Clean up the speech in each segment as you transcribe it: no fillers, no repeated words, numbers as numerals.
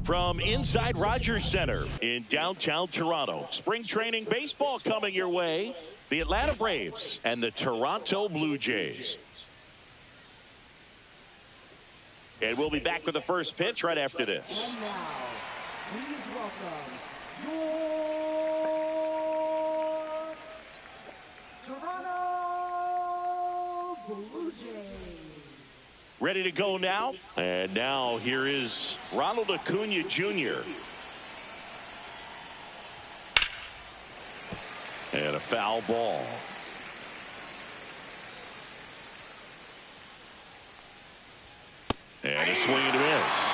From inside Rogers Center in downtown Toronto, spring training baseball coming your way. The Atlanta Braves and the Toronto Blue Jays. And we'll be back with the first pitch right after this. And now, please welcome your Toronto Blue Jays. Ready to go now. And now here is Ronald Acuna Jr. And a foul ball. And a swing and a miss.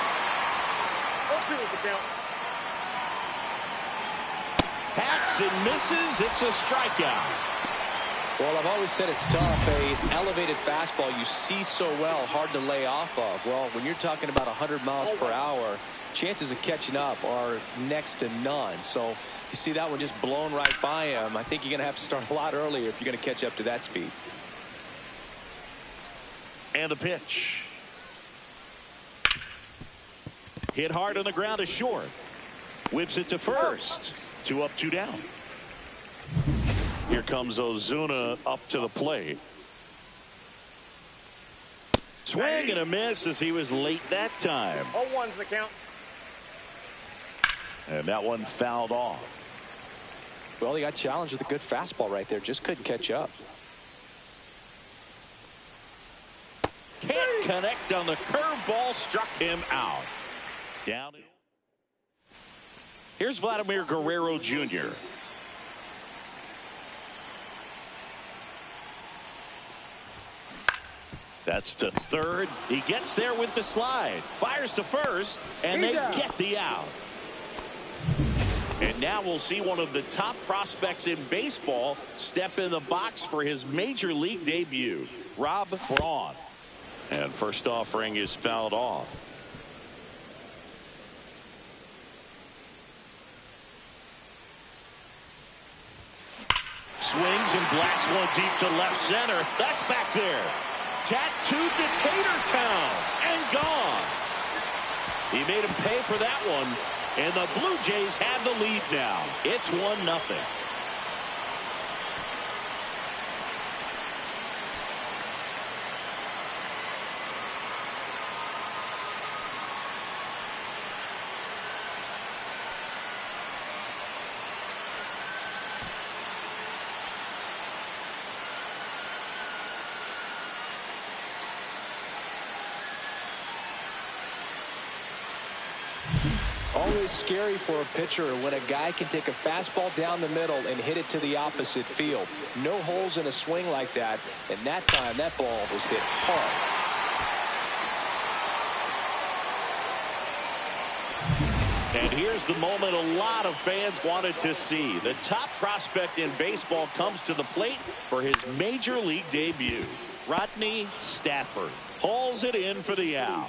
Hacks and misses. It's a strikeout. Well, I've always said it's tough. An elevated fastball you see so well, hard to lay off of. Well, when you're talking about 100 miles per hour, chances of catching up are next to none. So you see that one just blown right by him. I think you're going to have to start a lot earlier if you're going to catch up to that speed. And the pitch. Hit hard on the ground is short. Whips it to first. 2 up, 2 down. Here comes Ozuna up to the plate. Swing and a miss as he was late that time. 0-1's the count. And that one fouled off. Well, he got challenged with a good fastball right there. Just couldn't catch up. Can't connect on the curveball. Struck him out. Down. Here's Vladimir Guerrero Jr. That's to third. He gets there with the slide. Fires to first, and they get the out. And now we'll see one of the top prospects in baseball step in the box for his major league debut. Rob Braun. And first offering is fouled off. Swings and blasts one deep to left center. That's back there. Tattooed to Tatertown and gone. He made him pay for that one, and the Blue Jays have the lead now. It's 1-0. Always scary for a pitcher when a guy can take a fastball down the middle and hit it to the opposite field. No holes in a swing like that, and that time that ball was hit hard. And here's the moment a lot of fans wanted to see. The top prospect in baseball comes to the plate for his major league debut. Rodney Stafford hauls it in for the out.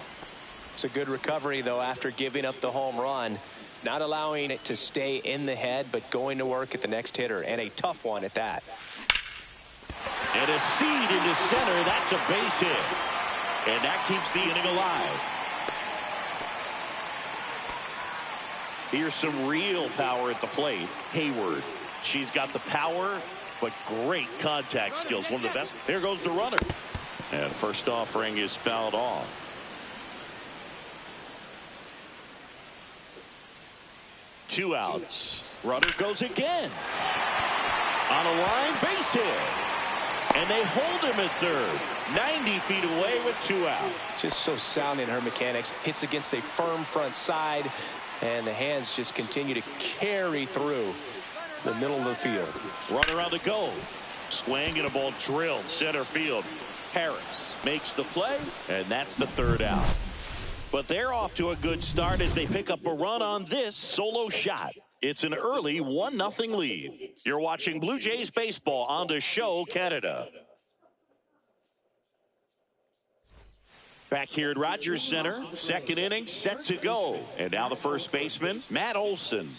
It's a good recovery, though, after giving up the home run. Not allowing it to stay in the head, but going to work at the next hitter, and a tough one at that. And a seed into center. That's a base hit. And that keeps the inning alive. Here's some real power at the plate. Hayward. She's got the power, but great contact skills. One of the best. There goes the runner. And first offering is fouled off. Two outs. Runner goes again. On a line, base hit. And they hold him at third. 90 feet away with two out. Just so sound in her mechanics. Hits against a firm front side. And the hands just continue to carry through the middle of the field. Runner on the go. Swing and a ball drilled center field. Harris makes the play. And that's the third out. But they're off to a good start as they pick up a run on this solo shot. It's an early 1-0 lead. You're watching Blue Jays baseball on the show Canada. Back here at Rogers Center, second inning set to go. And now the first baseman, Matt Olson.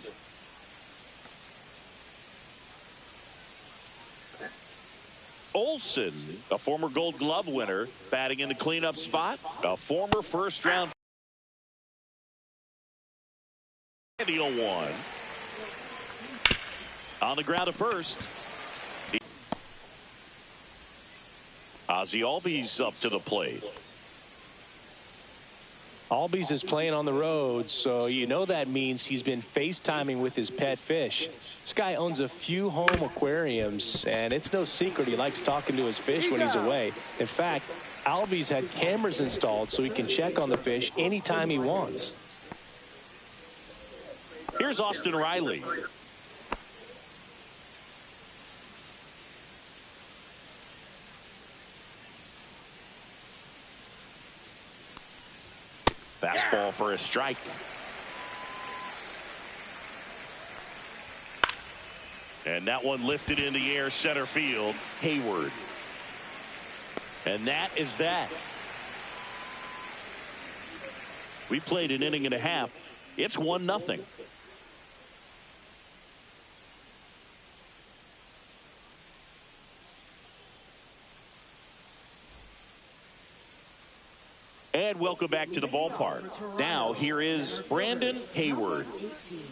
Olson, a former Gold Glove winner, batting in the cleanup spot. A former first-round. The 0-1. On the ground at first. Ozzie Albies up to the plate. Albies is playing on the road, so you know that means he's been FaceTiming with his pet fish. This guy owns a few home aquariums, and it's no secret he likes talking to his fish when he's away. In fact, Albies had cameras installed so he can check on the fish anytime he wants. Here's Austin Riley. Fastball for a strike. And that one lifted in the air center field. Hayward. And that is that. We played an inning and a half. It's 1-0. And welcome back to the ballpark. Now here is Brandon Hayward.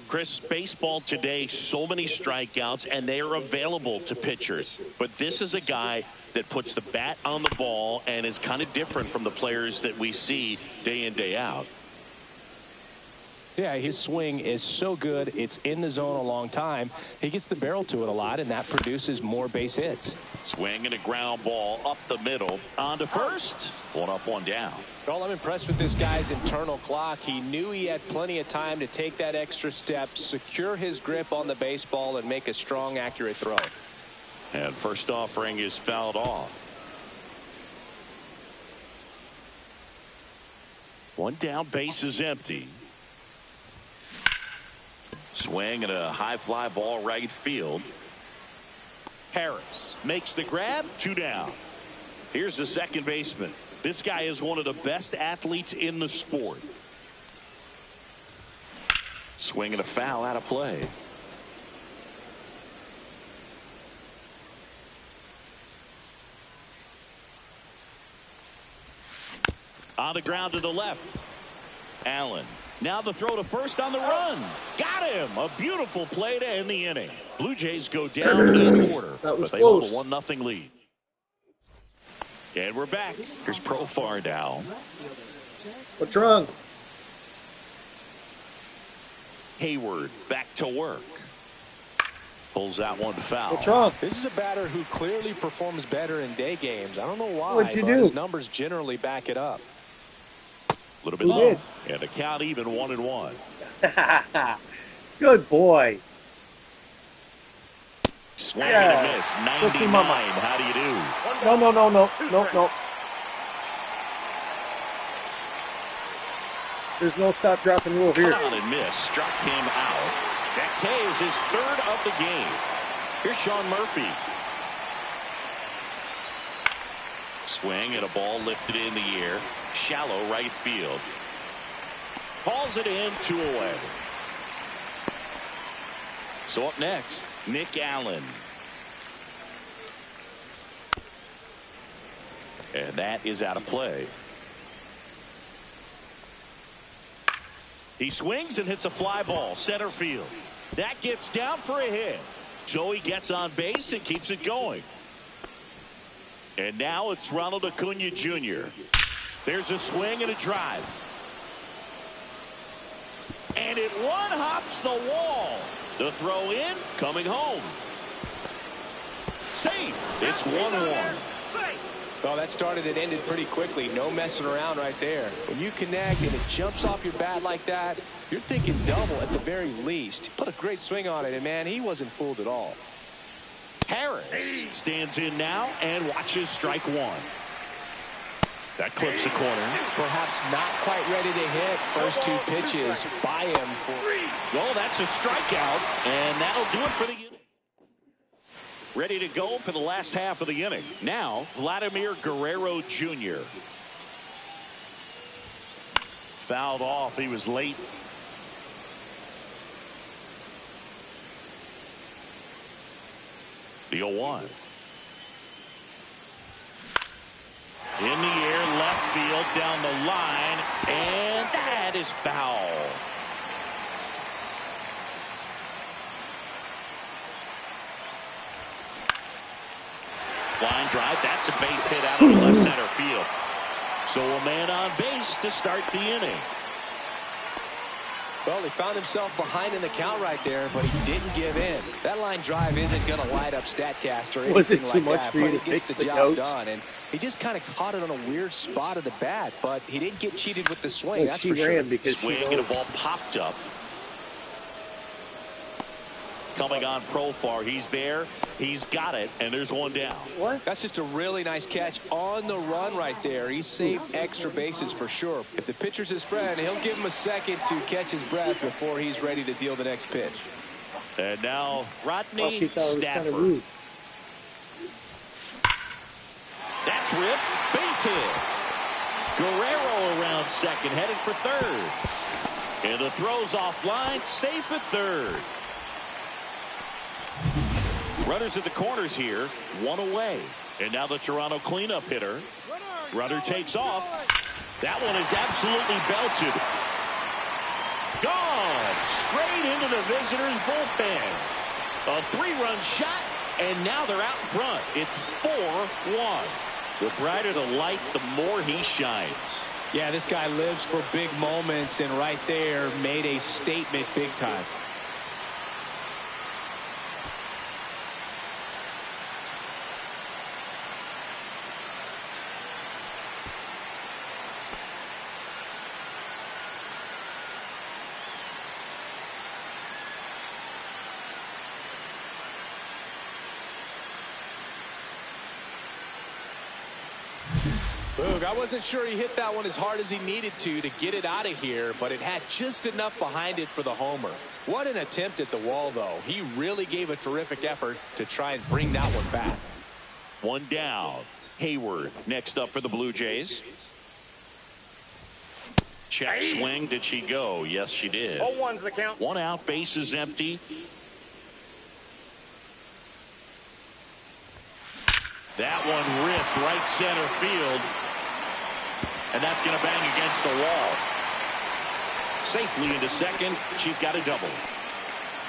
Chris, baseball today, so many strikeouts, and they are available to pitchers. But this is a guy that puts the bat on the ball and is kind of different from the players that we see day in, day out. Yeah, his swing is so good. It's in the zone a long time. He gets the barrel to it a lot, and that produces more base hits. Swing and a ground ball up the middle. On to first. One up, one down. Well, I'm impressed with this guy's internal clock. He knew he had plenty of time to take that extra step, secure his grip on the baseball, and make a strong, accurate throw. And first offering is fouled off. One down, base is empty. Swing and a high fly ball right field. Harris makes the grab, two down. Here's the second baseman. This guy is one of the best athletes in the sport. Swing and a foul out of play. On the ground to the left. Allen. Now the throw to first on the run. Got him. A beautiful play to end the inning. Blue Jays go down in order. That was but they hold close. a 1-0 lead. And we're back. Here's Profar now. What's wrong? Hayward back to work. Pulls out one foul. What's wrong? This is a batter who clearly performs better in day games. I don't know why, What'd you but do? his numbers generally back it up. A little bit Who low. did? And the count even 1-1. Good boy. Swing Yeah. and a miss. Let's see 99. Mama. How do you do? No. There's no stop, drop, and roll here. Cut on and miss. Struck him out. That K is his third of the game. Here's Sean Murphy. Swing and a ball lifted in the air. Shallow right field. Calls it in, 2 away. So up next, Nick Allen. And that is out of play. He swings and hits a fly ball, center field. That gets down for a hit. So he gets on base and keeps it going. And now it's Ronald Acuna Jr. There's a swing and a drive. And it one-hops the wall. The throw in, coming home. Safe. It's 1-1. Well, that started and ended pretty quickly. No messing around right there. When you connect and it jumps off your bat like that, you're thinking double at the very least. Put a great swing on it, and man, he wasn't fooled at all. Harris stands in now and watches strike 1. That clips the corner. Perhaps not quite ready to hit. First 2 pitches by him. Well, that's a strikeout, and that'll do it for the inning. Ready to go for the last half of the inning. Now, Vladimir Guerrero Jr. Fouled off. He was late. The 0-1. In the air, left field, down the line, and that is foul. Line drive, that's a base hit out of the left center field. So a man on base to start the inning. Well, he found himself behind in the count right there, but he didn't give in. That line drive isn't going to light up StatCast or anything Was it too like much that, for you but to it gets fix the the job coach? done. And he just kind of caught it on a weird spot of the bat, but he didn't get cheated with the swing. Well, That's she for ran sure. because Swing she and a knows. ball popped up. Coming on Profar, he's there, he's got it, and there's one down. What? That's just a really nice catch on the run right there. He saved extra bases for sure. If the pitcher's his friend, he'll give him a second to catch his breath before he's ready to deal the next pitch. And now Rodney Well, she thought it was kind of Stafford. rude. That's ripped, base hit. Guerrero around second, headed for third. And the throw's offline, safe at third. Runners at the corners here, 1 away. And now the Toronto cleanup hitter. Runner takes off. That one is absolutely belted. Gone. Straight into the visitors' bullpen. A 3-run shot, and now they're out in front. It's 4-1. The brighter the lights, the more he shines. Yeah, this guy lives for big moments, and right there made a statement big time. Boog, I wasn't sure he hit that one as hard as he needed to get it out of here, but it had just enough behind it for the homer. What an attempt at the wall, though. He really gave a terrific effort to try and bring that one back. One down. Hayward next up for the Blue Jays. Check swing. Did she go? Yes, she did. 0-1's the count. 1 out. Base is empty. That one ripped right center field. And that's going to bang against the wall. Safely into second. She's got a double.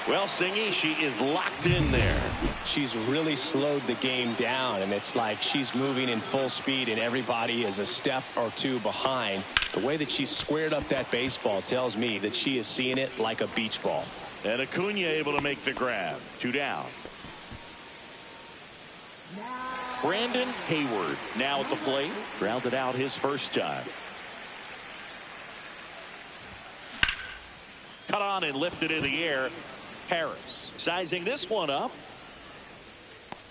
Well, Singy, she is locked in there. She's really slowed the game down, and it's like she's moving in full speed and everybody is a step or 2 behind. The way that she squared up that baseball tells me that she is seeing it like a beach ball. And Acuna able to make the grab. 2 down. Brandon Hayward now at the plate. Grounded out his first time. Cut on and lifted in the air. Harris sizing this one up.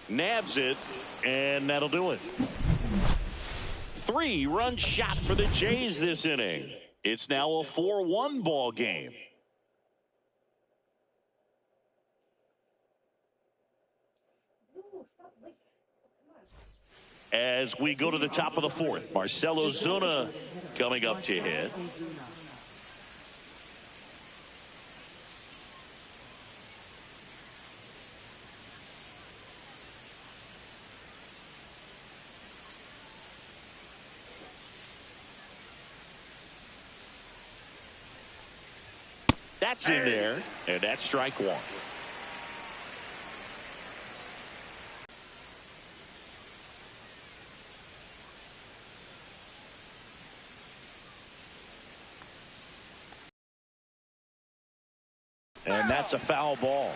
Nabs it, and that'll do it. 3-run shot for the Jays this inning. It's now a 4-1 ball game. As we go to the top of the fourth, Marcell Ozuna coming up to hit. That's in there, and that's strike one. And that's a foul ball.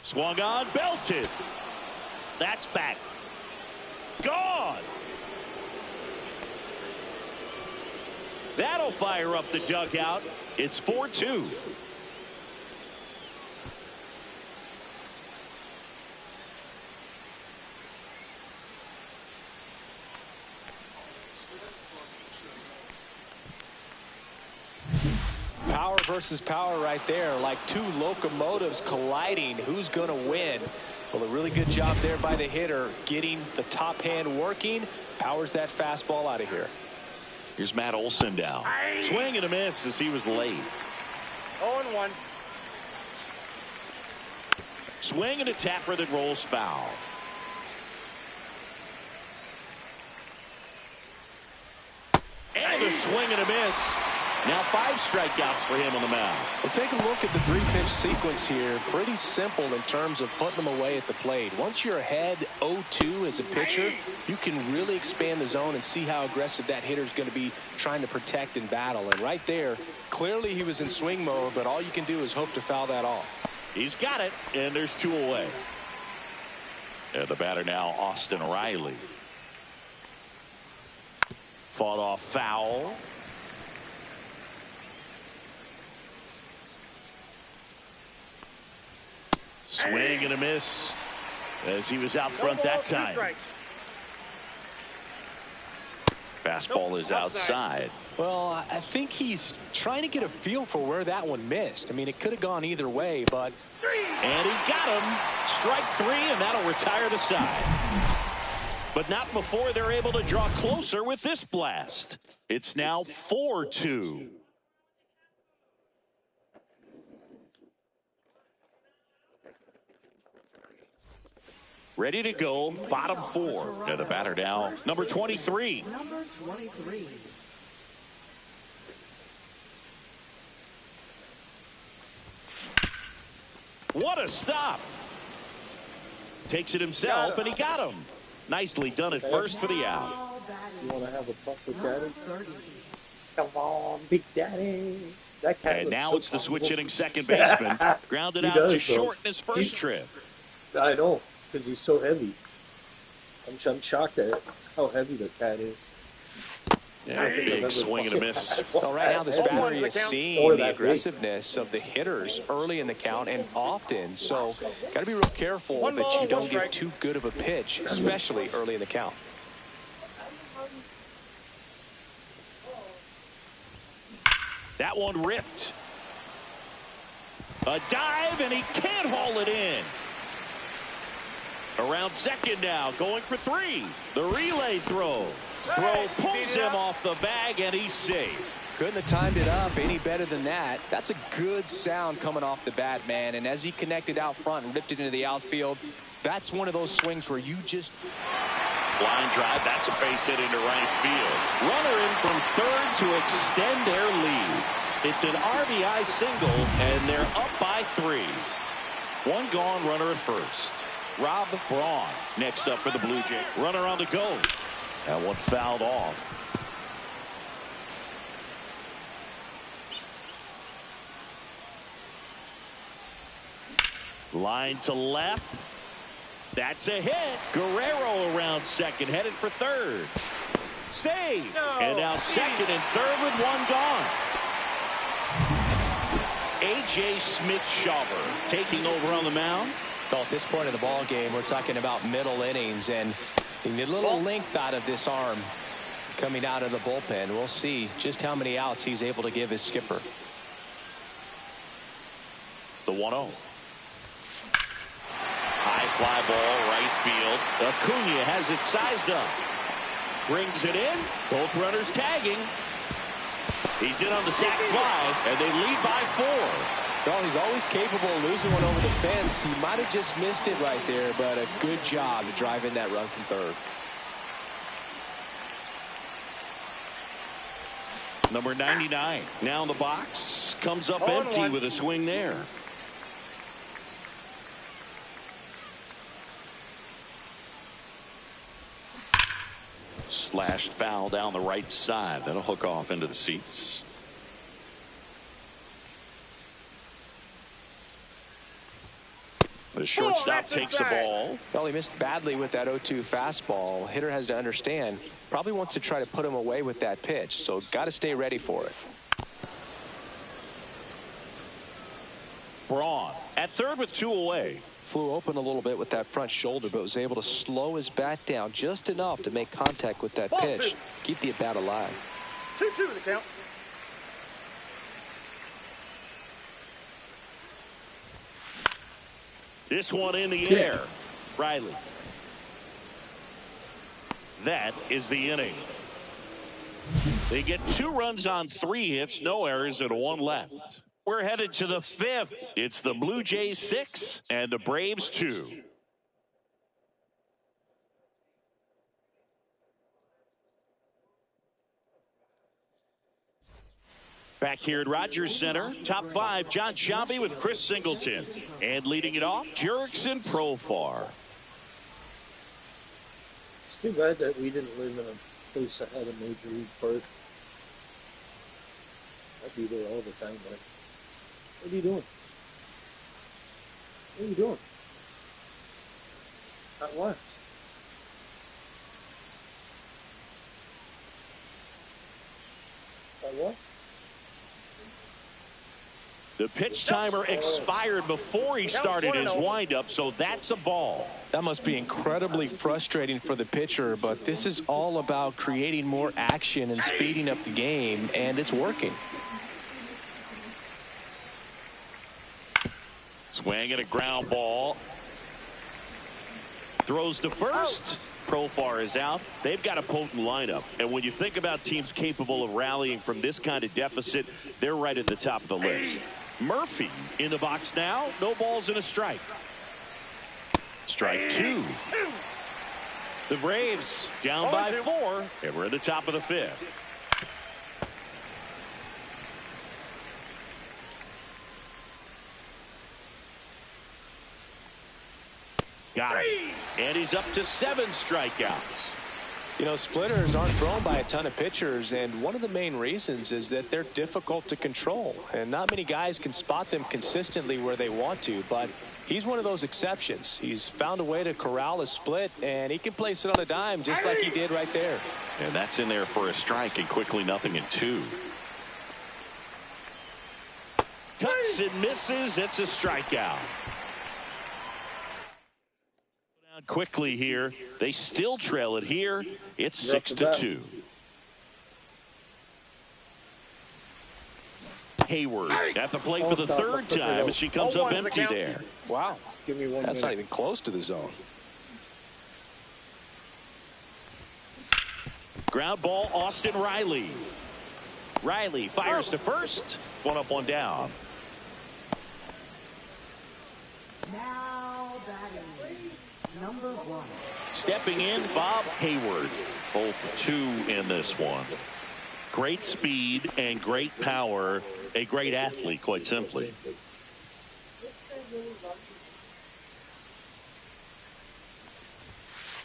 Swung on, belted. That's back. Gone. That'll fire up the dugout. It's 4-2. Power versus power right there, like two locomotives colliding. Who's going to win? Well, a really good job there by the hitter, getting the top hand working. Powers that fastball out of here. Here's Matt Olson down. Swing and a miss as he was late. 0-1. Swing and a tapper that rolls foul. And a swing and a miss. Now 5 strikeouts for him on the mound. Well, take a look at the 3-pitch sequence here. Pretty simple in terms of putting them away at the plate. Once you're ahead 0-2 as a pitcher, you can really expand the zone and see how aggressive that hitter is going to be trying to protect and battle. And right there, clearly he was in swing mode, but all you can do is hope to foul that off. He's got it, and there's 2 away. And the batter now, Austin Riley. Fought off foul. Swing and a miss as he was out front that time. Fastball is outside. Well, I think he's trying to get a feel for where that one missed. I mean, it could have gone either way, but... And he got him. Strike 3, and that'll retire the side. But not before they're able to draw closer with this blast. It's now 4-2. Ready to go, bottom 4. And the batter now, number 23. Number 23. What a stop. Takes it himself, and he got him. Nicely done at first for the out. You want to have a puff with Daddy? Come on, Big Daddy. That cat And now so it's the comfortable. switch-hitting second baseman. Grounded He out to does, though. short in his first trip. I know, because he's so heavy. I'm shocked at how heavy the cat is. Yeah, big swing and a miss. Well, right now this battery is seeing Or the that big. aggressiveness of the hitters early in the count and often. So got to be real careful that you don't give too good of a pitch, especially early in the count. That one ripped. A dive, and he can't haul it in. Around second now, going for 3. The relay throw. Throw pulls him off the bag, and he's safe. Couldn't have timed it up any better than that. That's a good sound coming off the bat, man. And as he connected out front and ripped it into the outfield, that's one of those swings where you just... Line drive, that's a base hit into right field. Runner in from third to extend their lead. It's an RBI single, and they're up by 3. 1 gone, runner at first. Rob Braun next up for the Blue Jays. Runner on the go. That one fouled off. Line to left. That's a hit. Guerrero around second, headed for third. Save. And now second and third with 1 gone. A.J. Smith-Shawver taking over on the mound. Well, at this point in the ball game, we're talking about middle innings, and you need a little length out of this arm coming out of the bullpen. We'll see just how many outs he's able to give his skipper. The 1-0. High fly ball, right field. Acuna has it sized up. Brings it in. Both runners tagging. He's in on the sac fly, and they lead by 4. Well, he's always capable of losing one over the fence. He might have just missed it right there, but a good job driving that run from third. Number 99 now in the box. Comes up empty with a swing there. Slashed foul down the right side. That'll hook off into the seats. The shortstop takes the ball. Well, he missed badly with that 0-2 fastball. Hitter has to understand, probably wants to try to put him away with that pitch, so got to stay ready for it. Braun at third with 2 away. Flew open a little bit with that front shoulder, but was able to slow his bat down just enough to make contact with that pitch. Keep the at-bat alive. 2-2 the count. This one in the air. Riley. That is the inning. They get 2 runs on 3 hits, no errors, and 1 left. We're headed to the 5th. It's the Blue Jays 6 and the Braves 2. Back here at Rogers Center, top 5, John Sciambi with Chris Singleton. And leading it off, Jurickson Profar. It's too bad that we didn't live in a place that had a major league park. I'd be there all the time, but what are you doing? What are you doing? At what? At what? The pitch timer expired before he started his windup, so that's a ball. That must be incredibly frustrating for the pitcher, but this is all about creating more action and speeding up the game, and it's working. Swing and a ground ball. Throws to first. Profar is out. They've got a potent lineup. And when you think about teams capable of rallying from this kind of deficit, they're right at the top of the list. Murphy in the box now. No balls and a strike. Strike 2. The Braves down by 4. And we're at the top of the 5th. Got it. And he's up to 7 strikeouts. You know, splitters aren't thrown by a ton of pitchers, and one of the main reasons is that they're difficult to control, and not many guys can spot them consistently where they want to, but he's one of those exceptions. He's found a way to corral a split, and he can place it on a dime just like he did right there. And that's in there for a strike, and quickly nothing in 2. Cuts and misses. It's a strikeout. Quickly here. They still trail it here. It's 6-2. Hayward at the plate for the 3rd time as she comes up empty there. Wow. Just give me 1 That's minute. not even close to the zone. Ground ball, Austin Riley. Riley fires to first. 1 up, 1 down. Now batting. Number 1. Stepping in, Bob Hayward. 0 for 2 in this one. Great speed and great power. A great athlete, quite simply.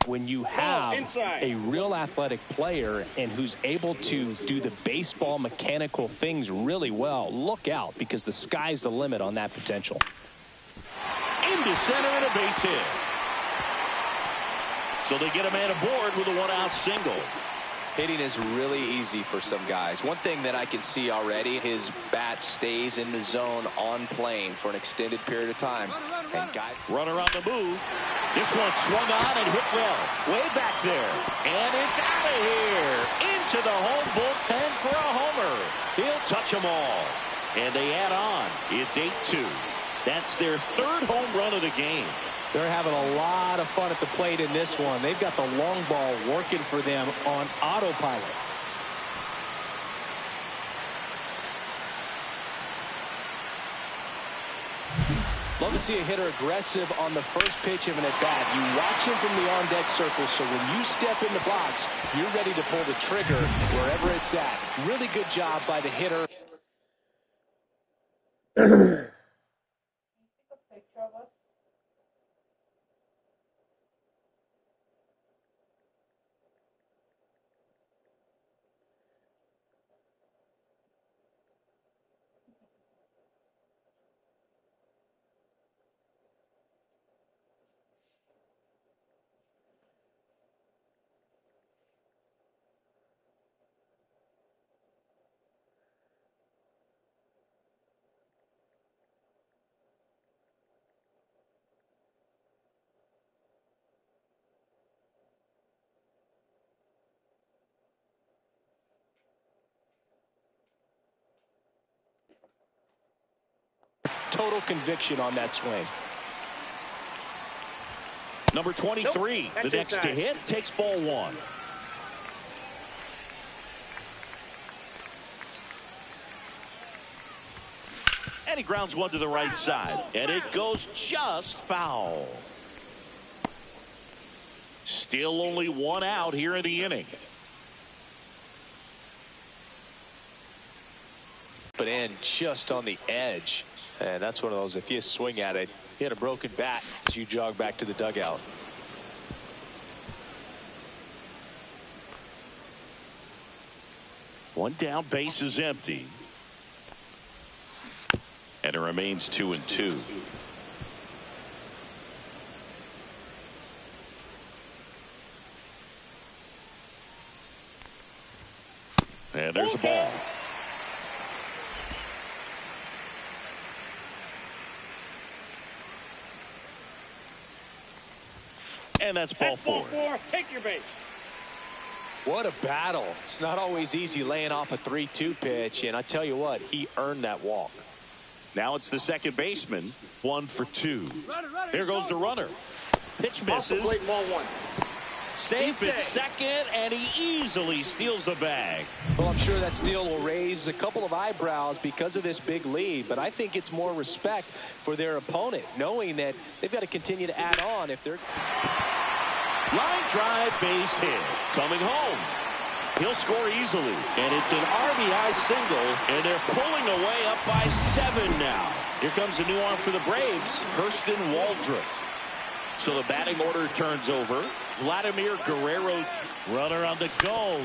When you have a real athletic player and who's able to do the baseball mechanical things really well, look out, because the sky's the limit on that potential. Into center and a base hit. So they get a man aboard with a 1-out single. Hitting is really easy for some guys. One thing that I can see already, his bat stays in the zone on plane for an extended period of time. Runner on the move. This one swung on and hit well. Way back there. And it's out of here. Into the home bullpen for a homer. He'll touch them all. And they add on. It's 8-2. That's their third home run of the game. They're having a lot of fun at the plate in this one. They've got the long ball working for them on autopilot. Love to see a hitter aggressive on the first pitch of an at-bat. You watch him from the on-deck circle, so when you step in the box, you're ready to pull the trigger wherever it's at. Really good job by the hitter. Total conviction on that swing. Number 23, the next to hit, takes ball one. And he grounds one to the right side. And it goes just foul. Still only one out here in the inning. But in just on the edge. And that's one of those, if you swing at it, you had a broken bat as you jog back to the dugout. One down, base is empty. And it remains 2-2. And there's a ball. And that's ball four. Take your base. What a battle. It's not always easy laying off a 3-2 pitch, and I tell you what, he earned that walk. Now it's the second baseman, 1 for 2. There goes the runner. Pitch misses. Ball one. Safe at second, and he easily steals the bag. Well, I'm sure that steal will raise a couple of eyebrows because of this big lead, but I think it's more respect for their opponent, knowing that they've got to continue to add on if they're... Line drive, base hit. Coming home. He'll score easily, and it's an RBI single, and they're pulling away up by 7 now. Here comes a new arm for the Braves, Kirsten Waldrop. So the batting order turns over. Vladimir Guerrero, runner on the go.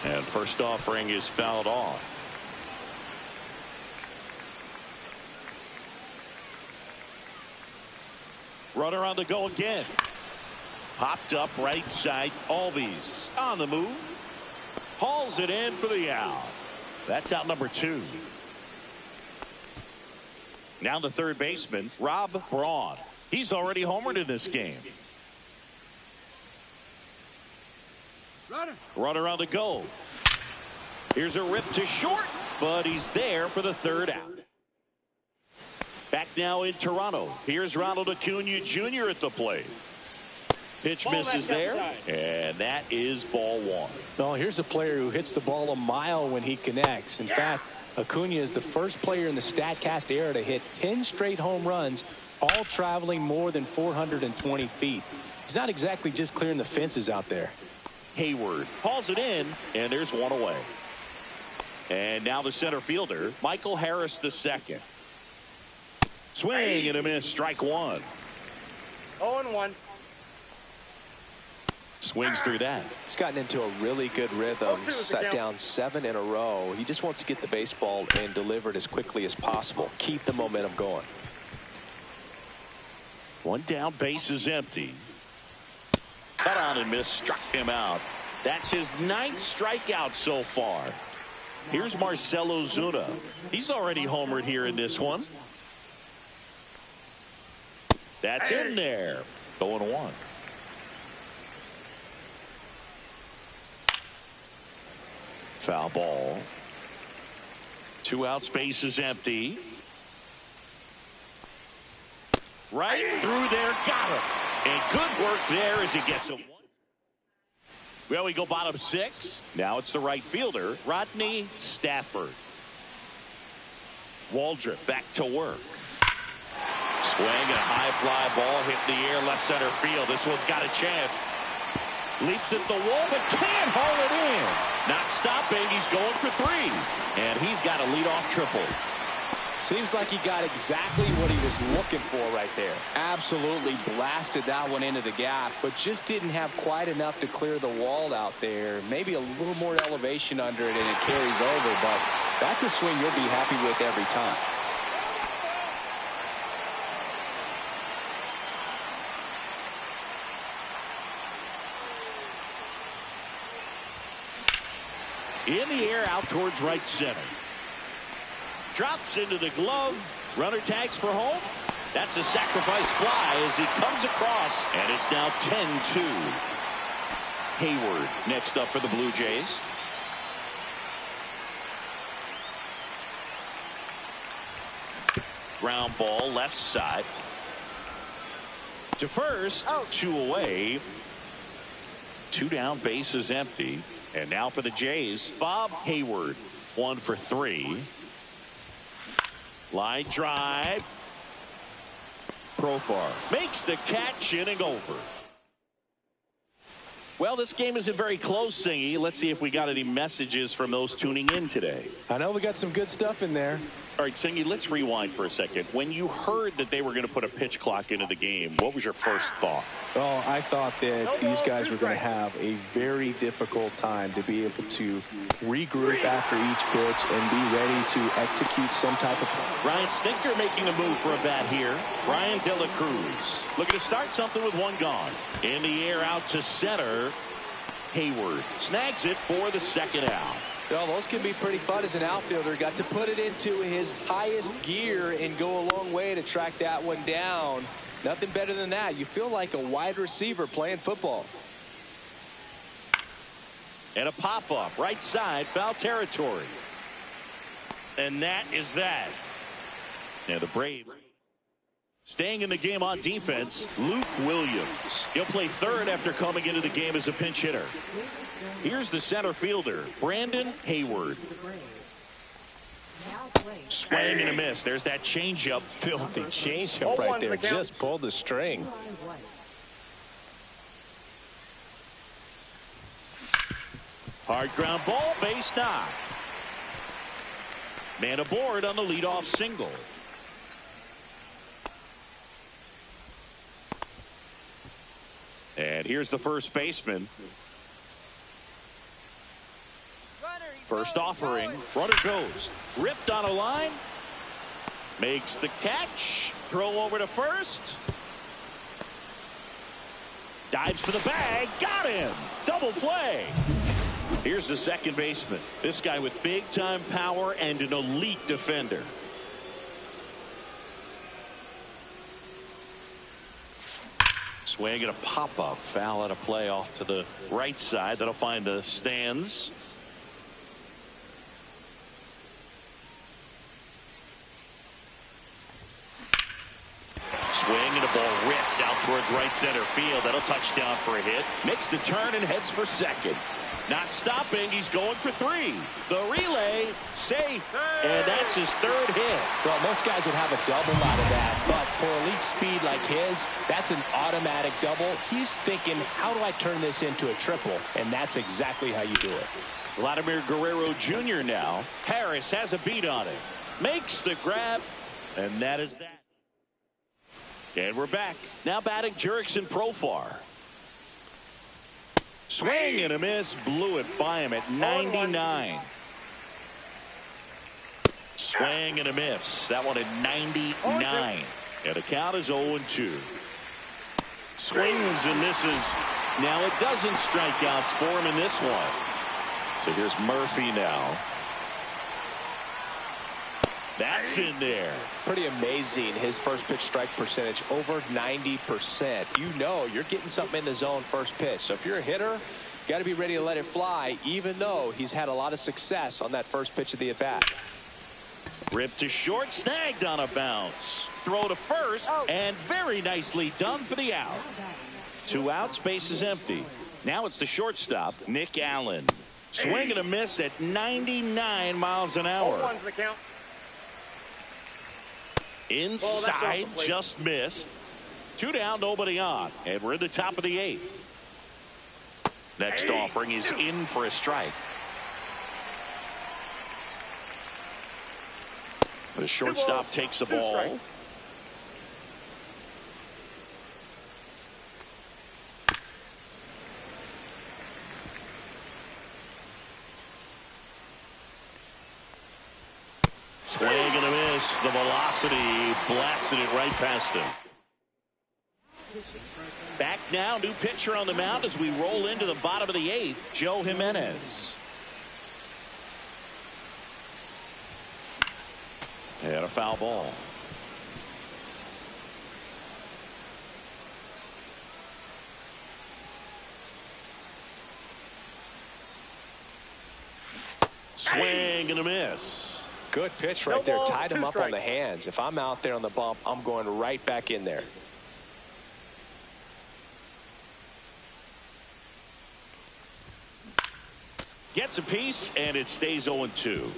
And first offering is fouled off. Runner on the go again. Popped up right side. Albies on the move. Hauls it in for the out. That's out number 2. Now the third baseman, Rob Braun. He's already homered in this game. Runner on the go. Here's a rip to short, but he's there for the third out. Back now in Toronto. Here's Ronald Acuna Jr. at the plate. Pitch misses there, and that is ball 1. Well, here's a player who hits the ball a mile when he connects. In fact, Acuna is the first player in the StatCast era to hit 10 straight home runs, all traveling more than 420 feet. He's not exactly just clearing the fences out there. Hayward hauls it in, and there's one away. And now the center fielder, Michael Harris II. Swing and a miss, strike 1. 0-1. Swings through that. He's gotten into a really good rhythm. Sat down 7 in a row. He just wants to get the baseball and deliver it as quickly as possible. Keep the momentum going. One down, base is empty. Cut on and miss, struck him out. That's his 9th strikeout so far. Here's Marcell Ozuna. He's already homered here in this one. That's in there. 0-1. Foul ball. 2 outs, base is empty. Right through there, got him. And good work there as he gets him. Well, we go bottom 6. Now it's the right fielder, Rodney Stafford. Waldrop back to work. Swing and a high fly ball hit in the air, left center field. This one's got a chance. Leaps at the wall, but can't haul it in. Not stopping. He's going for 3. And he's got a leadoff triple. Seems like he got exactly what he was looking for right there. Absolutely blasted that one into the gap, but just didn't have quite enough to clear the wall out there. Maybe a little more elevation under it and it carries over, but that's a swing you'll be happy with every time. In the air, out towards right center. Drops into the glove. Runner tags for home. That's a sacrifice fly as he comes across. And it's now 10-2. Hayward next up for the Blue Jays. Ground ball left side. To first. 2 away. 2 down, base is empty. And now for the Jays, Bob Hayward. 1 for 3. Line drive. Profar makes the catch, inning over. Well, this game isn't very close, Singy. Let's see if we got any messages from those tuning in today. I know we got some good stuff in there. All right, Singy, let's rewind for a second. When you heard that they were going to put a pitch clock into the game, what was your first thought? Oh, I thought that these guys were going to have a very difficult time to be able to regroup after each pitch and be ready to execute some type of play. Ryan Stinker making a move for a bat here. Ryan De La Cruz looking to start something with 1 gone. In the air, out to center. Hayward snags it for the 2nd out. Well, those can be pretty fun as an outfielder. Got to put it into his highest gear and go a long way to track that one down. Nothing better than that. You feel like a wide receiver playing football. And a pop-up right side, foul territory. And that is that. And the Braves staying in the game on defense, Luke Williams. He'll play 3rd after coming into the game as a pinch hitter. Here's the center fielder, Brandon Hayward. Swing and a miss. There's that changeup. Filthy changeup right there. Just pulled the string. Hard ground ball, base knock. Man aboard on the leadoff single. And here's the first baseman. First offering. Runner goes. Ripped on a line. Makes the catch. Throw over to first. Dives for the bag. Got him. Double play. Here's the second baseman. This guy with big time power and an elite defender. Swing and a pop-up. Foul out of play off to the right side. That'll find the stands. Swing and a ball ripped out towards right center field. That'll touch down for a hit. Makes the turn and heads for second. Not stopping. He's going for 3. The relay safe. And that's his 3rd hit. Well, most guys would have a double out of that, but for elite speed like his, that's an automatic double. He's thinking, how do I turn this into a triple? And that's exactly how you do it. Vladimir Guerrero Jr. now. Harris has a beat on it. Makes the grab. And that is that. And we're back. Now batting Jurickson Profar. Swing and a miss. Blew it by him at 99. Swing and a miss. That one at 99. And the count is 0-2. Swings and misses Now it doesn't strikeouts for him in this one. So here's Murphy now. That's in there. Pretty amazing. His first pitch strike percentage over 90%. You know you're getting something in the zone first pitch. So if you're a hitter, got to be ready to let it fly, even though he's had a lot of success on that first pitch of the at-bat. Ripped to short, snagged on a bounce. Throw to first, and very nicely done for the out. 2 outs, base is empty. Now it's the shortstop, Nick Allen. Swing and a miss at 99 miles an hour. 0-1's the count. Inside, just missed. 2 down, nobody on. And we're in the top of the 8th. Next offering is in for a strike. The shortstop takes the ball. Swing and a miss. The velocity blasted it right past him. Back now, new pitcher on the mound as we roll into the bottom of the 8th, Joe Jimenez. And a foul ball. Swing and a miss. Good pitch right there. Tied him up on the hands. If I'm out there on the bump, I'm going right back in there. Gets a piece, and it stays 0-2.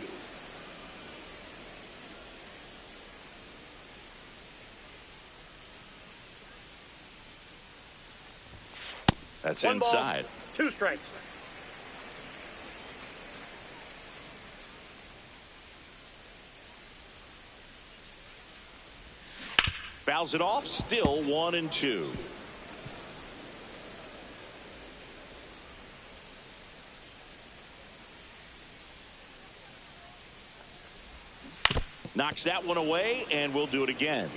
That's inside. 2 strikes. Fouls it off, still 1-2. Knocks that one away, and we'll do it again.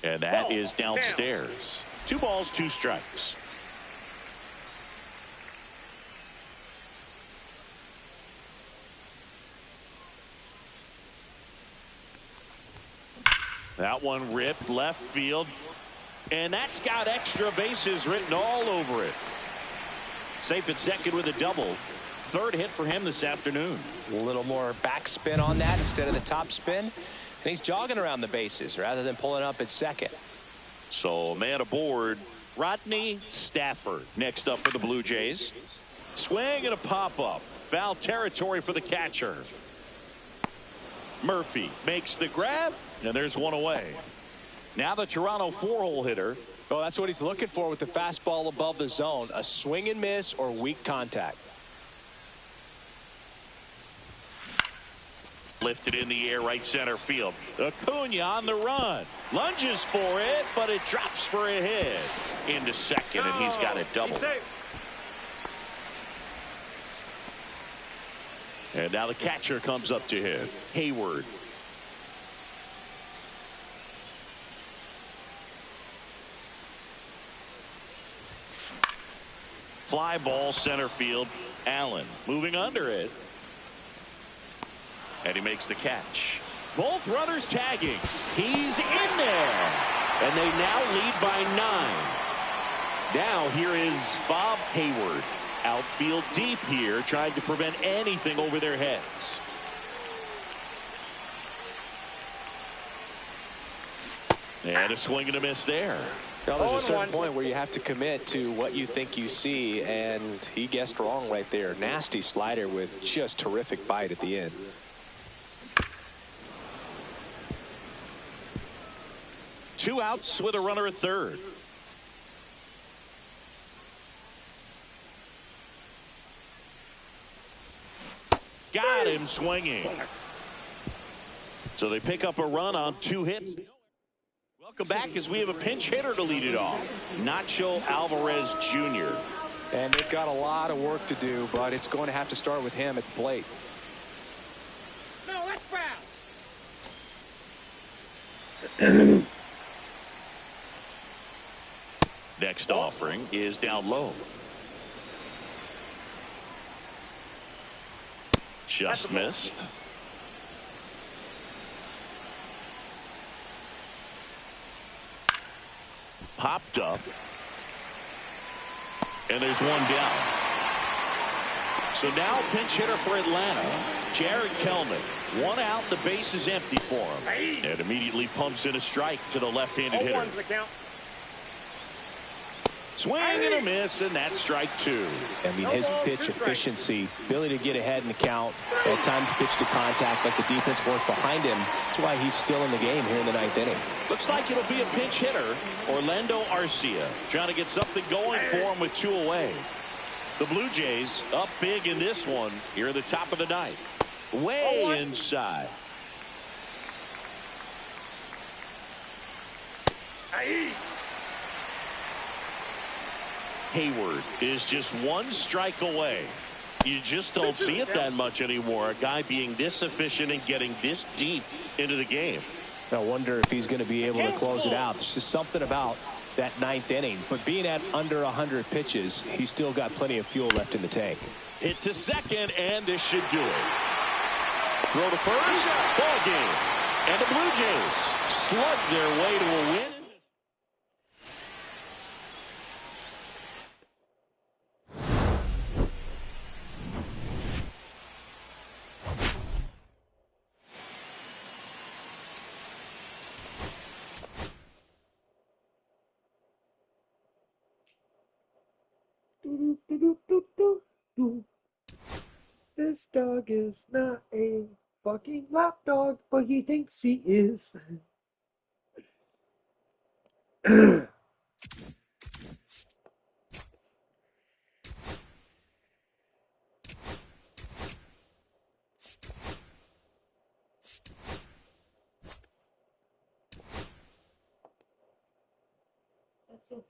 And that is downstairs. 2 balls, 2 strikes. That one ripped left field. And that's got extra bases written all over it. Safe at second with a double. 3rd hit for him this afternoon. A little more backspin on that instead of the top spin. And he's jogging around the bases rather than pulling up at second. So man aboard, Rodney Stafford next up for the Blue Jays. Swing and a pop-up. Foul territory for the catcher. Murphy makes the grab, and there's one away. Now the Toronto 4-hole hitter. Oh, that's what he's looking for with the fastball above the zone. A swing and miss or weak contact. Lifted in the air, right center field. Acuna on the run. Lunges for it, but it drops for a hit. Into second, and he's got it double. And now the catcher comes up to hit. Hayward. Fly ball center field. Allen moving under it. And he makes the catch. Both runners tagging. He's in there. And they now lead by 9. Now here is Bob Hayward. Outfield deep here, trying to prevent anything over their heads. And a swing and a miss there. Now, there's a certain point where you have to commit to what you think you see, and he guessed wrong right there. Nasty slider with just terrific bite at the end. Two outs with a runner at third. Got got him swinging. So they pick up a run on 2 hits. Welcome back as we have a pinch hitter to lead it off. Nacho Alvarez Jr. And they've got a lot of work to do, but it's going to have to start with him at the plate. No, that's foul. Next offering is down low. Just missed. Popped up. And there's one down. So now pinch hitter for Atlanta, Jared Kelman. 1 out, the base is empty for him. And immediately pumps in a strike to the left-handed hitter. 0-1's the count. Swing and a miss, and that's strike 2. I mean, his pitch efficiency, ability to get ahead in the count, at times pitch to contact, like the defense worked behind him. That's why he's still in the game here in the 9th inning. Looks like it'll be a pinch hitter, Orlando Arcia, trying to get something going for him with 2 away. The Blue Jays up big in this one here at the top of the 9th. Way inside. Hayward is just 1 strike away. You just don't see it that much anymore. A guy being this efficient and getting this deep into the game. I wonder if he's going to be able to close it out. There's just something about that 9th inning. But being at under 100 pitches, he's still got plenty of fuel left in the tank. Hit to second, and this should do it. Throw to first, ball game. And the Blue Jays slug their way to a win. This dog is not a fucking lap dog, but he thinks he is. He'll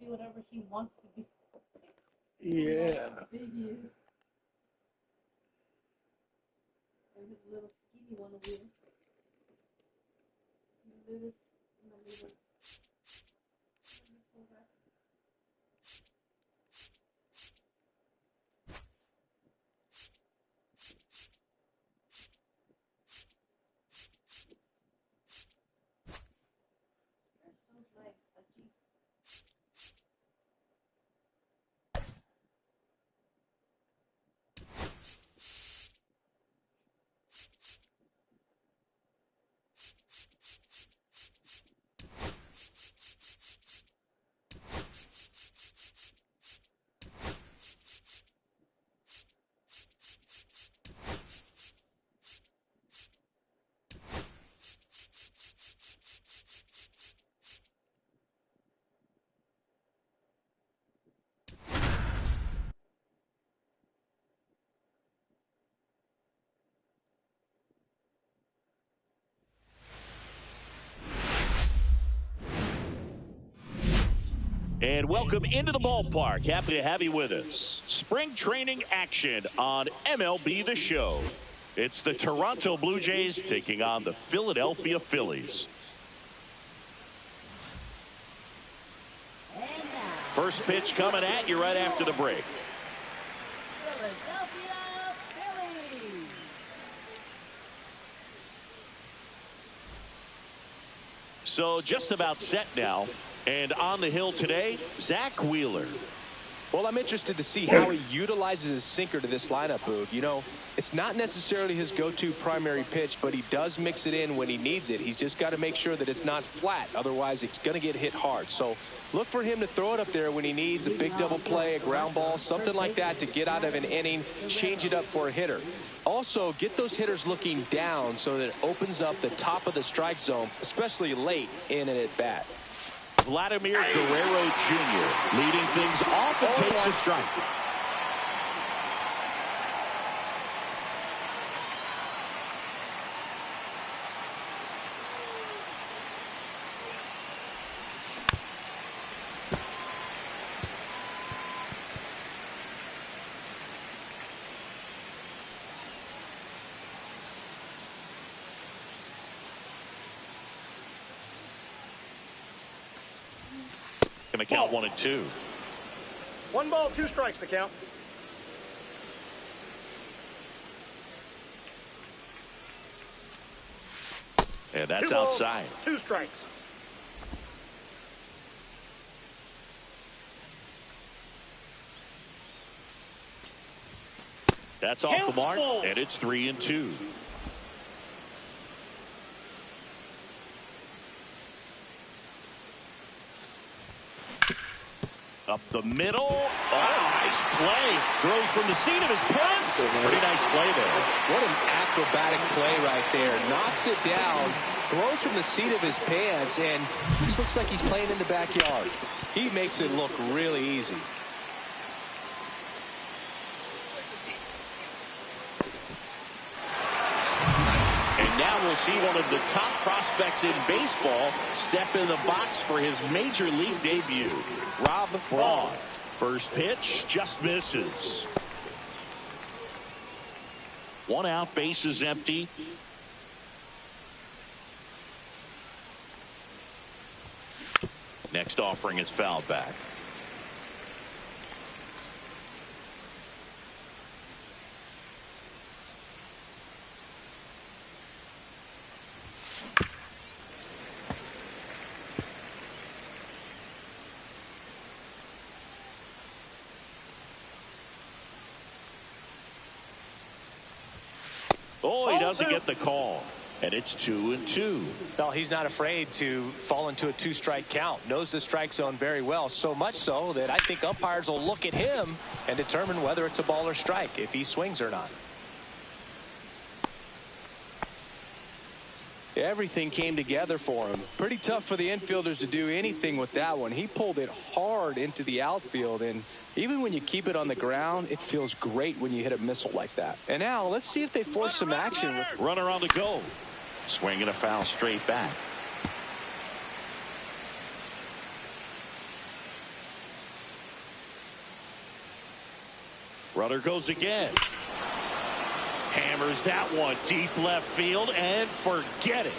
be whatever he wants to be. Yeah. How big he is. And his little skinny one over here. And welcome into the ballpark. Happy to have you with us. Spring training action on MLB The Show. It's the Toronto Blue Jays taking on the Philadelphia Phillies. First pitch coming at you right after the break. Philadelphia Phillies. So just about set now. And on the hill today, Zach Wheeler. Well, I'm interested to see how he utilizes his sinker to this lineup, Boog. You know, it's not necessarily his go-to primary pitch, but he does mix it in when he needs it. He's just got to make sure that it's not flat. Otherwise, it's going to get hit hard. So look for him to throw it up there when he needs a big double play, a ground ball, something like that to get out of an inning, change it up for a hitter. Also, get those hitters looking down so that it opens up the top of the strike zone, especially late in an at-bat. Vladimir Guerrero Jr. leading things off and takes a strike. Going to count 1-2. 1 ball, 2 strikes to count. And that's 2 balls, outside. 2 strikes. That's off the mark, and it's 3-2. Up the middle. Oh, nice play. Throws from the seat of his pants. Pretty nice play there. What an acrobatic play right there. Knocks it down, throws from the seat of his pants, and just looks like he's playing in the backyard. He makes it look really easy. Now we'll see one of the top prospects in baseball step in the box for his major league debut. Rob Braun. First pitch just misses. 1 out, bases empty. Next offering is fouled back. Oh, he doesn't get the call. And it's 2-2. Well, he's not afraid to fall into a 2-strike count. Knows the strike zone very well. So much so that I think umpires will look at him and determine whether it's a ball or strike, if he swings or not. Everything came together for him. Pretty tough for the infielders to do anything with that one. He pulled it hard into the outfield, and even when you keep it on the ground, it feels great when you hit a missile like that. And now let's see if they force some action. Runner on the go. Swinging a foul straight back. Runner goes again. Hammers that one deep left field and forget it.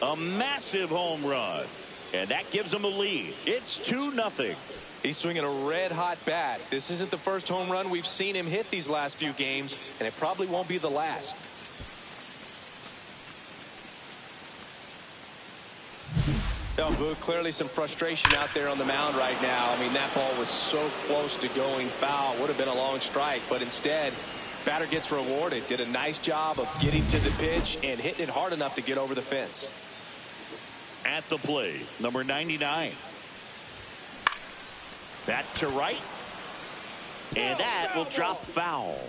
A massive home run. And that gives them a lead. It's 2-0. He's swinging a red-hot bat. This isn't the first home run we've seen him hit these last few games, and it probably won't be the last. Oh, Boo, clearly some frustration out there on the mound right now. I mean, that ball was so close to going foul. Would have been a long strike, but instead, batter gets rewarded. Did a nice job of getting to the pitch and hitting it hard enough to get over the fence. At the plate, number 99. That to right. And that will drop foul.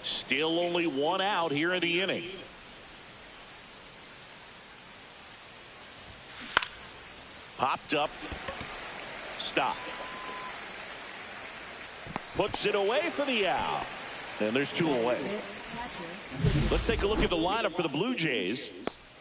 Still only 1 out here in the inning. Popped up. Stop. Puts it away for the out. And there's 2 away. Let's take a look at the lineup for the Blue Jays.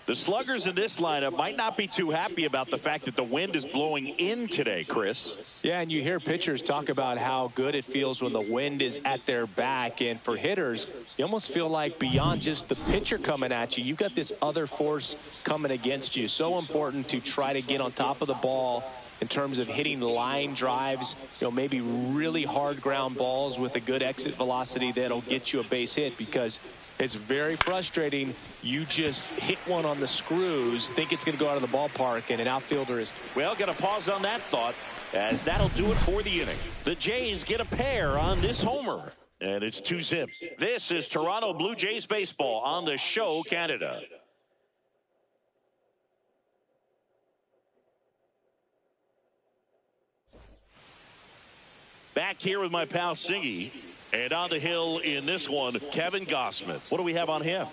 The sluggers in this lineup might not be too happy about the fact that the wind is blowing in today, Chris. Yeah, and you hear pitchers talk about how good it feels when the wind is at their back. And for hitters, you almost feel like beyond just the pitcher coming at you, you've got this other force coming against you. So important to try to get on top of the ball in terms of hitting line drives, maybe really hard ground balls with a good exit velocity that'll get you a base hit, because it's very frustrating. You just hit one on the screws, think it's going to go out of the ballpark, and an outfielder is... Well, going to pause on that thought, as that'll do it for the inning. The Jays get a pair on this homer, and it's 2-zip. This is Toronto Blue Jays baseball on the Show Canada. Back here with my pal Singy, and on the hill in this one, Kevin Gossman. What do we have on him?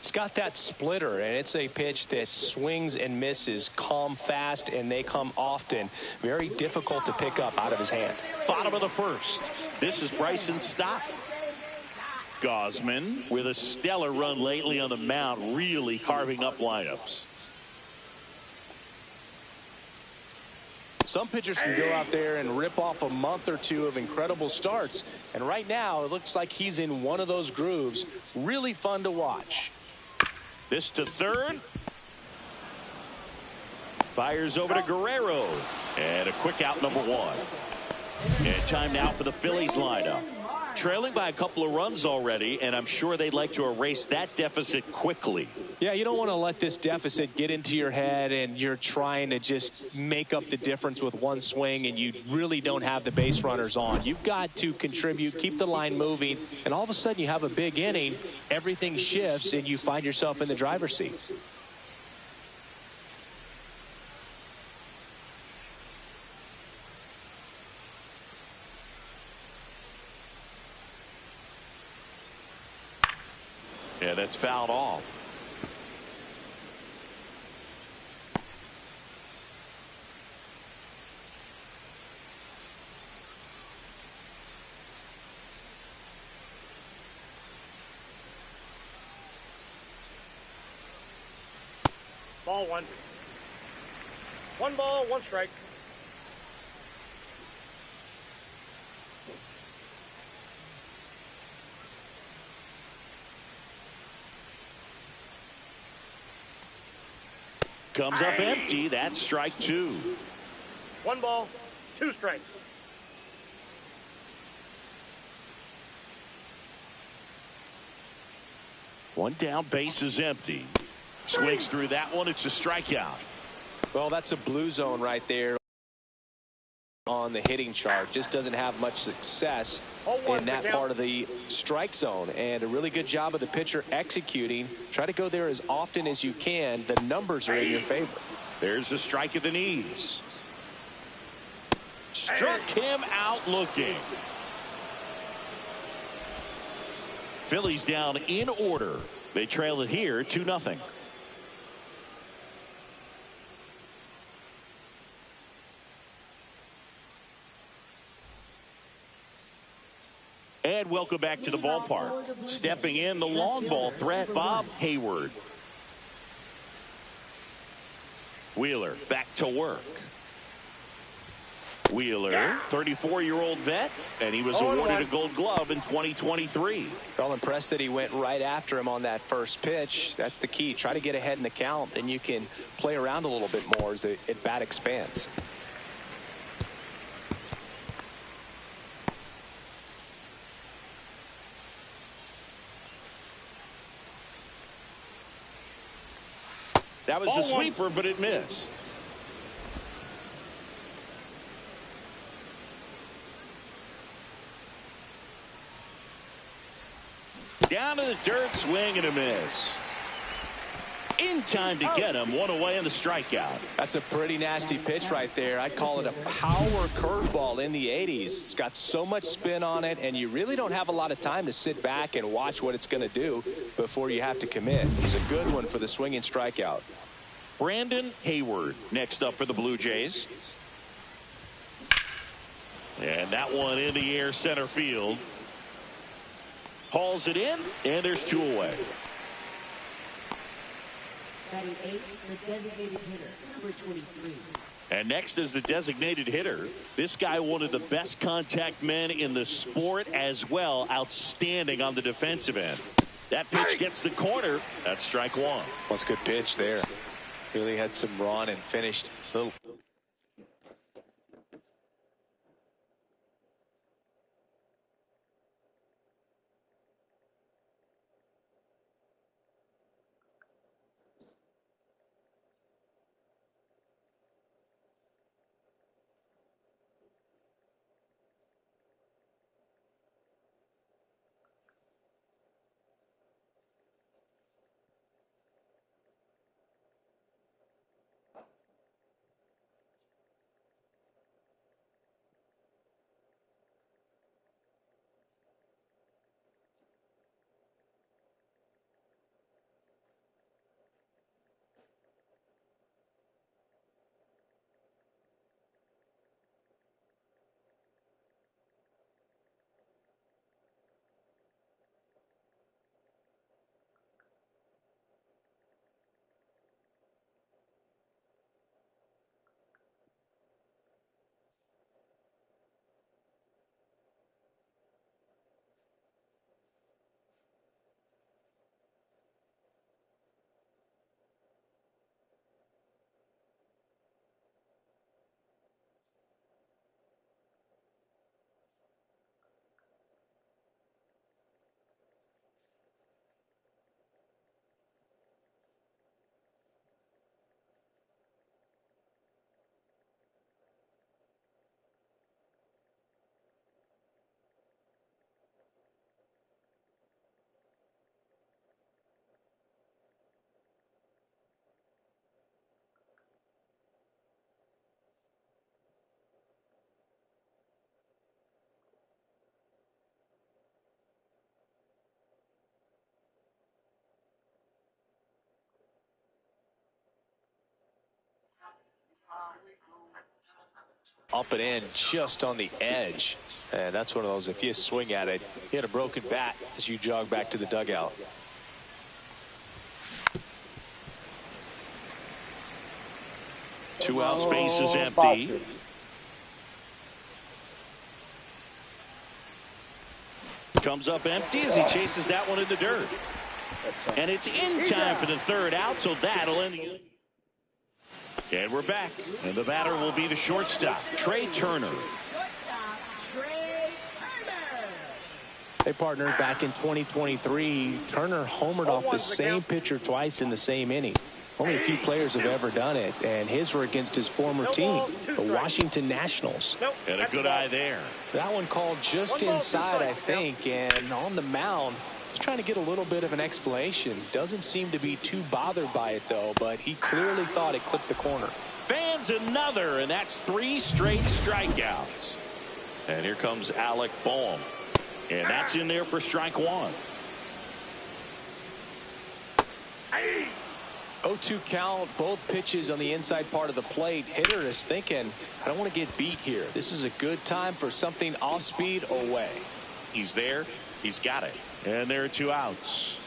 It's got that splitter, and it's a pitch that swings and misses, come fast, and they come often. Very difficult to pick up out of his hand. Bottom of the first. This is Bryson Stott. Gossman with a stellar run lately on the mound, really carving up lineups. Some pitchers can go out there and rip off a month or 2 of incredible starts. And right now, it looks like he's in one of those grooves. Really fun to watch. This to third. Fires over to Guerrero. And a quick out, number one. And time now for the Phillies lineup. Trailing by a couple of runs already, and I'm sure they'd like to erase that deficit quickly. Yeah, you don't want to let this deficit get into your head and you're trying to just make up the difference with one swing and you really don't have the base runners on. You've got to contribute, keep the line moving, and all of a sudden you have a big inning, everything shifts, and you find yourself in the driver's seat. Yeah, that's fouled off. Ball one. One ball, one strike. Comes up empty. That's strike two. One ball, two strikes. One down, base is empty. Swings through that one. It's a strikeout. Well, that's a blue zone right there on the hitting chart. Just doesn't have much success in that part of the strike zone, and a really good job of the pitcher executing. Try to go there as often as you can. The numbers are in your favor. There's a strike at the knees. Struck him out looking. Phillies down in order. They trail it here 2-0. And welcome back to the ballpark. Stepping in, the long ball threat, Bob Hayward. Wheeler back to work. Wheeler, 34-year-old vet, and he was awarded a Gold Glove in 2023. Well, impressed that he went right after him on that first pitch. That's the key. Try to get ahead in the count, then you can play around a little bit more as the at-bat expands. That was the sweeper, but it missed. Down to the dirt, swing and a miss. In time to get him, one away in the strikeout. That's a pretty nasty pitch right there. I'd call it a power curveball in the 80s. It's got so much spin on it, and you really don't have a lot of time to sit back and watch what it's going to do before you have to commit. It was a good one for the swinging strikeout. Brandon Hayward next up for the Blue Jays. And that one in the air center field. Hauls it in, and there's two away. Batting eighth, the designated hitter, number 23. And next is the designated hitter. This guy, one of the best contact men in the sport as well. Outstanding on the defensive end. That pitch gets the corner. That's strike one. Well, it's a good pitch there. Really had some run and finished a little. Up and in just on the edge. And that's one of those, if you swing at it, you hit a broken bat as you jog back to the dugout. Two outs, base is empty. Comes up empty as he chases that one in the dirt. And it's in time for the third out, so that'll end the inning. And we're back. And the batter will be the shortstop, Trey Turner. They partnered back in 2023. Turner homered off the same pitcher twice in the same inning. Only a few players have ever done it, and his were against his former team, the Washington Nationals. And a good eye there. That one called just inside, I think, and on the mound, he's trying to get a little bit of an explanation. Doesn't seem to be too bothered by it, though, but he clearly thought it clipped the corner. Fans another, and that's 3 straight strikeouts. And here comes Alec Boehm. And that's in there for strike 1. 0-2 count, both pitches on the inside part of the plate. Hitter is thinking, I don't want to get beat here. This is a good time for something off speed away. He's there. He's got it. And there are 2 outs.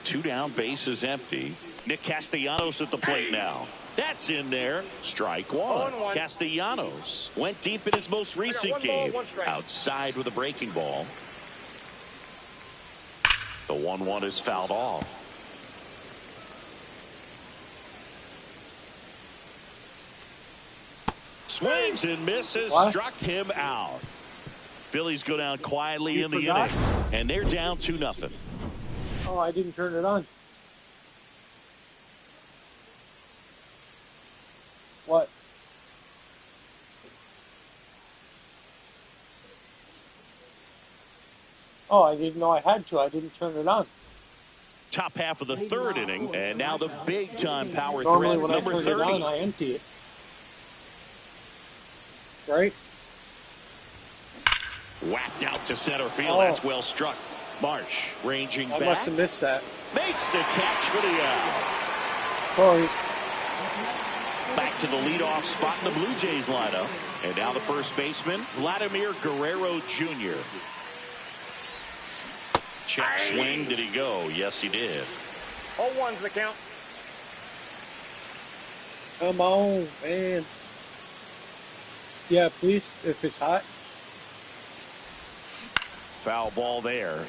2 down, base is empty. Nick Castellanos at the plate now. That's in there. Strike 1. Castellanos went deep in his most recent game. Outside with a breaking ball. The 1-1 is fouled off. Swings and misses. Struck him out. Phillies go down quietly in the inning. And they're down 2-0. Oh, I didn't turn it on. What? Oh, I didn't know I had to. I didn't turn it on. Top half of the 3rd inning. And now the big-time power Normally threat, when number I turn 30. it on, I empty it. Right? Whacked out to center field. That's well struck. Marsh ranging back. I must have missed that. Makes the catch for the out. Sorry. Back to the leadoff spot in the Blue Jays lineup. And now the first baseman, Vladimir Guerrero Jr. Check swing. Did he go? Yes, he did. 0-1's the count. Come on, man. Yeah, please, if it's hot. Foul ball there.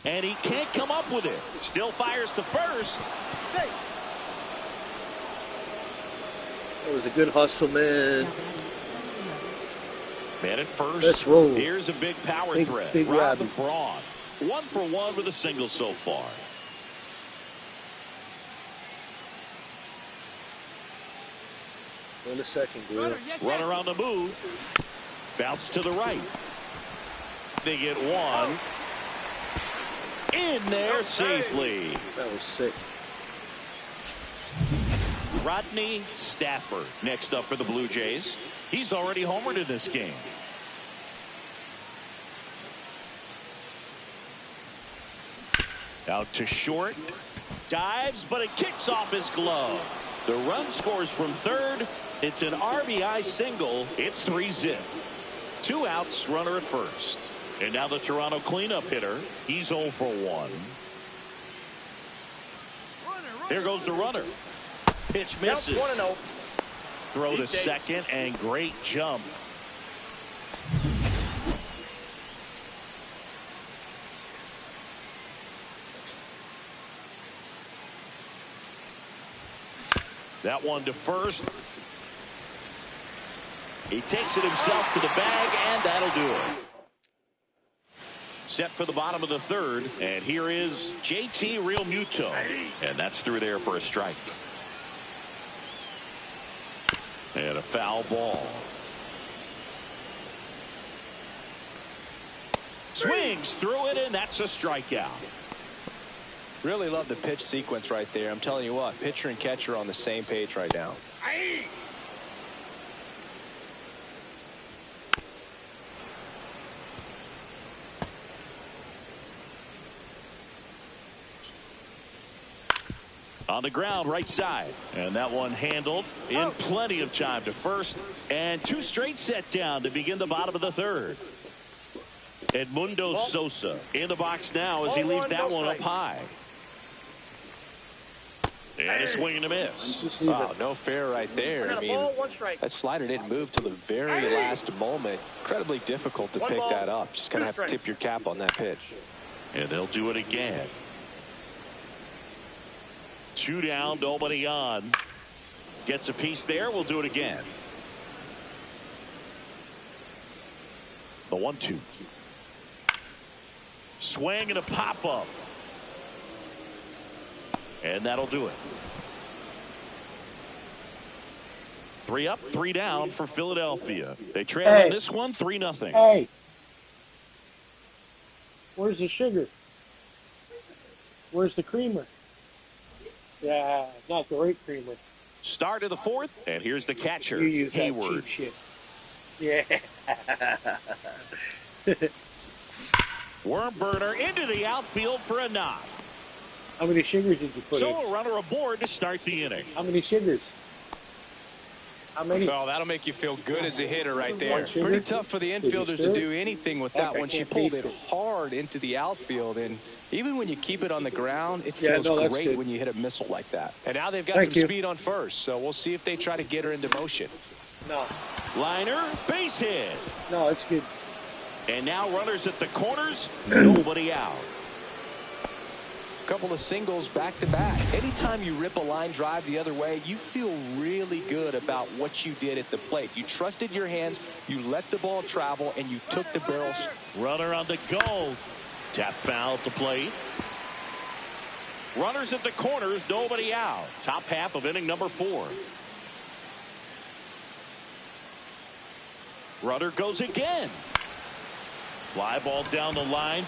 And he can't come up with it. Still fires to first. It was a good hustle, man. Man at first. Let's roll. Here's a big power threat. Big Rob Robbie. Braun. 1 for 1 with a single so far. Wait a second, dude. Runner on the move. Bounce to the right. They get 1. In there safely. That was sick. Rodney Stafford next up for the Blue Jays. He's already homered in this game. Out to short. Dives, but it kicks off his glove. The run scores from third. It's an RBI single. It's 3-zip. 2 outs, runner at first. And now the Toronto cleanup hitter. He's 0 for 1. Here goes the runner. Pitch misses. 1-0. Throw to second and great jump. That one to first. He takes it himself to the bag, and that'll do it. Set for the bottom of the 3rd, and here is JT Realmuto, and that's through there for a strike. And a foul ball. Swings through it, and that's a strikeout. Really love the pitch sequence right there. I'm telling you what, pitcher and catcher are on the same page right now. On the ground, right side. And that one handled in plenty of time to first. And 2 straight set down to begin the bottom of the 3rd. Edmundo Sosa in the box now as he leaves that one up high. And a swing and a miss. Wow, no fair right there. I mean, that slider didn't move till the very last moment. Incredibly difficult to pick that up. Just kind of have to tip your cap on that pitch. And they'll do it again. 2 down, nobody on. Gets a piece there. We'll do it again. The 1-2. Swing and a pop up. And that'll do it. 3 up, 3 down for Philadelphia. They trail on this one 3-0. Hey. Where's the sugar? Where's the creamer? Yeah, not the right creamer. Start of the 4th, and here's the catcher, You use that Hayward. cheap shit. Yeah. Worm burner into the outfield for a knock. How many sugars did you put in? So a runner aboard to start the inning. How many sugars? How many? Well, that'll make you feel good as a hitter right there. One sugar? Pretty tough for the infielders to do anything with that Heck, I one. She can't pulled taste it it. hard into the outfield, and even when you keep it on the ground, it Yeah, feels no, that's great good. when you hit a missile like that. And now they've got Thank some you. speed on first, so we'll see if they try to get her into motion. No. Liner, base hit. No, it's good. And now runners at the corners, nobody out. Couple of singles back to back. Anytime you rip a line drive the other way, you feel really good about what you did at the plate. You trusted your hands, you let the ball travel, and you took the barrel. Runner on the go. Tap foul at the plate. Runners at the corners, nobody out. Top half of inning number 4. Runner goes again. Fly ball down the line.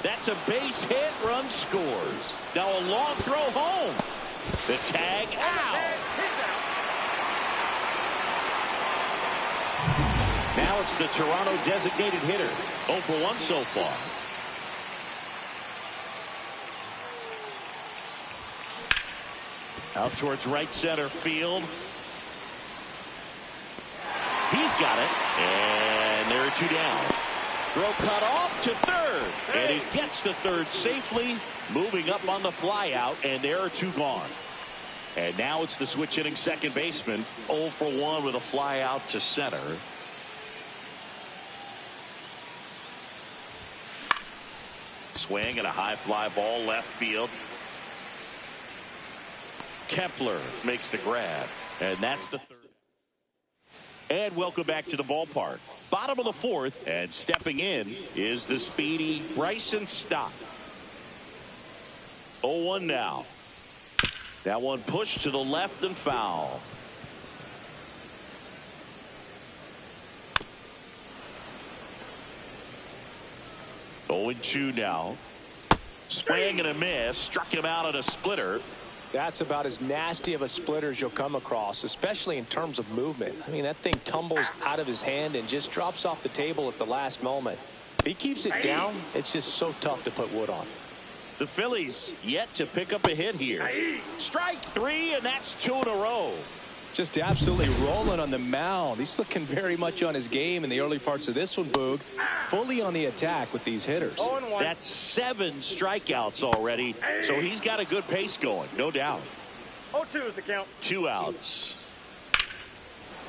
That's a base hit. Run scores. Now a long throw home. The tag out. Now it's the Toronto designated hitter. 0 for 1 so far. Out towards right center field. He's got it. And there are 2 down. Throw cut off to 3rd. And he gets to 3rd safely. Moving up on the fly out. And there are 2 gone. And now it's the switch hitting second baseman. 0 for 1 with a fly out to center. Swing and a high fly ball left field. Kepler makes the grab. And that's the 3rd. And welcome back to the ballpark. Bottom of the 4th, and stepping in is the speedy Bryson Stott. 0-1 now. That one pushed to the left and foul. Oh, 0-2 now. Swing and a miss. Struck him out at a splitter. That's about as nasty of a splitter as you'll come across, especially in terms of movement. I mean, that thing tumbles out of his hand and just drops off the table at the last moment. If he keeps it down, it's just so tough to put wood on. The Phillies yet to pick up a hit here. Strike 3, and that's 2 in a row. Just absolutely rolling on the mound. He's looking very much on his game in the early parts of this one, Boog. Fully on the attack with these hitters. That's 7 strikeouts already, so he's got a good pace going, no doubt. 0-2 is the count. 2 outs.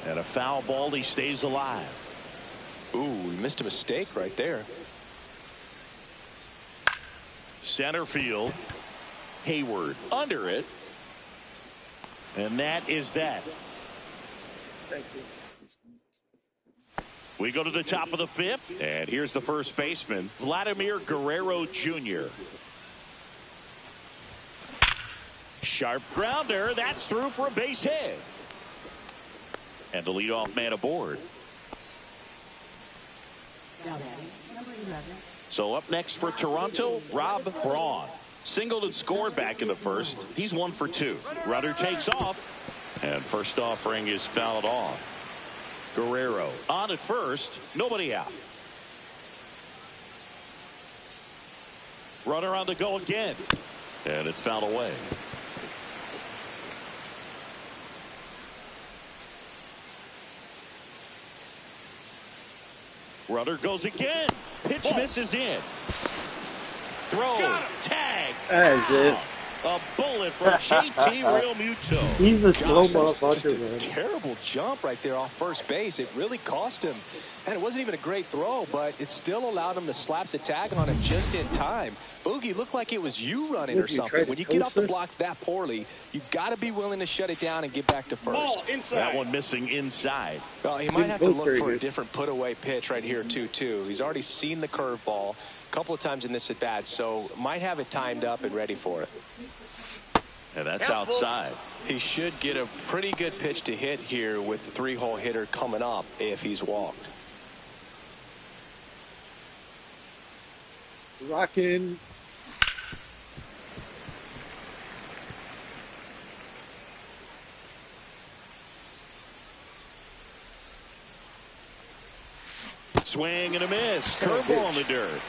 And a foul ball, he stays alive. Ooh, he missed a mistake right there. Center field. Hayward under it. And that is that. Thank you. We go to the top of the 5th, and here's the first baseman, Vladimir Guerrero Jr. Sharp grounder. That's through for a base hit. And the leadoff man aboard. Now batting, number 11. So up next for Toronto, Rob Braun. Singled and scored back in the 1st. He's 1 for 2. Runner takes off. And first offering is fouled off. Guerrero on at first. Nobody out. Runner on the go again. And it's fouled away. Runner goes again. Pitch misses in. Throw. Tag. That is it. A bullet from JT Realmuto. He's a slow Just motherfucker, a man. terrible jump right there off first base. It really cost him. And it wasn't even a great throw, but it still allowed him to slap the tag on him just in time. Boogie, looked like it was you running or something. When you get off the blocks that poorly, you've got to be willing to shut it down and get back to first. That one missing inside. Well, he might have to look for a different put-away pitch right here, too. He's already seen the curveball a couple of times in this at-bat, so might have it timed up and ready for it. And that's outside. He should get a pretty good pitch to hit here with the three-hole hitter coming up if he's walked. Rockin'. Swing and a miss. Curveball in the dirt.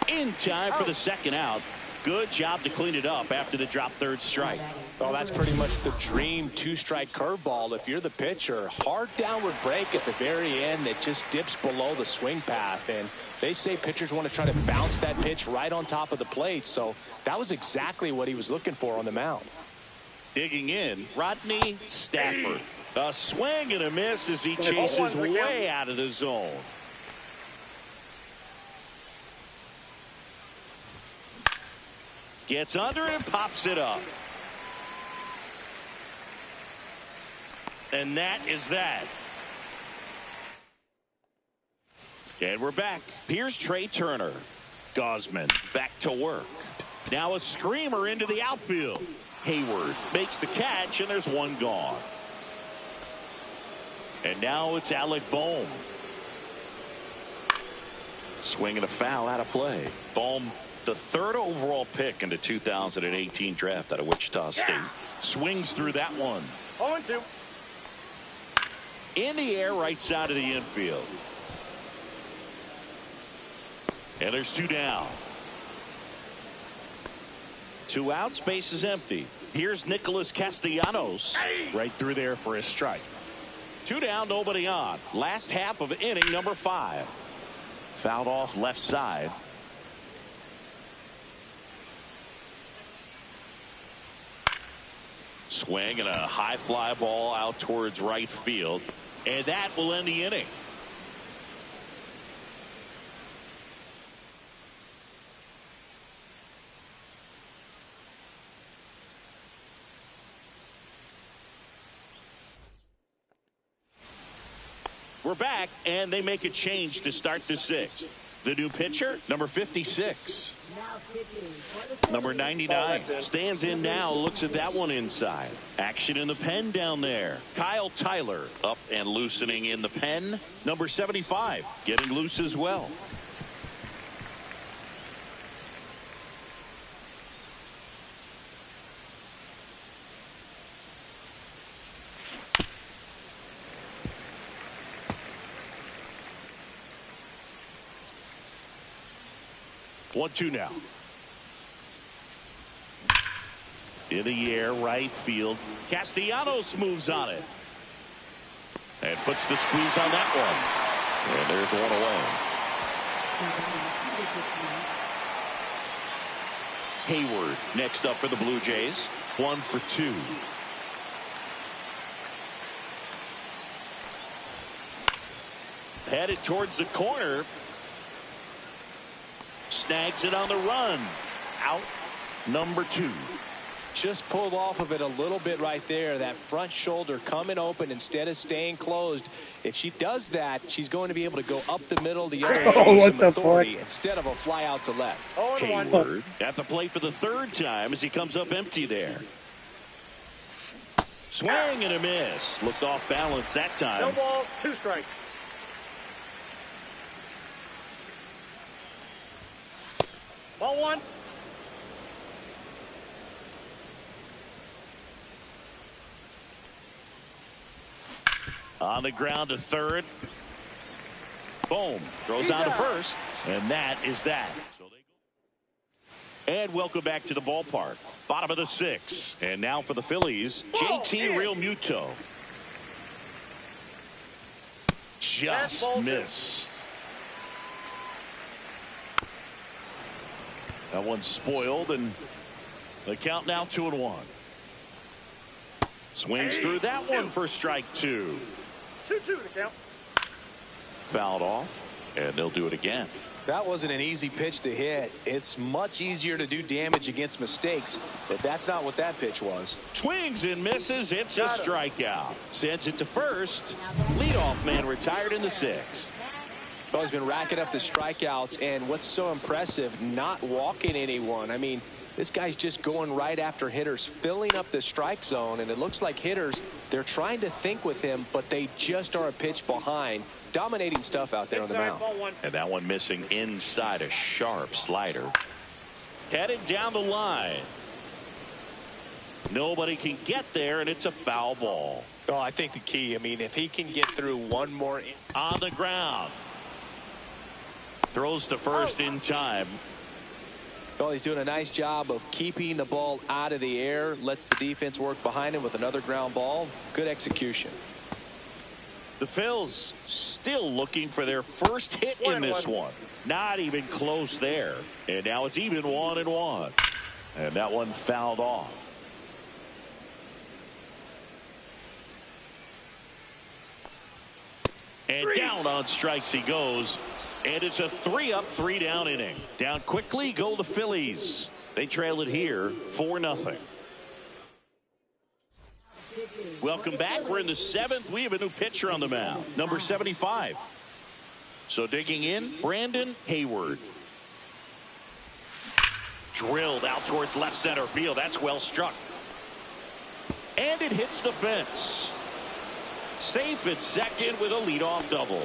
In time for the second out. Good job to clean it up after the drop third strike. Well, that's pretty much the dream two-strike curveball. If you're the pitcher, hard downward break at the very end that just dips below the swing path. And they say pitchers want to try to bounce that pitch right on top of the plate. So that was exactly what he was looking for on the mound. Digging in, Rodney Stafford. A swing and a miss as he chases way out of the zone. Gets under it and pops it up. And that is that. And we're back. Here's Trey Turner. Gosman back to work. Now a screamer into the outfield. Hayward makes the catch, and there's one gone. And now it's Alec Bohm. Swing and a foul out of play. Bohm, the third overall pick in the 2018 draft out of Wichita State. Swings through that one. 0-2. In the air, right side of the infield. And there's two down. Two out, space is empty. Here's Nicholas Castellanos. Right through there for his strike. Two down, nobody on. Last half of inning number 5. Fouled off left side. Swing and a high fly ball out towards right field. And that will end the inning. We're back, and they make a change to start the 6th. The new pitcher, number 56. Number 99 stands in now, looks at that one inside. Action in the pen down there. Kyle Tyler up and loosening in the pen. Number 75 getting loose as well. One, two now. In the air, right field. Castellanos moves on it. And puts the squeeze on that one. And there's one away. Hayward next up for the Blue Jays. 1 for 2. Headed towards the corner. Snags it on the run. Out number 2. Just pulled off of it a little bit right there. That front shoulder coming open instead of staying closed. If she does that, she's going to be able to go up the middle the other way with some authority instead of a fly out to left. Hayward at the plate for the 3rd time as he comes up empty there. Swing and a miss. Looked off balance that time. No ball, 2 strikes. Ball 1. On the ground to 3rd. Boom. Throws out to 1st. And that is that. And welcome back to the ballpark. Bottom of the 6th. And now for the Phillies, JT Realmuto. Just missed. That one's spoiled, and the count now 2-1. Swings through that one for strike 2. 2-2 to count. Fouled off, and they'll do it again. That wasn't an easy pitch to hit. It's much easier to do damage against mistakes, but that's not what that pitch was. Swings and misses. It's a strikeout. Sends it to first. Leadoff man retired in the 6th. Well, he's been racking up the strikeouts, and what's so impressive, not walking anyone. I mean, this guy's just going right after hitters, filling up the strike zone, and it looks like hitters, they're trying to think with him, but they just are a pitch behind. Dominating stuff out there on the mound. And that one missing inside, a sharp slider. Headed down the line. Nobody can get there, and it's a foul ball. Oh, I think the key, I mean, if he can get through one more. On the ground. Throws to first in time. Well, he's doing a nice job of keeping the ball out of the air. Lets the defense work behind him with another ground ball. Good execution. The Phils still looking for their first hit in this one. Not even close there. And now it's even 1-1. And that one fouled off. And down on strikes he goes. And it's a 3-up, 3-down inning. Down quickly go the Phillies. They trail it here 4-0. Welcome back. We're in the 7th. We have a new pitcher on the mound, number 75. So digging in, Brandon Hayward. Drilled out towards left center field. That's well struck. And it hits the fence. Safe at second with a leadoff double.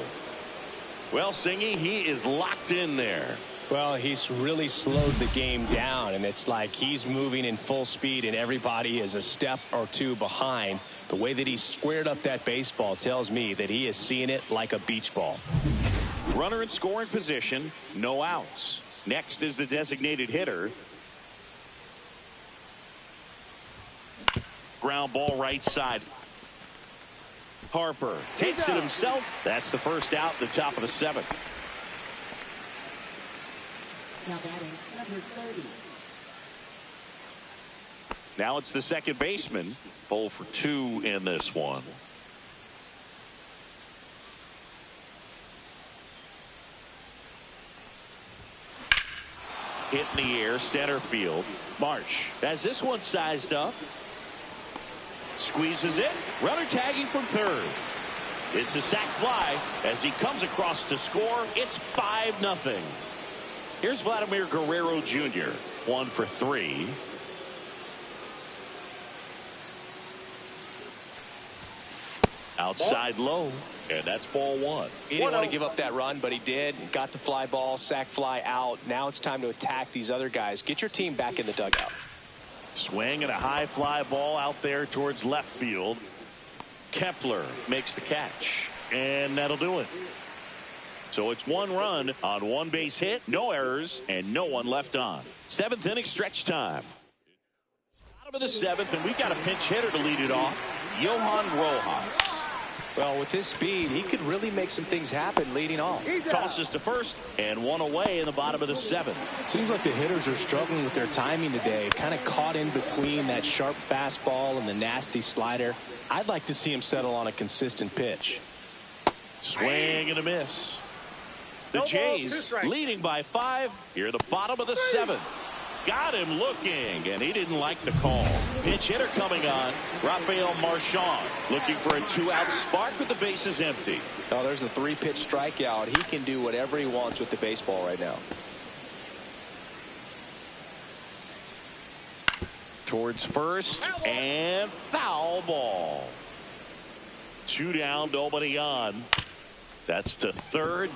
Well, Singy, he is locked in there. Well, he's really slowed the game down, and it's like he's moving in full speed, and everybody is a step or two behind. The way that he squared up that baseball tells me that he is seeing it like a beach ball. Runner in scoring position, no outs. Next is the designated hitter. Ground ball right side. Harper takes it himself. That's the first out, the top of the 7th. Now batting, number 30. Now it's the second baseman. 0 for 2 in this one. Hit in the air, center field. Marsh has this one sized up. Squeezes it. Runner tagging from third. It's a sac fly as he comes across to score. It's 5-0. Here's Vladimir Guerrero Jr. 1 for 3. Outside low, and that's ball 1. He didn't want to give up that run, but he did. Got the fly ball, sac fly out. Now it's time to attack these other guys. Get your team back in the dugout. Swing and a high fly ball out there towards left field. Kepler makes the catch, and that'll do it. So it's 1 run on 1 base hit, no errors, and no one left on. 7th inning stretch time. Bottom of the 7th, and we've got a pinch hitter to lead it off, Johan Rojas. Well, with his speed, he could really make some things happen leading off. Tosses to first, and 1 away in the bottom of the 7th. Seems like the hitters are struggling with their timing today. Kind of caught in between that sharp fastball and the nasty slider. I'd like to see him settle on a consistent pitch. Swing and a miss. The Jays leading by 5 here at the bottom of the 7th. Got him looking, and he didn't like the call. Pinch hitter coming on, Rafael Marchand, looking for a 2-out spark with the bases empty. Oh, there's a 3-pitch strikeout. He can do whatever he wants with the baseball right now. Towards first, and foul ball. 2 down, nobody on. That's to third.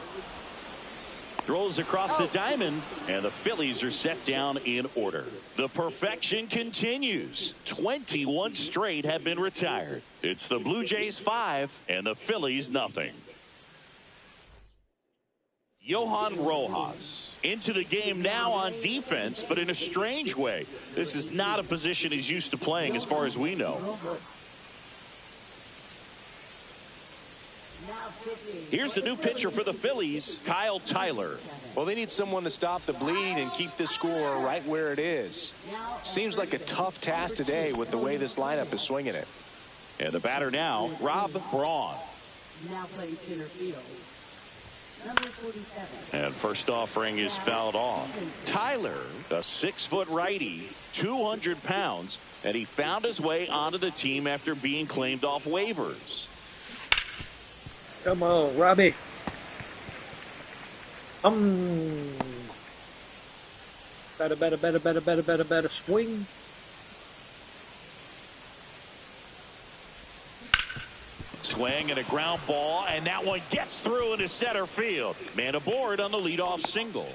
Throws across the diamond, and the Phillies are set down in order. The perfection continues. 21 straight have been retired. It's the Blue Jays 5 and the Phillies nothing. Johan Rojas into the game now on defense, but in a strange way. This is not a position he's used to playing as far as we know. Here's the new pitcher for the Phillies, Kyle Tyler. Well, they need someone to stop the bleed and keep the score right where it is. Seems like a tough task today with the way this lineup is swinging it. And the batter now, Rob Braun. Now playing center field. Number 47. And first offering is fouled off. Tyler, a 6-foot righty, 200 pounds, and he found his way onto the team after being claimed off waivers. Come on, Robbie. Better swing. Swing and a ground ball, and that one gets through into center field. Man aboard on the leadoff single.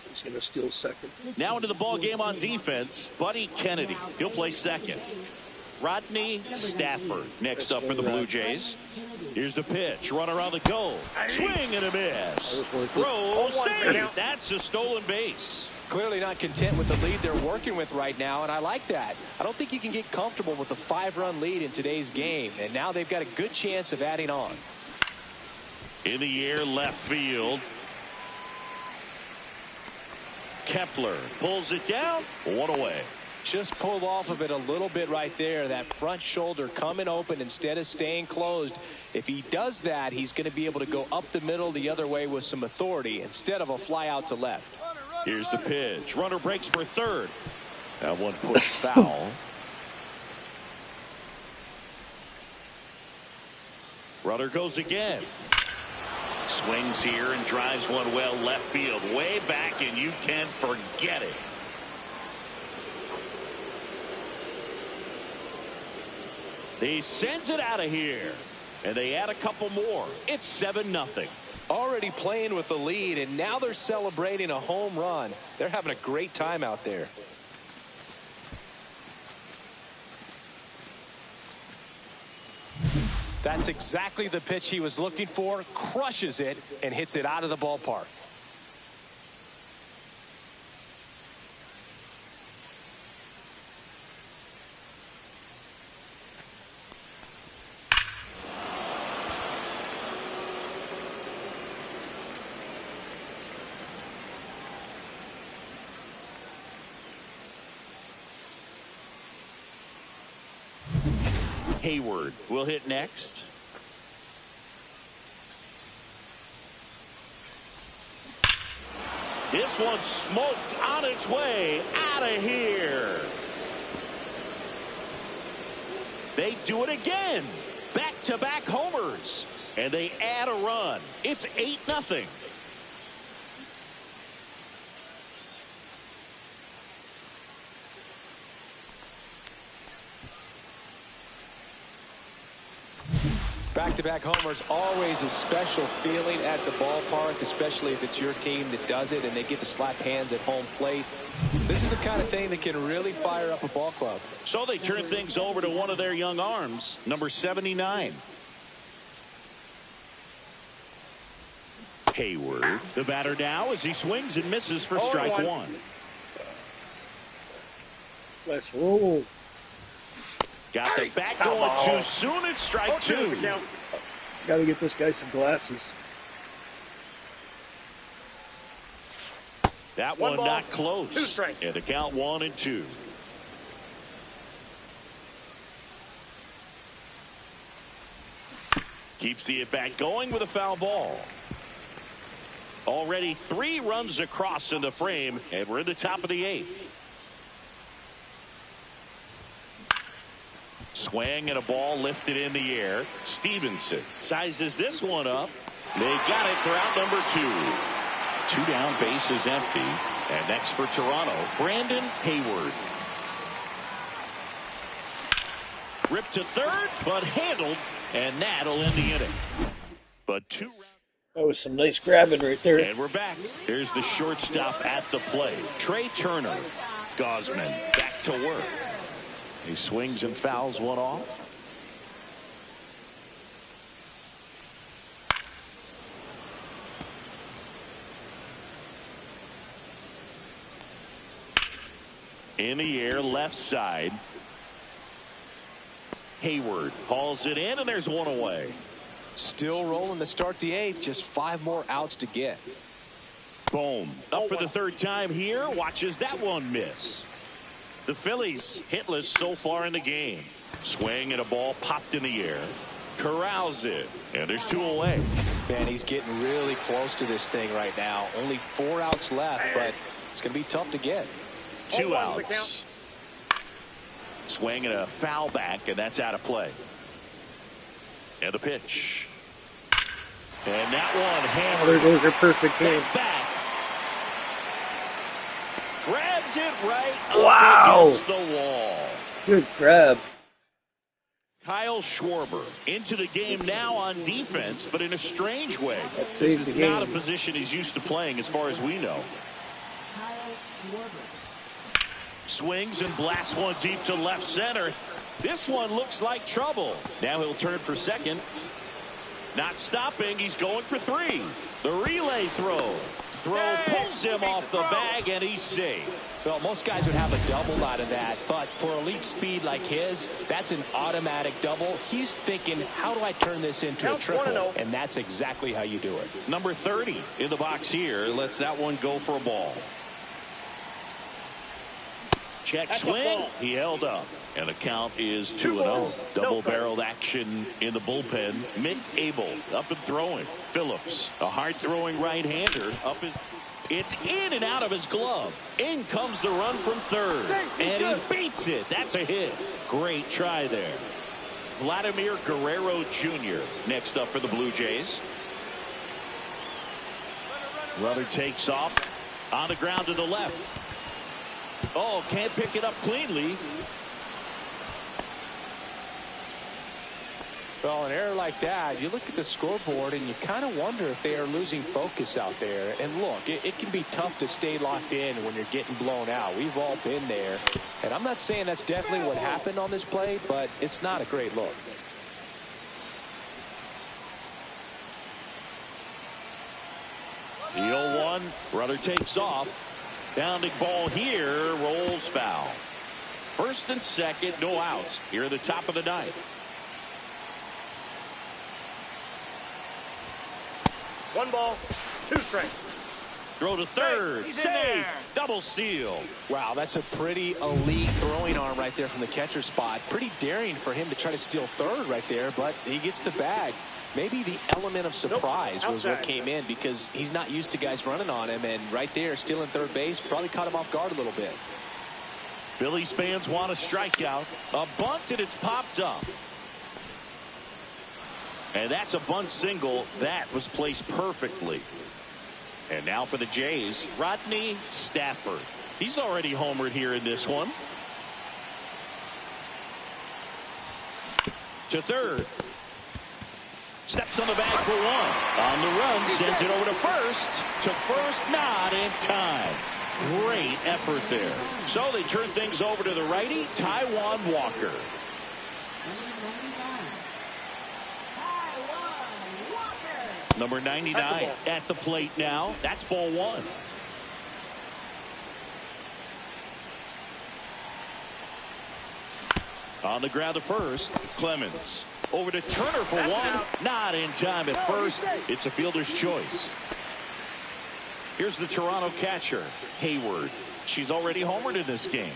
He's going to steal second. Now into the ball game on defense, Buddy Kennedy. He'll play second. Rodney Stafford next up for the Blue Jays. Here's the pitch. Runner on the go. Swing and a miss. Throw, save. That's a stolen base. Clearly not content with the lead they're working with right now, and I like that. I don't think you can get comfortable with a 5-run lead in today's game, and now they've got a good chance of adding on. In the air, left field. Kepler pulls it down. One away. Just pulled off of it a little bit right there. That front shoulder coming open instead of staying closed. If he does that, he's going to be able to go up the middle the other way with some authority instead of a fly out to left. Here's the pitch. Runner breaks for third. That one pushed foul. Runner goes again. Swings here and drives one well left field. Way back, and you can forget it. He sends it out of here, and they add a couple more. It's 7-0. Already playing with the lead, and now they're celebrating a home run. They're having a great time out there. That's exactly the pitch he was looking for. Crushes it and hits it out of the ballpark. Hayward will hit next. This one smoked on its way out of here. They do it again. Back-to-back homers. And they add a run. It's 8-0. Back-to-back homers, always a special feeling at the ballpark, especially if it's your team that does it and they get to slap hands at home plate. This is the kind of thing that can really fire up a ball club. So they turn things over to one of their young arms, number 79. Hayward, the batter now as he swings and misses for strike one. Let's roll. Got the bat going too soon. It's strike two. Got to get this guy some glasses. That one not close. And the count 1-2. Keeps the at-bat going with a foul ball. Already 3 runs across in the frame, and we're in the top of the 8th. Swing and a ball lifted in the air. Stevenson sizes this one up. They got it for out number 2. 2 down, base is empty. And next for Toronto, Brandon Hayward. Ripped to third, but handled, and that'll end the inning. But 2 rounds. That was some nice grabbing right there. And we're back. Here's the shortstop at the plate. Trey Turner. Gosman back to work. He swings and fouls one off. In the air, left side. Hayward hauls it in, and there's one away. Still rolling to start the 8th. Just 5 more outs to get. Boom. Up for the 3rd time here. Watches that one miss. The Phillies hitless so far in the game. Swing and a ball popped in the air. Corrals it. And there's 2 away. Man, he's getting really close to this thing right now. Only 4 outs left, but it's going to be tough to get. 2 outs. Swing and a foul back, and that's out of play. And the pitch. And that one hammered. There goes your perfect game. That's back. Grabs it right Wow. up against the wall. Good grab. Kyle Schwarber into the game now on defense, but in a strange way. That This saves is the game. not a position he's used to playing as far as we know. Kyle Schwarber. Swings and blasts one deep to left center. This one looks like trouble. Now he'll turn for second. Not stopping. He's going for 3. The relay throw. Throw pulls him off the bag, and he's safe. Well, most guys would have a double out of that, but for elite speed like his, that's an automatic double. He's thinking, how do I turn this into a triple? And that's exactly how you do it. Number 30 in the box here lets that one go for a ball. Check swing. He held up. And the count is 2-0. Double-barreled action in the bullpen. Mick Abel up and throwing. Phillips, a hard-throwing right-hander. It's in and out of his glove. In comes the run from third. And he beats it. That's a hit. Great try there. Vladimir Guerrero Jr. next up for the Blue Jays. Runner takes off. On the ground to the left. Oh, can't pick it up cleanly. Well, an error like that, you look at the scoreboard and you kind of wonder if they are losing focus out there. And look, it can be tough to stay locked in when you're getting blown out. We've all been there. And I'm not saying that's definitely what happened on this play, but it's not a great look. The 0-1, runner takes off. Bounding ball here, rolls foul. First and second, no outs here at the top of the 9th. One ball, 2 strikes. Throw to third. He's in Save. there. Double steal. Wow, that's a pretty elite throwing arm right there from the catcher spot. Pretty daring for him to try to steal third right there, but he gets the bag. Maybe the element of surprise was what came in because he's not used to guys running on him, and right there stealing third base probably caught him off guard a little bit. Phillies fans want a strikeout. A bunt, and it's popped up. And that's a bunt single. That was placed perfectly. And now for the Jays, Rodney Stafford. He's already homered here in this one. To third. Steps on the bag for 1. On the run, sends it over to first. To first, not in time. Great effort there. So they turn things over to the righty, Taijuan Walker. Number 99 at the plate now. That's ball 1. On the ground to first, Clemens. Over to Turner for 1. Not in time at first. It's a fielder's choice. Here's the Toronto catcher, Hayward. She's already homered in this game.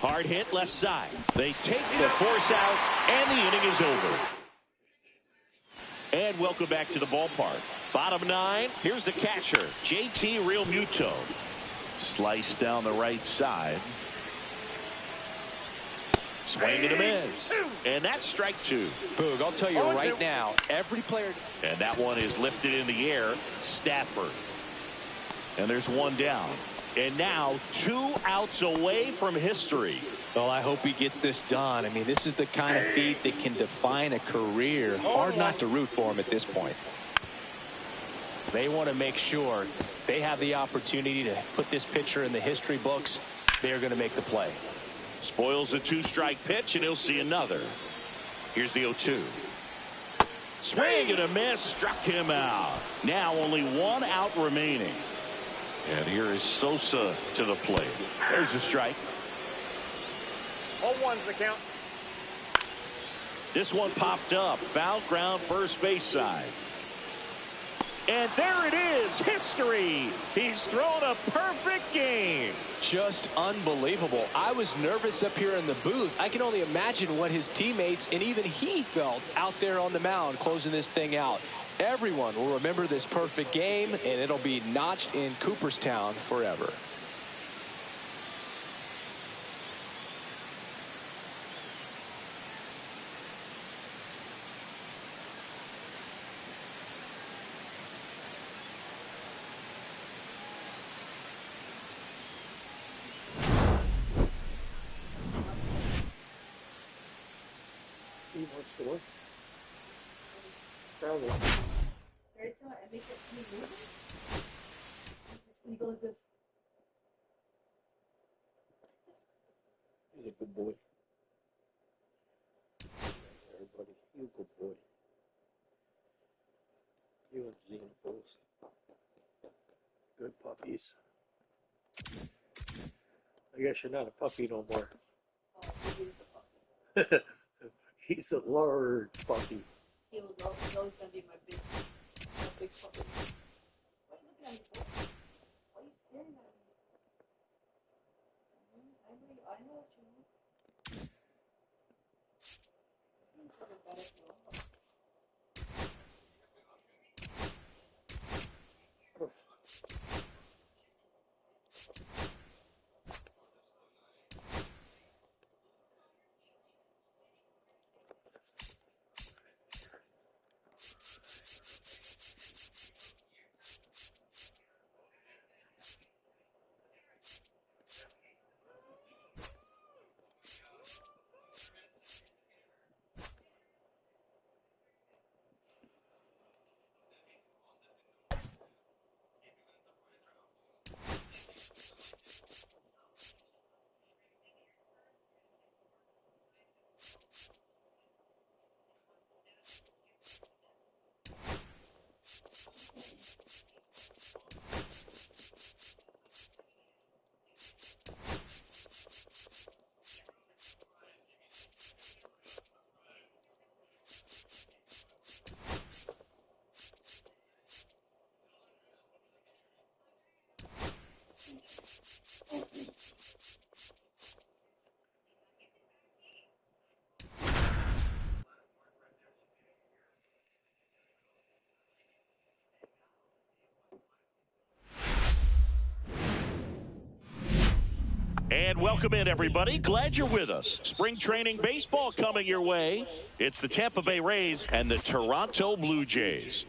Hard hit left side. They take the force out, and the inning is over. And welcome back to the ballpark. Bottom 9, here's the catcher, JT Realmuto. Slice down the right side. Swing and a miss. And that's strike 2. Boog, I'll tell you right now, every player. And that one is lifted in the air. Stafford. And there's 1 down. And now 2 outs away from history. Well, I hope he gets this done. I mean, this is the kind of feat that can define a career. Hard not to root for him at this point. They want to make sure they have the opportunity to put this pitcher in the history books. They're going to make the play. Spoils a 2-strike pitch, and he'll see another. Here's the 0-2. Swing and a miss. Struck him out. Now only 1 out remaining. And here is Sosa to the plate. There's a strike. 0-1's the count. This one popped up. Foul ground, first base side. And there it is, history. He's thrown a perfect game. Just unbelievable. I was nervous up here in the booth. I can only imagine what his teammates and even he felt out there on the mound closing this thing out. Everyone will remember this perfect game, and it'll be notched in Cooperstown forever. He wants to work. Probably. Every time I make it, can you move it? Just when you go like this. He's a good boy. Everybody, you a good boy. You and Zena both. Good puppies. I guess you're not a puppy no more. Oh, he is a puppy. He's a large puppy. He was always gonna be my big puppy. Why are you looking at me for? Why are you staring at me? I know what you mean. You cover better if you want. And welcome in, everybody. Glad you're with us. Spring training baseball coming your way. It's the Tampa Bay Rays and the Toronto Blue Jays.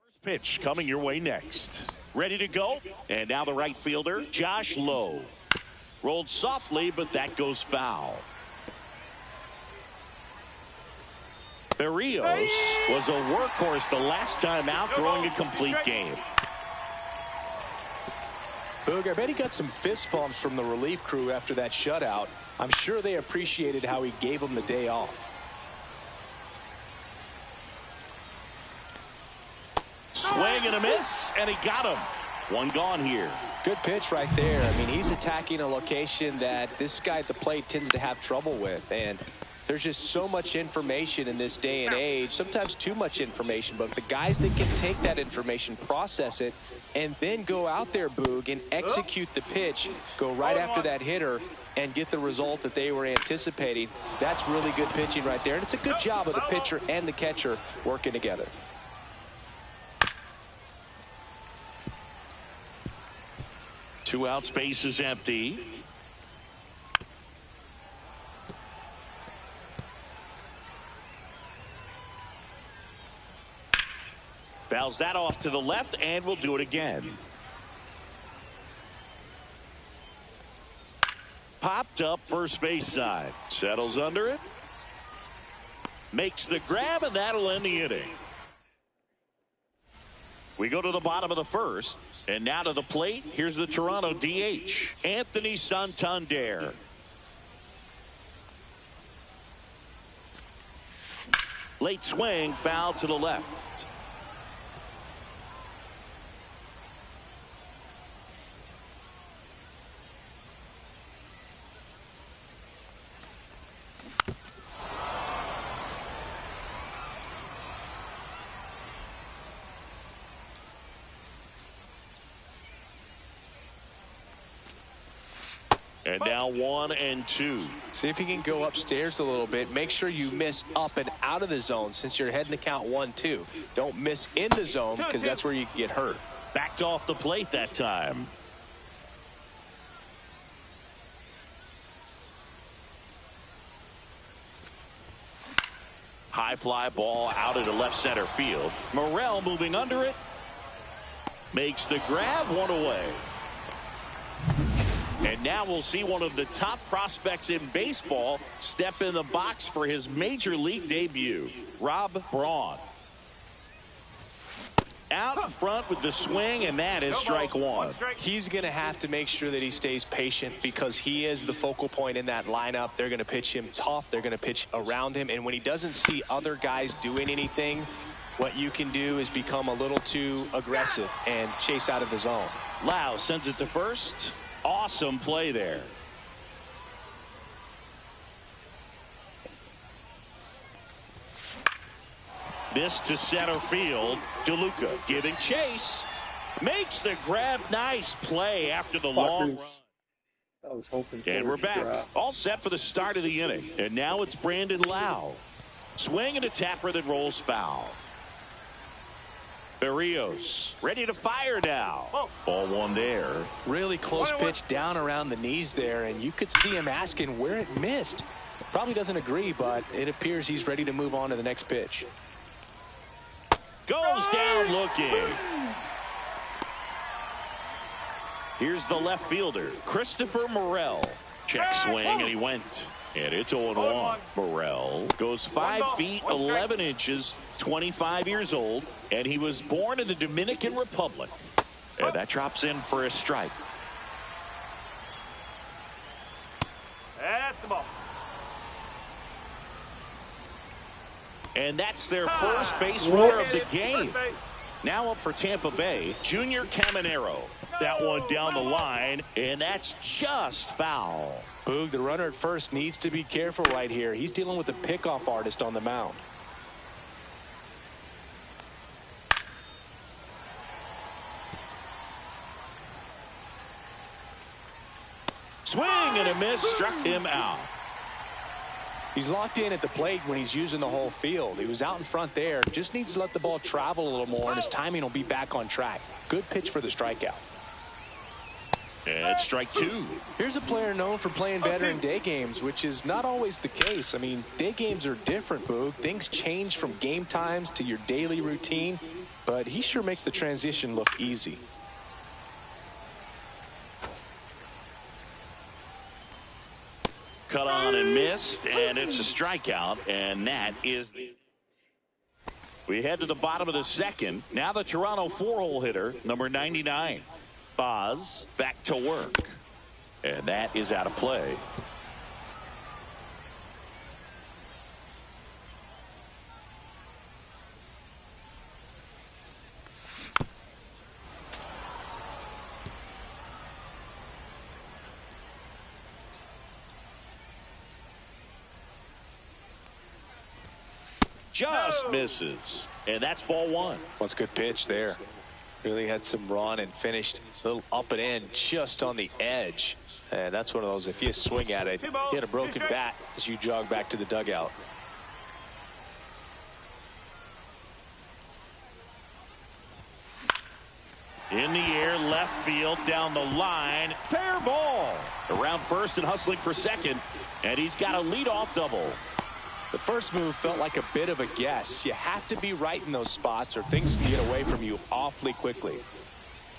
First pitch coming your way next. Ready to go. And now the right fielder, Josh Lowe. Rolled softly, but that goes foul. Berrios was a workhorse the last time out, throwing a complete game. Boog, I bet he got some fist bumps from the relief crew after that shutout. I'm sure they appreciated how he gave him the day off. Swing and a miss, and he got him. One gone here. Good pitch right there. I mean, he's attacking a location that this guy at the plate tends to have trouble with, and there's just so much information in this day and age, sometimes too much information, but the guys that can take that information, process it, and then go out there, Boog, and execute the pitch, go right after that hitter, and get the result that they were anticipating. That's really good pitching right there, and it's a good job of the pitcher and the catcher working together. Two out, space is empty. Fouls that off to the left, and we'll do it again. Popped up first base side. Settles under it. Makes the grab, and that'll end the inning. We go to the bottom of the first. And now to the plate. Here's the Toronto DH, Anthony Santander. Late swing, foul to the left. And now 1-2. See if you can go upstairs a little bit. Make sure you miss up and out of the zone since you're heading to count 1-2. Don't miss in the zone because that's where you can get hurt. Backed off the plate that time. High fly ball out into left center field. Morel moving under it. Makes the grab, one away. And now we'll see one of the top prospects in baseball step in the box for his major league debut. Rob Braun. Out in front with the swing, and that is strike one. He's going to have to make sure that he stays patient because he is the focal point in that lineup. They're going to pitch him tough. They're going to pitch around him. And when he doesn't see other guys doing anything, what you can do is become a little too aggressive and chase out of the zone. Lau sends it to first. Awesome play there. This to center field. DeLuca giving chase. Makes the grab. Nice play after the long run. I was hoping for And we're back. All set for the start of the inning. And now it's Brandon Lau. Swing and a tapper that rolls foul. Berrios ready to fire now. Ball one there. Really close pitch down around the knees there, and you could see him asking where it missed. Probably doesn't agree, but it appears he's ready to move on to the next pitch. Goes down looking. Here's the left fielder, Christopher Morel. Check swing, and he went. And it's 0-1. Morel goes 5 feet 11 inches, 25 years old, and he was born in the Dominican Republic. And that drops in for a strike. That's the ball. And that's their first base runner of the game. Now up for Tampa Bay, Junior Caminero. That one down the line, and that's just foul. Boog, the runner at first needs to be careful right here. He's dealing with a pickoff artist on the mound. Swing and a miss, struck him out. He's locked in at the plate when he's using the whole field. He was out in front there. Just needs to let the ball travel a little more, and his timing will be back on track. Good pitch for the strikeout. And strike two. Here's a player known for playing better in day games, which is not always the case. I mean, day games are different, Boog. Things change from game times to your daily routine, but he sure makes the transition look easy. Cut on and missed, and it's a strikeout, and that is the... We head to the bottom of the second. Now the Toronto four-hole hitter, number 99. Boz back to work, and that is out of play. Just misses, and that's ball one. What's a good pitch there. Really had some run and finished a little up and in just on the edge. And that's one of those, if you swing at it, hit a broken bat as you jog back to the dugout. In the air, left field, down the line. Fair ball. Around first and hustling for second. And he's got a leadoff double. The first move felt like a bit of a guess. You have to be right in those spots or things can get away from you awfully quickly.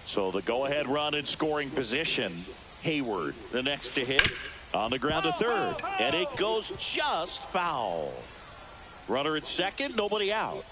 So the go-ahead run in scoring position. Hayward, the next to hit. On the ground to third. And it goes just foul. Runner at second, nobody out.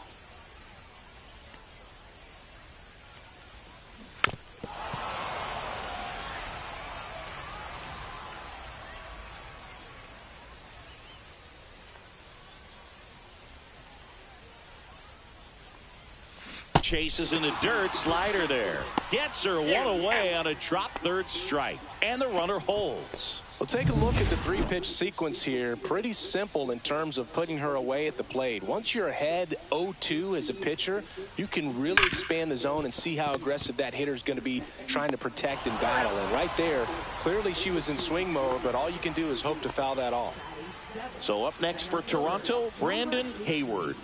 Chases in the dirt. Slider there. Gets her one away on a drop third strike. And the runner holds. Well, take a look at the three-pitch sequence here. Pretty simple in terms of putting her away at the plate. Once you're ahead 0-2 as a pitcher, you can really expand the zone and see how aggressive that hitter is going to be trying to protect and battle. And right there, clearly she was in swing mode, but all you can do is hope to foul that off. So up next for Toronto, Brandon Hayward.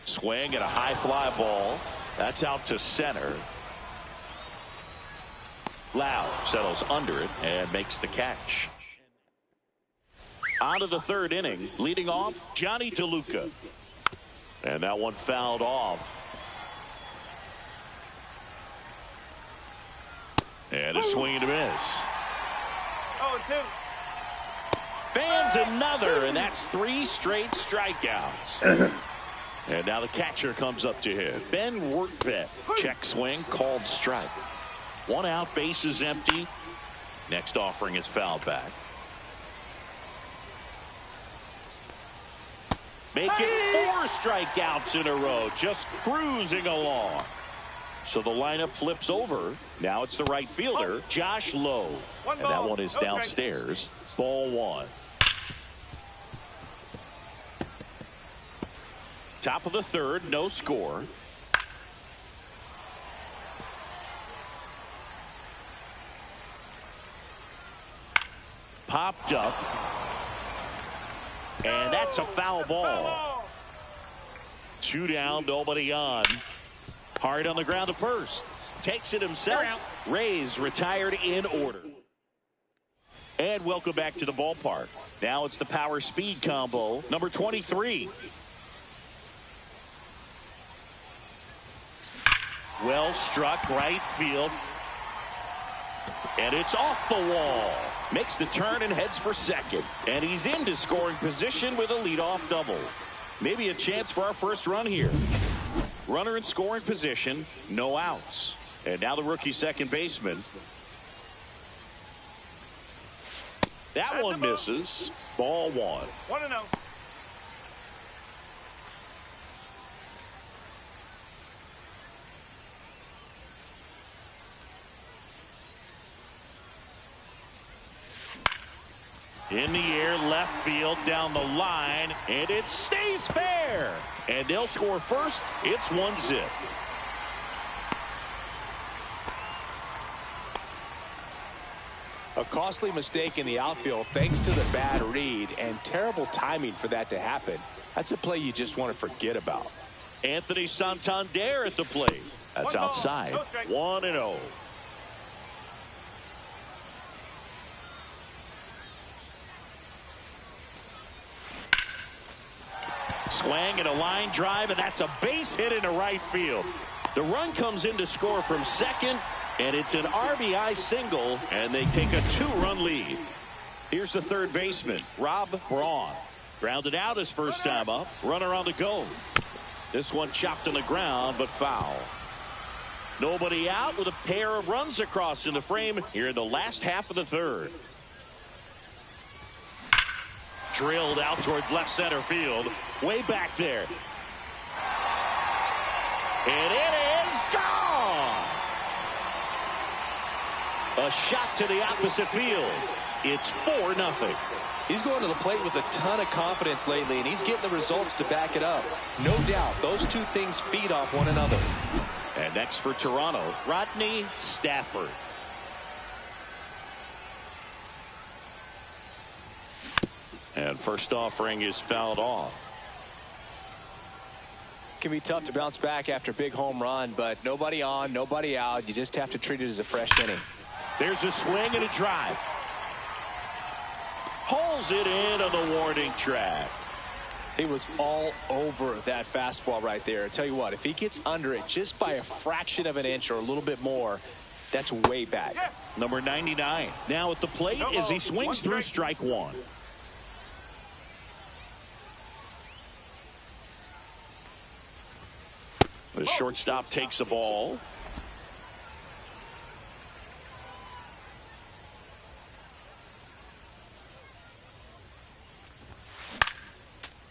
Swing and a high fly ball. That's out to center. Lau settles under it and makes the catch. On to the third inning. Leading off, Johnny DeLuca. And that one fouled off. And a swing and a miss. 0-2. Fans another, and that's 3 straight strikeouts. And now the catcher comes up to him. Ben Workvet. Check swing, called strike. 1 out, base is empty. Next offering is fouled back. Make it 4 strikeouts in a row, just cruising along. So the lineup flips over. Now it's the right fielder, Josh Lowe. And that one is downstairs. Ball 1. Top of the third, no score. Popped up. And that's a foul ball. 2 down, nobody on. Hard on the ground to first. Takes it himself. Rays retired in order. And welcome back to the ballpark. Now it's the power speed combo, number 23. Well struck, right field. And it's off the wall. Makes the turn and heads for second. And he's into scoring position with a leadoff double. Maybe a chance for our first run here. Runner in scoring position, no outs. And now the rookie second baseman. That one misses. Ball 1. 1-0. In the air, left field, down the line, and it stays fair. And they'll score first. It's 1-0. A costly mistake in the outfield thanks to the bad read and terrible timing for that to happen. That's a play you just want to forget about. Anthony Santander at the plate. That's outside. 1-0. Swing and a line drive, and that's a base hit into right field. The run comes in to score from second, and it's an RBI single, and they take a 2-run lead. Here's the third baseman, Rob Braun. Grounded out his first time up. Runner on the go. This one chopped on the ground, but foul. Nobody out with a pair of runs across in the frame here in the last half of the third. Drilled out towards left center field. Way back there. And it is gone. A shot to the opposite field. It's 4-0. He's going to the plate with a ton of confidence lately, and he's getting the results to back it up. No doubt, those two things feed off one another. And next for Toronto, Rodney Stafford. And first offering is fouled off. Can be tough to bounce back after a big home run, but nobody on, nobody out. You just have to treat it as a fresh inning. There's a swing and a drive. Hauls it in on the warning track. He was all over that fastball right there. I tell you what, if he gets under it just by a fraction of an inch or a little bit more, that's way back. Number 99 now at the plate as he swings through strike 1. The shortstop takes the ball.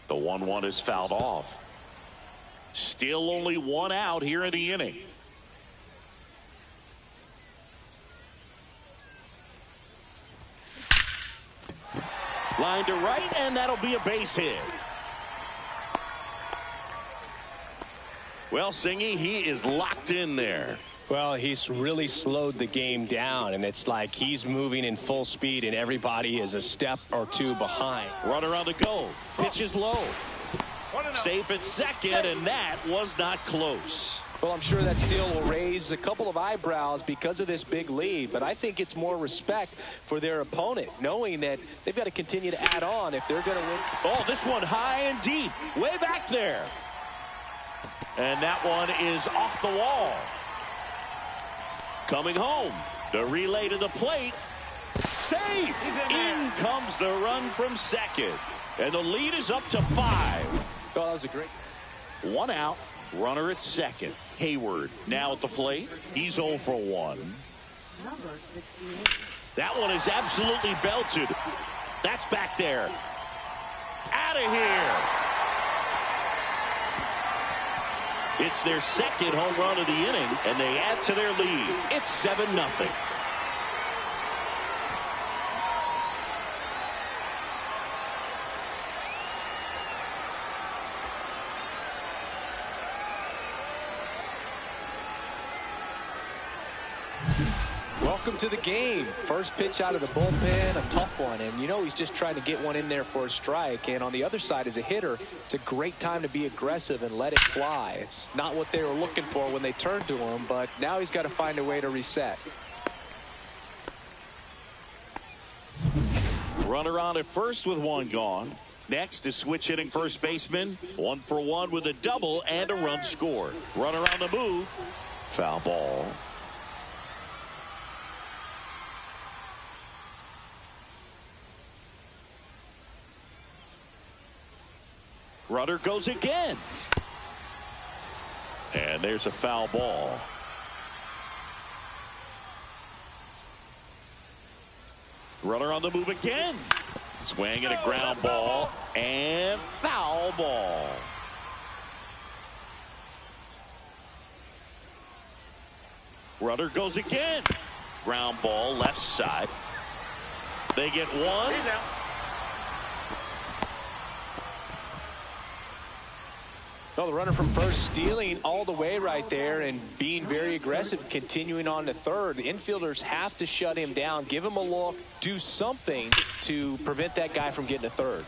The 1-1 is fouled off. Still only one out here in the inning. Line to right, and that'll be a base hit. Well, Singy, he is locked in there. Well, he's really slowed the game down, and it's like he's moving in full speed, and everybody is a step or two behind. Runner on the go. Pitch is low. Safe at second, and that was not close. Well, I'm sure that steal will raise a couple of eyebrows because of this big lead, but I think it's more respect for their opponent, knowing that they've got to continue to add on if they're going to win. Oh, this one high and deep, way back there. And that one is off the wall. Coming home, the relay to the plate. Save! In comes the run from second. And the lead is up to 5. Oh, that was a great. One out, runner at second. Hayward now at the plate. He's 0 for 1. That one is absolutely belted. That's back there. Out of here. It's their second home run of the inning, and they add to their lead. It's 7-0. Welcome to the game. First pitch out of the bullpen, a tough one, and you know he's just trying to get one in there for a strike. And on the other side, as a hitter, it's a great time to be aggressive and let it fly. It's not what they were looking for when they turned to him, but now he's got to find a way to reset. Runner on at first with one gone. Next is switch hitting first baseman. 1 for 1 with a double and a run scored. Runner on the move. Foul ball. Runner goes again. And there's a foul ball. Runner on the move again. Swing and a ground ball. And foul ball. Runner goes again. Ground ball left side. They get one. He's out. Well, the runner from first stealing all the way right there and being very aggressive, continuing on to third. The infielders have to shut him down, give him a look, do something to prevent that guy from getting to third.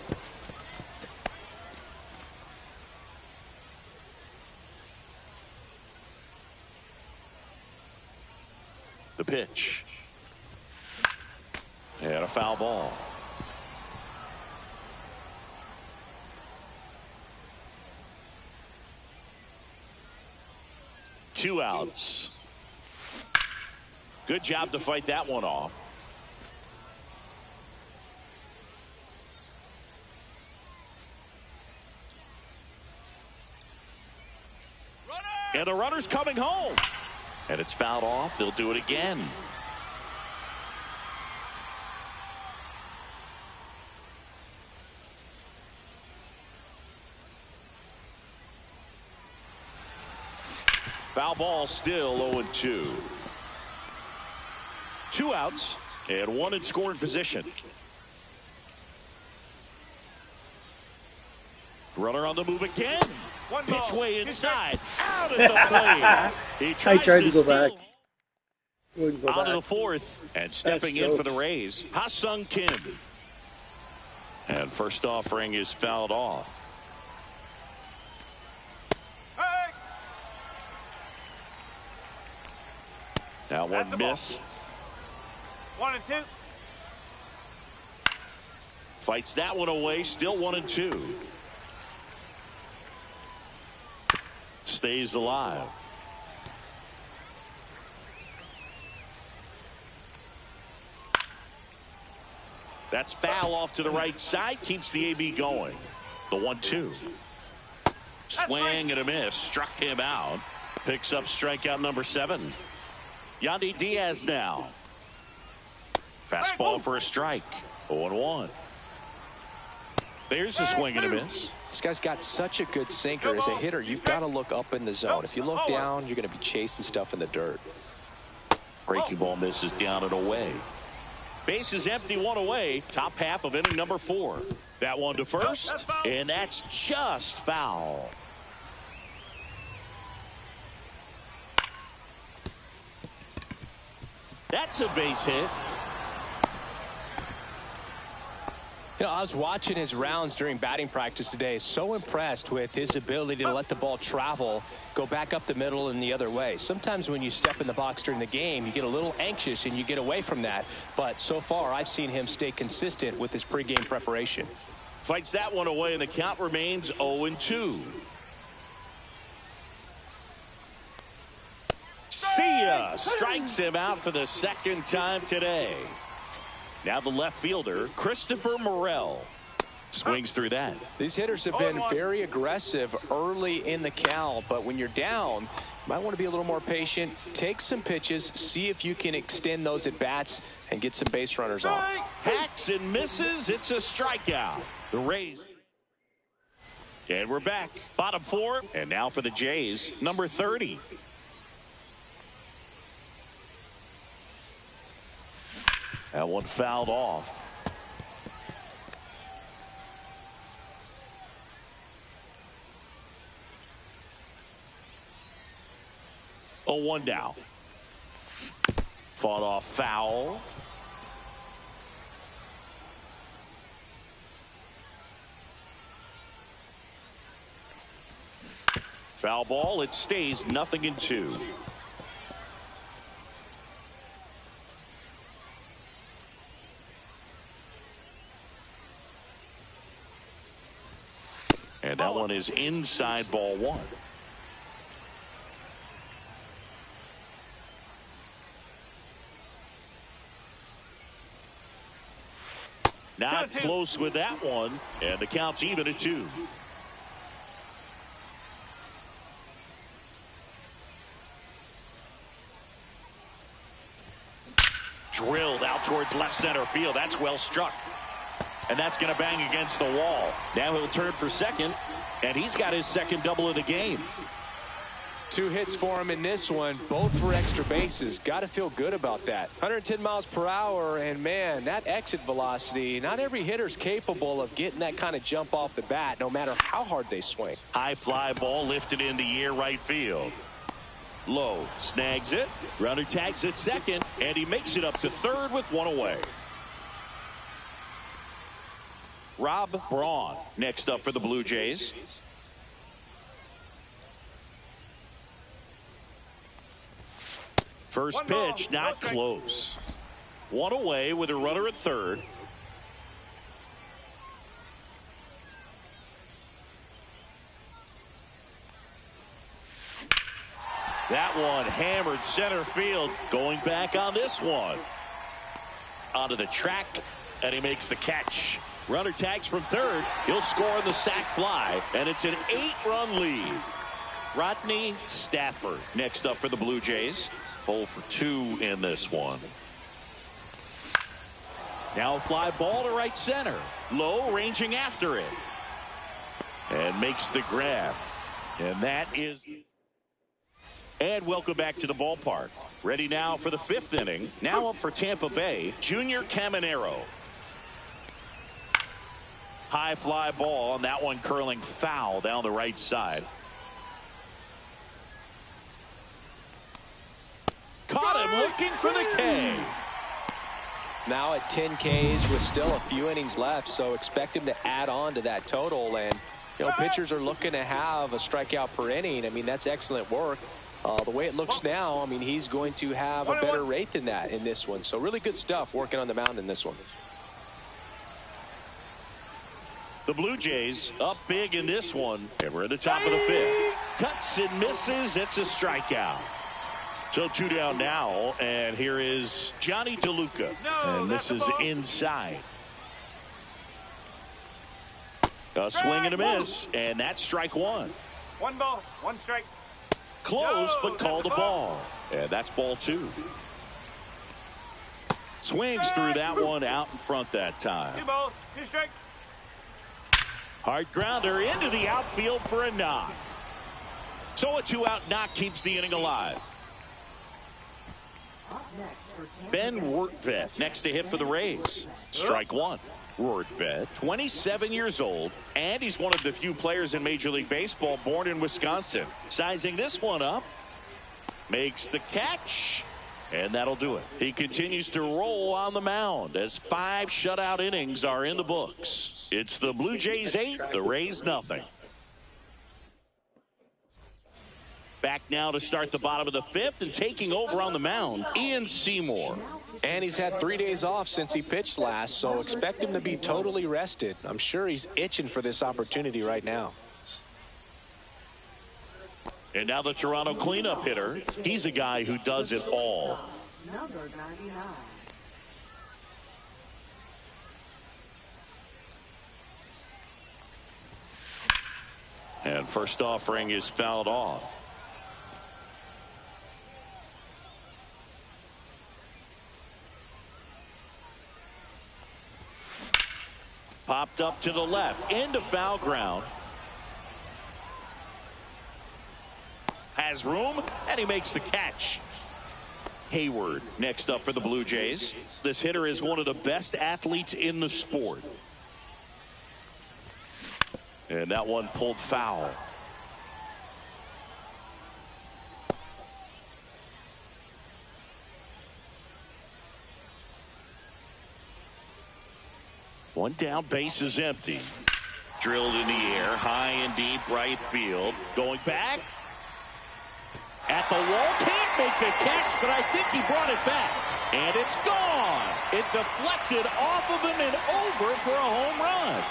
The pitch. And a foul ball. Two outs. Good job to fight that one off. Runner! And the runner's coming home. And it's fouled off. They'll do it again. Foul ball, still 0-2. 2 outs and 1 in scoring position. Runner on the move again. Pitch way inside. Out at the plate. He tried to go back. Out of the fourth and stepping in for the Rays, Ha-Sung Kim. And first offering is fouled off. That one missed. 1 and 2. Fights that one away. Still 1-2. Stays alive. That's foul off to the right side. Keeps the AB going. The 1-2. Swing and a miss. Struck him out. Picks up strikeout number 7. Yandy Diaz now. Fastball for a strike. 0-1. There's a swing and a miss. This guy's got such a good sinker. As a hitter, you've got to look up in the zone. If you look down, you're going to be chasing stuff in the dirt. Breaking ball misses down and away. Base is empty, one away. Top half of inning number 4. That one to first, and that's just foul. That's a base hit. You know, I was watching his rounds during batting practice today. So impressed with his ability to let the ball travel, go back up the middle and the other way. Sometimes when you step in the box during the game, you get a little anxious and you get away from that. But so far, I've seen him stay consistent with his pregame preparation. Fights that one away, and the count remains 0-2. See ya! Strikes him out for the second time today. Now the left fielder, Christopher Morel, swings through that. These hitters have been very aggressive early in the count, but when you're down, you might want to be a little more patient. Take some pitches, see if you can extend those at bats and get some base runners on. Hacks and misses. It's a strikeout. The Rays. And we're back. Bottom 4. And now for the Jays, number 30. That one fouled off. Oh, 1 down. Fought off foul. Foul ball. It stays 0-2. And that one is inside ball 1. Not close with that one, and the count's even at 2. Drilled out towards left center field. That's well struck. And that's going to bang against the wall. Now he'll turn for second, and he's got his second double of the game. 2 hits for him in this one, both for extra bases. Got to feel good about that. 110 miles per hour, and man, that exit velocity, not every hitter's capable of getting that kind of jump off the bat, no matter how hard they swing. High fly ball lifted in the air right field. Low snags it. Runner tags at second, and he makes it up to third with 1 away. Rob Braun next up for the Blue Jays. First pitch, not close. 1 away with a runner at third. That one hammered center field. Going back on this one. Onto the track, and he makes the catch. Runner tags from third. He'll score on the sac fly, and it's an 8-run lead. Rodney Stafford next up for the Blue Jays. 0 for 2 in this one. Now a fly ball to right center. Low, ranging after it. And makes the grab. And that is... And welcome back to the ballpark. Ready now for the 5th inning. Now up for Tampa Bay, Junior Caminero. High fly ball, and that one curling foul down the right side. Caught him looking for the K. Now at 10 Ks with still a few innings left, so expect him to add on to that total. And, you know, pitchers are looking to have a strikeout per inning. I mean, that's excellent work. The way it looks now, I mean, he's going to have a better rate than that in this one. So really good stuff working on the mound in this one. The Blue Jays up big in this one, and we're at the top of the 5th. Cuts and misses. It's a strikeout. So 2 down now, and here is Johnny DeLuca. And this is inside. A swing and a miss, and that's strike 1. 1 ball, 1 strike. Close, but called a ball. And that's ball 2. Swings through that one out in front that time. 2 balls, 2 strikes. Hard grounder into the outfield for a knock. So a 2-out knock keeps the inning alive. Ben Wertvet next to hit for the Rays. Strike one. Wertvet, 27 years old, and he's one of the few players in Major League Baseball born in Wisconsin. Sizing this one up. Makes the catch. And that'll do it. He continues to roll on the mound as 5 shutout innings are in the books. It's the Blue Jays 8, the Rays nothing. Back now to start the bottom of the 5th, and taking over on the mound, Ian Seymour. And he's had 3 days off since he pitched last, so expect him to be totally rested. I'm sure he's itching for this opportunity right now. And now the Toronto cleanup hitter. He's a guy who does it all. Number 99. And first offering is fouled off. Popped up to the left, into foul ground. Has room, and he makes the catch. Hayward next up for the Blue Jays. This hitter is one of the best athletes in the sport. And that one pulled foul. One down, base is empty. Drilled in the air, high and deep right field. Going back. At the wall, can't make the catch, but I think he brought it back. And it's gone. It deflected off of him and over for a home run.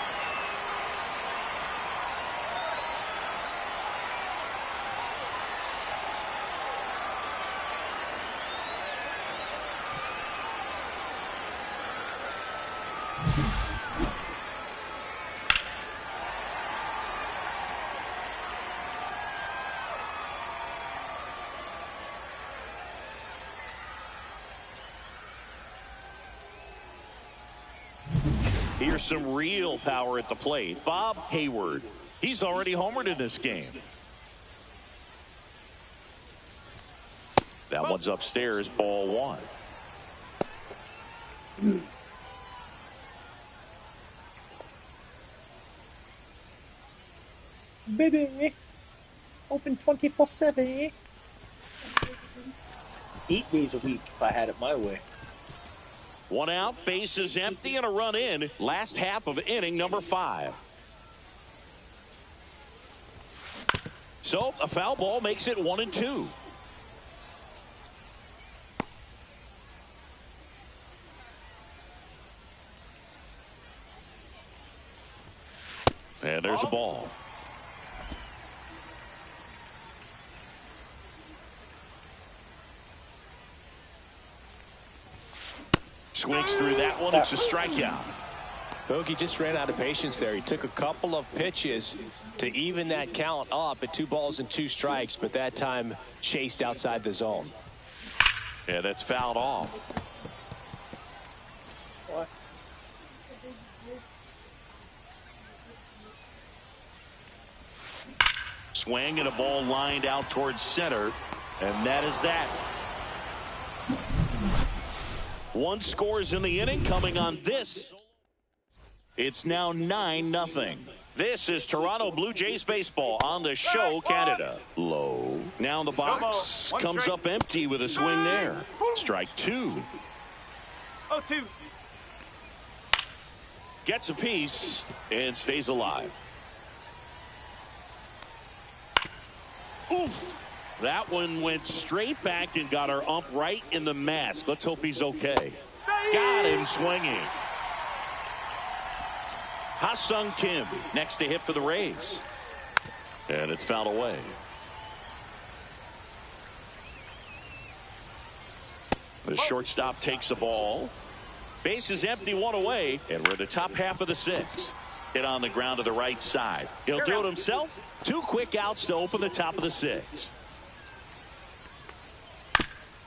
Here's some real power at the plate. Bob Hayward. He's already homered in this game. That one's upstairs, ball one. Baby, open 24/7. 8 days a week if I had it my way. One out, base is empty, and a run in. Last half of inning number 5. So a foul ball makes it 1-2. And there's a ball. Swings through that one. It's a strikeout. Bogey just ran out of patience there. He took a couple of pitches to even that count up at 2 balls and 2 strikes, but that time chased outside the zone. Yeah, that's fouled off. What? Swing and a ball lined out towards center, and that is that. 1 scores in the inning coming on this. It's now 9-0. This is Toronto Blue Jays baseball on the show, Canada. Low. Now in the box. Comes up empty with a swing there. Strike 2. 0-2. Gets a piece and stays alive. Oof. That one went straight back and got our ump right in the mask. Let's hope he's okay. Got him swinging. Ha-Sung Kim next to hit for the Rays. And it's fouled away. The shortstop takes the ball. Base is empty, 1 away, and we're the top half of the 6th. Hit on the ground to the right side. He'll do it himself. 2 quick outs to open the top of the 6th.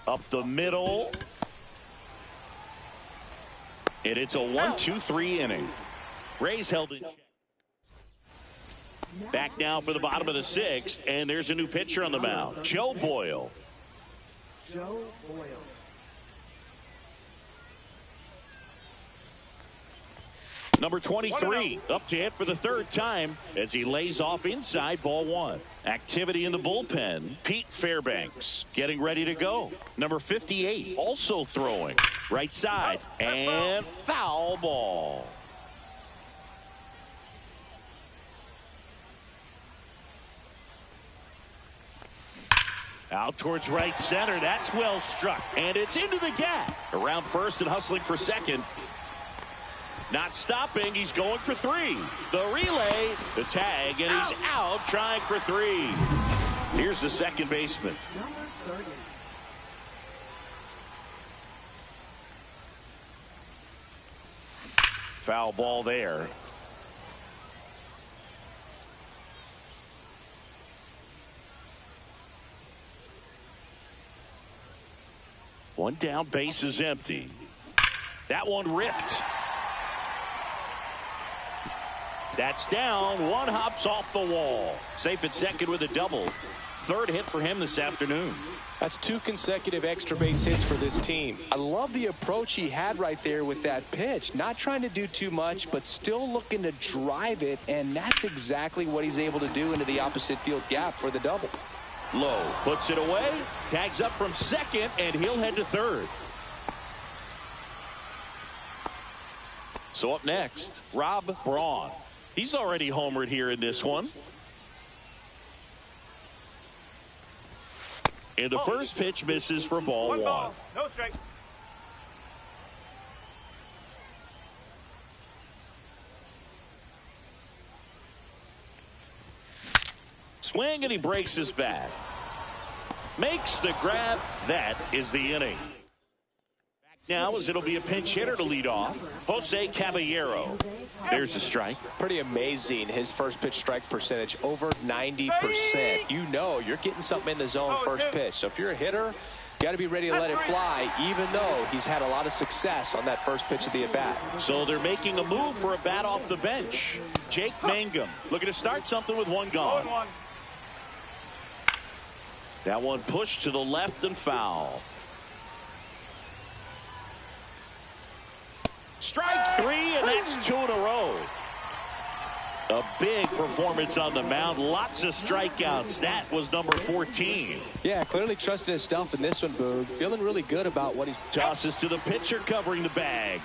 Up the middle. And it's a 1-2-3 inning. Rays held in check. Back now for the bottom of the 6th, and there's a new pitcher on the mound, Joe Boyle. Number 23 up to hit for the 3rd time as he lays off inside, ball 1. Activity in the bullpen. Pete Fairbanks getting ready to go. Number 58 also throwing. Right side, and foul ball. Out towards right center. That's well struck, and it's into the gap. Around first and hustling for second. Not stopping. He's going for 3. The relay, the tag, and he's out trying for 3. Here's the second baseman. Foul ball there. One down, base is empty. That one ripped. That's down. One hops off the wall. Safe at second with a double. 3rd hit for him this afternoon. That's 2 consecutive extra base hits for this team. I love the approach he had right there with that pitch. Not trying to do too much, but still looking to drive it, and that's exactly what he's able to do into the opposite field gap for the double. Low puts it away, tags up from second, and he'll head to 3rd. So up next, Rob Braun. He's already homered here in this one. And the first pitch misses for ball 1. Ball. No strike. Swing, and he breaks his bat. Makes the grab. That is the inning. Now as it'll be a pinch hitter to lead off, Jose Caballero. There's a strike. Pretty amazing, his first pitch strike percentage, over 90%. You know you're getting something in the zone first pitch. So if you're a hitter, you got to be ready to let it fly, even though he's had a lot of success on that first pitch of the at-bat. So they're making a move for a bat off the bench. Jake Mangum looking to start something with one gone. That one pushed to the left and foul. Strike 3, and that's 2 in a row. A big performance on the mound. Lots of strikeouts. That was number 14. Yeah, clearly trusting his stuff in this one, Boog. Feeling really good about what he's... Tosses to the pitcher covering the bag.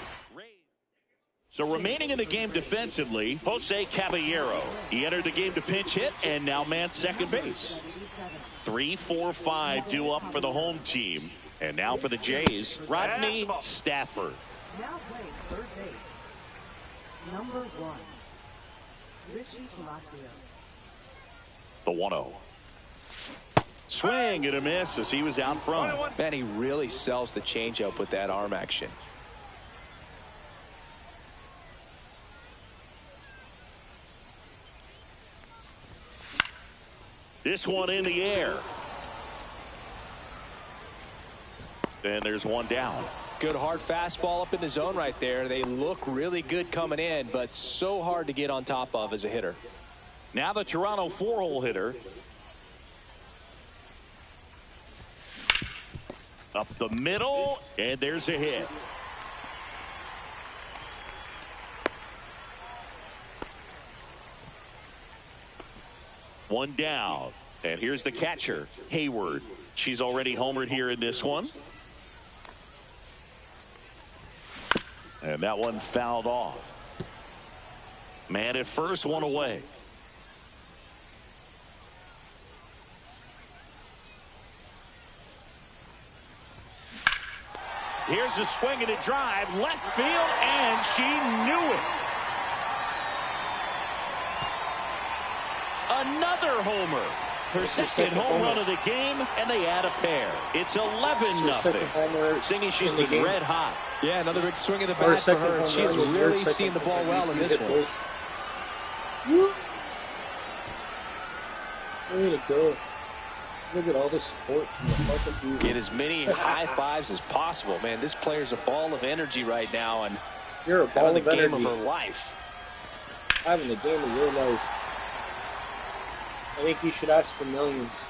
So remaining in the game defensively, Jose Caballero. He entered the game to pinch hit and now man second base. 3, 4, 5 due up for the home team. And now for the Jays, Rodney Stafford. Now playing third base, number 1, Rishi Palacios. The 1-0. Swing and a miss as he was out front. Man, he really sells the changeup with that arm action. This one in the air. And there's one down. Good hard fastball up in the zone right there. They look really good coming in, but so hard to get on top of as a hitter. Now the Toronto 4-hole hitter. Up the middle, and there's a hit. One down, and here's the catcher, Hayward. She's already homered here in this one. And that one fouled off. Man at first, one away. Here's the swing and a drive, left field, and she knew it. Another homer. Her second home run of the game, and they add a pair. It's 11-0. Singing she's been red hot. Yeah, another big swing of the bat for her. She's really seen the ball well in this one. Way to go. Look at all the support from the fucking people. Get as many high fives as possible, man. This player's a ball of energy right now, and you're a ball having the of game energy. of her life. Having the game of your life. I think you should ask for millions.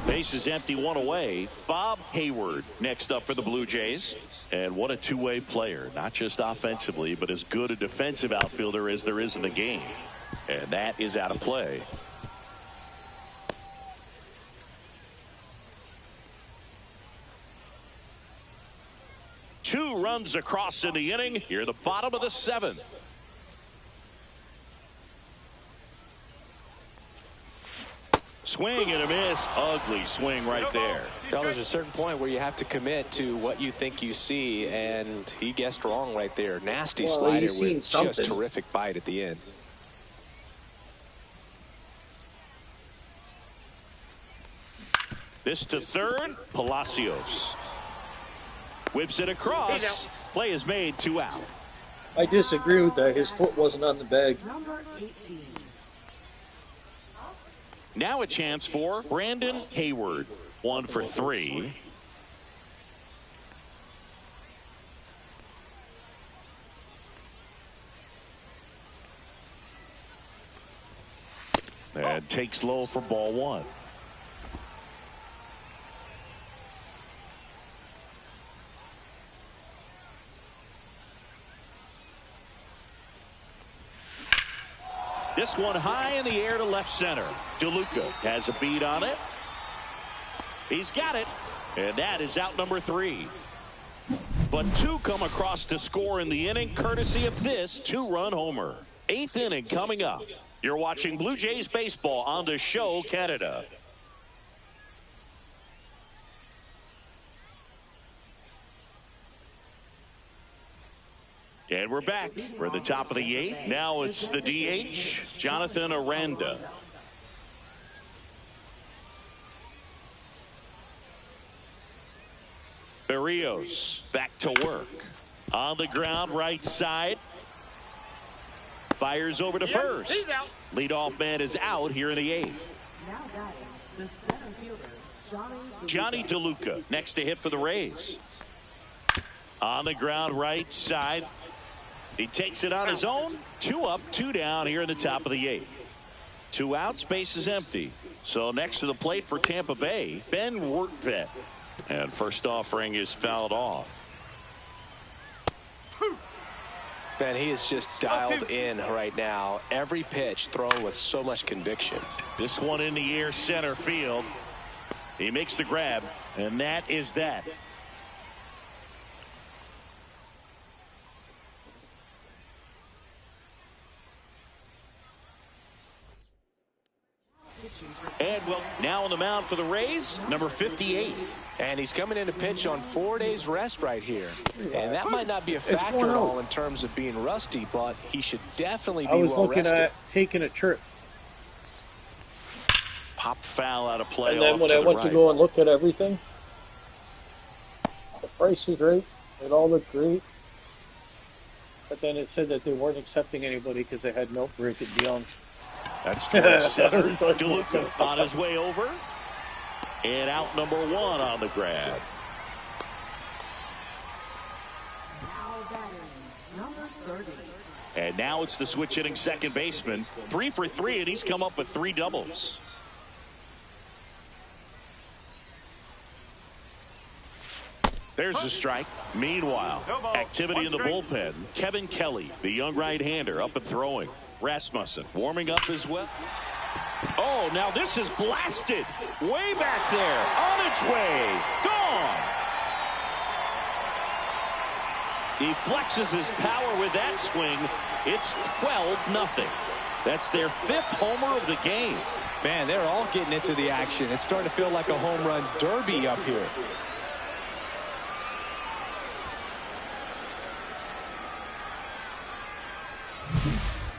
Base is empty, one away. Bob Hayward next up for the Blue Jays. And what a two-way player, not just offensively, but as good a defensive outfielder as there is in the game. And that is out of play. Two runs across in the inning. Here, the bottom of the seventh. Swing and a miss. Ugly swing right there. Well, there's a certain point where you have to commit to what you think you see, and he guessed wrong right there. Nasty slider with just terrific bite at the end. This to third. Palacios whips it across. Play is made, 2 out. I disagree with that. His foot wasn't on the bag. Number 18. Now a chance for Brandon Hayward. 1 for 3. And takes low for ball 1. This one high in the air to left center. DeLuca has a beat on it. He's got it. And that is out number 3. But 2 come across to score in the inning, courtesy of this 2-run homer. 8th inning coming up. You're watching Blue Jays baseball on the show Canada. And we're back. We're at the top of the 8th. Now it's the DH, Jonathan Aranda. Berrios back to work. On the ground, right side. Fires over to first. Leadoff man is out here in the 8th. Now batting, the center fielder, Johnny DeLuca next to hit for the Rays. On the ground, right side. He takes it on his own. 2 up, 2 down here in the top of the 8th. 2 outs, base is empty. So next to the plate for Tampa Bay, Ben Wertvet. And first offering is fouled off. Man, he is just dialed in right now. Every pitch thrown with so much conviction. This one in the air, center field. He makes the grab, and that is that. And well, now on the mound for the Rays, number 58. And he's coming in to pitch on 4 days rest right here. And that might not be a factor at all in terms of being rusty, but he should definitely be well rested. I was looking at taking a trip. Pop foul out of play. And then when I went to go and look at everything, the price was great. It all looked great. But then it said that they weren't accepting anybody because they had milk break at Beyond. That's towards center. DeLuca on his way over. And out number 1 on the grab. now batting, number 30. And now it's the switch hitting second baseman. 3 for 3, and he's come up with 3 doubles. There's a strike. Meanwhile, activity in the bullpen. Kevin Kelly, the young right-hander, up and throwing. Rasmussen warming up as well. Oh, now this is blasted. Way back there. On its way. Gone. He flexes his power with that swing. It's 12-0. That's their 5th homer of the game. Man, they're all getting into the action. It's starting to feel like a home run derby up here.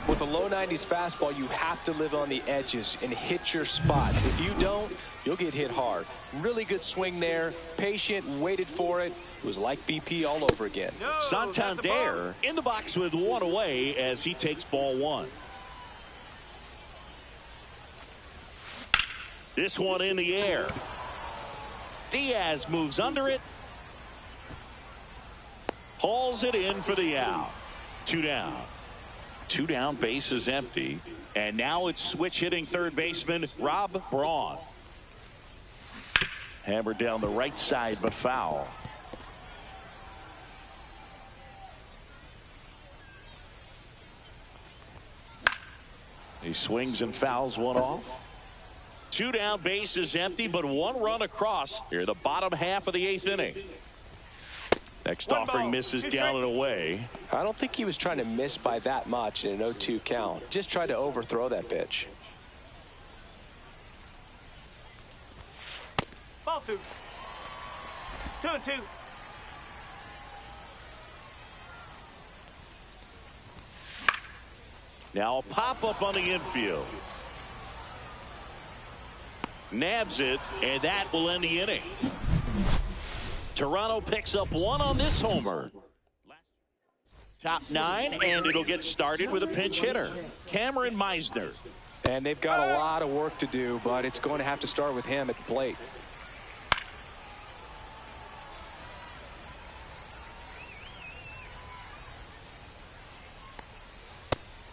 With a low 90s fastball, you have to live on the edges and hit your spots. If you don't, you'll get hit hard. Really good swing there. Patient, waited for it. It was like BP all over again. No, Santander in the box with 1 away as he takes ball 1. This one in the air. Diaz moves under it. Hauls it in for the out. 2 down. 2 down, bases empty. And now it's switch hitting third baseman Rob Braun. Hammered down the right side, but foul. He swings and fouls one off. 2 down, bases empty, but 1 run across here the bottom half of the 8th inning. Next offering misses down and away. I don't think he was trying to miss by that much in an 0-2 count. Just tried to overthrow that pitch. Ball 2. 2-2. Now a pop-up on the infield. Nabs it, and that will end the inning. Toronto picks up 1 on this homer. Top 9, and it'll get started with a pinch hitter, Cameron Meisner. And they've got a lot of work to do, but it's going to have to start with him at the plate.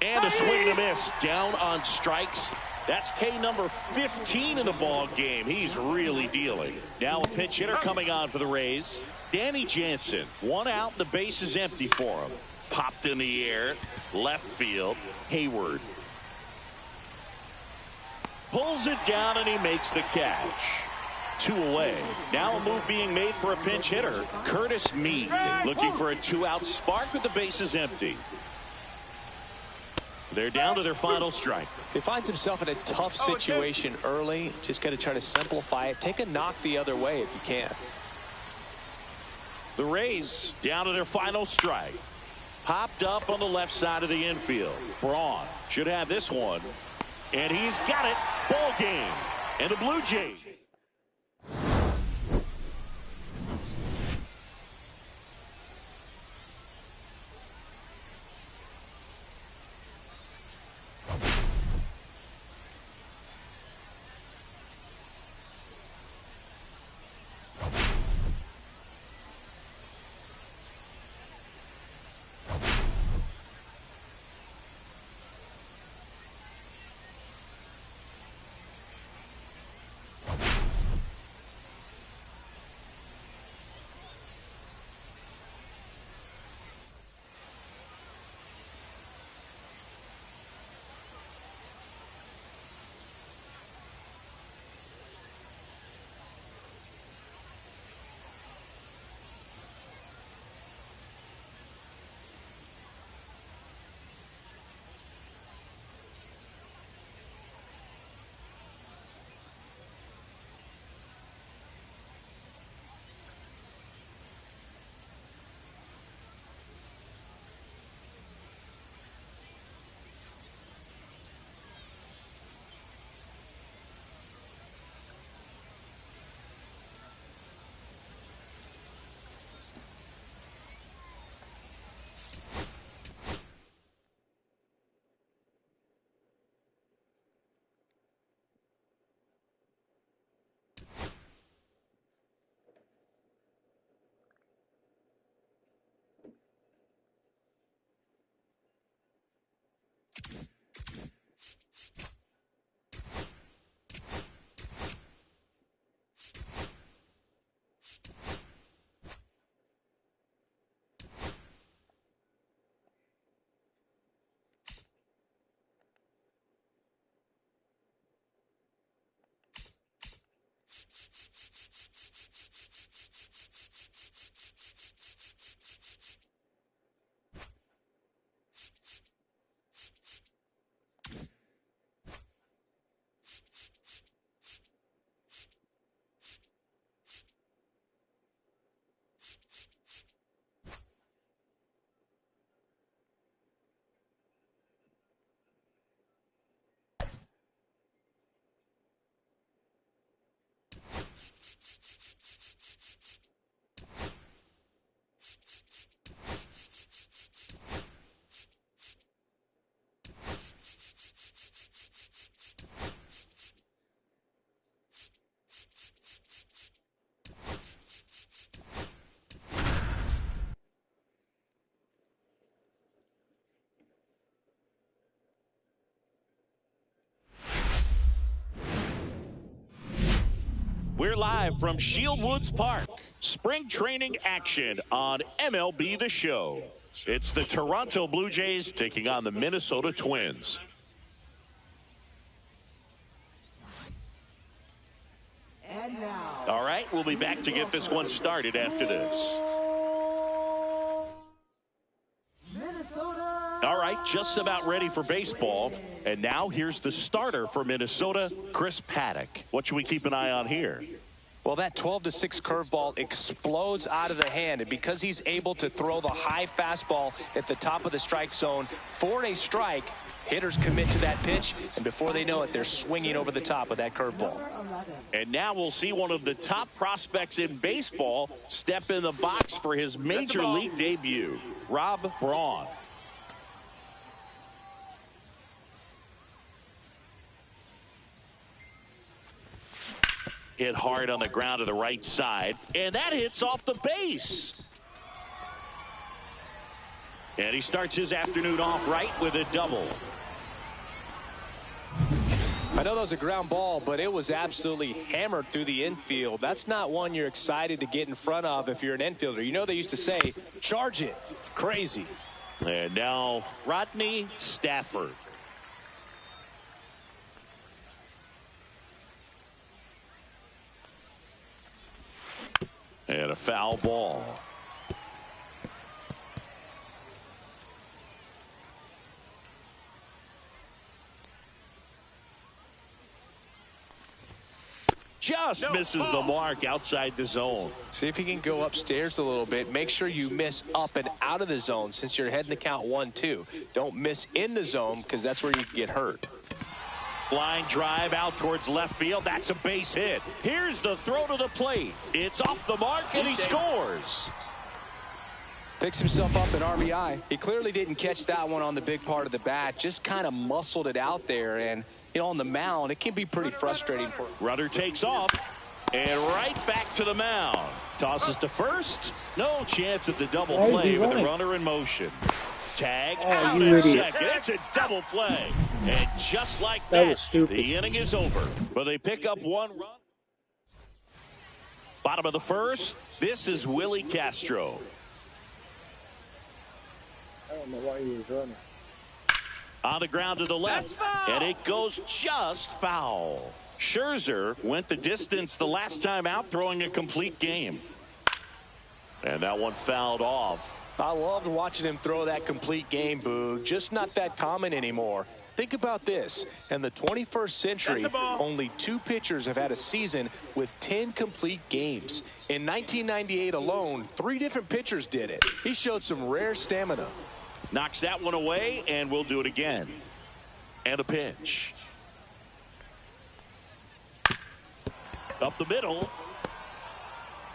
And a swing and a miss. Down on strikes. That's K number 15 in the ball game. He's really dealing. Now a pinch hitter coming on for the Rays. Danny Jansen. 1 out. The base is empty for him. Popped in the air. Left field. Hayward. Pulls it down and he makes the catch. 2 away. Now a move being made for a pinch hitter. Curtis Mead looking for a 2-out spark with the bases empty. They're down to their final strike. He finds himself in a tough situation early. Just got to try to simplify it. Take a knock the other way if you can. The Rays down to their final strike. Popped up on the left side of the infield. Braun should have this one. And he's got it. Ball game. And the Blue Jays. We're live from Shield Woods Park. Spring training action on MLB The Show. It's the Toronto Blue Jays taking on the Minnesota Twins. And now. All right, we'll be back to get this one started after this. Minnesota. All right, just about ready for baseball. And now here's the starter for Minnesota, Chris Paddock. What should we keep an eye on here? Well, that 12-6 curveball explodes out of the hand, and because he's able to throw the high fastball at the top of the strike zone for a strike, hitters commit to that pitch, and before they know it, they're swinging over the top of that curveball. And now we'll see one of the top prospects in baseball step in the box for his major league debut, Rob Braun. Hit hard on the ground to the right side, and that hits off the base. And he starts his afternoon off right with a double. I know that was a ground ball, but it was absolutely hammered through the infield. That's not one you're excited to get in front of if you're an infielder. You know they used to say, charge it. Crazy. And now Rodney Stafford. And a foul ball. Just misses the mark outside the zone. See if he can go upstairs a little bit. Make sure you miss up and out of the zone since you're heading to count 1-2. Don't miss in the zone because that's where you can get hurt. Line drive out towards left field. That's a base hit. Here's the throw to the plate. It's off the mark and he scores. Picks himself up an RBI. He clearly didn't catch that one on the big part of the bat. Just kind of muscled it out there. And, you know, on the mound, it can be pretty frustrating for him. Runner takes off and right back to the mound. Tosses to first. No chance at the double play with the runner in motion. Tag out at second. It's a double play. And just like that the inning is over. But they pick up one run. Bottom of the first. This is Willie Castro. I don't know why he was running. On the ground to the left. And it goes just foul. Scherzer went the distance the last time out, throwing a complete game. And that one fouled off. I loved watching him throw that complete game, Boog. Just not that common anymore. Think about this. In the 21st century, only 2 pitchers have had a season with 10 complete games. In 1998 alone, 3 different pitchers did it. He showed some rare stamina. Knocks that one away, and we'll do it again. And a pitch. Up the middle.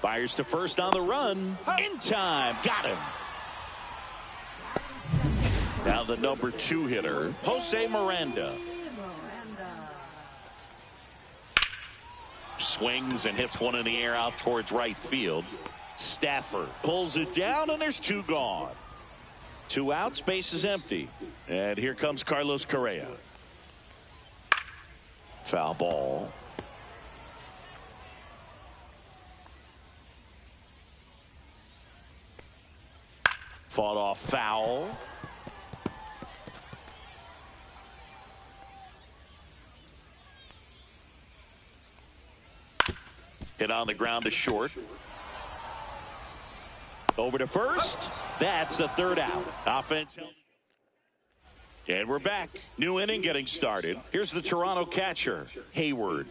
Fires to first on the run. In time. Got him. Now the number 2 hitter, Jose Miranda. Swings and hits one in the air out towards right field. Stafford pulls it down, and there's 2 gone. 2 outs, base is empty. And here comes Carlos Correa. Foul ball. Fought off foul. Hit on the ground to short. Over to first. That's the 3rd out. Offense. And we're back. New inning getting started. Here's the Toronto catcher, Hayward.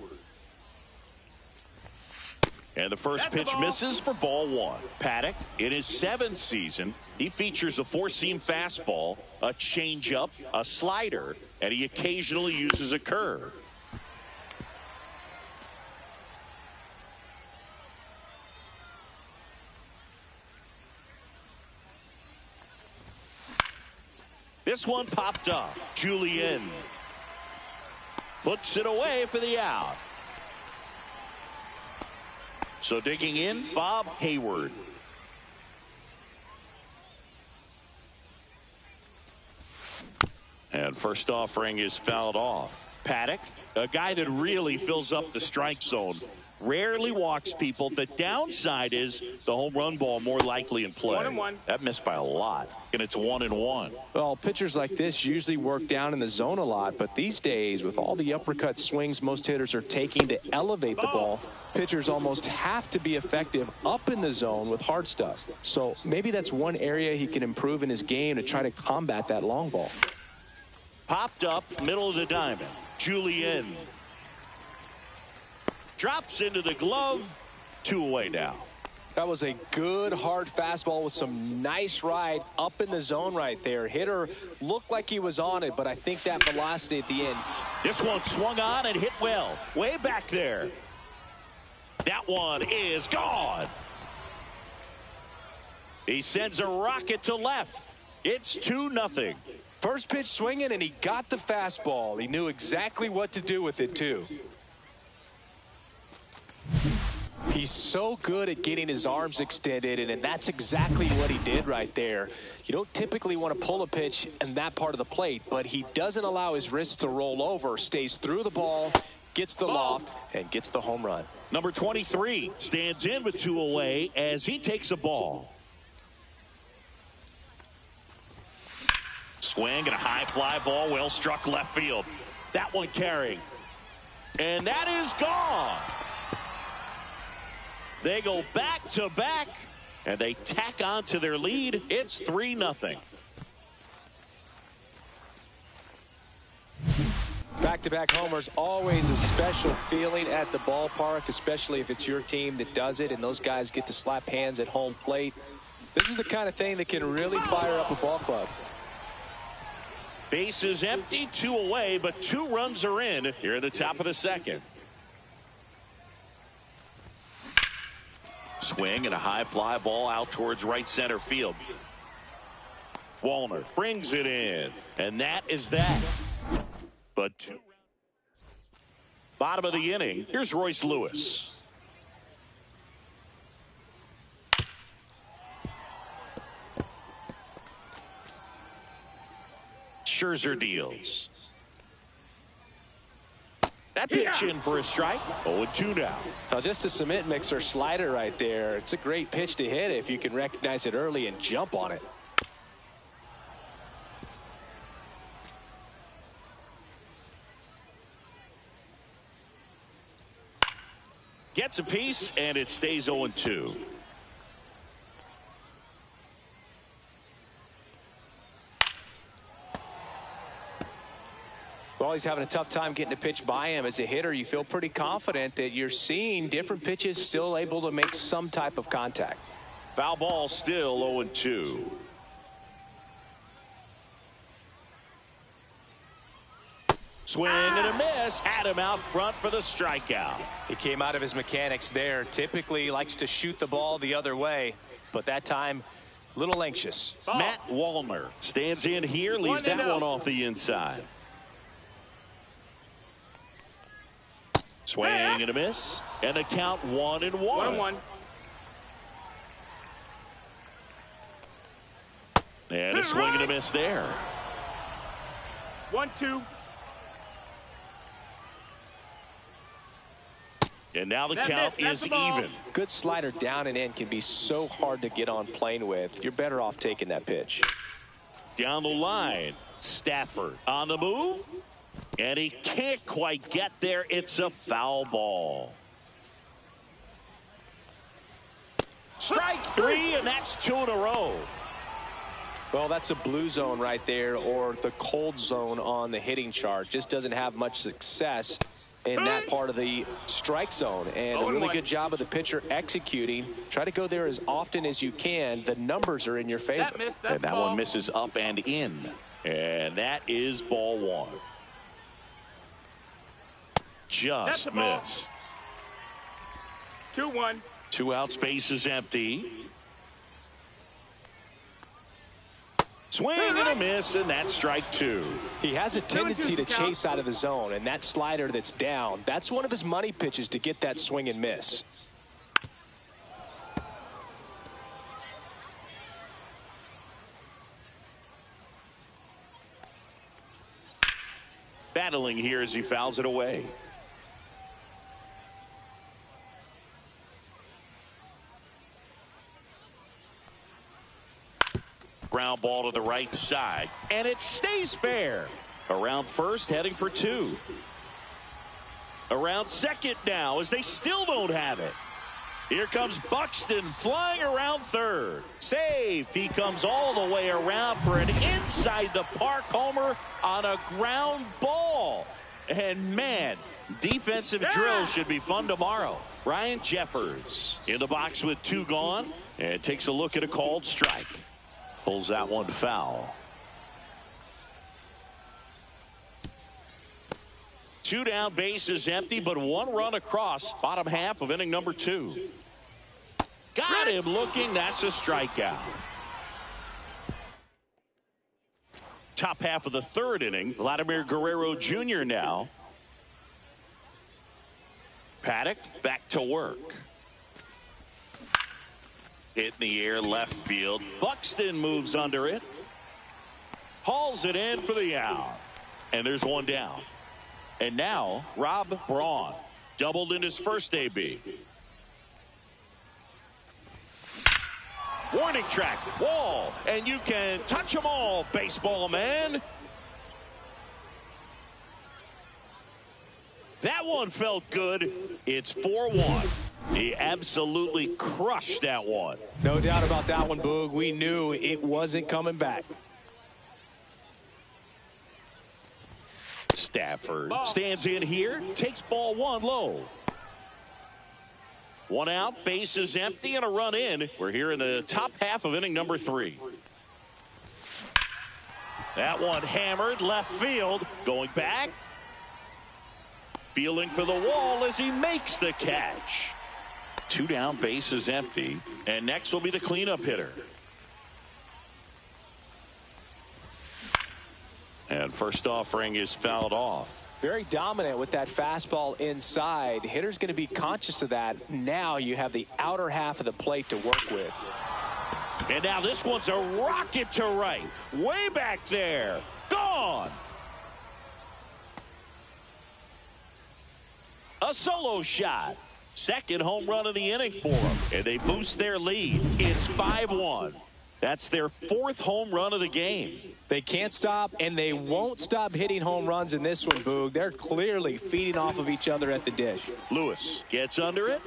And the first pitch misses for ball 1. Paddock, in his 7th season, he features a 4-seam fastball, a changeup, a slider, and he occasionally uses a curve. This one popped up. Julian puts it away for the out. So digging in, Bob Hayward. And first offering is fouled off. Paddock, a guy that really fills up the strike zone. rarely walks people. The downside is the home run ball more likely in play. 1-1. That missed by a lot, and it's 1-1. Well, pitchers like this usually work down in the zone a lot, but these days, with all the uppercut swings most hitters are taking to elevate the ball, pitchers almost have to be effective up in the zone with hard stuff. So maybe that's one area he can improve in his game to try to combat that long ball. Popped up, middle of the diamond. Julian drops into the glove. 2 away now. That was a good hard fastball with some nice ride up in the zone right there. Hitter looked like he was on it, but I think that velocity at the end. This one swung on and hit well. Way back there. That one is gone. He sends a rocket to left. It's 2-0. First pitch swinging, and he got the fastball. He knew exactly what to do with it, too. He's so good at getting his arms extended, and that's exactly what he did right there. You don't typically want to pull a pitch in that part of the plate, but he doesn't allow his wrists to roll over, stays through the ball, gets the loft, and gets the home run. Number 23 stands in with 2 away as he takes a ball. Swing and a high fly ball, well struck left field. That one carrying. And that is gone. They go back to back, and they tack on to their lead. It's 3-0. Back-to-back homers, always a special feeling at the ballpark, especially if it's your team that does it and those guys get to slap hands at home plate. This is the kind of thing that can really fire up a ball club. Base is empty, 2 away, but 2 runs are in here at the top of the second. Swing and a high fly ball out towards right center field. Wallner brings it in, and that is that. But bottom of the inning, here's Royce Lewis. Scherzer deals. That pitch in for a strike. 0-2 now. Now just a cement mixer slider right there. It's a great pitch to hit if you can recognize it early and jump on it. Gets a piece, and it stays 0-2. Well, he's having a tough time getting a pitch by him. As a hitter, you feel pretty confident that you're seeing different pitches still able to make some type of contact. Foul ball still 0-2. Swing and a miss. Had him out front for the strikeout. He came out of his mechanics there. Typically likes to shoot the ball the other way, but that time a little anxious. Matt Wallner stands in here, leaves that one off the inside. Swing and a miss, and the count 1-1. 1-1. And a swing and a miss there. 1-2. And now the count is even. Good slider down and in can be so hard to get on plane with. You're better off taking that pitch. Down the line, Stafford on the move. And he can't quite get there. It's a foul ball. Strike 3, and that's 2 in a row. Well, that's a blue zone right there, or the cold zone on the hitting chart. Just doesn't have much success in that part of the strike zone. And a really good job of the pitcher executing. Try to go there as often as you can. The numbers are in your favor. And that one misses up and in. And that is ball 1. Just missed. 2-1. 2 out, space is empty. Swing and a miss, and that's strike 2. He has a tendency to chase out of the zone, and that slider that's down, that's one of his money pitches to get that swing and miss. Battling here as he fouls it away. ground ball to the right side, and it stays fair. Around first, heading for two. Around second now, as they still don't have it. Here comes Buxton flying around third. Safe. He comes all the way around for an inside the park homer on a ground ball. And man, defensive drills should be fun tomorrow. Ryan Jeffers in the box with two gone and takes a look at a called strike. Pulls that one foul. Two down, bases empty, but one run across. Bottom half of inning number 2. Got him looking. That's a strikeout. Top half of the third inning. Vladimir Guerrero Jr. now. Paddock back to work. Hit in the air left field. Buxton moves under it. Hauls it in for the out. And there's one down. And now Rob Braun doubled in his first AB. Warning track, wall, and you can touch them all, baseball man. That one felt good. It's 4-1. He absolutely crushed that one. No doubt about that one, Boog. We knew it wasn't coming back. Stafford stands in here, takes ball one low. One out, bases empty, and a run in. We're here in the top half of inning number 3. That one hammered left field, going back. Feeling for the wall as he makes the catch. 2 down, bases empty, and next will be the cleanup hitter. And first offering is fouled off. Very dominant with that fastball inside. Hitter's going to be conscious of that. Now you have the outer half of the plate to work with. And now this one's a rocket to right. Way back there. Gone. A solo shot. Second home run of the inning for them. And they boost their lead. It's 5-1. That's their 4th home run of the game. They can't stop, and they won't stop hitting home runs in this one, Boog. They're clearly feeding off of each other at the dish. Lewis gets under it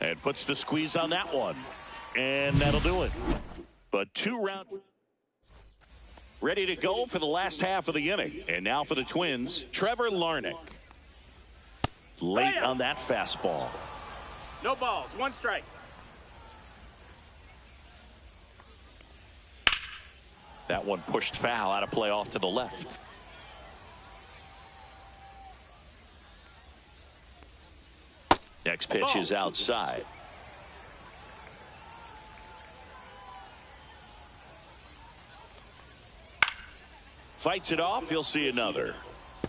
and puts the squeeze on that one. And that'll do it. But 2 rounds ready to go for the last half of the inning. And now for the Twins, Trevor Larnach. Late on that fastball. No balls, 1 strike. That one pushed foul, out of play off to the left. Next pitch is outside. Fights it off. He'll see another.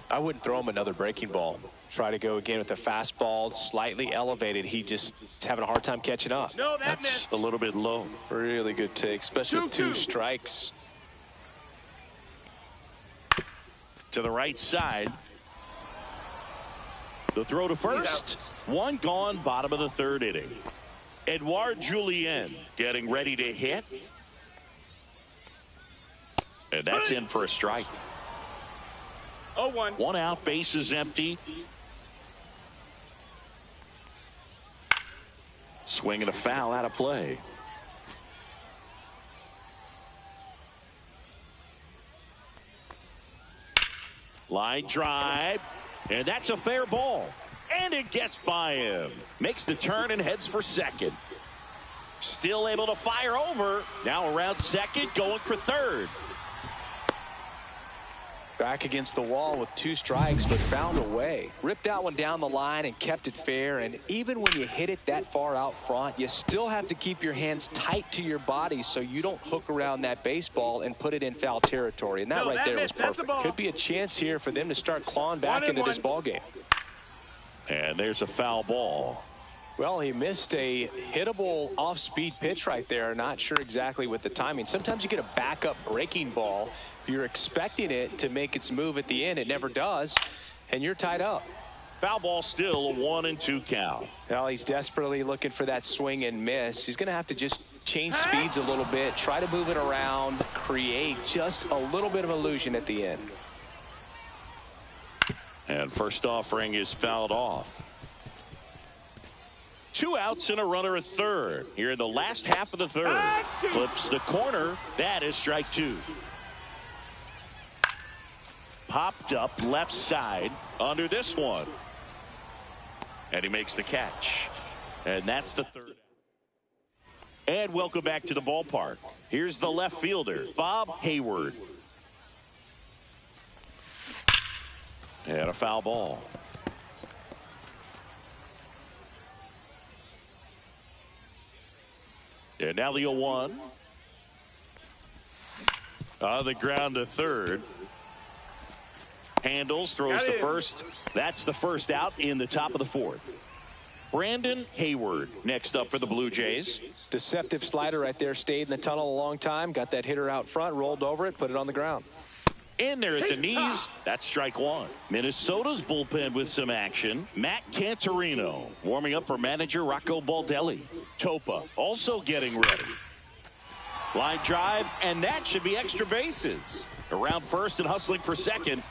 I wouldn't throw him another breaking ball. Try to go again with the fastball, slightly elevated. He just is having a hard time catching up. No, That's missed. a little bit low. Really good take, especially with 2 strikes. To the right side. The throw to first. 1 gone, bottom of the 3rd inning. Edouard Julien getting ready to hit. And that's in for a strike. 0-1. 1 out, bases empty. Swing and a foul, out of play. Line drive, and that's a fair ball. And it gets by him. Makes the turn and heads for second. Still able to fire over. Now around second, going for third. Back against the wall with 2 strikes, but found a way. Ripped that one down the line and kept it fair. And even when you hit it that far out front, you still have to keep your hands tight to your body so you don't hook around that baseball and put it in foul territory. And that right there was perfect. Could be a chance here for them to start clawing back into this ball game. And there's a foul ball. Well, he missed a hittable off-speed pitch right there. Not sure exactly with the timing. Sometimes you get a backup breaking ball. You're expecting it to make its move at the end. It never does, and you're tied up. Foul ball still, a 1-2 count. Well, he's desperately looking for that swing and miss. He's going to have to just change speeds a little bit, try to move it around, create just a little bit of illusion at the end. And first offering is fouled off. 2 outs and a runner at third. Here in the last half of the third. Clips the corner. That is strike 2. Popped up left side under this one. And he makes the catch. And that's the third. And welcome back to the ballpark. Here's the left fielder, Bob Hayward. And a foul ball. And now the 0-1. On the ground to third. Handles, throws to first. That's the first out in the top of the fourth. Brandon Hayward next up for the Blue Jays. Deceptive slider right there. Stayed in the tunnel a long time. Got that hitter out front, rolled over it, put it on the ground. In there at the knees. That's strike 1. Minnesota's bullpen with some action. Matt Cantorino warming up for manager Rocco Baldelli. Topa also getting ready. Line drive, and that should be extra bases. Around first and hustling for second.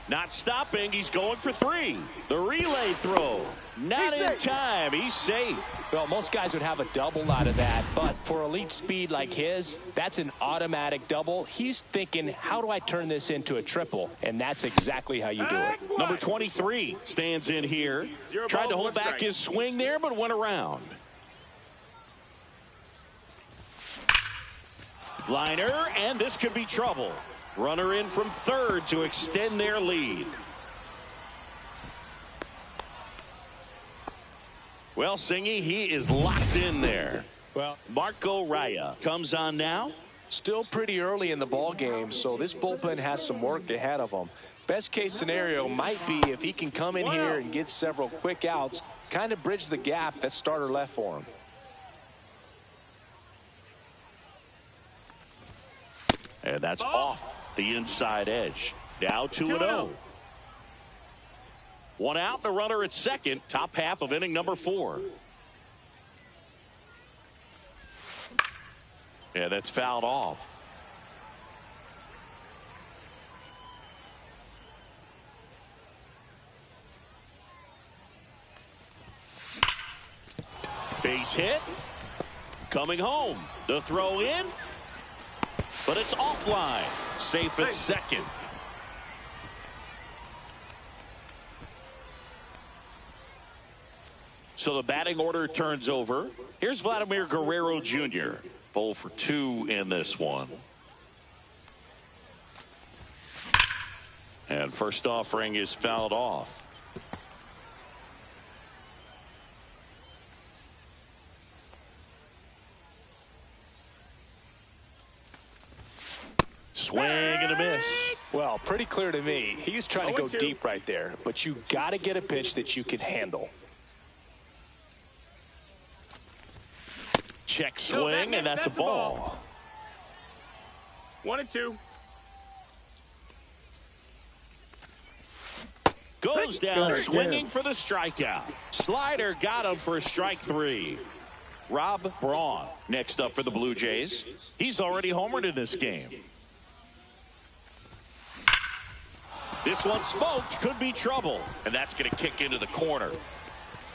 Not stopping. He's going for 3. The relay throw. Not in time. He's safe. Well, most guys would have a double out of that, but for elite speed like his, that's an automatic double. He's thinking, how do I turn this into a triple? And that's exactly how you do it. Number 23 stands in here. Tried to hold back his swing there, but went around. Liner, and this could be trouble. Runner in from third to extend their lead. Well, Singy, he is locked in there. Well, Marco Raya comes on now. Still pretty early in the ball game, so this bullpen has some work ahead of them. Best case scenario might be if he can come in here and get several quick outs, kind of bridge the gap that starter left for him. And that's off the inside edge. Now 2-0. 1 out and a runner at second. Top half of inning number 4. Yeah, that's fouled off. Base hit. Coming home. The throw in. But it's offline. Safe at second. So the batting order turns over. Here's Vladimir Guerrero Jr. 0 for 2 in this one. And first offering is fouled off. Swing and a miss. Well, pretty clear to me. He was trying to go deep right there, but you got to get a pitch that you can handle. Check swing, and that's a ball. 1-2. Goes down swinging for the strikeout. Slider got him for strike 3. Rob Braun next up for the Blue Jays. He's already homered in this game. This one smoked, could be trouble, and that's going to kick into the corner.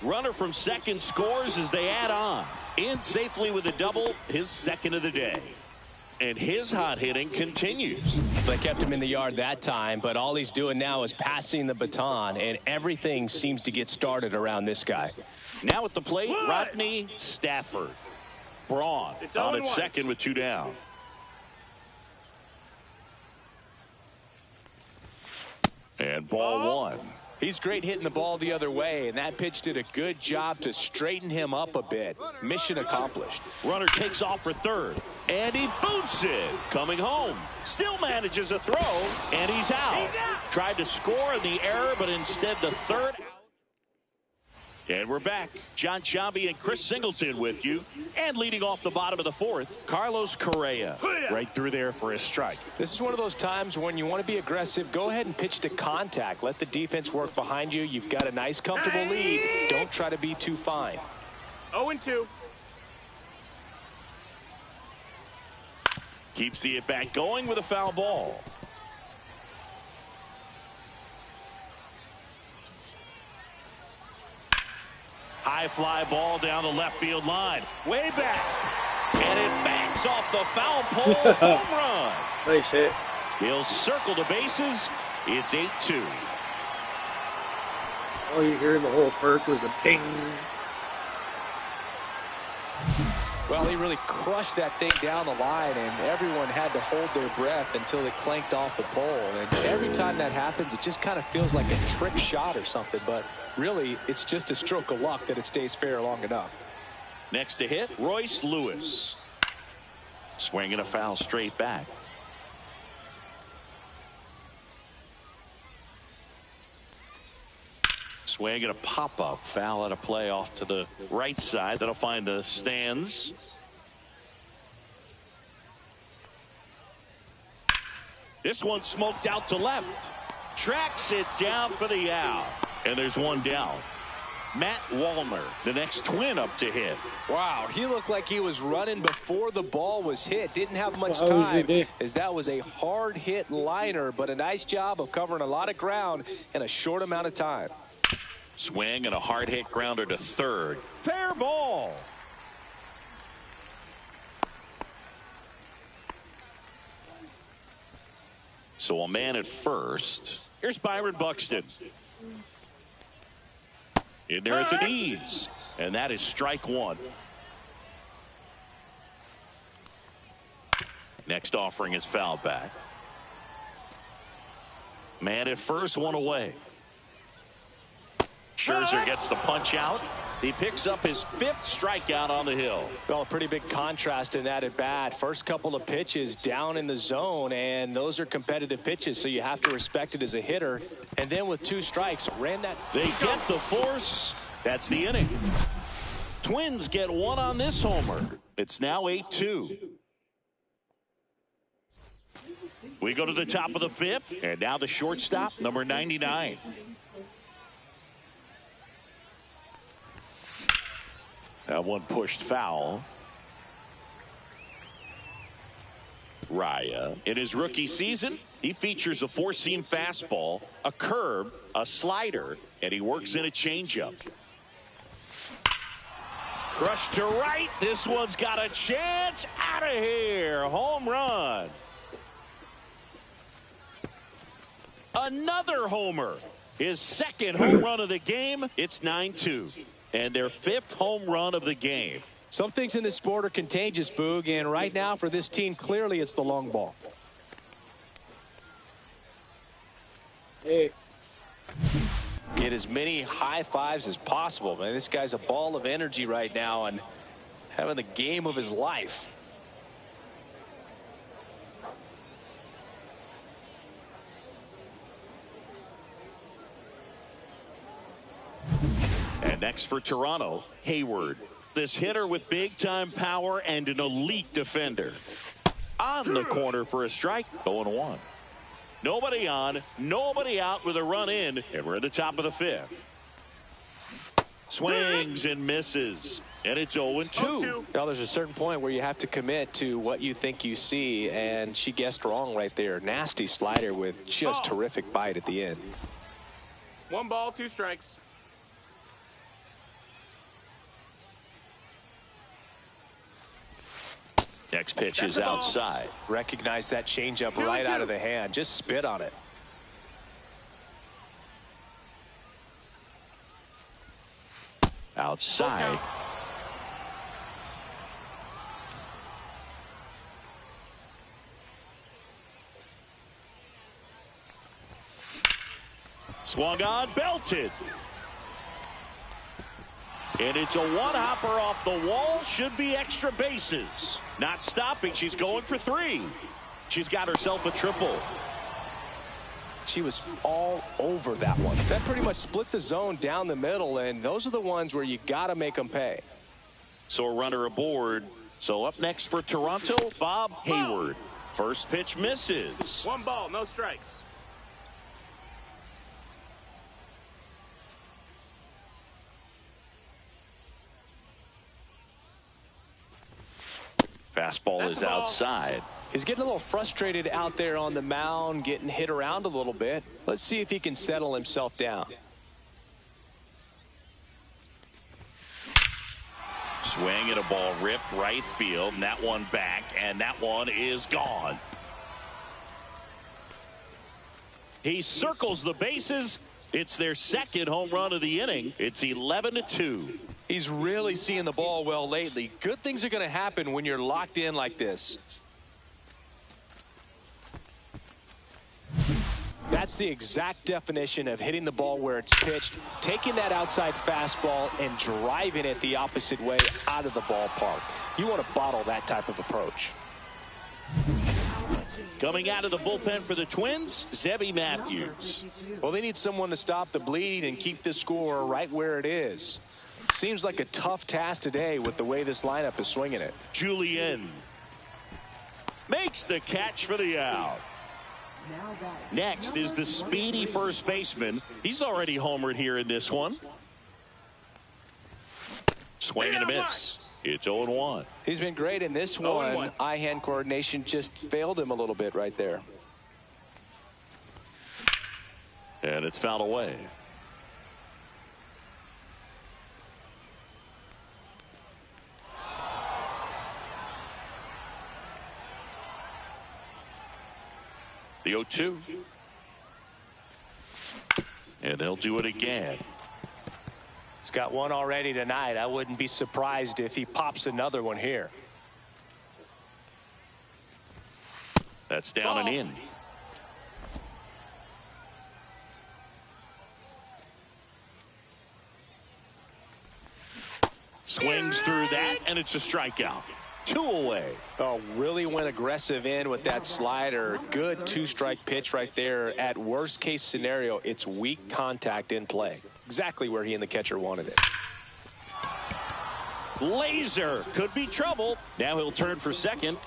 Runner from second scores as they add on. In safely with a double, his second of the day. And his hot hitting continues. They kept him in the yard that time, but all he's doing now is passing the baton, and everything seems to get started around this guy. Now at the plate, Rodney Stafford. Braun on at second with 2 down. And ball 1. He's great hitting the ball the other way, and that pitch did a good job to straighten him up a bit. Mission accomplished. Runner takes off for third, and he boots it. Coming home. Still manages a throw, and he's out. Tried to score in the error, but instead the third out. And we're back. John Sciambi and Chris Singleton with you. And leading off the bottom of the fourth, Carlos Correa. Right through there for his strike. This is one of those times when you want to be aggressive. Go ahead and pitch to contact. Let the defense work behind you. You've got a nice, comfortable lead. Don't try to be too fine. 0-2. Keeps the at-bat going with a foul ball. High fly ball down the left field line. Way back. And it bangs off the foul pole. Home run. Nice hit. He'll circle the bases. It's 8-2. All you hear in the whole perk was a ping. Well, he really crushed that thing down the line, and everyone had to hold their breath until it clanked off the pole. And every time that happens, it just kind of feels like a trick shot or something. But really, it's just a stroke of luck that it stays fair long enough. Next to hit, Royce Lewis. Swinging a foul straight back. Swing and a pop-up foul at a play off to the right side. That'll find the stands. This one smoked out to left. Tracks it down for the out. And there's one down. Matt Wallner, the next Twin up to hit. Wow, he looked like he was running before the ball was hit. Didn't have much time, as that was a hard hit liner, but a nice job of covering a lot of ground in a short amount of time. Swing and a hard hit grounder to third. Fair ball. So a man at first. Here's Byron Buxton. In there at the knees. And that is strike one. Next offering is foul back. Man at first, one away. Scherzer gets the punch out. He picks up his 5th strikeout on the hill. Well, a pretty big contrast in that at bat. First couple of pitches down in the zone, and those are competitive pitches, so you have to respect it as a hitter. And then with 2 strikes, ran that. They get the force. That's the inning. Twins get one on this homer. It's now 8-2. We go to the top of the 5th, and now the shortstop, number 99. That one pushed foul. Raya, in his rookie season, he features a 4-seam fastball, a curve, a slider, and he works in a changeup. Crushed to right. This one's got a chance. Out of here. Home run. Another homer. His 2nd home run of the game. It's 9-2. And their 5th home run of the game. Some things in this sport are contagious, Boog, and right now for this team, clearly it's the long ball. Hey. Get as many high fives as possible, man. This guy's a ball of energy right now and having the game of his life. And next for Toronto, Hayward. This hitter with big-time power and an elite defender. On the corner for a strike, 0-1. Nobody on, nobody out with a run in, and we're at the top of the 5th. Swings and misses, and it's 0-2. Well, there's a certain point where you have to commit to what you think you see, and she guessed wrong right there. Nasty slider with just terrific bite at the end. 1 ball, 2 strikes. Next pitch is outside. Recognize that changeup right out of the hand. Just spit on it. Outside. Swung on, belted. And it's a one-hopper off the wall. Should be extra bases. Not stopping. She's going for 3. She's got herself a triple. She was all over that one. That pretty much split the zone down the middle, and those are the ones where you got to make them pay. So a runner aboard. So up next for Toronto, Bob Hayward. First pitch misses. 1 ball, no strikes. Fastball is outside. He's getting a little frustrated out there on the mound, getting hit around a little bit. Let's see if he can settle himself down. Swing and a ball ripped right field, and that one back, and that one is gone. He circles the bases. It's their second home run of the inning. It's 11-2. He's really seeing the ball well lately. Good things are going to happen when you're locked in like this. That's the exact definition of hitting the ball where it's pitched, taking that outside fastball and driving it the opposite way out of the ballpark. You want to bottle that type of approach. Coming out of the bullpen for the Twins, Zebby Matthews. Well, they need someone to stop the bleed and keep the score right where it is. Seems like a tough task today with the way this lineup is swinging it. Julian makes the catch for the out. Next is the speedy first baseman. He's already homered here in this one. Swing and a miss. It's 0-1. He's been great in this one. Eye-hand coordination just failed him a little bit right there. And it's fouled away. The 0-2. And they'll do it again. He's got one already tonight. I wouldn't be surprised if he pops another one here. That's down and in. Swings through that, and it's a strikeout. 2 away. Oh, really went aggressive in with that slider. Good two-strike pitch right there. At worst case scenario, it's weak contact in play. Exactly where he and the catcher wanted it. Laser could be trouble. Now he'll turn for second.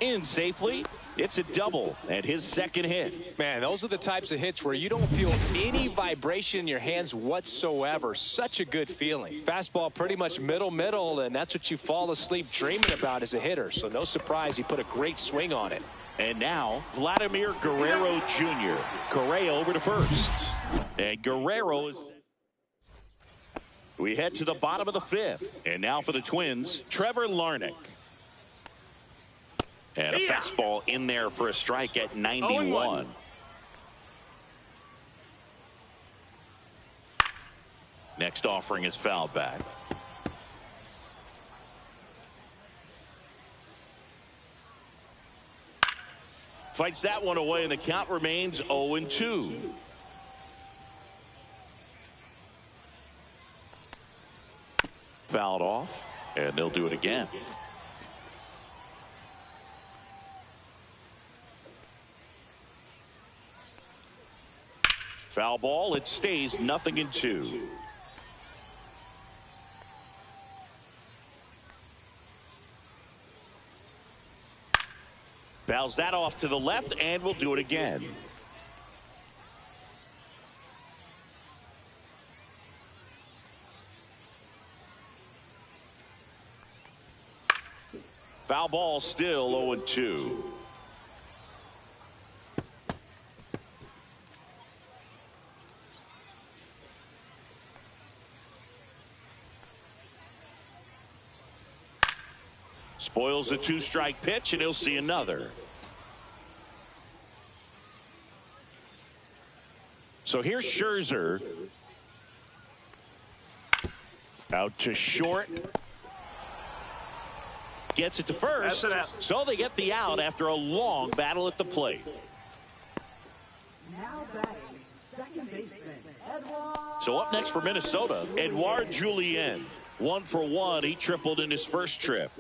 In safely. It's a double and his second hit. Man, those are the types of hits where you don't feel any vibration in your hands whatsoever. Such a good feeling. Fastball pretty much middle, and that's what you fall asleep dreaming about as a hitter. So no surprise he put a great swing on it. And now Vladimir Guerrero Jr. Correa over to first. And Guerrero is... We head to the bottom of the 5th. And now for the Twins, Trevor Larnach. And a fastball in there for a strike at 91. Next offering is fouled back. Fights that one away, and the count remains 0-2. Fouled off, and they'll do it again. Foul ball. It stays 0-2. Fouls that off to the left, and we'll do it again. Foul ball, still 0-2. Spoils the 2-strike pitch, and he'll see another. So here's Scherzer. Out to short. Gets it to first. So they get the out after a long battle at the plate. Now batting, second baseman, Edouard. So up next for Minnesota, Edouard Julien. 1 for 1. He tripled in his first trip.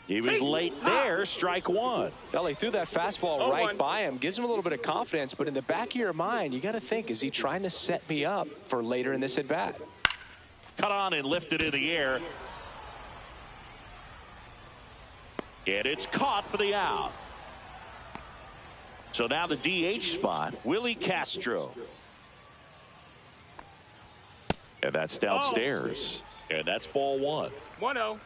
He was late there, strike one. Well, he threw that fastball right by him. Gives him a little bit of confidence, but in the back of your mind, you got to think, is he trying to set me up for later in this at-bat? Cut on and lifted in the air. And it's caught for the out. So now the DH spot, Willie Castro. And that's downstairs. And that's ball one. 1-0.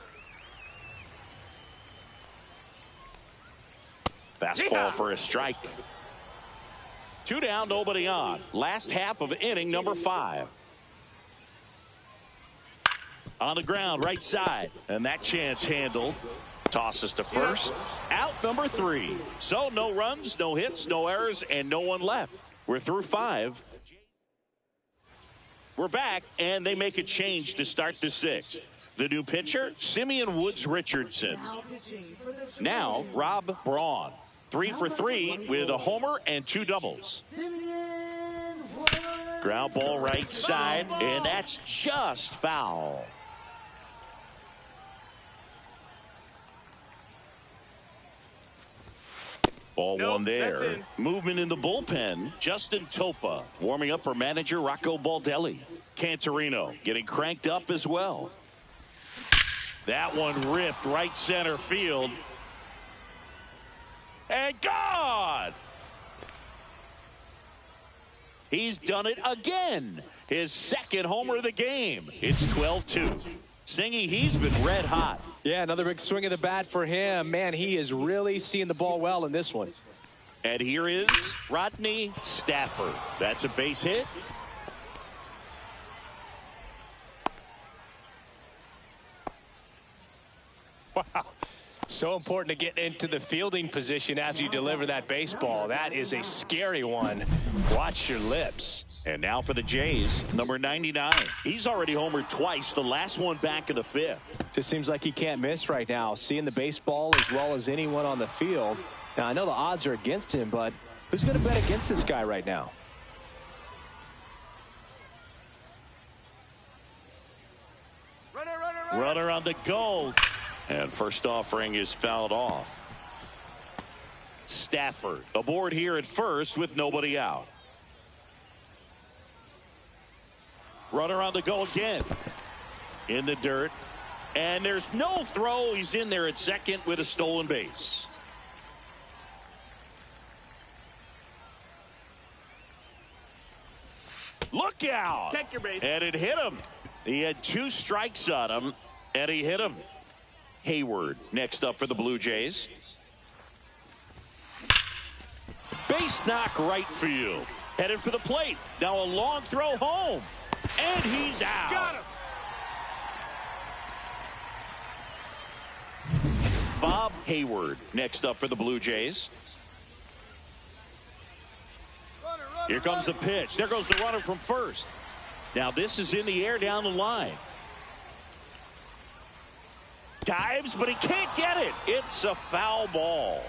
Fastball for a strike. 2 down, nobody on. Last half of inning number 5. On the ground, right side. And that chance handled. Tosses to first. Out number 3. So no runs, no hits, no errors, and no one left. We're through 5. We're back, and they make a change to start the 6th. The new pitcher, Simeon Woods Richardson. Now, Rob Braun. 3 for 3 with a homer and 2 doubles. Ground ball right side, and that's just foul. Ball one there. Movement in the bullpen. Justin Topa warming up for manager Rocco Baldelli. Cantorino getting cranked up as well. That one ripped right center field. And gone! He's done it again. His second homer of the game. It's 12-2. Singy, he's been red hot. Yeah, another big swing of the bat for him. Man, he is really seeing the ball well in this one. And here is Rodney Stafford. That's a base hit. Wow. So important to get into the fielding position after you deliver that baseball. That is a scary one. Watch your lips. And now for the Jays, number 99. He's already homered twice, the last one back in the 5th. Just seems like he can't miss right now. Seeing the baseball as well as anyone on the field. Now, I know the odds are against him, but who's going to bet against this guy right now? Runner on the go. And first offering is fouled off. Stafford aboard here at first with nobody out. Runner on the go again. In the dirt. And there's no throw. He's in there at second with a stolen base. Look out. Check your base. And it hit him. He had 2 strikes on him, and he hit him. Hayward next up for the Blue Jays. Base knock right field. Headed for the plate. Now a long throw home. And he's out. Got him. Bob Hayward next up for the Blue Jays. Here comes the pitch. There goes the runner from first. Now this is in the air down the line. Dives, but he can't get it. It's a foul ball.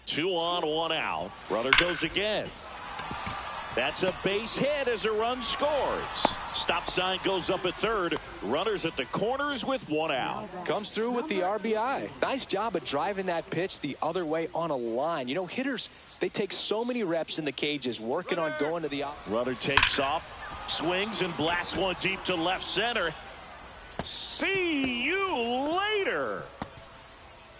Two on, one out. Runner goes again. That's a base hit as a run scores. Stop sign goes up at third. Runners at the corners with 1 out. Comes through with the RBI. Nice job of driving that pitch the other way on a line. You know, hitters, they take so many reps in the cages working on going to the runner takes off, swings and blasts one deep to left center. See you later.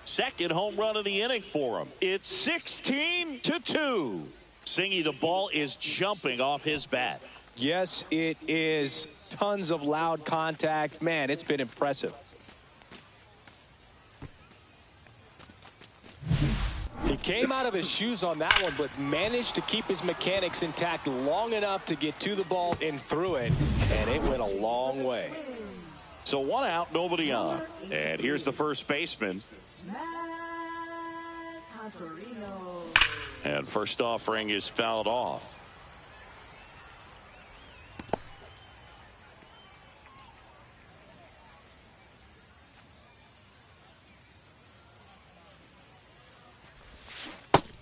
Second home run of the inning for him. It's 16-2. Singy, the ball is jumping off his bat. Yes, it is. Tons of loud contact. Man, it's been impressive. He came out of his shoes on that one, but managed to keep his mechanics intact long enough to get to the ball and through it, and it went a long way. So 1 out, nobody on. And here's the first baseman. And first offering is fouled off.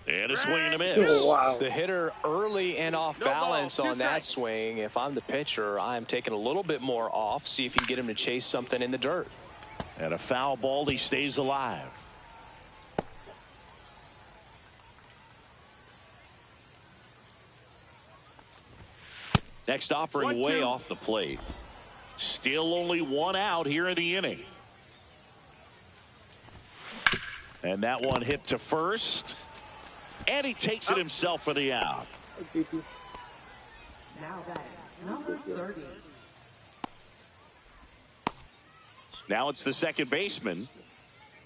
And a swing and a miss. Oh, wow. The hitter early and off balance on that swing. If I'm the pitcher, I'm taking a little bit more off. See if you can get him to chase something in the dirt. And a foul ball. He stays alive. Next offering way off the plate. Still only 1 out here in the inning. And that one hit to first. And he takes it himself for the out. Now batting, number 30. Now it's the second baseman.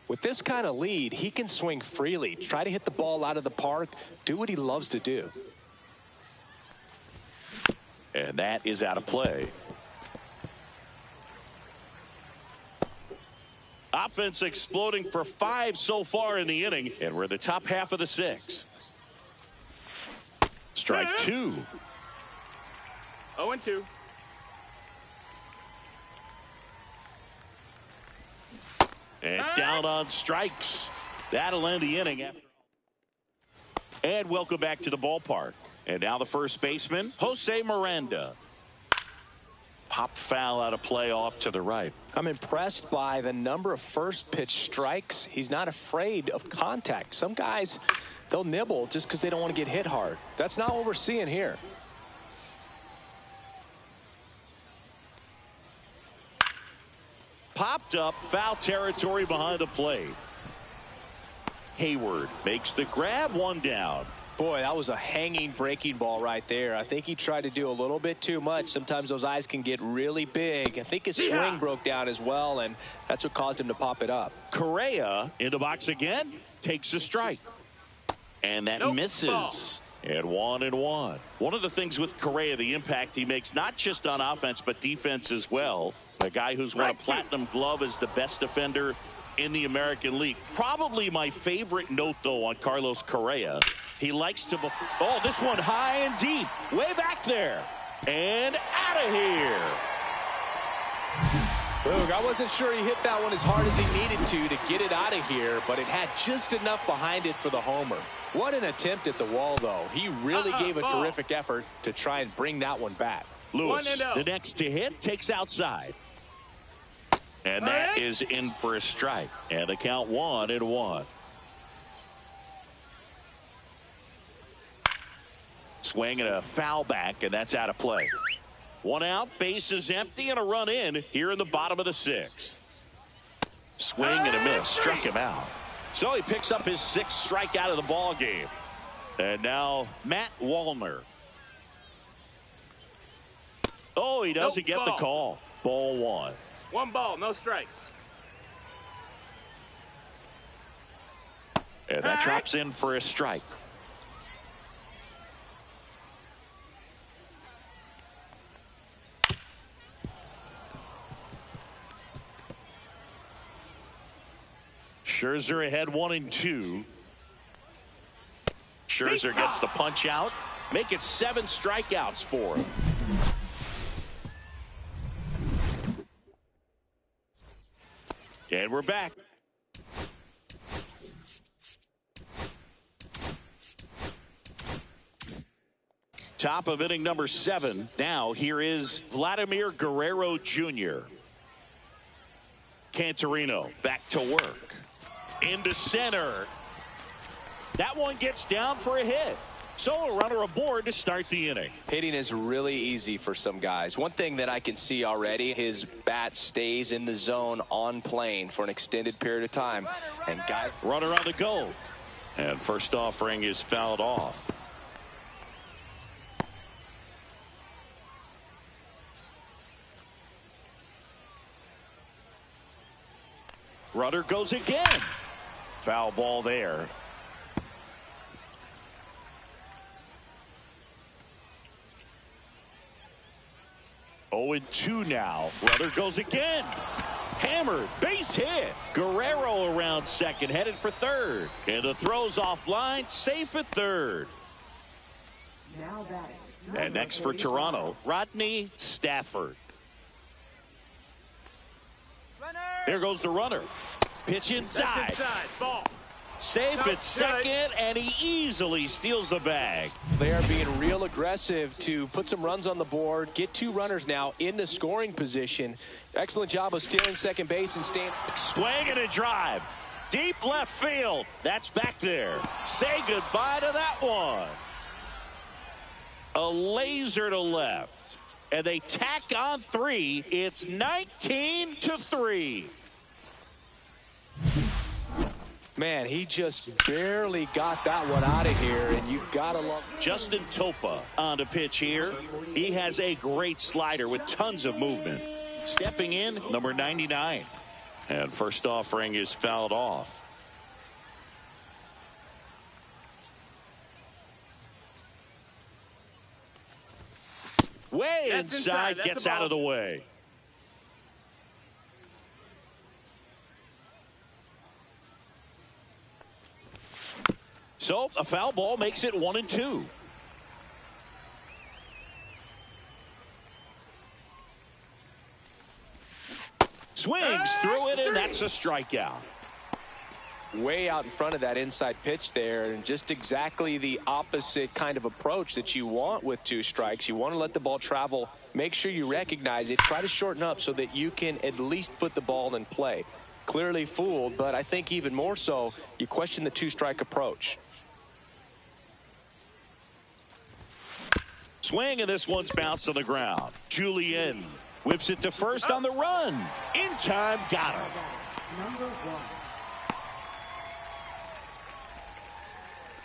With this kind of lead, he can swing freely, try to hit the ball out of the park, do what he loves to do. And that is out of play. Offense exploding for 5 so far in the inning, and we're in the top half of the 6th. Strike 2. 0-2. And down on strikes. That'll end the inning. And welcome back to the ballpark. And now the first baseman, Jose Miranda. Pop foul out of play off to the right. I'm impressed by the number of first pitch strikes. He's not afraid of contact. Some guys, they'll nibble just because they don't want to get hit hard. That's not what we're seeing here. Popped up, foul territory behind the plate. Hayward makes the grab, 1 down. Boy, that was a hanging breaking ball right there. I think he tried to do a little bit too much. Sometimes those eyes can get really big. I think his swing broke down as well, and that's what caused him to pop it up. Correa in the box again, takes a strike. And that misses. Ball. And 1-1. One of the things with Correa, the impact he makes, not just on offense, but defense as well. A guy who's won a platinum glove as the best defender in the American League. Probably my favorite note, though, on Carlos Correa. He likes to... Oh, this one high and deep. Way back there. And out of here. Boog, I wasn't sure he hit that one as hard as he needed to get it out of here, but it had just enough behind it for the homer. What an attempt at the wall, though. He really gave a terrific effort to try and bring that one back. Lewis, the next to hit, takes outside. And that is in for a strike. And the count 1-1. Swing and a foul back, and that's out of play. 1 out, bases empty, and a run in here in the bottom of the 6th. Swing and a miss, struck him out. So he picks up his 6th strikeout of the ball game. And now Matt Wallner. Oh, he doesn't get the call. Ball 1. 1 ball, no strikes. And that drops in for a strike. Scherzer ahead 1-2. Scherzer gets the punch out. Make it 7 strikeouts for him. And we're back. Top of inning number 7. Now here is Vladimir Guerrero Jr. Cantorino back to work. Into center. That one gets down for a hit. So a runner aboard to start the inning. Hitting is really easy for some guys. One thing that I can see already, his bat stays in the zone on plane for an extended period of time. And guys, runner on the go. And first offering is fouled off. Runner goes again. Foul ball there. Oh, and 2 now. Runner goes again. Hammered, base hit. Guerrero around second, headed for third. And the throw's offline, safe at third. Now batting. And next for Toronto, Rodney Stafford. There goes the runner. Pitch inside. That's inside. Ball. Safe at second, and he easily steals the bag. They are being real aggressive to put some runs on the board, get 2 runners now in the scoring position. Excellent job of stealing second base and staying. Swing and a drive. Deep left field. That's back there. Say goodbye to that one. A laser to left. And they tack on 3. It's 19-3. Man, he just barely got that one out of here, and you gotta love. Justin Topa on the pitch here. He has a great slider with tons of movement. Stepping in, number 99. And first offering is fouled off. Way inside, gets out of the way. So a foul ball makes it 1-2. Swings through it, and that's a strikeout. Way out in front of that inside pitch there, and just exactly the opposite kind of approach that you want with 2 strikes. You want to let the ball travel, make sure you recognize it, try to shorten up so that you can at least put the ball in play. Clearly fooled, but I think even more so, you question the 2-strike approach. Swing, and this one's bounced on the ground. Julian whips it to first on the run. In time, got him. Number 1.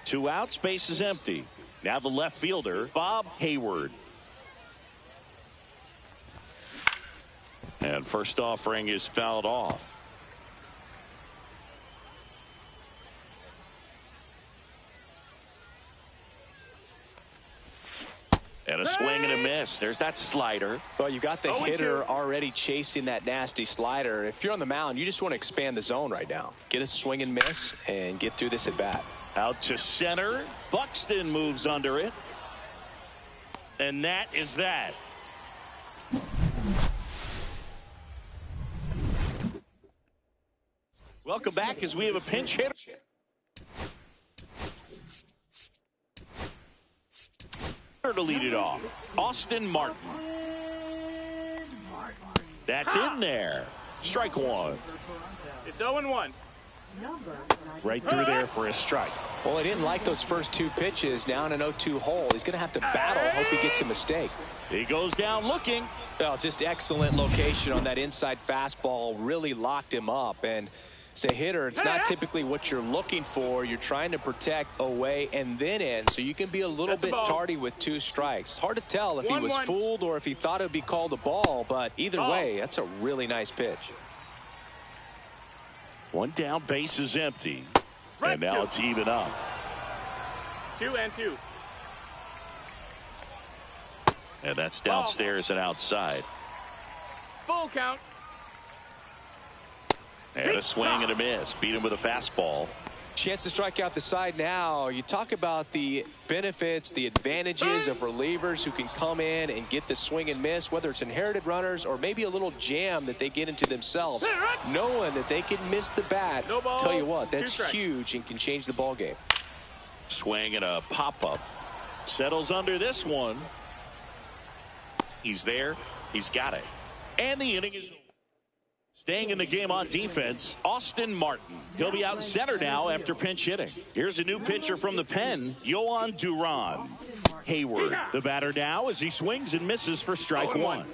2 out, space is empty. Now the left fielder, Bob Hayward. And first offering is fouled off. And a swing and a miss. There's that slider. Well, you got the hitter already chasing that nasty slider. If you're on the mound, you just want to expand the zone right now. Get a swing and miss and get through this at bat. Out to center. Buxton moves under it. And that is that. Welcome back as we have a pinch hitter. To lead it off, Austin Martin. That's in there. Strike 1. It's 0-1. Right through there for a strike. Well, he didn't like those first 2 pitches. Now in an 0-2 hole, he's going to have to battle. Hope he gets a mistake. He goes down looking. Well, just excellent location on that inside fastball. Really locked him up. And as a hitter, it's not typically what you're looking for. You're trying to protect away and then in, so you can be a little bit tardy with 2 strikes. It's hard to tell if he was fooled or if he thought it would be called a ball, but either way, that's a really nice pitch. 1 down, base is empty. And now it's even up. 2-2. And that's downstairs and outside. Full count. And a swing and a miss. Beat him with a fastball. Chance to strike out the side now. You talk about the benefits, the advantages of relievers who can come in and get the swing and miss, whether it's inherited runners or maybe a little jam that they get into themselves. Knowing that they can miss the bat, tell you what, that's huge and can change the ball game. Swing and a pop-up. Settles under this one. He's there. He's got it. And the inning is over. Staying in the game on defense, Austin Martin. He'll be out in center now after pinch hitting. Here's a new pitcher from the pen, Yohan Duran. Hayward, the batter now as he swings and misses for strike 1.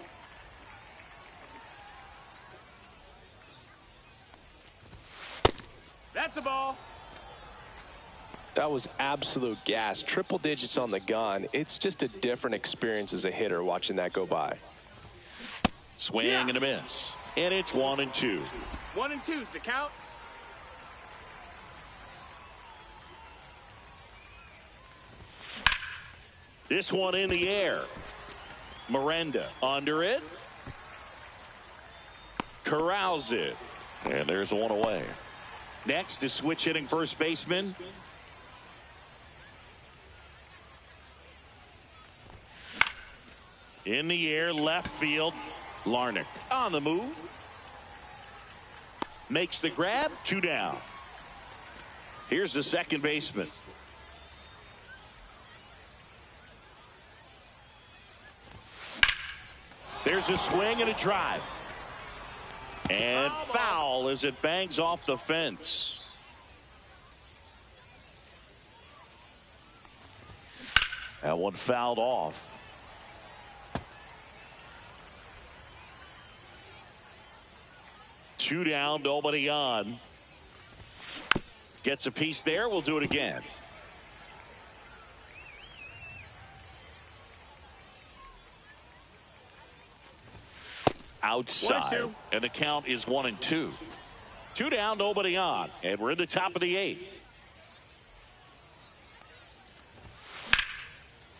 That's a ball. That was absolute gas. Triple digits on the gun. It's just a different experience as a hitter watching that go by. Swing and a miss. And it's 1-2. 1-2's the count. This one in the air. Miranda under it. Corrals it. And there's one away. Next is switch hitting first baseman. In the air, left field. Larnach on the move. Makes the grab. 2 down. Here's the second baseman. There's a swing and a drive. And foul as it bangs off the fence. That one fouled off. Two down, nobody on. Gets a piece there. We'll do it again. Outside. And the count is 1-2. 2 down, nobody on. And we're in the top of the 8th.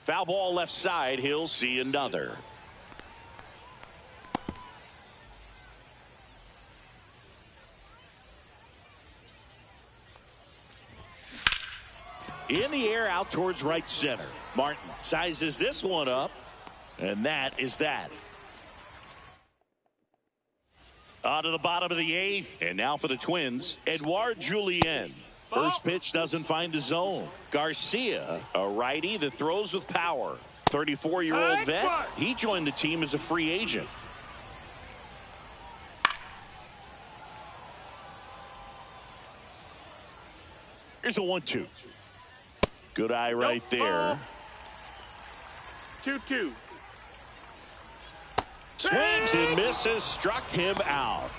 Foul ball left side. He'll see another. In the air out towards right center. Martin sizes this one up. And that is that. On to the bottom of the 8th. And now for the Twins, Edouard Julien. First pitch doesn't find the zone. Garcia, a righty that throws with power. 34-year-old vet. He joined the team as a free agent. Here's a 1-2. Good eye right there. 2-2. Swings and misses. Struck him out.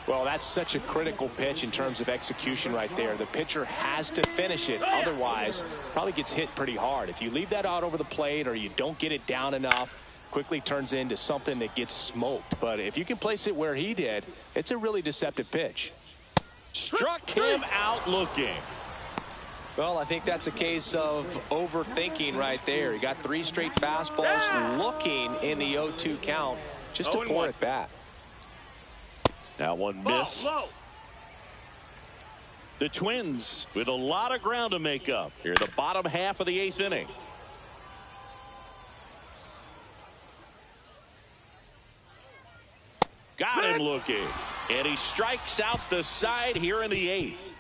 Well, that's such a critical pitch in terms of execution right there. The pitcher has to finish it. Otherwise, probably gets hit pretty hard. If you leave that out over the plate or you don't get it down enough, quickly turns into something that gets smoked. But if you can place it where he did, it's a really deceptive pitch. Struck him out looking. Well, I think that's a case of overthinking right there. He got 3 straight fastballs looking in the 0-2 count just to pour it back. That one missed. The Twins with a lot of ground to make up here, the bottom half of the 8th inning. Got him looking. And he strikes out the side here in the 8th.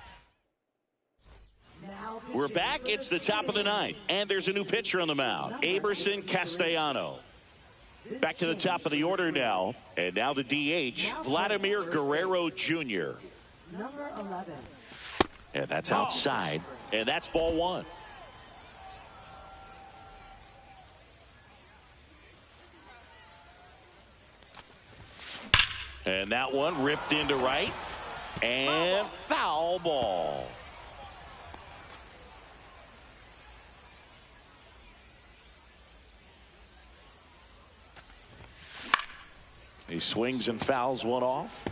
We're back. It's the top of the 9th. And there's a new pitcher on the mound, Aberson Castellano. Back to the top of the order now. And now the DH, Vladimir Guerrero Jr. Number 11. And that's outside. And that's ball 1. And that one ripped into right. And foul ball. He swings and fouls one off.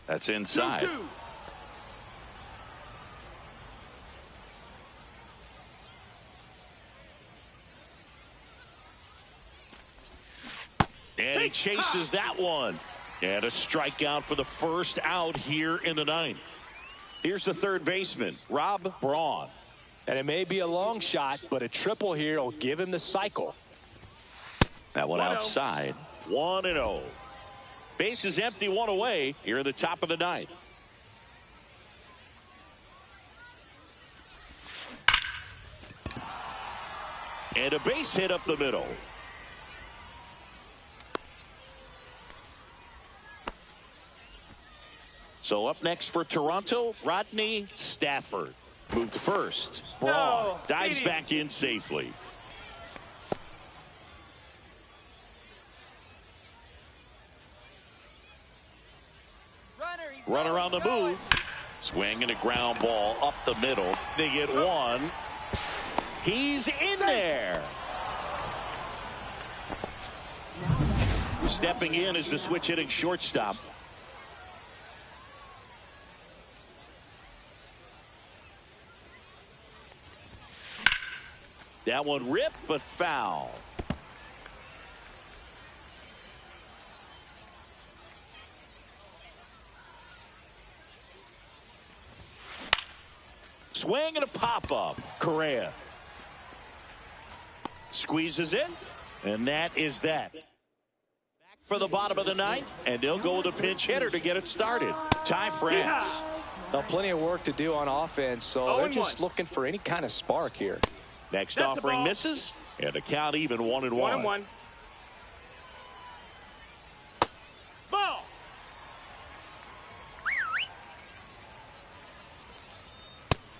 That's inside. 2-2. And he chases that one. And a strikeout for the first out here in the 9th. Here's the third baseman, Rob Braun. And it may be a long shot, but a triple here will give him the cycle. That one outside. 1-0. Base is empty, 1 away here at the top of the 9th. And a base hit up the middle. So up next for Toronto, Rodney Stafford. Moved first. Braun dives back in safely. Runner on the move. Swing and a ground ball up the middle. They get one. He's in there. Stepping in is the switch hitting shortstop. That one ripped, but foul. Swing and a pop-up. Correa squeezes it, and that is that. Back for the bottom of the 9th, and they'll go with a pinch hitter to get it started. Ty France. Now, plenty of work to do on offense, so they're just looking for any kind of spark here. Next offering misses, and the count even 1-1. 1-1. Ball.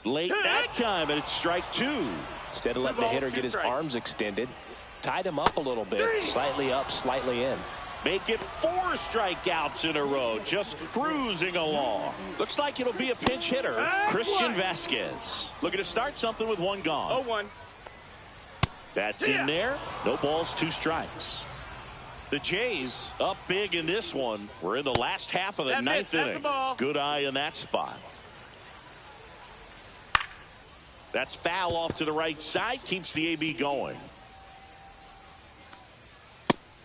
Late that time, and it's strike 2. Instead of letting the hitter get his arms extended, tied him up a little bit. Slightly up, slightly in. Make it 4 strikeouts in a row, just cruising along. Looks like it'll be a pinch hitter, Christian Vasquez. Looking to start something with 1 gone. 0-1. That's in there. No balls, 2 strikes. The Jays up big in this one. We're in the last half of the 9th inning. Good eye in that spot. That's foul off to the right side. Keeps the AB going.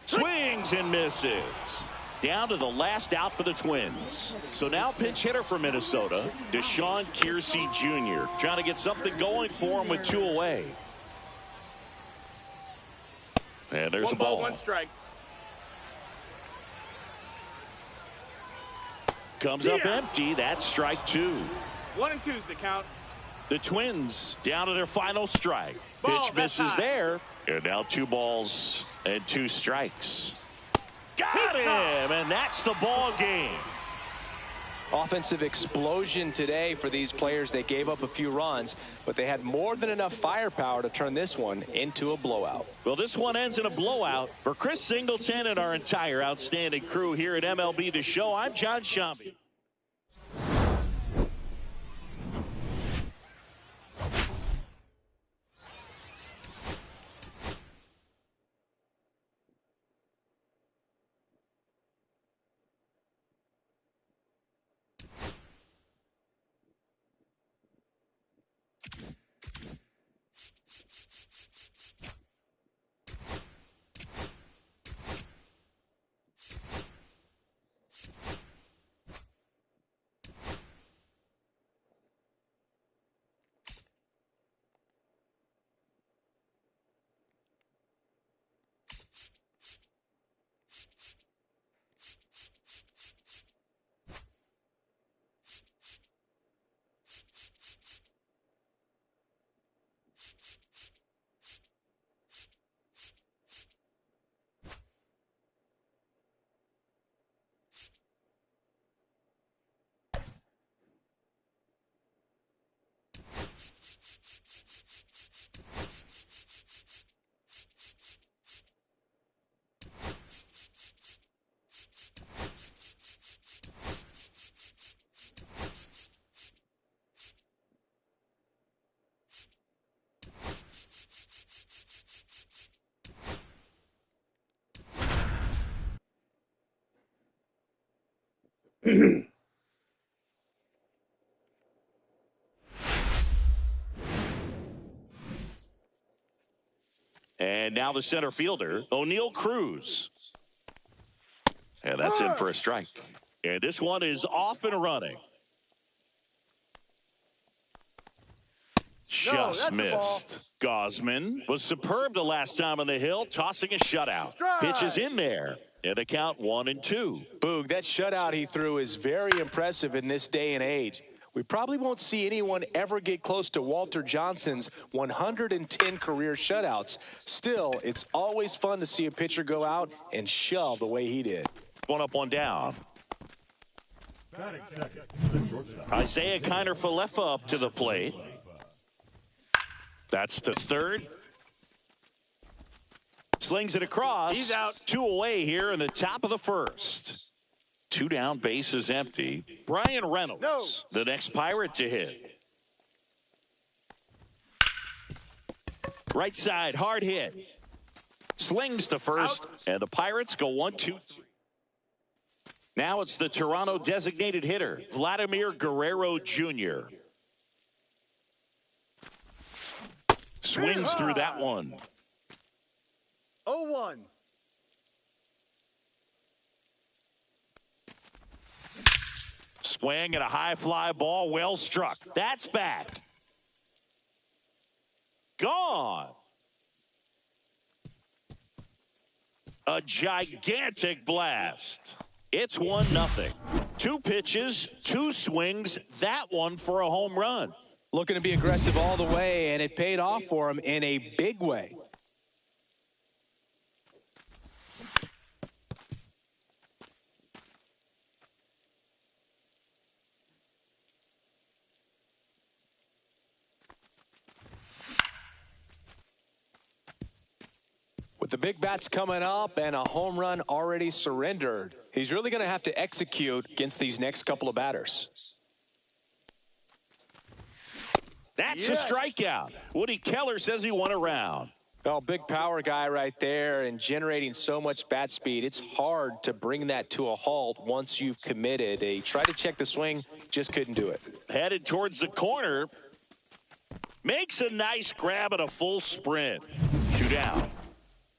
Swings and misses. Down to the last out for the Twins. So now pinch hitter for Minnesota, Deshaun Kiersey Jr. Trying to get something going for him with 2 away. And there's 1 a ball. 1 strike. Comes up empty. That's strike 2. 1 and 2's the count. The Twins down to their final strike. Ball, Pitch that's misses high. there. And now 2 balls and 2 strikes. Got him, and that's the ball game. Offensive explosion today for these players. They gave up a few runs, but they had more than enough firepower to turn this one into a blowout. Well, this one ends in a blowout. For Chris Singleton and our entire outstanding crew here at MLB The Show, I'm John Shambi. And now the center fielder, O'Neal Cruz. And that's in for a strike. And this one is off and running. Just missed. Gosman was superb the last time on the hill, tossing a shutout. Pitches in there. And the count 1-2. Boog, that shutout he threw is very impressive in this day and age. We probably won't see anyone ever get close to Walter Johnson's 110 career shutouts. Still, it's always fun to see a pitcher go out and shove the way he did. 1 up, 1 down. Isaiah Kiner-Falefa up to the plate. That's to third. Slings it across. He's out. 2 away here in the top of the first. 2 down, bases empty. Brian Reynolds, the next Pirate to hit. Right side, hard hit. Slings to first, and the Pirates go 1-2. Now it's the Toronto designated hitter, Vladimir Guerrero Jr. Swings through that one. 0-1. Swing and a high fly ball, well struck. That's back. Gone. A gigantic blast. It's 1-0. 2 pitches, 2 swings. That one for a home run. Looking to be aggressive all the way, and it paid off for him in a big way. With the big bats coming up and a home run already surrendered, he's really going to have to execute against these next couple of batters. That's a strikeout. Woody Keller says he won a round. Well, big power guy right there and generating so much bat speed. It's hard to bring that to a halt once you've committed. He tried to check the swing, just couldn't do it. Headed towards the corner. Makes a nice grab at a full sprint. 2 down.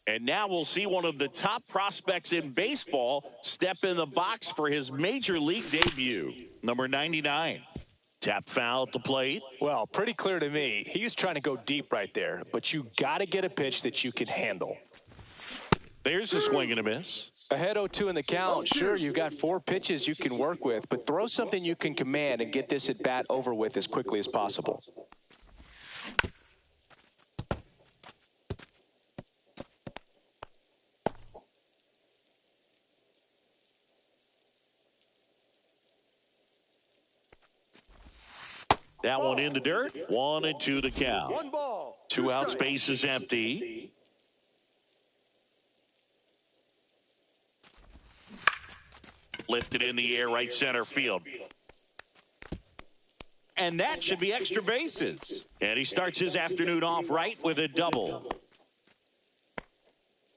And now we'll see one of the top prospects in baseball step in the box for his major league debut. Number 99. Tap foul at the plate. Well, pretty clear to me. He was trying to go deep right there, but you got to get a pitch that you can handle. There's a swing and a miss. Ahead 0-2 in the count. Sure, you've got 4 pitches you can work with, but throw something you can command and get this at bat over with as quickly as possible. That one in the dirt. 1-2 to count. 1 ball. 2 out, space is empty. Lifted in the air, right center field. And that should be extra bases. And he starts his afternoon off right with a double.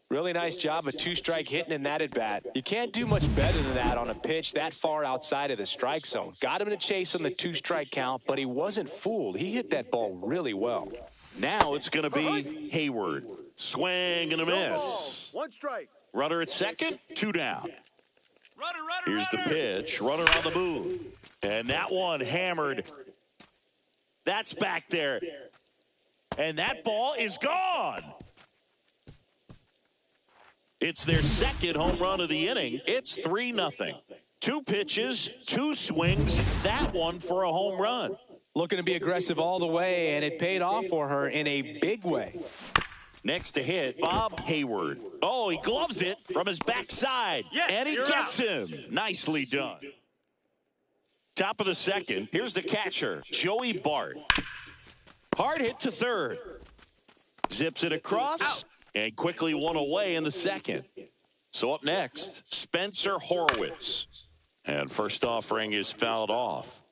Really nice job of 2-strike hitting in that at bat. You can't do much better than that on a pitch that far outside of the strike zone. Got him to chase on the 2-strike count, but he wasn't fooled. He hit that ball really well. Now it's going to be Hayward. Swing and a miss. 1 strike. Runner at second, 2 down. Here's the pitch. Runner on the move. And that one hammered. That's back there. And that ball is gone. It's their second home run of the inning. It's 3-0. 2 pitches, 2 swings. That one for a home run. Looking to be aggressive all the way, and it paid off for her in a big way. Next to hit, Bob Hayward. Oh, he gloves it from his backside. Yes, and he you're gets out. him. Nicely done. Top of the second. Here's the catcher, Joey Bart. Hard hit to third. Zips it across. And quickly one away in the second. So up next, Spencer Horwitz. And first offering is fouled off.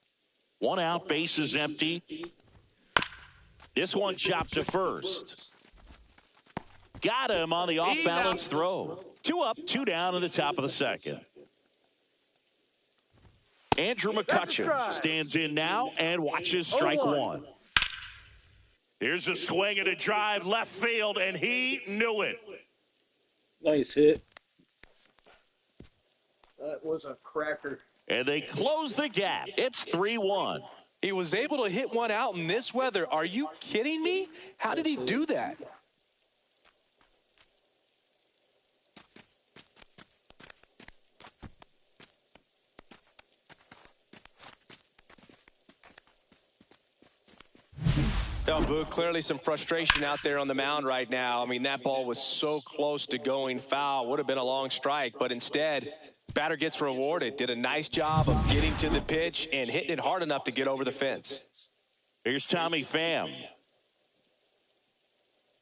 1 out, bases empty. This one chopped to first. Got him on the off-balance throw. 2 up, 2 down in the top of the second. Andrew McCutchen stands in now and watches strike 1. Here's a swing and a drive left field, and he knew it. Nice hit. That was a cracker. And they close the gap. It's 3-1. He was able to hit one out in this weather. Are you kidding me? How did he do that? Oh, Boo, clearly some frustration out there on the mound right now. I mean, that ball was so close to going foul. Would have been a long strike, but instead, batter gets rewarded. Did a nice job of getting to the pitch and hitting it hard enough to get over the fence. Here's Tommy Pham.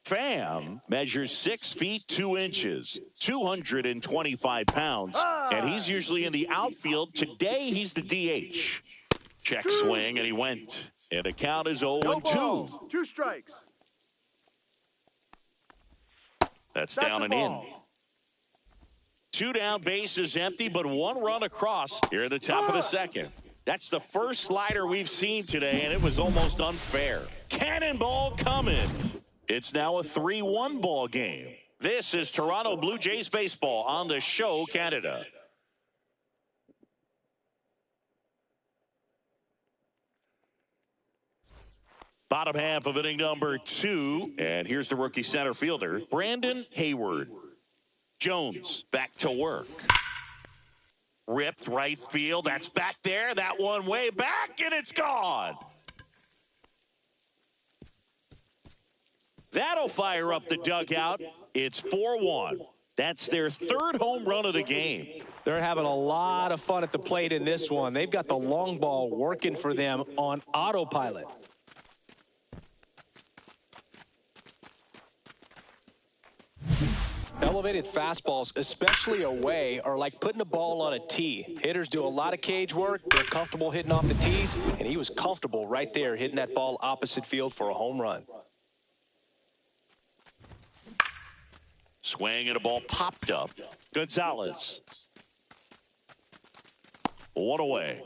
Pham measures 6 feet 2 inches, 225 pounds, and he's usually in the outfield. Today, he's the DH. Check swing, and he went. And the count is 0-2. 2 strikes. That's down and in. 2 down, bases empty, but 1 run across here at the top of the second. That's the first slider we've seen today, and it was almost unfair. Cannonball coming. It's now a 3-1 ball game. This is Toronto Blue Jays baseball on the Show Canada. Bottom half of inning number 2. And here's the rookie center fielder, Brandon Hayward. Jones back to work. Ripped right field. That's back there. That one way back, and it's gone. That'll fire up the dugout. It's 4-1. That's their 3rd home run of the game. They're having a lot of fun at the plate in this one. They've got the long ball working for them on autopilot. Elevated fastballs, especially away, are like putting a ball on a tee. Hitters do a lot of cage work. They're comfortable hitting off the tees, and he was comfortable right there hitting that ball opposite field for a home run. Swing and a ball popped up. Gonzalez. One away.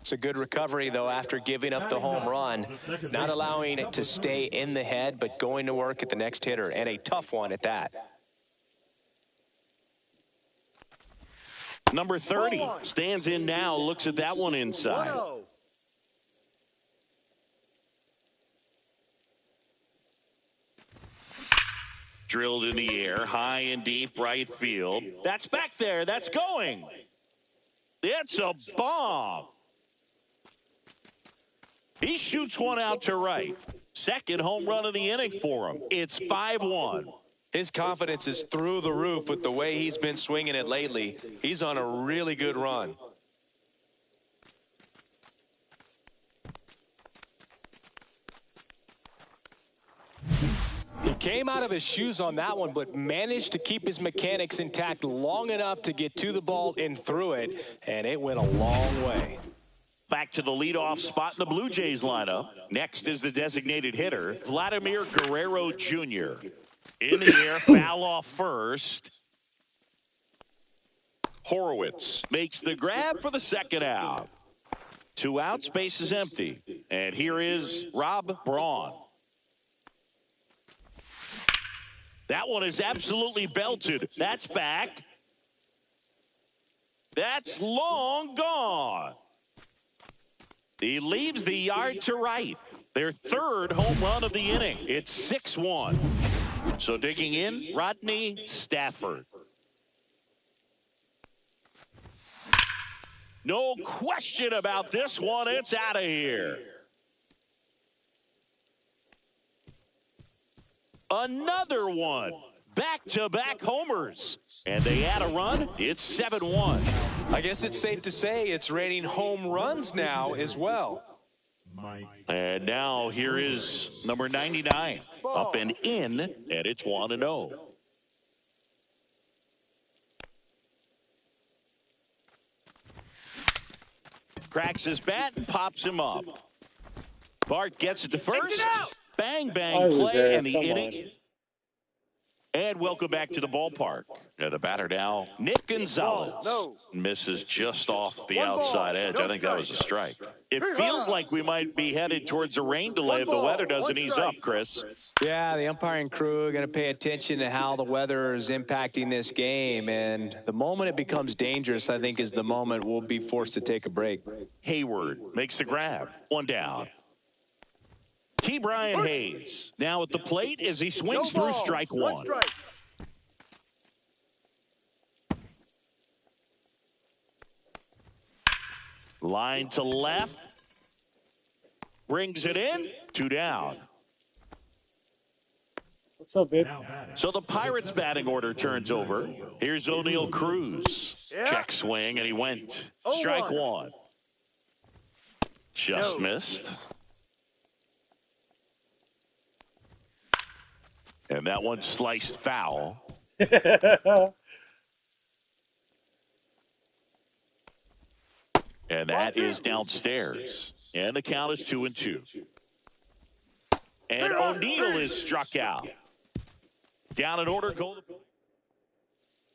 It's a good recovery, though, after giving up the home run. Not allowing it to stay in the head, but going to work at the next hitter, and a tough one at that. Number 30 stands in now, looks at that one inside. Drilled in the air, high and deep right field. That's back there. That's going. It's a bomb. He shoots one out to right. Second home run of the inning for him. It's 5-1. His confidence is through the roof with the way he's been swinging it lately. He's on a really good run. He came out of his shoes on that one, but managed to keep his mechanics intact long enough to get to the ball and through it, and it went a long way. Back to the leadoff spot in the Blue Jays lineup. Next is the designated hitter, Vladimir Guerrero Jr. In the air, foul off first. Horowitz makes the grab for the second out. 2 outs, base is empty. And here is Rob Braun. That one is absolutely belted. That's back. That's long gone. He leaves the yard to right. Their third home run of the inning. It's 6-1. So digging in, Rodney Stafford. No question about this one. It's out of here. Another one. Back-to-back homers. And they add a run. It's 7-1. I guess it's safe to say it's raining home runs now as well. And now here is number 99. Up and in, and it's 1-0. Cracks his bat and pops him up. Bart gets it to first. Bang, bang play, and the inning. And welcome back to the ballpark. The batter now, Nick Gonzalez. Misses just off the outside edge. I think that was a strike. It feels like we might be headed towards a rain delay if the weather doesn't ease up, Chris. Yeah, the umpiring crew are going to pay attention to how the weather is impacting this game. And the moment it becomes dangerous, I think, is the moment we'll be forced to take a break. Hayward makes the grab. 1 down. T. Brian Hayes now at the plate as he swings through strike 1. Line to left. Brings it in. 2 down. What's up, babe? So the Pirates batting order turns over. Here's O'Neal Cruz. Check swing, and he went. Strike 1. Just missed. And that one sliced foul. And that is downstairs. And the count is 2-2. And O'Neal is struck out. Down in order, go.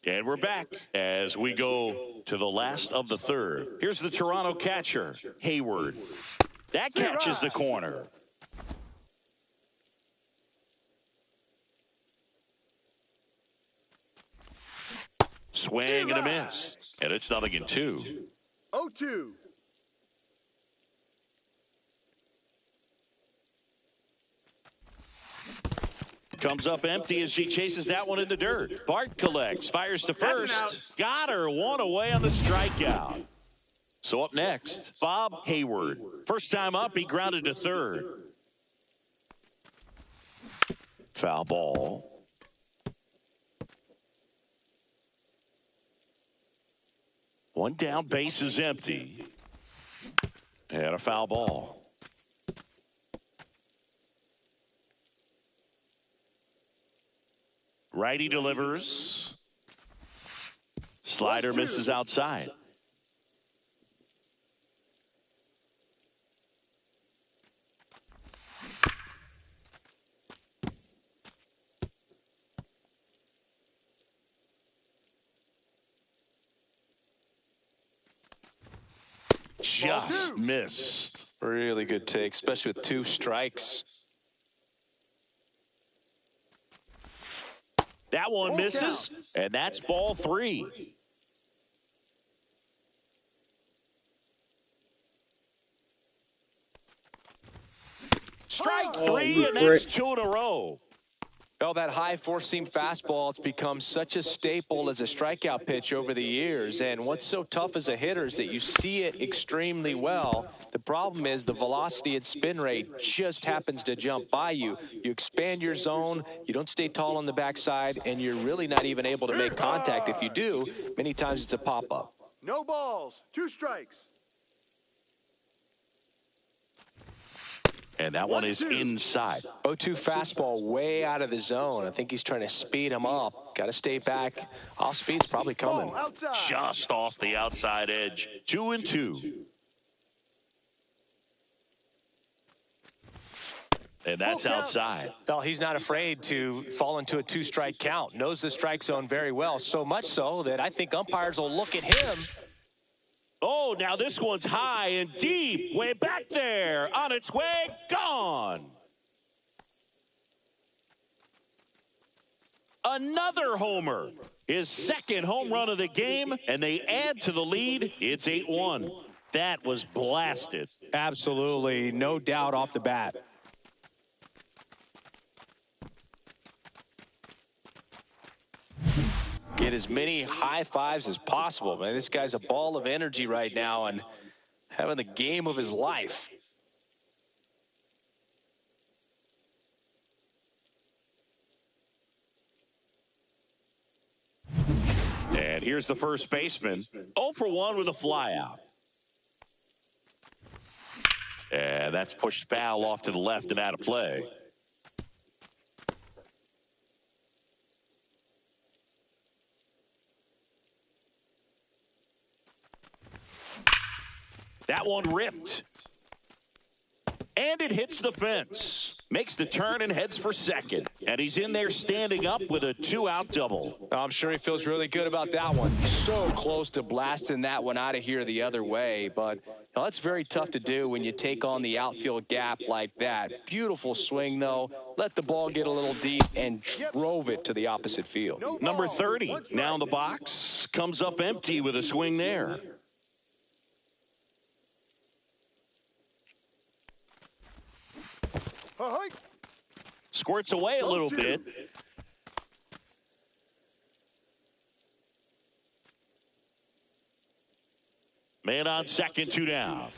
And we're back as we go to the last of the third. Here's the Toronto catcher, Hayward. That catches the corner. Swing and a miss. And it's 0-2. 0-2. Comes up empty as she chases that one in the dirt. Bart collects, fires to first. Got her, 1 away on the strikeout. So up next, Bob Hayward. First time up, he grounded to third. Foul ball. One down, base is empty. And a foul ball. Righty delivers. Slider misses outside. Just missed. Really good take, especially with 2 strikes. That one misses, and that's ball 3. Strike 3, and that's 2 in a row. Well, that high four-seam fastball, it's become such a staple as a strikeout pitch over the years. And what's so tough as a hitter is that you see it extremely well. The problem is the velocity and spin rate just happens to jump by you. You expand your zone, you don't stay tall on the backside, and you're really not even able to make contact. If you do, many times it's a pop-up. No balls, 2 strikes. And that one is inside. 0-2 fastball way out of the zone. I think he's trying to speed him up. Got to stay back. Off speed's probably coming. Just off the outside edge. 2-2. And that's outside. Well, he's not afraid to fall into a 2-strike count. Knows the strike zone very well. So much so that I think umpires will look at him. Oh, now this one's high and deep. Way back there. On its way. Gone. Another homer. His second home run of the game, and they add to the lead. It's 8-1. That was blasted. Absolutely. No doubt off the bat. Get as many high fives as possible, man. This guy's a ball of energy right now and having the game of his life. And here's the first baseman. 0 for 1 with a flyout. And that's pushed foul off to the left and out of play. That one ripped. And it hits the fence. Makes the turn and heads for second. And he's in there standing up with a 2-out double. I'm sure he feels really good about that one. So close to blasting that one out of here the other way. But that's very tough to do when you take on the outfield gap like that. Beautiful swing, though. Let the ball get a little deep and drove it to the opposite field. Number 30 now in the box. Comes up empty with a swing there. Squirts away a little bit. Man on second, 2 down.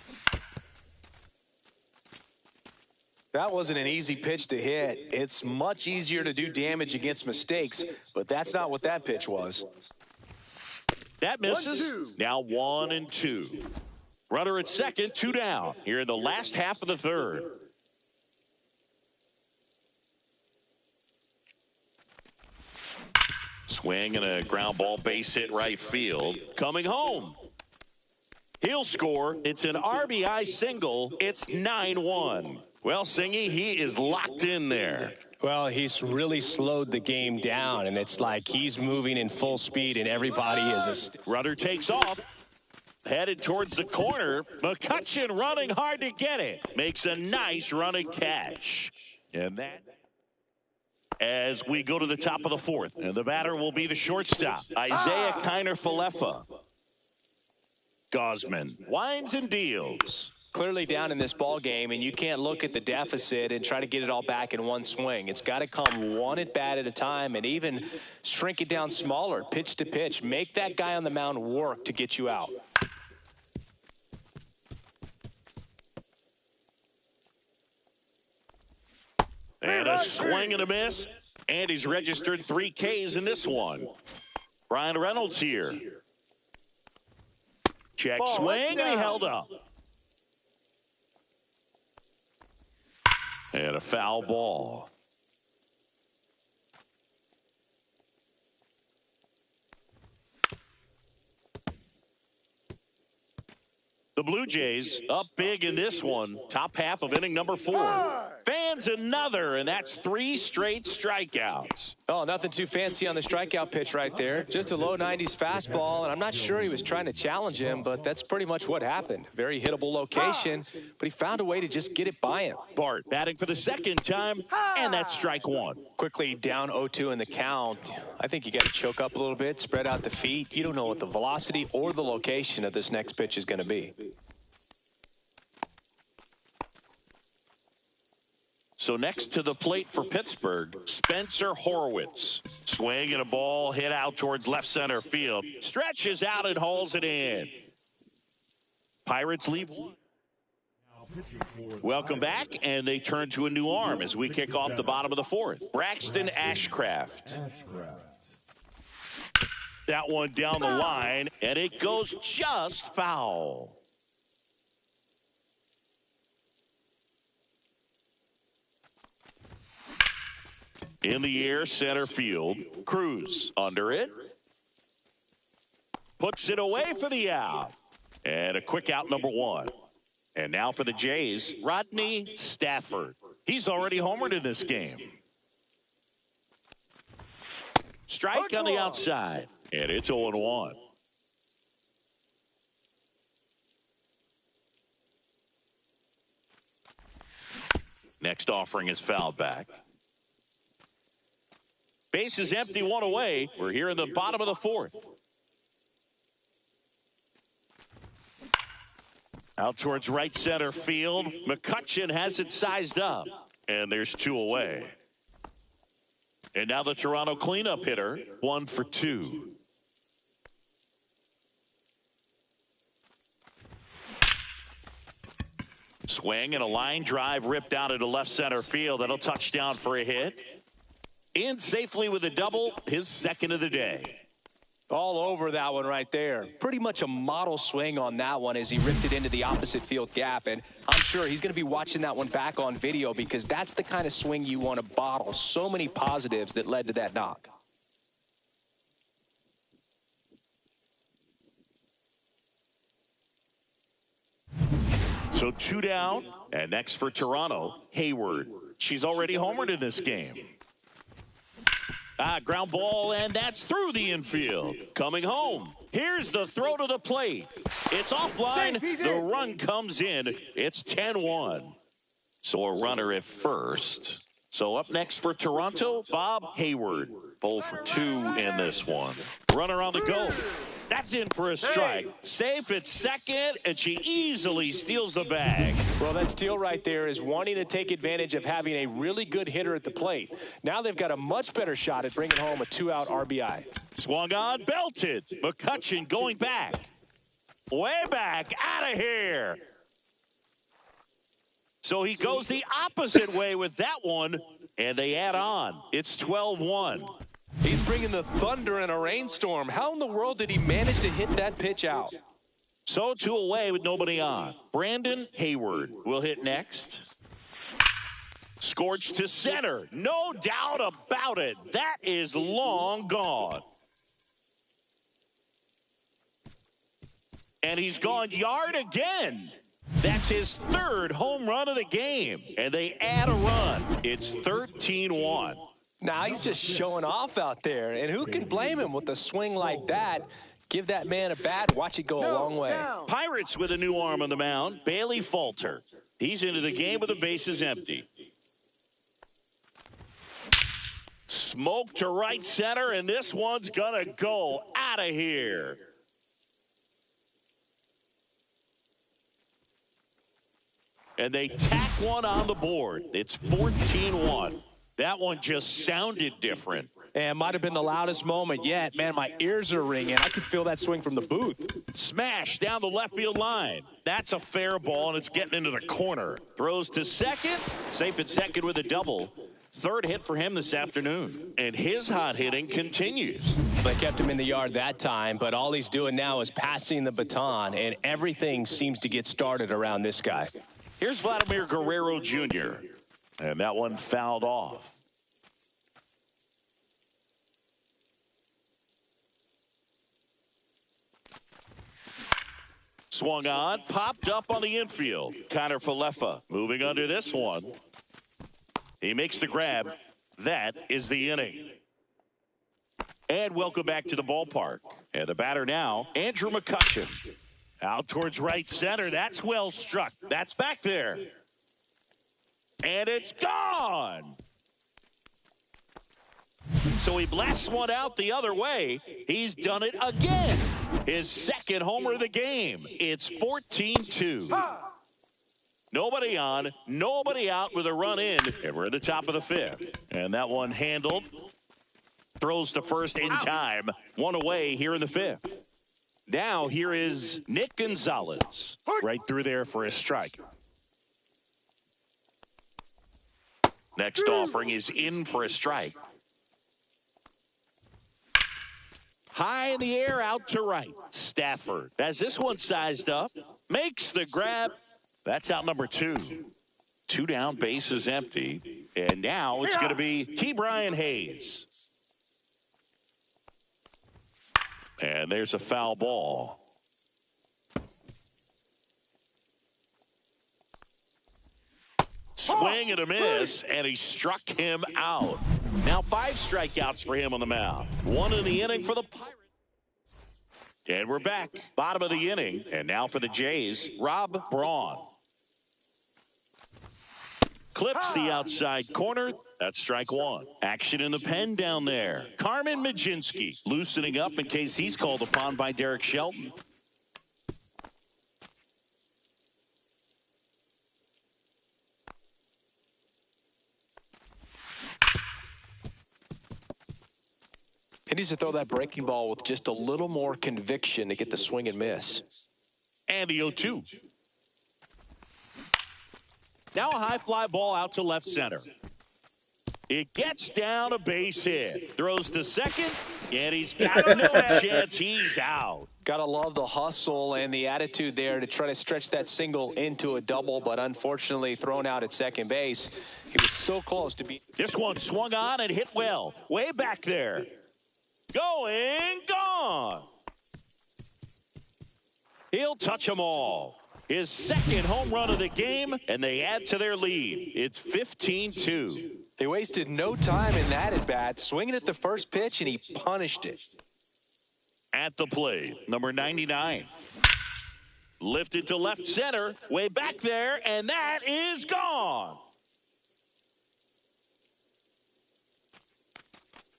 That wasn't an easy pitch to hit. It's much easier to do damage against mistakes, but that's not what that pitch was. That misses. Now 1-2. Runner at second, 2 down. Here in the last half of the third. Swing and a ground ball base hit right field. Coming home. He'll score. It's an RBI single. It's 9-1. Well, Singy, he is locked in there. Well, he's really slowed the game down, and it's like he's moving in full speed, and everybody is Rudder takes off. Headed towards the corner. McCutchen running hard to get it. Makes a nice running catch. And that as we go to the top of the fourth. And the batter will be the shortstop, Isaiah Kiner-Falefa. Gosman winds and deals. Clearly down in this ball game, and you can't look at the deficit and try to get it all back in one swing. It's got to come one at bat at a time, and even shrink it down smaller, pitch to pitch. Make that guy on the mound work to get you out. And a swing and a miss. And he's registered 3 Ks in this one. Brian Reynolds here. Check swing, and he held up. And a foul ball. The Blue Jays up big in this one. Top half of inning number 4. Fans another, and that's 3 straight strikeouts. Oh, nothing too fancy on the strikeout pitch right there. Just a low 90s fastball, and I'm not sure he was trying to challenge him, but that's pretty much what happened. Very hittable location, but he found a way to just get it by him. Bart batting for the second time, and that's strike 1. Quickly down 0-2 in the count. I think you got to choke up a little bit, spread out the feet. You don't know what the velocity or the location of this next pitch is going to be. So next to the plate for Pittsburgh, Spencer Horwitz. Swing and a ball hit out towards left center field. Stretches out and hauls it in. Pirates lead. Welcome back, and they turn to a new arm as we kick off the bottom of the 4th. Braxton Ashcraft. That one down the line, and it goes just foul. In the air, center field. Cruz under it. Puts it away for the out. And a quick out, number 1. And now for the Jays, Rodney Stafford. He's already homered in this game. Strike on the outside. And it's 0-1. Next offering is fouled back. Base is empty, 1 away. We're here in the bottom of the 4th. Out towards right center field. McCutchen has it sized up. And there's 2 away. And now the Toronto cleanup hitter, 1 for 2. Swing and a line drive ripped out into left center field. That'll touch down for a hit. In safely with a double, his second of the day. All over that one right there. Pretty much a model swing on that one as he ripped it into the opposite field gap. And I'm sure he's going to be watching that one back on video because that's the kind of swing you want to bottle. So many positives that led to that knock. So 2 down. And next for Toronto, Hayward. She's already homered in this game. Ground ball, and that's through the infield. Coming home. Here's the throw to the plate. It's offline. The run comes in. It's 10-1. So a runner at first. So up next for Toronto, Bob Hayward. 0 for 2 in this one. Runner on the go. That's in for a strike. Safe at second, and she easily steals the bag. Well, that steal right there is wanting to take advantage of having a really good hitter at the plate. Now they've got a much better shot at bringing home a 2-out RBI. Swung on, belted. McCutchen going back. Way back, out of here. So he goes the opposite way with that one, and they add on. It's 12-1. He's bringing the thunder in a rainstorm. How in the world did he manage to hit that pitch out? So 2 away with nobody on. Brandon Hayward will hit next. Scorched to center. No doubt about it. That is long gone. And he's gone yard again. That's his 3rd home run of the game. And they add a run. It's 13-1. Now he's just showing off out there. And who can blame him with a swing like that? Give that man a bat, watch it go a long way. Pirates with a new arm on the mound, Bailey Falter. He's into the game with the bases empty. Smoke to right center, and this one's gonna go out of here. And they tack one on the board. It's 14-1. That one just sounded different. And might have been the loudest moment yet. Man, my ears are ringing. I could feel that swing from the booth. Smash down the left field line. That's a fair ball, and it's getting into the corner. Throws to second. Safe at second with a double. 3rd hit for him this afternoon. And his hot hitting continues. They kept him in the yard that time, but all he's doing now is passing the baton, and everything seems to get started around this guy. Here's Vladimir Guerrero Jr., and that one fouled off. Swung on, popped up on the infield. Connor Falefa moving under this one. He makes the grab. That is the inning. And welcome back to the ballpark. And the batter now, Andrew McCutchen. Out towards right center. That's well struck. That's back there. And it's gone. So he blasts one out the other way. He's done it again. His second homer of the game. It's 14-2. Nobody on, nobody out with a run in. And we're at the top of the fifth. And that one handled. Throws to first in time. One away here in the fifth. Now here is Nick Gonzalez. Right through there for a strike. Next offering is in for a strike. High in the air, out to right. Stafford has this one sized up. Makes the grab. That's out number 2. 2 down, base is empty. And now it's going to be Ke'Bryan Hayes. And there's a foul ball. Swing and a miss, and he struck him out. Now 5 strikeouts for him on the mound. 1 in the inning for the Pirates. And we're back, bottom of the inning. And now for the Jays, Rob Braun. Clips the outside corner. That's strike 1. Action in the pen down there. Carmen Mlodzinski loosening up in case he's called upon by Derek Shelton. He needs to throw that breaking ball with just a little more conviction to get the swing and miss. And the 0-2. Now a high fly ball out to left center. It gets down a base hit. Throws to second, and he's got no chance. He's out. Gotta love the hustle and the attitude there to try to stretch that single into a double, but unfortunately thrown out at second base. He was so close to be. This one swung on and hit well. Way back there. Going, gone. He'll touch them all. His second home run of the game, and they add to their lead. It's 15-2. They wasted no time in that at bat, swinging at the first pitch, and he punished it. At the plate, number 99. Lifted to left center, way back there, and that is gone.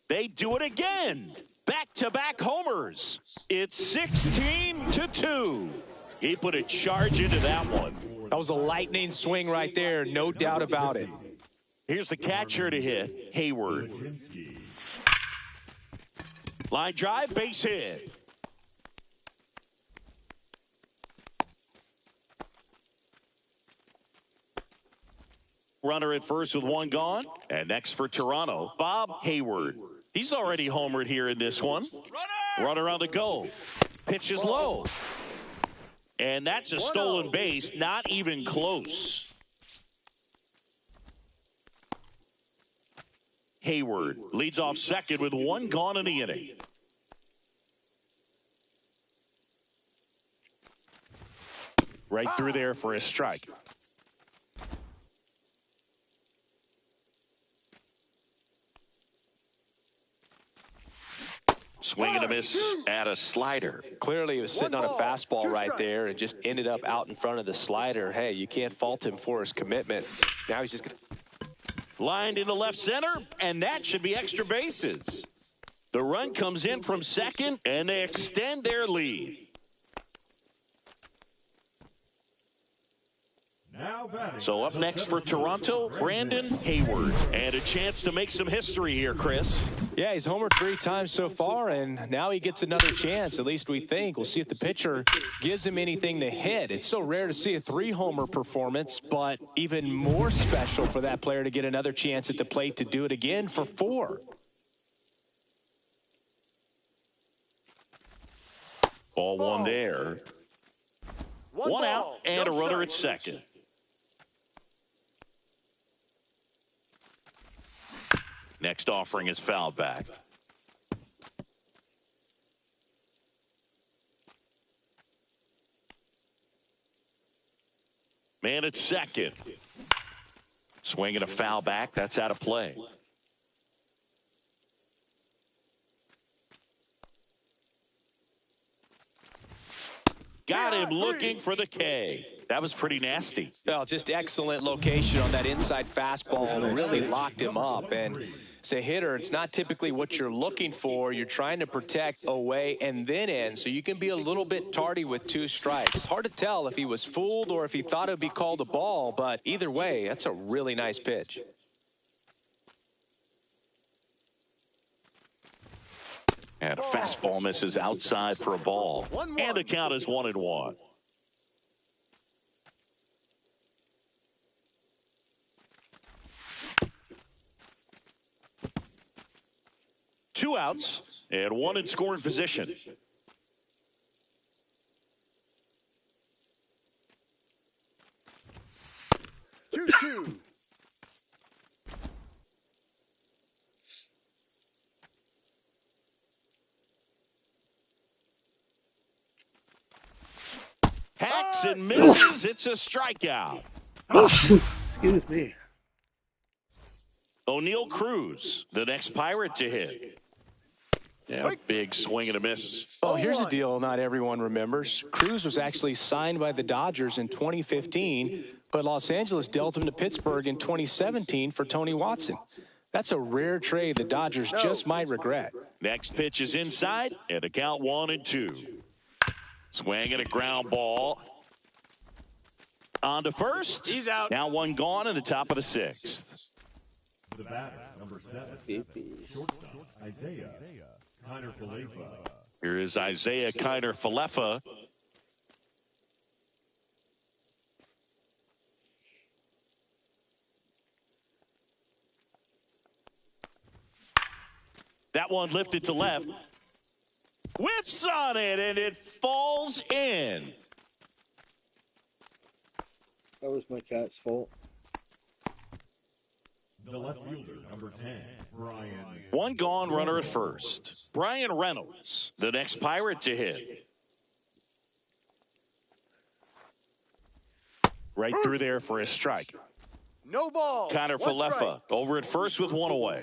They do it again. Back-to-back homers. It's 16-2. He put a charge into that one. That was a lightning swing right there, no doubt about it. Here's the catcher to hit, Hayward. Line drive, base hit. Runner at first with 1 gone. And next for Toronto, Bob Hayward. He's already homered here in this one. Runner on the go. Pitch is low. And that's a stolen base, not even close. Hayward leads off second with 1 gone in the inning. Right through there for a strike. Swing and a miss at a slider. Clearly he was sitting on a fastball right there and just ended up out in front of the slider. Hey, you can't fault him for his commitment. Now he's just going to. Lined into left center, and that should be extra bases. The run comes in from second, and they extend their lead. So up next for Toronto, Brandon Hayward. And a chance to make some history here, Chris. Yeah, he's homered 3 times so far, and now he gets another chance, at least we think. We'll see if the pitcher gives him anything to hit. It's so rare to see a 3-homer performance, but even more special for that player to get another chance at the plate to do it again for 4. Ball 1 there. 1 out and a runner at second. Next offering is fouled back. at second. Swinging a foul back. That's out of play. Got him looking for the K. That was pretty nasty. Well, just excellent location on that inside fastball. Really locked him up. And as a hitter, it's not typically what you're looking for. You're trying to protect away and then in, so you can be a little bit tardy with 2 strikes. Hard to tell if he was fooled or if he thought it would be called a ball, but either way, that's a really nice pitch. And a fastball misses outside for a ball. And the count is 1-1. Two outs and one in scoring position. Two. Hacks and misses. It's a strikeout. Excuse me. O'Neal Cruz, the next Pirate to hit. Yeah, big swing and a miss. Well, here's the deal not everyone remembers. Cruz was actually signed by the Dodgers in 2015, but Los Angeles dealt him to Pittsburgh in 2017 for Tony Watson. That's a rare trade the Dodgers just might regret. Next pitch is inside, and the count 1-2. Swing and a ground ball. On to first. He's out. Now one gone in the top of the 6th. The batter, number 7, shortstop, Isaiah Kiner-Falefa. Here is Isaiah Kiner-Falefa. That one lifted to left. Whips on it, and it falls in. That was my cat's fault. The left fielder, number 10, Brian. One gone, runner at first. Brian Reynolds, the next Pirate to hit. Right through there for a strike. No ball. Kiner-Falefa over at first with one away.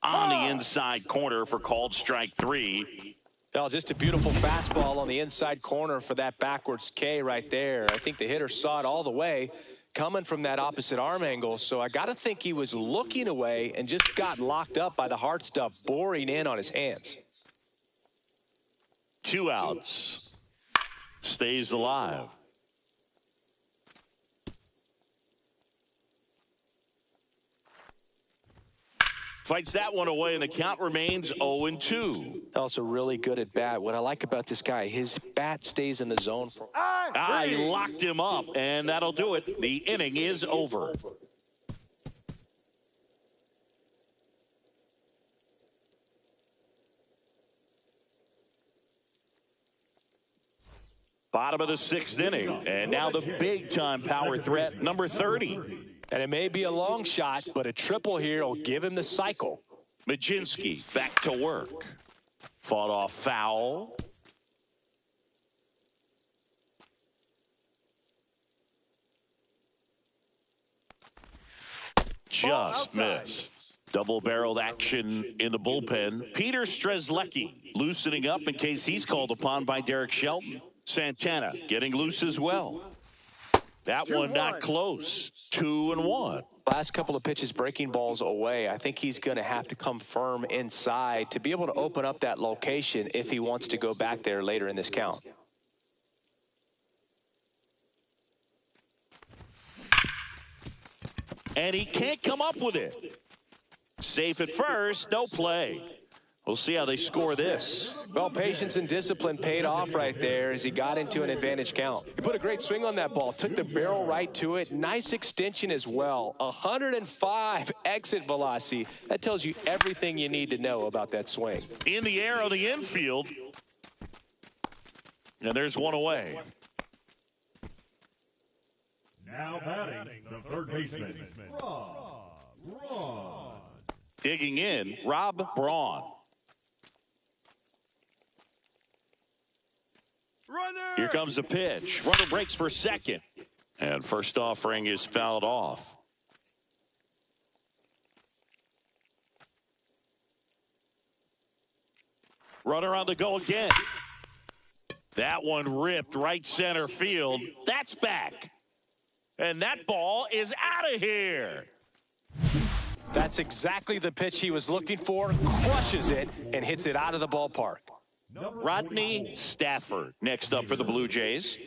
On the inside corner for called strike 3. Well, just a beautiful fastball on the inside corner for that backwards K right there. I think the hitter saw it all the way coming from that opposite arm angle. So I got to think he was looking away and just got locked up by the hard stuff boring in on his hands. 2 outs. Stays alive. Fights that one away, and the count remains 0-2. Also really good at bat. What I like about this guy, his bat stays in the zone. He locked him up, and that'll do it. The inning is over. Bottom of the 6th inning, and now the big-time power threat, number 30. And it may be a long shot, but a triple here will give him the cycle. Majinski back to work. Fought off foul. Just missed. Double-barreled action in the bullpen. Peter Strzelecki loosening up in case he's called upon by Derek Shelton. Santana getting loose as well. That one not close. 2-1. Last couple of pitches breaking balls away. I think he's going to have to come firm inside to be able to open up that location if he wants to go back there later in this count. And he can't come up with it. Safe at first, no play. We'll see how they score this. Well, patience and discipline paid off right there as he got into an advantage count. He put a great swing on that ball, took the barrel right to it. Nice extension as well. 105 exit velocity. That tells you everything you need to know about that swing. In the air on the infield. And there's one away. Now batting, the third baseman, Rob. Digging in, Rob Braun. Here comes the pitch. Runner breaks for second. And first offering is fouled off. Runner on the go again. That one ripped right center field. That's back. And that ball is out of here. That's exactly the pitch he was looking for. Crushes it and hits it out of the ballpark. Rodney Stafford next up for the Blue Jays.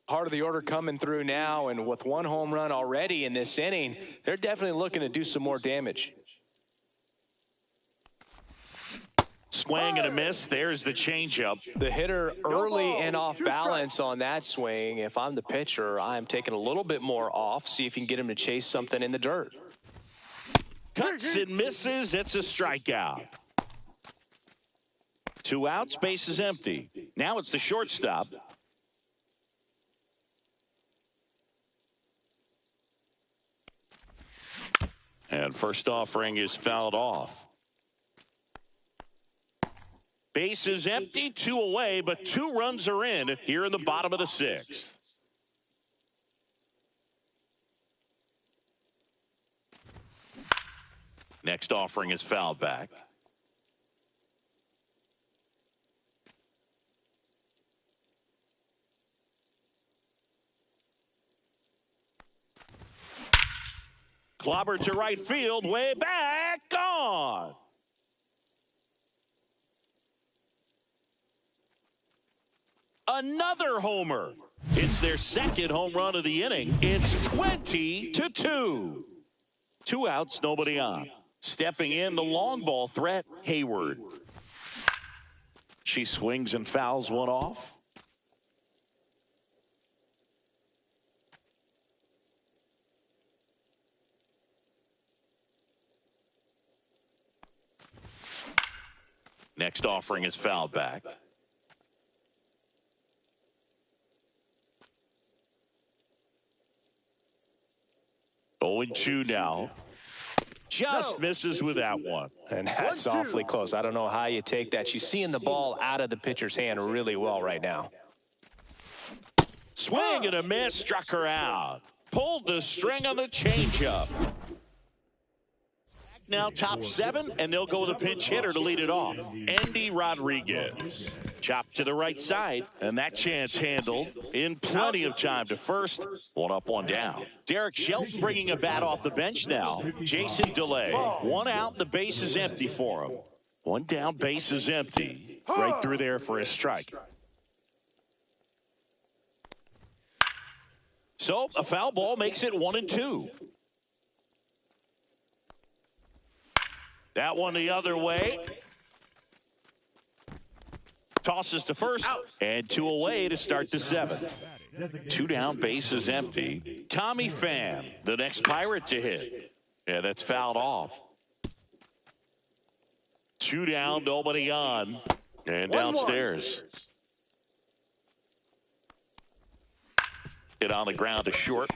Heart of the order coming through now, and with one home run already in this inning, they're definitely looking to do some more damage. Swing and a miss. There's the changeup. The hitter early and off balance on that swing. If I'm the pitcher, I'm taking a little bit more off, see if you can get him to chase something in the dirt. Cuts and misses. It's a strikeout. 2 outs, base is empty. Now it's the shortstop. And first offering is fouled off. Base is empty, 2 away, but 2 runs are in here in the bottom of the 6th. Next offering is fouled back. Clobber to right field, way back, gone. Another homer. It's their second home run of the inning. It's 20-2. 2 outs, nobody on. Stepping in, the long ball threat, Hayward. She swings and fouls one off. Next offering is fouled back. Oh, and 2 now. Just misses with that one. And that's awfully close. I don't know how you take that. She's seeing the ball out of the pitcher's hand really well right now. Swing and a miss, struck her out. Pulled the string on the changeup. Now top 7, and they'll go with a pinch hitter to lead it off. Andy Rodriguez. Chopped to the right side, and that chance handled in plenty of time to first. 1 up, 1 down. Derek Shelton bringing a bat off the bench now. Jason DeLay. 1 out, the base is empty for him. 1 down, base is empty. Right through there for a strike. So a foul ball makes it 1-2. That one the other way. Tosses to first, and 2 away to start the 7th. 2 down, base is empty. Tommy Pham, the next Pirate to hit. Yeah, that's fouled off. 2 down, nobody on. And downstairs. Hit on the ground to short.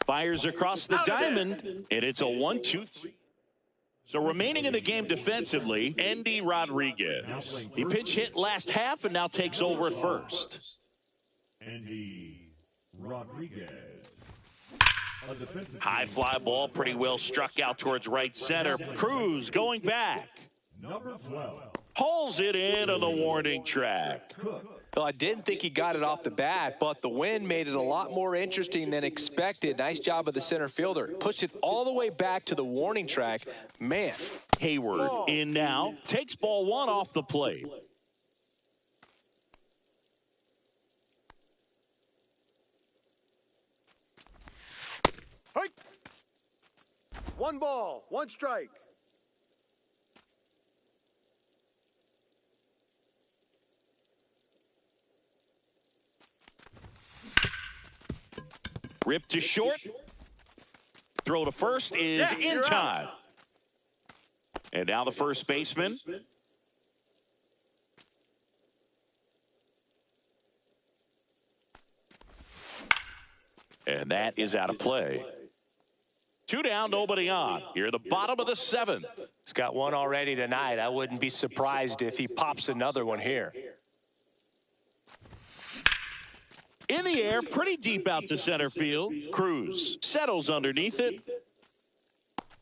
Fires across the diamond, and it's a 1-2-3. So remaining in the game defensively, Andy Rodriguez. He pinch hit last half and now takes over at first. Andy Rodriguez. High fly ball, pretty well struck out towards right center. Cruz going back. Number 12. Hauls it in on the warning track. Well, I didn't think he got it off the bat, but the wind made it a lot more interesting than expected. Nice job of the center fielder. Pushed it all the way back to the warning track. Man. Hayward in now. Takes ball 1 off the plate. Hey! 1 ball, 1 strike. Rip to short. Throw to first is in time. And now the first baseman. And that is out of play. Two down, nobody on. Here, the bottom of the seventh. He's got one already tonight. I wouldn't be surprised if he pops another one here. In the air, pretty deep out to center field. Cruz settles underneath it.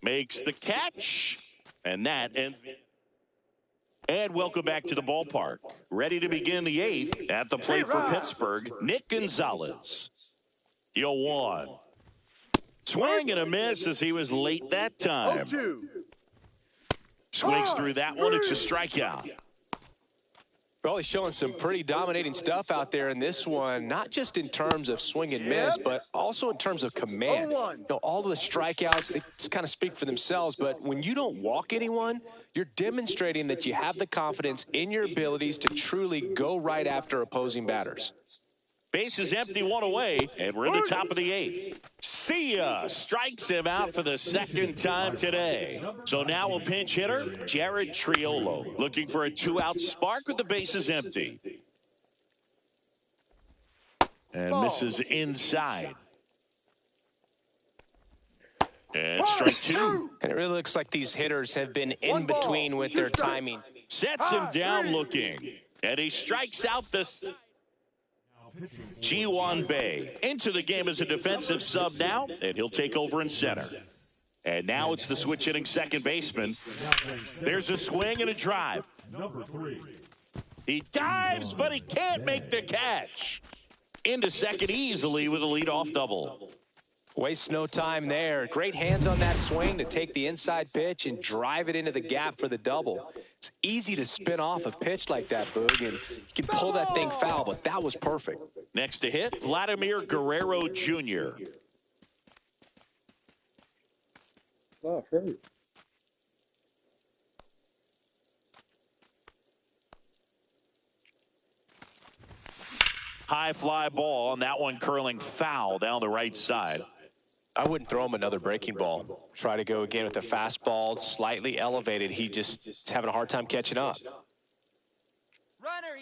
Makes the catch. And that ends. And welcome back to the ballpark. Ready to begin the eighth. At the plate for Pittsburgh, Nick Gonzalez. 0-1. Swing and a miss as he was late that time. 0-2. Swings through that one. It's a strikeout. Well, he's showing some pretty dominating stuff out there in this one, not just in terms of swing and miss, but also in terms of command. You know, all of the strikeouts, they just kind of speak for themselves, but when you don't walk anyone, you're demonstrating that you have the confidence in your abilities to truly go right after opposing batters. Base is empty, one away, and we're in the top of the eighth. See ya strikes him out for the second time today. So now a pinch hitter, Jared Triolo, looking for a two-out spark with the bases empty. And misses inside. And strike two. And it really looks like these hitters have been in between with their timing. Sets him down looking. And he strikes out this. Ji-Hwan Bae into the game as a defensive sub now, and he'll take over in center. And now it's the switch hitting second baseman. There's a swing and a drive. He dives, but he can't make the catch. Into second easily with a leadoff double. Wastes no time there. Great hands on that swing to take the inside pitch and drive it into the gap for the double. It's easy to spin off a pitch like that, Boog, and you can pull that thing foul, but that was perfect. Next to hit, Vladimir Guerrero Jr. Oh, hurt. High fly ball, and that one curling foul down the right side. I wouldn't throw him another breaking ball. Try to go again with the fastball, slightly elevated. He just is having a hard time catching up.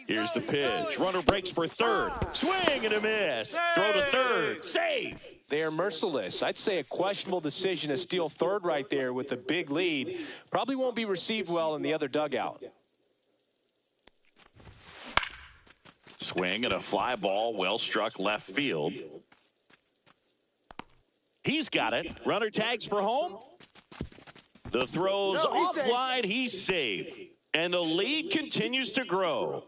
Here's the pitch. Runner breaks for third. Swing and a miss. Throw to third. Save. They are merciless. I'd say a questionable decision to steal third right there with a big lead. Probably won't be received well in the other dugout. Swing and a fly ball, well struck left field. He's got it. Runner tags for home. The throw's offline. He's saved. And the lead continues to grow.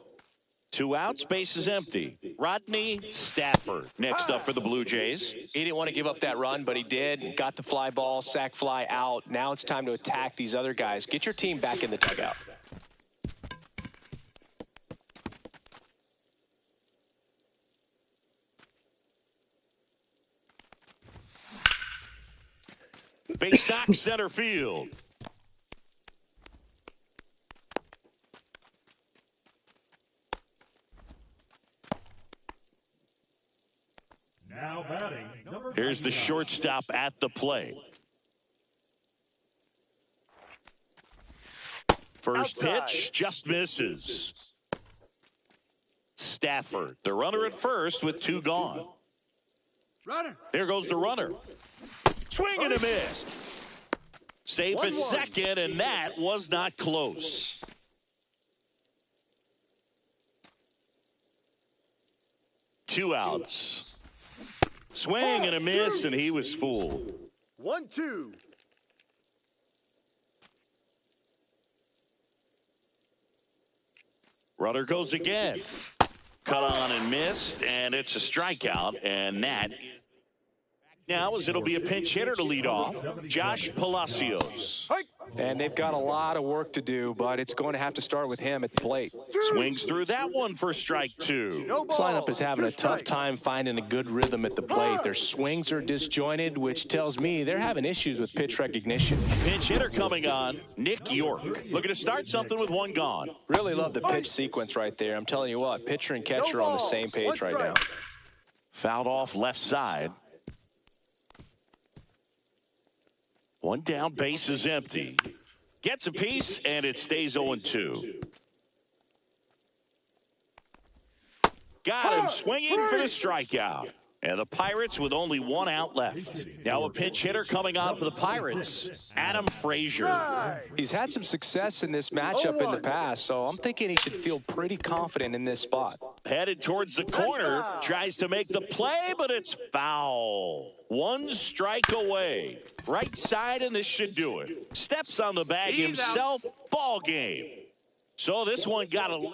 2 outs, base is empty. Rodney Stafford next up for the Blue Jays. He didn't want to give up that run, but he did. Got the fly ball, sac fly out. Now it's time to attack these other guys. Get your team back in the dugout. Base knock center field. Now batting, Here's the shortstop at the plate. First pitch just misses. Stafford, the runner at first with 2 gone. There goes the runner. Swing and a miss. Safe at second, and that was not close. Two outs. Swing and a miss, and he was fooled. 1-2. Runner goes again. Cut on and missed, and it's a strikeout, and that now as it'll be a pinch hitter to lead off, Josh Palacios. And they've got a lot of work to do, but it's going to have to start with him at the plate. Swings through that one for strike 2. This lineup is having a tough time finding a good rhythm at the plate. Their swings are disjointed, which tells me they're having issues with pitch recognition. Pinch hitter coming on, Nick York. Looking to start something with 1 gone. Really love the pitch sequence right there. I'm telling you what, pitcher and catcher are on the same page right now. Fouled off left side. 1 down, base is empty. Gets a piece, and it stays 0-2. Got him swinging for the strikeout. And the Pirates with only one out left. Now a pinch hitter coming on for the Pirates, Adam Frazier. He's had some success in this matchup in the past, so I'm thinking he should feel pretty confident in this spot. Headed towards the corner, tries to make the play, but it's foul. One strike away. Right side, and this should do it. Steps on the bag himself, ball game. So this one got a...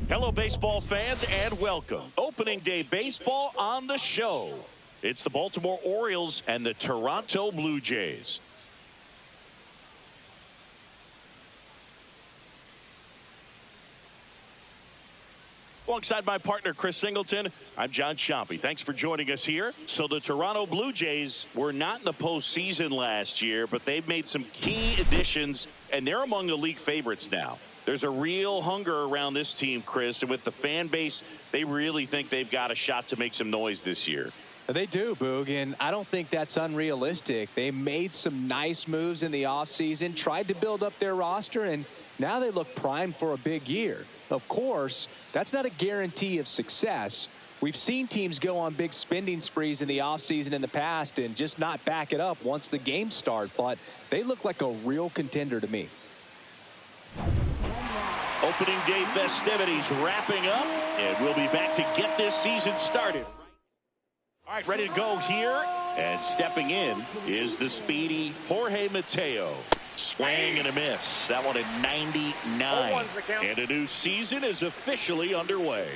Hello, baseball fans, and welcome. Opening day baseball on the show. It's the Baltimore Orioles and the Toronto Blue Jays. Alongside my partner, Chris Singleton, I'm John Chompy. Thanks for joining us here. So the Toronto Blue Jays were not in the postseason last year, but they've made some key additions, and they're among the league favorites now. There's a real hunger around this team, Chris, and with the fan base, they really think they've got a shot to make some noise this year. They do, Boog, and I don't think that's unrealistic. They made some nice moves in the offseason, tried to build up their roster, and now they look primed for a big year. Of course, that's not a guarantee of success. We've seen teams go on big spending sprees in the offseason in the past and just not back it up once the games start, but they look like a real contender to me. Opening day festivities wrapping up, and we'll be back to get this season started. All right, ready to go here, and stepping in is the speedy Jorge Mateo. Swing and a miss. That one at 99. And a new season is officially underway.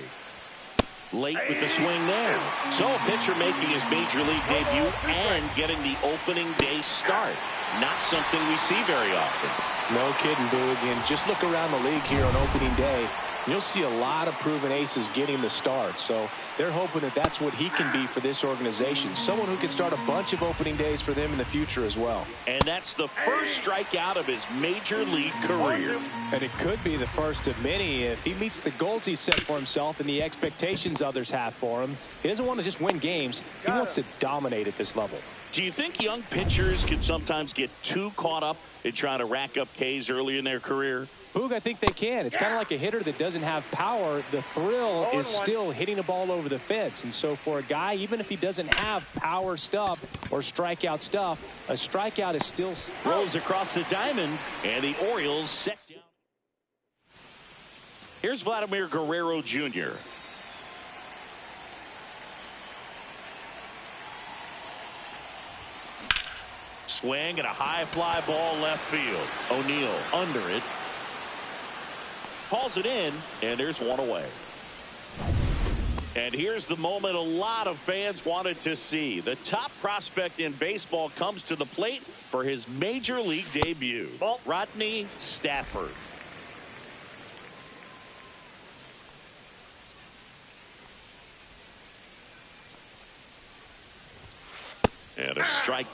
Late with the swing there. So a pitcher making his major league debut and getting the opening day start. Not something we see very often. No kidding, Boog. And just look around the league here on opening day. You'll see a lot of proven aces getting the start. So they're hoping that that's what he can be for this organization. Someone who can start a bunch of opening days for them in the future as well. And that's the first strikeout of his major league career. And it could be the first of many if he meets the goals he set for himself and the expectations others have for him. He doesn't want to just win games. He wants to dominate at this level. Do you think young pitchers can sometimes get too caught up in trying to rack up Ks early in their career? Boog, I think they can. It's kind of like a hitter that doesn't have power. The thrill is still hitting a ball over the fence. And so for a guy, even if he doesn't have power stuff or strikeout stuff, a strikeout is still... Rolls across the diamond, and the Orioles set down. Here's Vladimir Guerrero Jr. Swing and a high fly ball left field. O'Neill under it. Calls it in, and there's one away. And here's the moment a lot of fans wanted to see. The top prospect in baseball comes to the plate for his major league debut. Rodney Stafford. And a strike.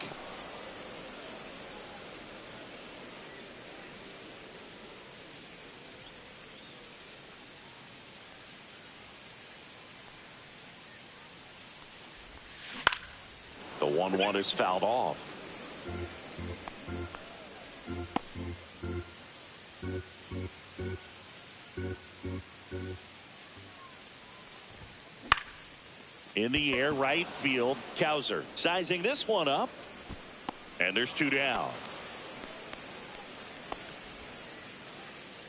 The 1-1 is fouled off. In the air, right field, Cowser sizing this one up. And there's two down.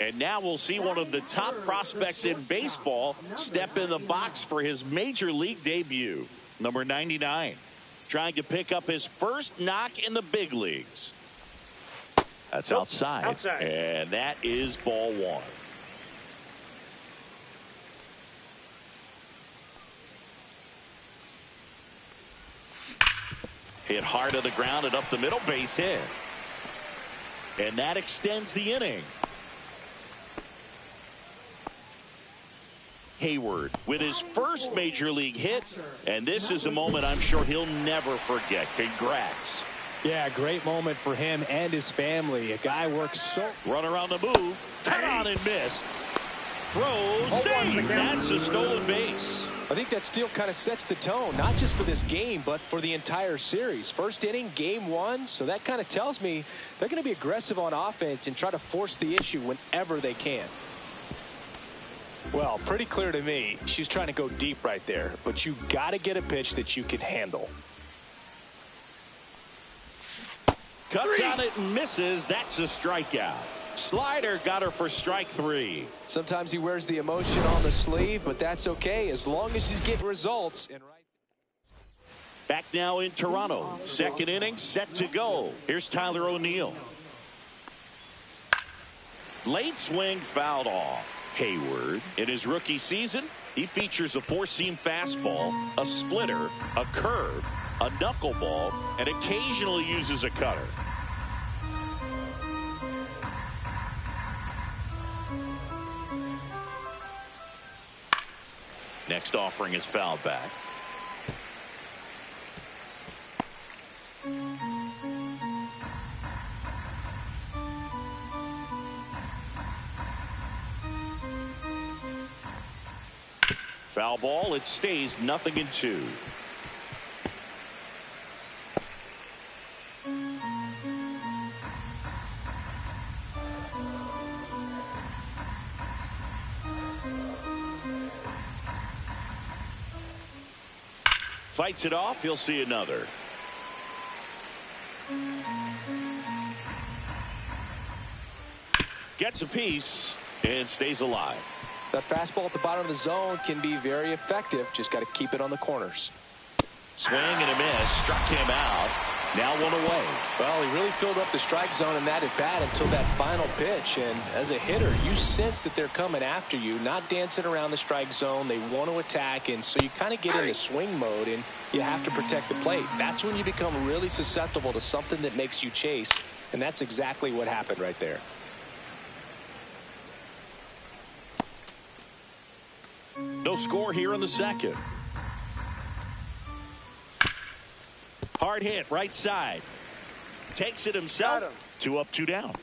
And now we'll see one of the top prospects in baseball step in the box for his major league debut. Number 99. Trying to pick up his first knock in the big leagues. That's outside. And that is ball one. Hit hard to the ground and up the middle, base hit. And that extends the inning. Hayward with his first major league hit, and this is a moment I'm sure he'll never forget. Congrats. Yeah, great moment for him and his family. A guy works so... Runner on the move. Cut on and miss. Throws. Save. That's a stolen base. I think that steal kind of sets the tone, not just for this game, but for the entire series. First inning, game one, so that kind of tells me they're going to be aggressive on offense and try to force the issue whenever they can. Well, pretty clear to me, she's trying to go deep right there, but you got to get a pitch that you can handle. Cuts on it and misses. That's a strikeout. Slider got her for strike 3. Sometimes he wears the emotion on the sleeve, but that's okay as long as he's getting results. Back now in Toronto. Second inning set to go. Here's Tyler O'Neill. Late swing fouled off. Hayward, in his rookie season, he features a four-seam fastball, a splitter, a curve, a knuckleball, and occasionally uses a cutter. Next offering is fouled back. Foul ball. It stays 0-2. Fights it off. He'll see another. Gets a piece and stays alive. That fastball at the bottom of the zone can be very effective. Just got to keep it on the corners. Swing and a miss. Struck him out. Now one away. Well, he really filled up the strike zone in that at bat until that final pitch. And as a hitter, you sense that they're coming after you, not dancing around the strike zone. They want to attack, and so you kind of get into swing mode, and you have to protect the plate. That's when you become really susceptible to something that makes you chase, and that's exactly what happened right there. No score here in the second. Hard hit right side. Takes it himself. 2 up, 2 down.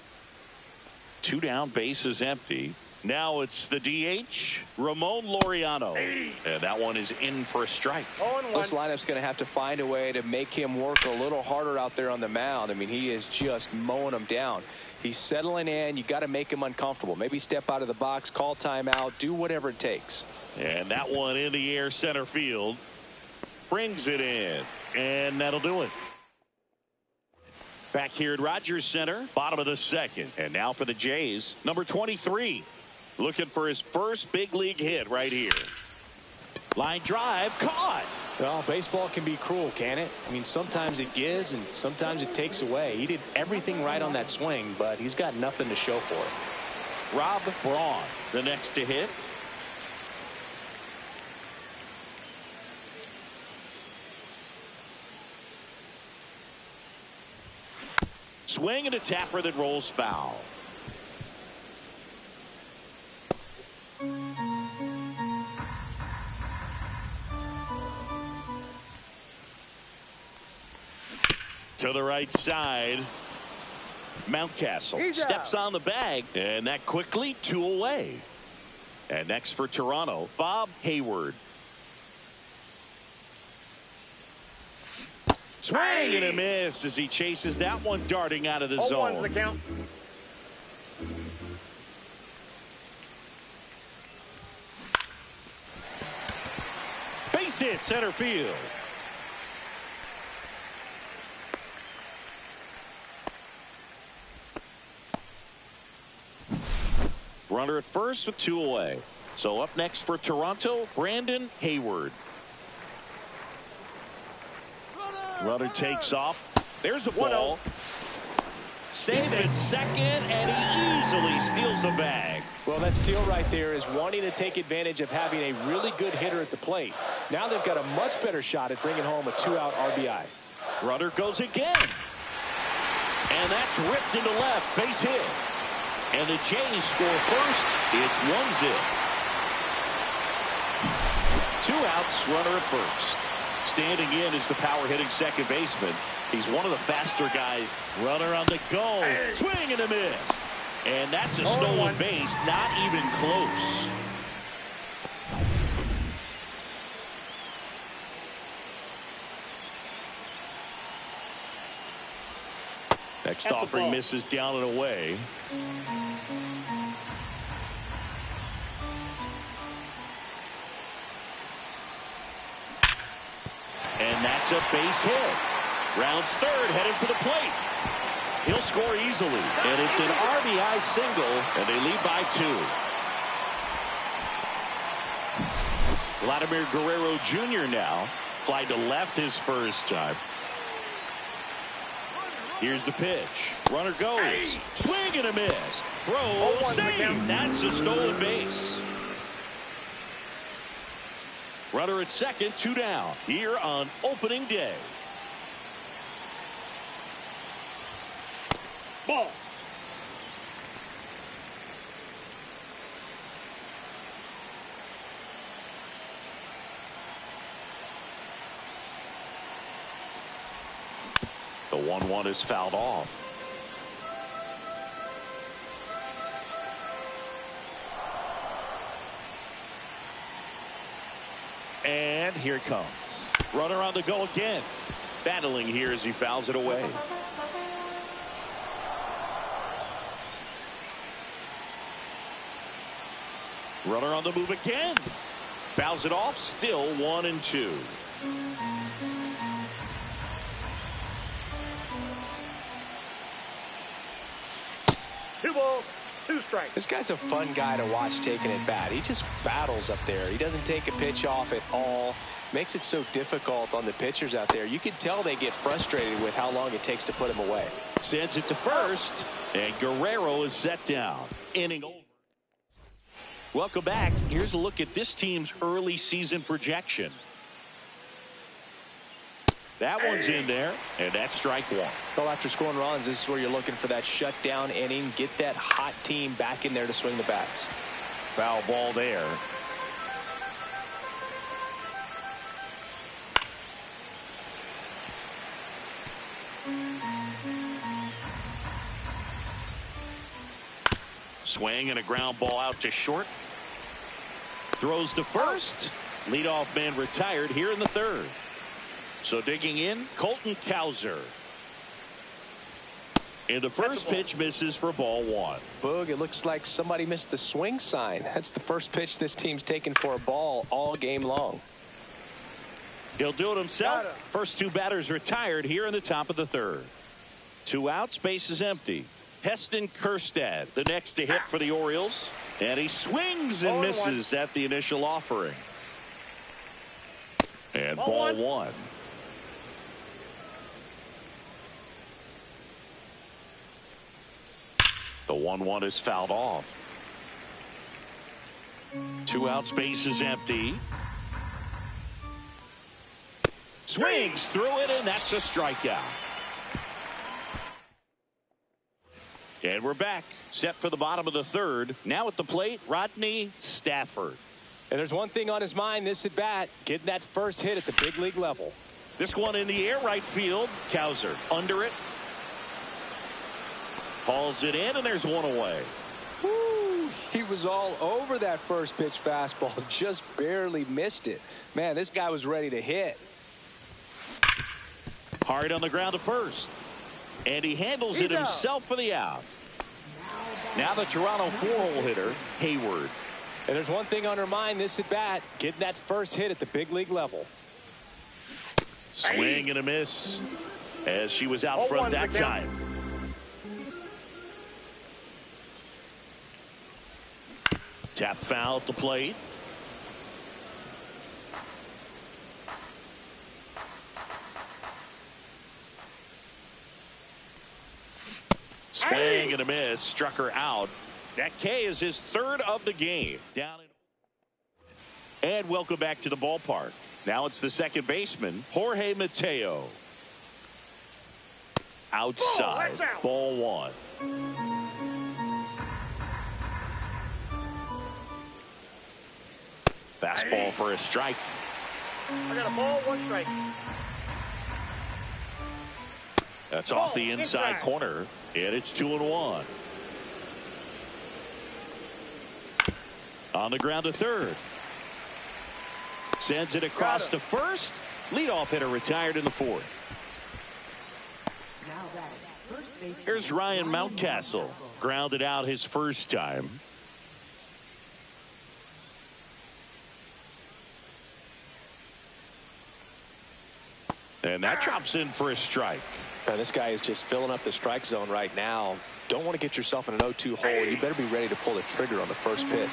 2 down, base is empty. Now it's the DH, Ramon Laureano. And that one is in for a strike. This lineup's going to have to find a way to make him work a little harder out there on the mound. I mean, he is just mowing them down. He's settling in. You got to make him uncomfortable. Maybe step out of the box, call timeout, do whatever it takes. And that one in the air center field. Brings it in. And that'll do it. Back here at Rogers Center, bottom of the second. And now for the Jays, number 23. Looking for his first big league hit right here. Line drive, caught. Well, baseball can be cruel, can it? I mean, sometimes it gives and sometimes it takes away. He did everything right on that swing, but he's got nothing to show for it. Rob Braun, the next to hit. Swing and a tapper that rolls foul. To the right side. Mountcastle steps on the bag, and that quickly 2 away. And next for Toronto, Bob Hayward. Swing and a miss as he chases that one darting out of the zone. 0-1's the count. Base hit center field. Runner at first with 2 away. So up next for Toronto, Brandon Hayward. Runner takes off. There's a ball. Save it second, and he easily steals the bag. Well, that steal right there is wanting to take advantage of having a really good hitter at the plate. Now they've got a much better shot at bringing home a 2-out RBI. Runner goes again. And that's ripped into left. Base hit. And the Jays score first. It's 1-0. 2 outs, runner at first. Standing in is the power hitting second baseman. He's one of the faster guys. Runner on the go. Swing and a miss. And that's a stolen base. Not even close. Next That's a offering ball. misses down and away. And that's a base hit. Rounds third, headed for the plate. He'll score easily. And it's an RBI single, and they lead by 2. Vladimir Guerrero Jr. now. Fly to left his first time. Here's the pitch. Runner goes. Swing and a miss. Throw. Save. That's a stolen base. Runner at second, 2 down. Here on opening day. Ball. The 1-1 is fouled off. And here it comes. Runner on the go again. Battling here as he fouls it away. Runner on the move again. Fouls it off. Still 1-2. Two balls, 2 strikes. This guy's a fun guy to watch taking at bat. He just battles up there. He doesn't take a pitch off at all. Makes it so difficult on the pitchers out there. You can tell they get frustrated with how long it takes to put him away. Sends it to first, and Guerrero is set down. Inning over. Welcome back. Here's a look at this team's early season projection. That one's in there, and that's strike 1. Well, after scoring runs, this is where you're looking for that shutdown inning. Get that hot team back in there to swing the bats. Foul ball there. Swing and a ground ball out to short. Throws to first. Leadoff man retired here in the 3rd. So digging in, Colton Cowser. And the first pitch misses for ball 1. Boog, it looks like somebody missed the swing sign. That's the first pitch this team's taken for a ball all game long. He'll do it himself. First 2 batters retired here in the top of the 3rd. 2 outs, base is empty. Heston Kjerstad, the next to hit for the Orioles. And he swings and misses at the initial offering. And ball 1. The 1-1 is fouled off. 2 outs, base is empty. Swings through it, and that's a strikeout. And we're back, set for the bottom of the 3rd. Now at the plate, Rodney Stafford. And there's one thing on his mind this at bat, getting that first hit at the big league level. This one in the air, right field. Cowser under it. Hauls it in, and there's 1 away. Woo, he was all over that first pitch fastball, just barely missed it. Man, this guy was ready to hit. Hard on the ground to first. And he handles it himself for the out. Now the Toronto 4-hole hitter, Hayward. And there's one thing on her mind this at bat, getting that first hit at the big league level. Swing and a miss as she was out front that time. Tap foul at the plate. Swing and a miss. Struck her out. That K is his 3rd of the game. And welcome back to the ballpark. Now it's the second baseman, Jorge Mateo. Outside. Ball 1. Fastball for a strike. I got a ball, 1 strike. That's off the inside corner, and it's 2-1. On the ground to 3rd. Sends it across to first. Leadoff hitter retired in the 4th. Now that first Here's Ryan Mountcastle. Grounded out his first time. And that drops in for a strike. Now, this guy is just filling up the strike zone right now. Don't want to get yourself in an 0-2 hole. You better be ready to pull the trigger on the first pitch.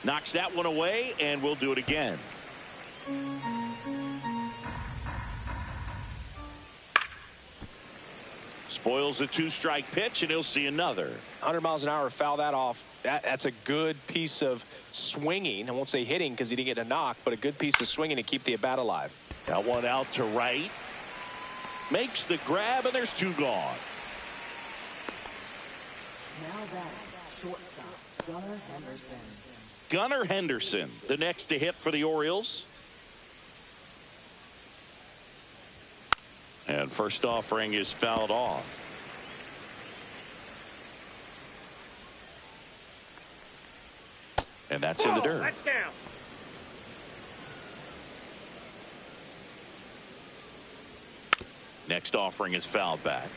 Knocks that one away, and we'll do it again. Spoils a 2-strike pitch, and he'll see another. 100 miles an hour, foul that off. That's a good piece of swinging. I won't say hitting because he didn't get a knock, but a good piece of swinging to keep the at-bat alive. That one out to right. Makes the grab, and there's 2 gone. Now that shortstop, Gunnar Henderson. Gunnar Henderson, the next to hit for the Orioles. And first offering is fouled off. And that's in the dirt. That's down. Next offering is fouled back.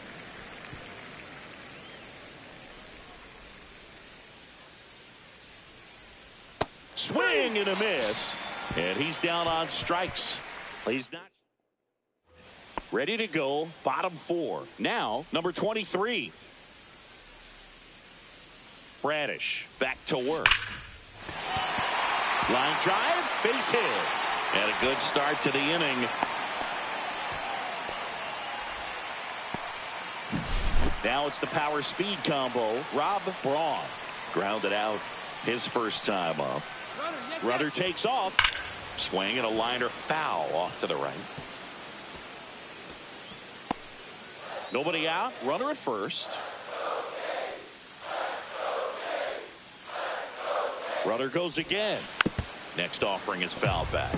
Swing and a miss. And he's down on strikes. He's not ready to go. Bottom 4. Now, number 23. Bradish back to work. Line drive, base hit. And a good start to the inning. Now it's the power speed combo. Rob Braun grounded out his first time up. Runner takes off. Swing and a liner foul off to the right. Nobody out. Runner at first. Runner goes again. Next offering is fouled back.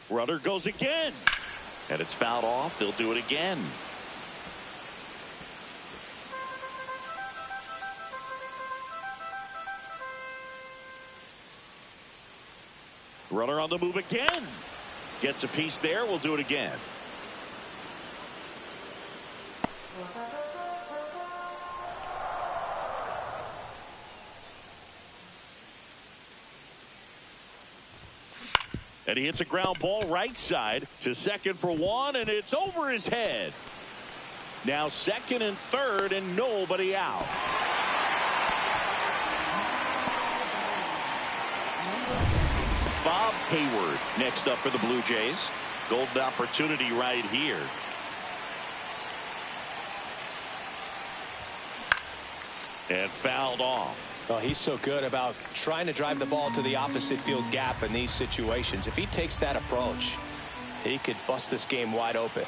Runner goes again. And it's fouled off. They'll do it again. Runner on the move again. Gets a piece there. We'll do it again. And he hits a ground ball right side to second for 1, and it's over his head. Now second and third, and nobody out. Bob Hayward next up for the Blue Jays. Golden opportunity right here. And fouled off. Oh, he's so good about trying to drive the ball to the opposite field gap in these situations. If he takes that approach, he could bust this game wide open.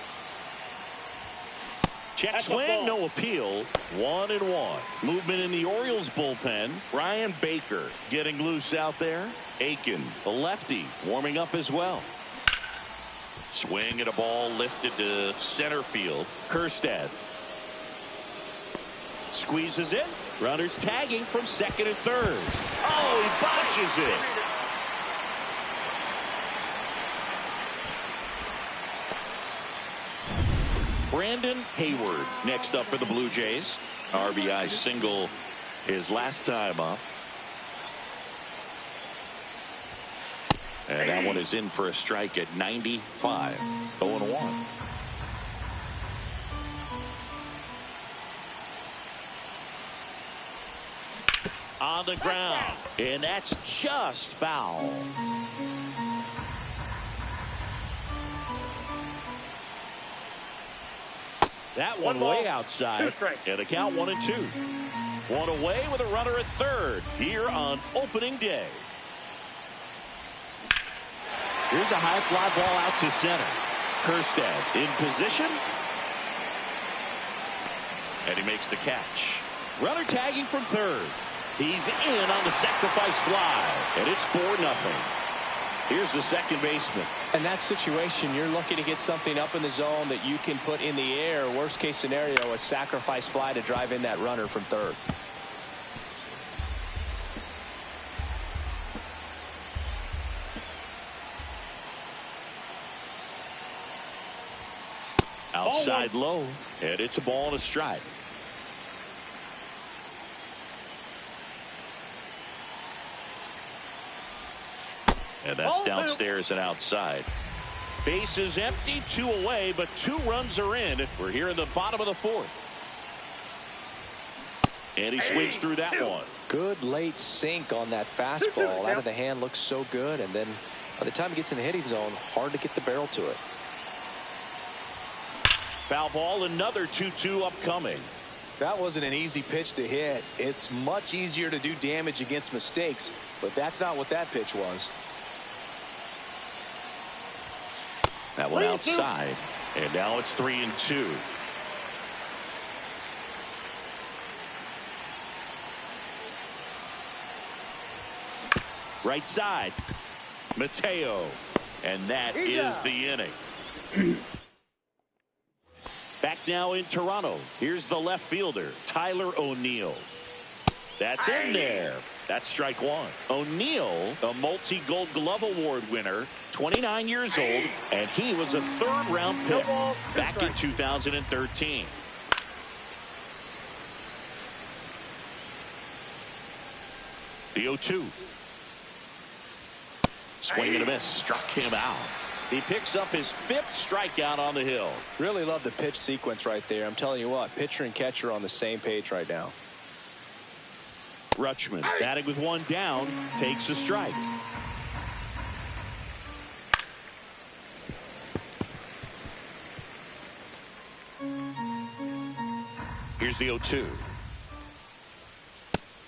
Check swing, no appeal. 1-1. Movement in the Orioles bullpen. Ryan Baker getting loose out there. Aiken, the lefty, warming up as well. Swing at a ball lifted to center field. Kerstad squeezes it. Runners tagging from second and third. Oh, he botches it. Brandon Hayward next up for the Blue Jays. RBI single his last time up. And that one is in for a strike at 95. 0-1. On the ground, and that's just foul. That one way outside, and a count 1-2. One away with a runner at third here on opening day. Here's a high fly ball out to center. Kerstad in position, and he makes the catch. Runner tagging from third. He's in on the sacrifice fly, and it's 4-0. Here's the second baseman. In that situation, you're looking to get something up in the zone that you can put in the air. Worst case scenario, a sacrifice fly to drive in that runner from third. Outside low, and it's a ball and a strike. And that's downstairs and outside. Base is empty, 2 away, but 2 runs are in. We're here in the bottom of the 4th. And he swings through that one. Good late sink on that fastball. Out of the hand, looks so good. And then by the time he gets in the hitting zone, hard to get the barrel to it. Foul ball, another 2-2 upcoming. That wasn't an easy pitch to hit. It's much easier to do damage against mistakes, but that's not what that pitch was. That one outside, and now it's 3-2. Right side, Mateo, and that is the inning. Back now in Toronto. Here's the left fielder, Tyler O'Neill. That's in there. That's strike 1. O'Neill, a multi-Gold Glove Award winner, 29 years old, and he was a 3rd-round pick back in 2013. The 0-2. Swing and a miss. Struck him out. He picks up his 5th strikeout on the hill. Really love the pitch sequence right there. I'm telling you what, pitcher and catcher are on the same page right now. Rutschman batting with 1 down, takes a strike. Here's the 0-2.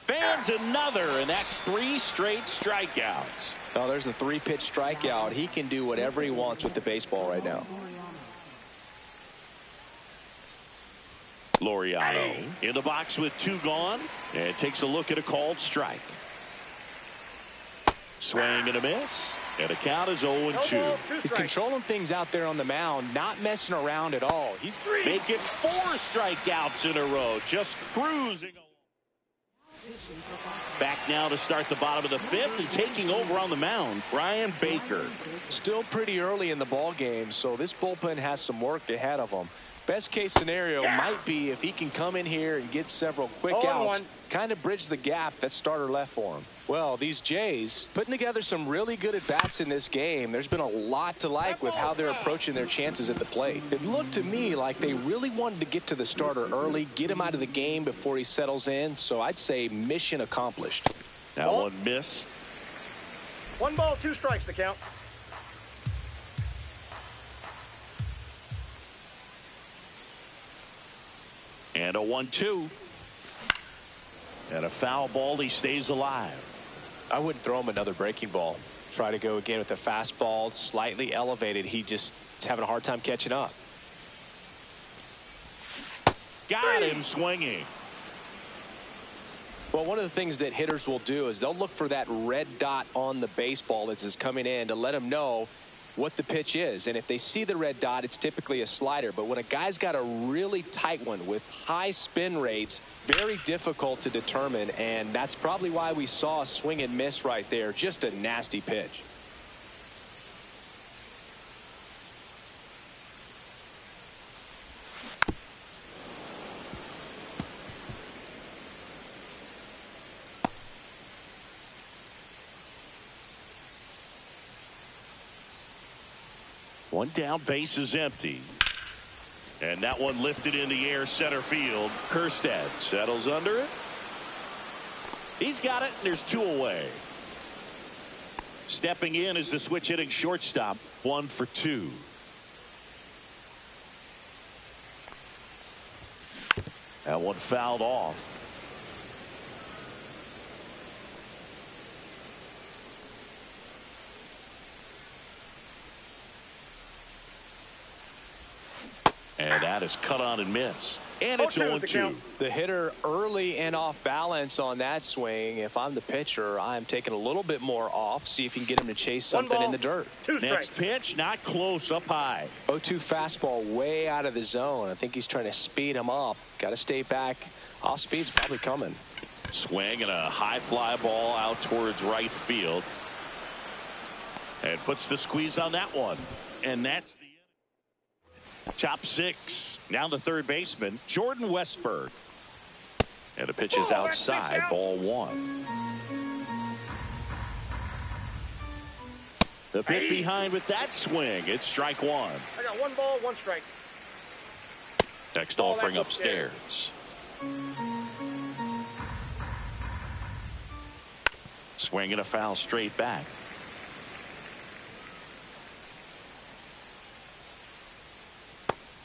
Fans another, and that's 3 straight strikeouts. Oh, there's a 3-pitch strikeout. He can do whatever he wants with the baseball right now. Laureano in the box with 2 gone, and takes a look at a called strike. Swing and a miss, and the count is 0-2. He's controlling things out there on the mound, not messing around at all. He's making 4 strikeouts in a row, just cruising along. Back now to start the bottom of the 5th, and taking over on the mound, Brian Baker. Still pretty early in the ball game, so this bullpen has some work ahead of him. Best case scenario might be if he can come in here and get several quick outs, kind of bridge the gap that starter left for him. Well, these Jays putting together some really good at-bats in this game. There's been a lot to like with how they're approaching their chances at the plate. It looked to me like they really wanted to get to the starter early, get him out of the game before he settles in, so I'd say mission accomplished. That one missed. 1 ball, 2 strikes, the count. And a 1-2. And a foul ball. He stays alive. I wouldn't throw him another breaking ball. Try to go again with the fastball, slightly elevated. He just is having a hard time catching up. Got him swinging. Well, one of the things that hitters will do is they'll look for that red dot on the baseball as it's coming in to let them know what the pitch is. And if they see the red dot, it's typically a slider. But when a guy's got a really tight one with high spin rates, very difficult to determine. And that's probably why we saw a swing and miss right there. Just a nasty pitch. One down, base is empty. And that one lifted in the air, center field. Kjerstad settles under it. He's got it, and there's 2 away. Stepping in is the switch hitting shortstop, 1 for 2. That one fouled off. And that is cut on and missed. And it's 0-2. The hitter early and off balance on that swing. If I'm the pitcher, I'm taking a little bit more off. See if you can get him to chase something in the dirt. Next pitch, not close, up high. 0-2 fastball way out of the zone. I think he's trying to speed him up. Got to stay back. Off speed's probably coming. Swing and a high fly ball out towards right field. And puts the squeeze on that one. And that's the Top 6. Now the third baseman, Jordan Westburg. And the pitch is outside, ball 1. The bit behind with that swing. It's strike 1. I got 1 ball, 1 strike. Next offering upstairs. Swing and a foul straight back.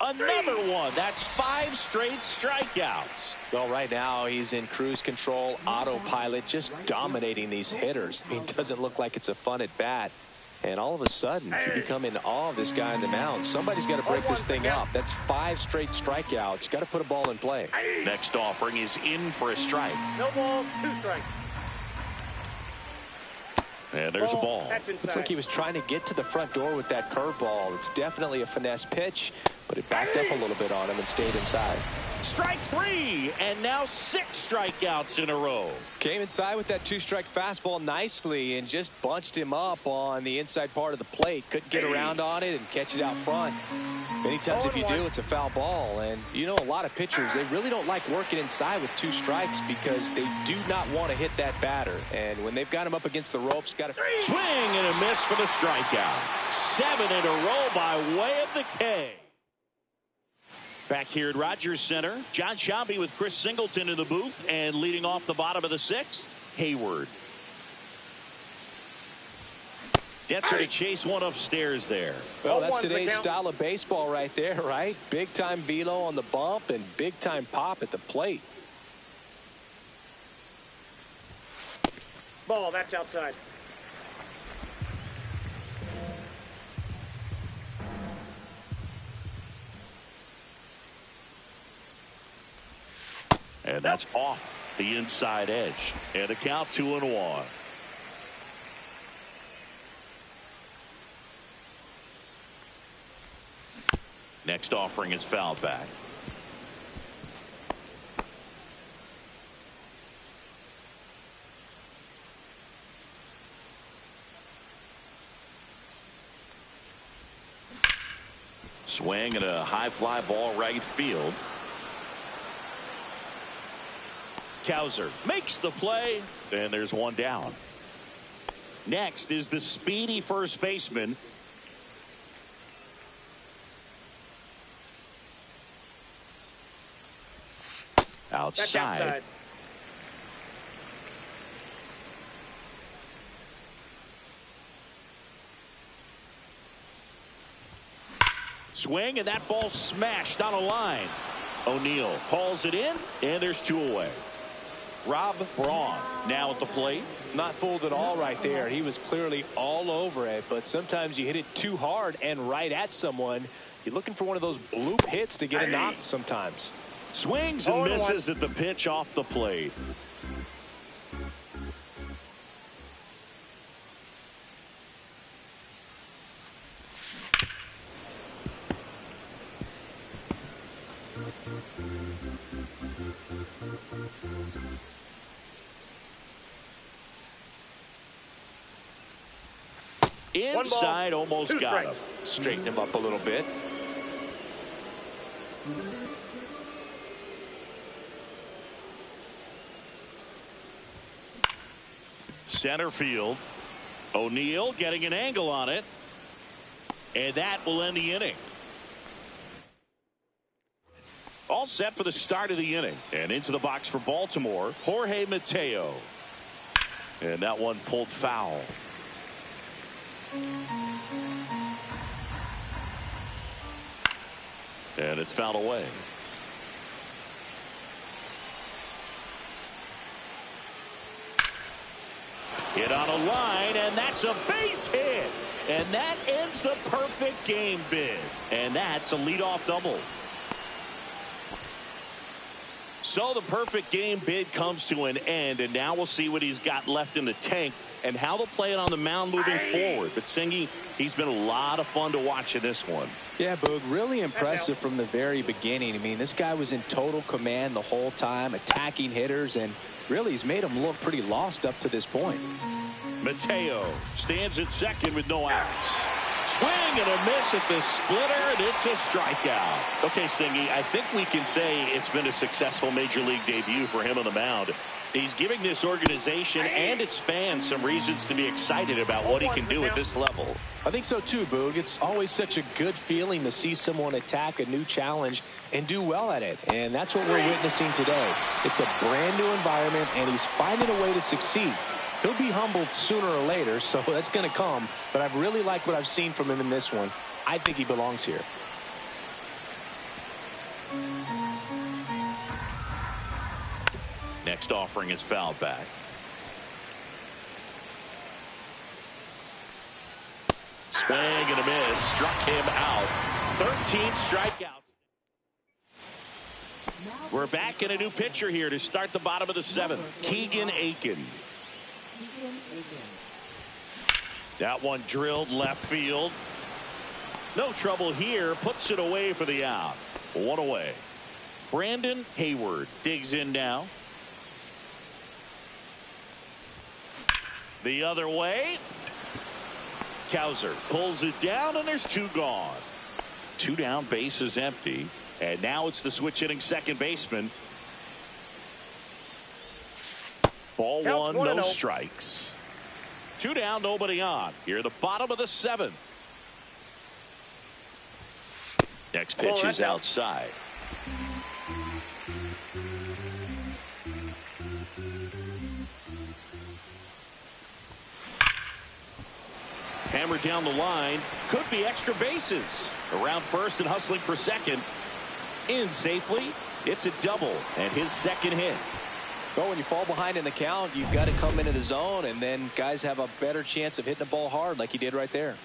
Another one. That's 5 straight strikeouts. Well, right now he's in cruise control, autopilot, just dominating these hitters. I mean, it doesn't look like it's a fun at bat. And all of a sudden, you become in awe of this guy on the mound. Somebody's got to break this thing up. That's 5 straight strikeouts. Got to put a ball in play. Next offering is in for a strike. No ball, 2 strikes. And there's a ball. Looks like he was trying to get to the front door with that curveball. It's definitely a finesse pitch, but it backed up a little bit on him and stayed inside. Strike 3, and now 6 strikeouts in a row. Came inside with that 2-strike fastball nicely and just bunched him up on the inside part of the plate. Couldn't get around on it and catch it out front. Many times if you do, it's a foul ball. And you know, a lot of pitchers, they really don't like working inside with 2 strikes because they do not want to hit that batter. And when they've got him up against the ropes, got to swing and a miss for the strikeout. 7 in a row by way of the K. Back here at Rogers Center, John Sciambi with Chris Singleton in the booth, and leading off the bottom of the 6th, Hayward. Gets her to chase one upstairs there. Well, that's today's style of baseball right there, right? Big time velo on the bump and big time pop at the plate. Ball, that's outside. And that's off the inside edge. And a count 2-1. Next offering is fouled back. Swing and a high fly ball right field. Cowser makes the play, and there's one down. Next is the speedy first baseman, outside. Swing, and that ball smashed on a line. O'Neill hauls it in, and there's 2 away. Rob Braun now at the plate. Not fooled at all right there. He was clearly all over it, but sometimes you hit it too hard and right at someone. You're looking for one of those bloop hits to get a knock sometimes. Swings and misses at the pitch off the plate. Inside, almost got him. Straighten him up a little bit. Center field. O'Neill getting an angle on it. And that will end the inning. All set for the start of the inning. And into the box for Baltimore, Jorge Mateo. And that one pulled foul. And it's fouled away. Hit on a line, and that's a base hit. And that ends the perfect game bid. And that's a leadoff double. So the perfect game bid comes to an end, and now we'll see what he's got left in the tank and how they'll play it on the mound moving forward. But Singy, he's been a lot of fun to watch in this one. Yeah, Boog, really impressive from the very beginning. I mean, this guy was in total command the whole time, attacking hitters, and really he's made them look pretty lost up to this point. Mateo stands at second with no outs. Swing and a miss at the splitter, and it's a strikeout. Okay, Singy, I think we can say it's been a successful Major League debut for him on the mound. He's giving this organization and its fans some reasons to be excited about what he can do at this level. I think so too, Boog. It's always such a good feeling to see someone attack a new challenge and do well at it. And that's what we're witnessing today. It's a brand new environment, and he's finding a way to succeed. He'll be humbled sooner or later, so that's going to come. But I've really liked what I've seen from him in this one. I think he belongs here. Next offering is fouled back. Swing and a miss. Struck him out. 13 strikeouts. We're back in a new pitcher here to start the bottom of the seventh. Keegan Aiken. That one drilled left field. No trouble here. Puts it away for the out. One away. Brandon Hayward digs in now. The other way. Kowser pulls it down, and there's two gone. Two down, base is empty. And now it's the switch hitting second baseman. Ball one, no strikes. Two down, nobody on. Here at the bottom of the seventh. Next pitch is outside. Hammered down the line. Could be extra bases. Around first and hustling for second. In safely. It's a double and his second hit. Well, when you fall behind in the count, you've got to come into the zone, and then guys have a better chance of hitting the ball hard like he did right there.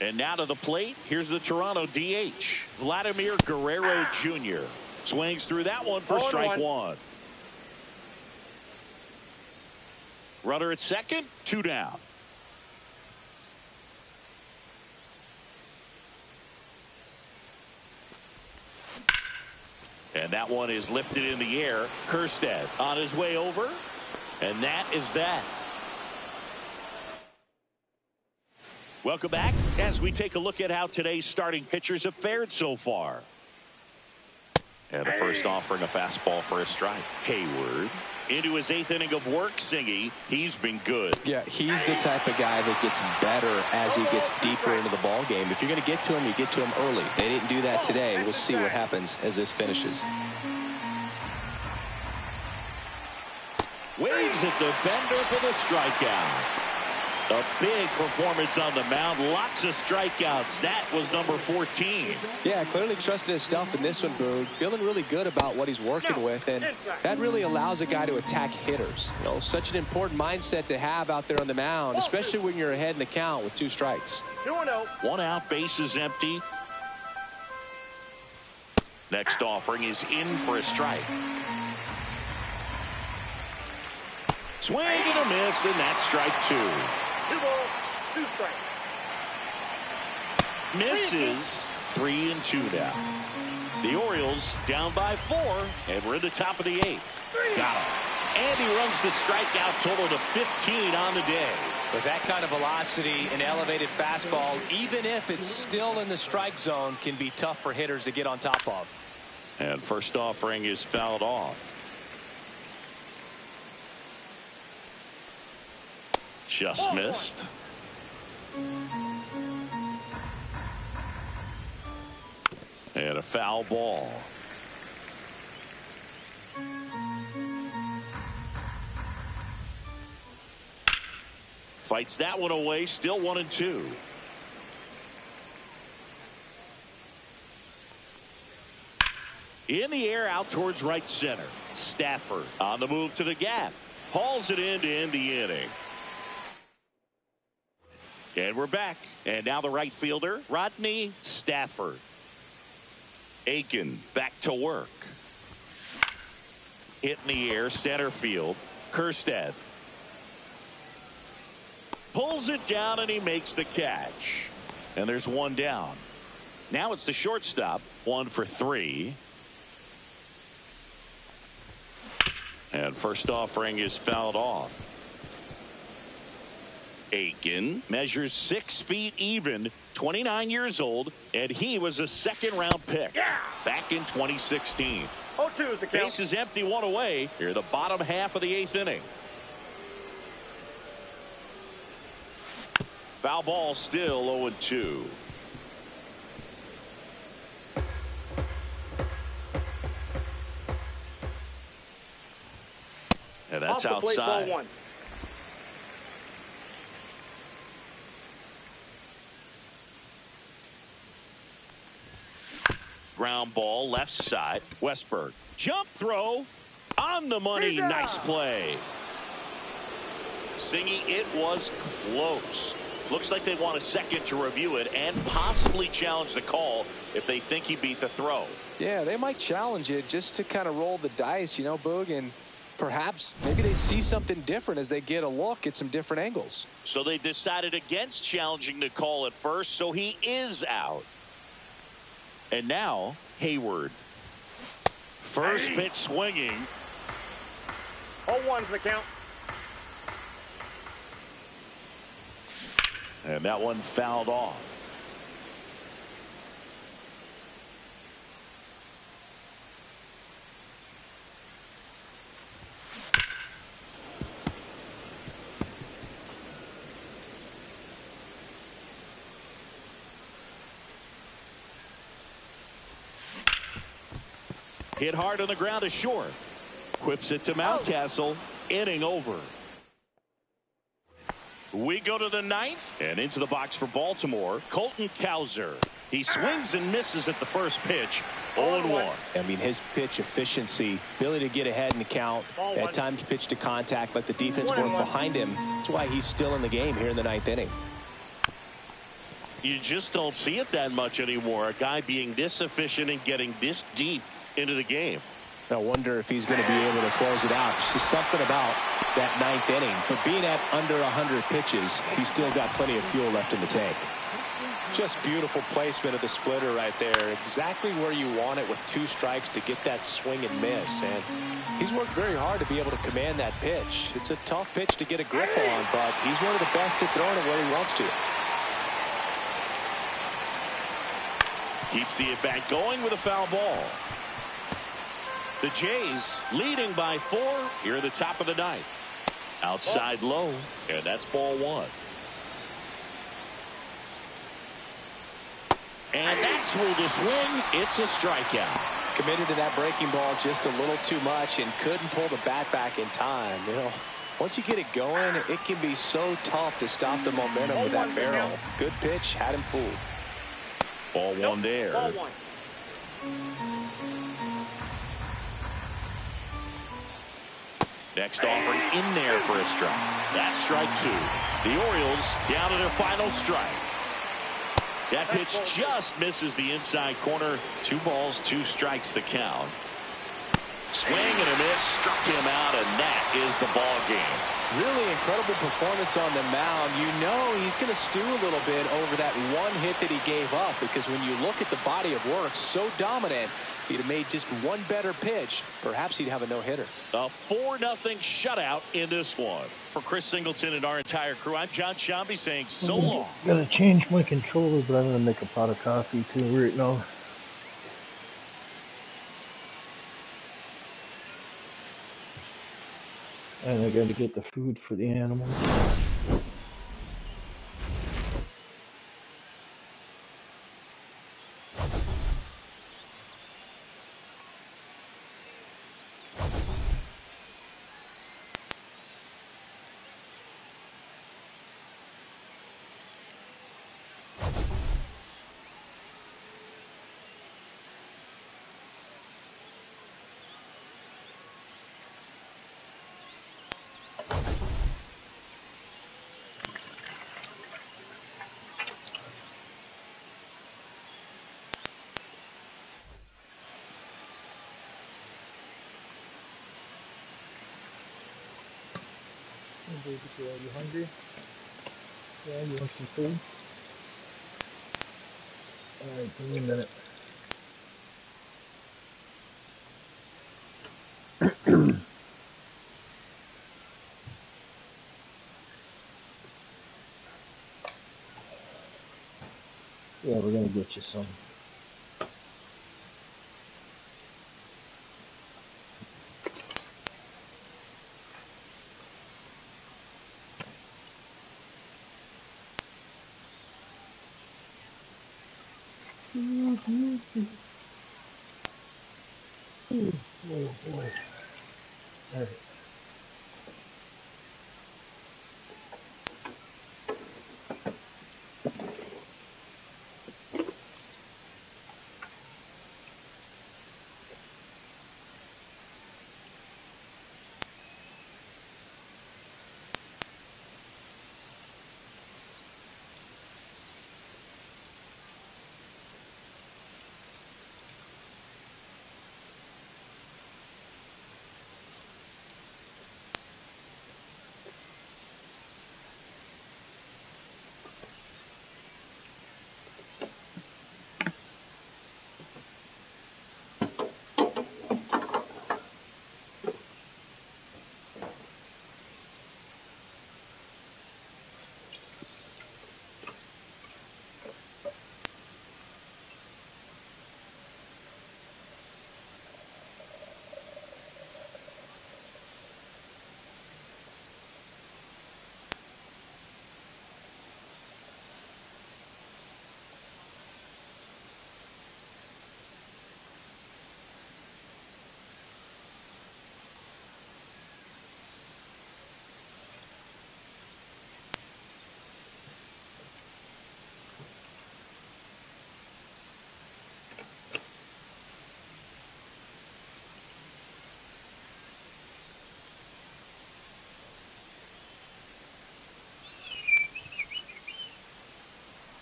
And now to the plate. Here's the Toronto DH. Vladimir Guerrero Jr. Swings through that one for strike one. Runner at second. Two down. And that one is lifted in the air. Kjerstad on his way over. And that is that. Welcome back as we take a look at how today's starting pitchers have fared so far. And a first offering, a fastball for a strike. Hayward into his eighth inning of work. Singy, he's been good. Yeah, he's the type of guy that gets better as he gets deeper into the ball game. If you're going to get to him, you get to him early. They didn't do that today. We'll see what happens as this finishes. Waves at the bender for the strikeout. A big performance on the mound. Lots of strikeouts. That was number 14. Yeah, clearly trusted his stuff in this one, Boog. Feeling really good about what he's working with, and that really allows a guy to attack hitters. You know, such an important mindset to have out there on the mound, especially when you're ahead in the count with two strikes. 2-0. One out, base is empty. Next offering is in for a strike. Swing and a miss, and that's strike two. 2 balls, 2 strikes. Misses. 3-2 now. The Orioles down by 4, and we're in the top of the 8th. Got him. And he runs the strikeout total to 15 on the day. With that kind of velocity, an elevated fastball, even if it's still in the strike zone, can be tough for hitters to get on top of. And first offering is fouled off. Just missed. And a foul ball. Fights that one away. Still 1-2. In the air, out towards right center. Stafford on the move to the gap. Hauls it in to end the inning. And we're back. And now the right fielder, Rodney Stafford. Aiken back to work. Hit in the air, center field. Kjerstad pulls it down, and he makes the catch. And there's one down. Now it's the shortstop. 1 for 3. And first offering is fouled off. Aiken measures 6 feet even, 29 years old, and he was a second-round pick back in 2016. 0-2 is the count. Base is empty, one away. Here, the bottom half of the 8th inning. Foul ball, still 0-2. And that's Off the plate, outside. ball 1. Ground ball, left side. Westberg. Jump throw on the money. Nice play. Singy, it was close. Looks like they want a second to review it and possibly challenge the call if they think he beat the throw. Yeah, they might challenge it just to kind of roll the dice, you know, Boog, and perhaps maybe they see something different as they get a look at some different angles. So they decided against challenging the call at first, so he is out. And now, Hayward. First pitch swinging. 0-1's the count. And that one fouled off. Hit hard on the ground to short. Quips it to Mountcastle. Inning over. We go to the 9th and into the box for Baltimore. Colton Cowser. He swings and misses at the first pitch. 0-1. I mean, his pitch efficiency, ability to get ahead in the count, at times pitch to contact, let the defense work behind him. That's why he's still in the game here in the 9th inning. You just don't see it that much anymore. A guy being this efficient and getting this deep into the game. I wonder if he's going to be able to close it out. It's just something about that 9th inning. But being at under 100 pitches, he's still got plenty of fuel left in the tank. Just beautiful placement of the splitter right there. Exactly where you want it with 2 strikes to get that swing and miss. And he's worked very hard to be able to command that pitch. It's a tough pitch to get a grip on, but he's one of the best at throwing it where he wants to. Keeps the at-bat going with a foul ball. The Jays leading by 4 here at the top of the 9th. Outside low, and that's ball 1. And that's where the swing. It's a strikeout. Committed to that breaking ball just a little too much and couldn't pull the bat back in time. You know, once you get it going, it can be so tough to stop the momentum with that barrel. Good pitch, had him fooled. Ball 1 there. Ball 1. Next offering in there for a strike. That's strike 2. The Orioles down to their final strike. That pitch just misses the inside corner. 2 balls, 2 strikes the count. Swing and a miss, struck him out, and that is the ball game. Really incredible performance on the mound. You know he's going to stew a little bit over that 1 hit that he gave up, because when you look at the body of work, so dominant. If he'd have made just 1 better pitch, perhaps he'd have a no-hitter. A 4-0 shutout in this one. For Chris Singleton and our entire crew, I'm John Shambi saying so long. Gotta change my controller, but I'm gonna make a pot of coffee too right now. And I gotta get the food for the animals. Are you hungry? Yeah, you want some food? Alright, give me a minute. Yeah, we're gonna get you some. Oh boy. All right.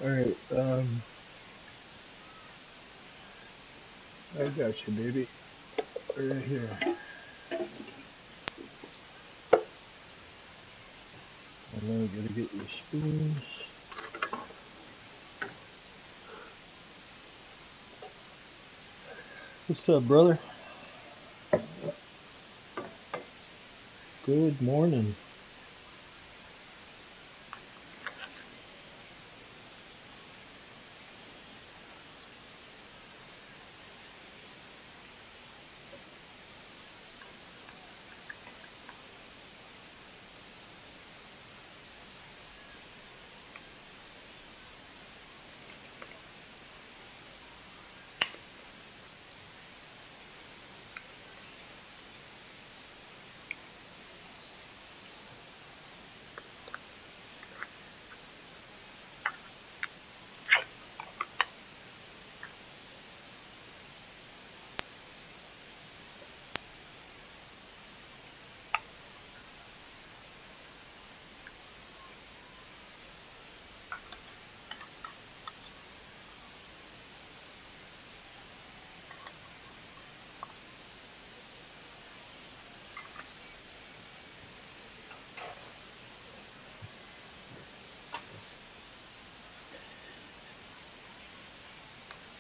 All right. I got you, baby. Right here. And then we gotta get your spoons. What's up, brother? Good morning.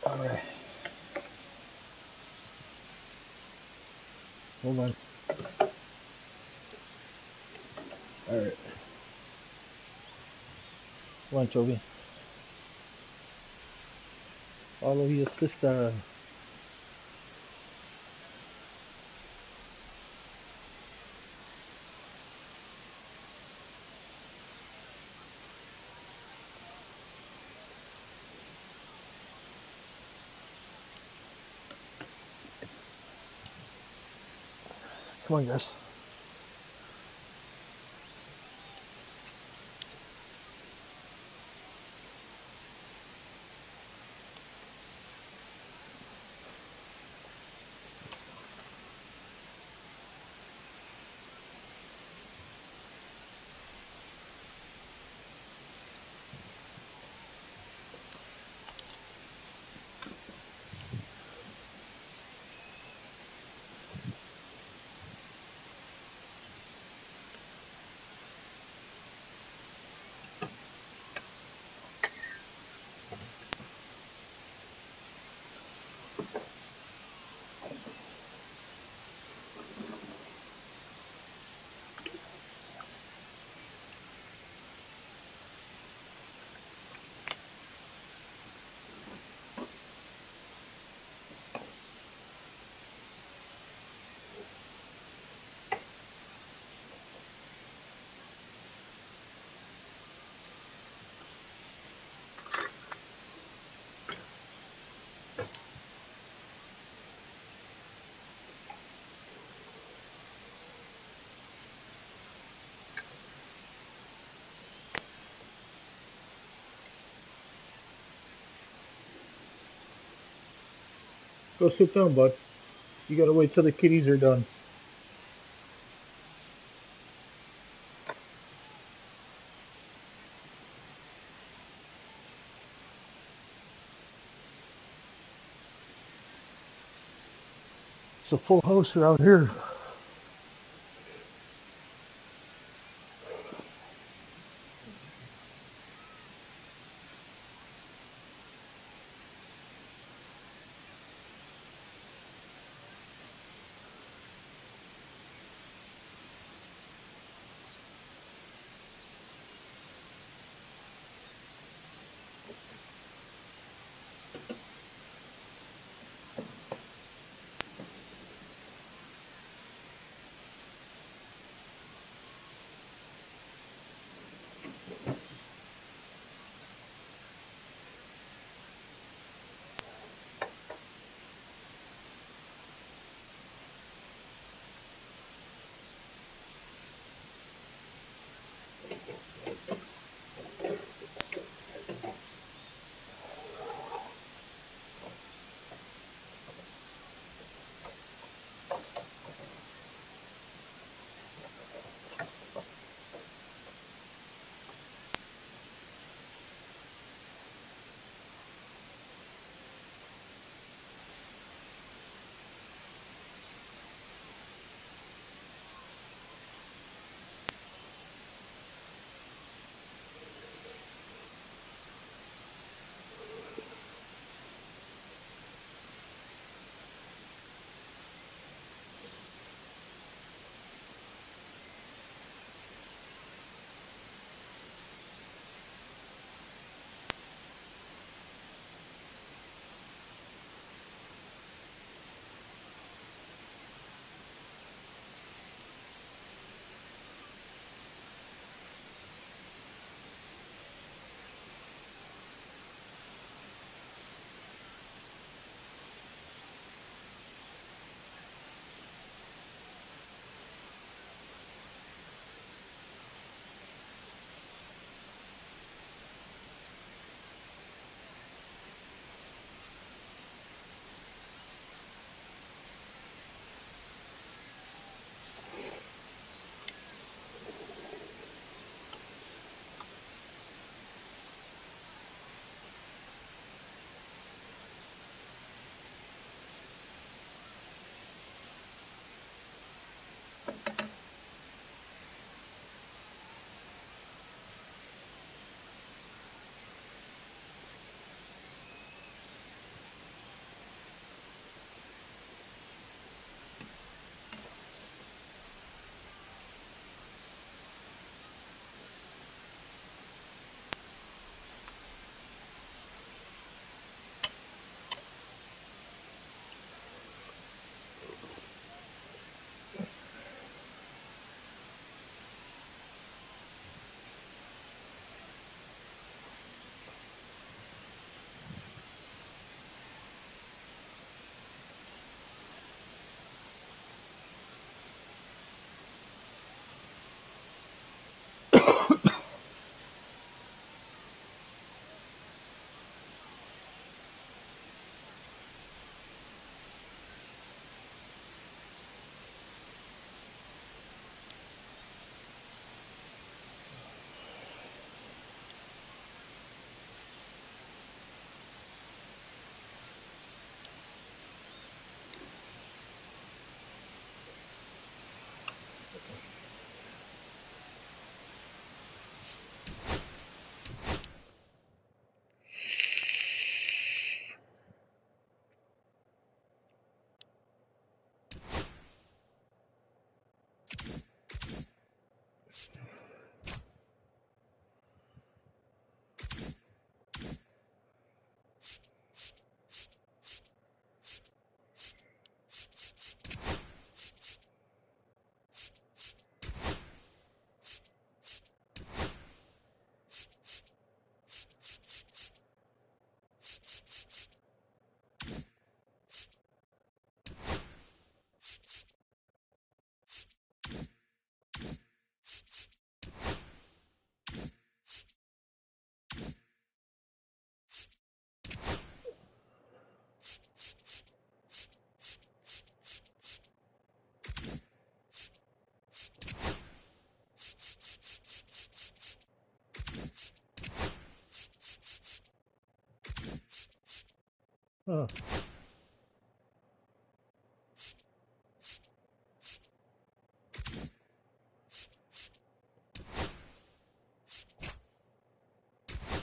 All right. Hold on. All right. Come on, Toby. Follow your sister. Come on, guys. Go sit down, bud. You gotta wait till the kitties are done. It's a full house around here.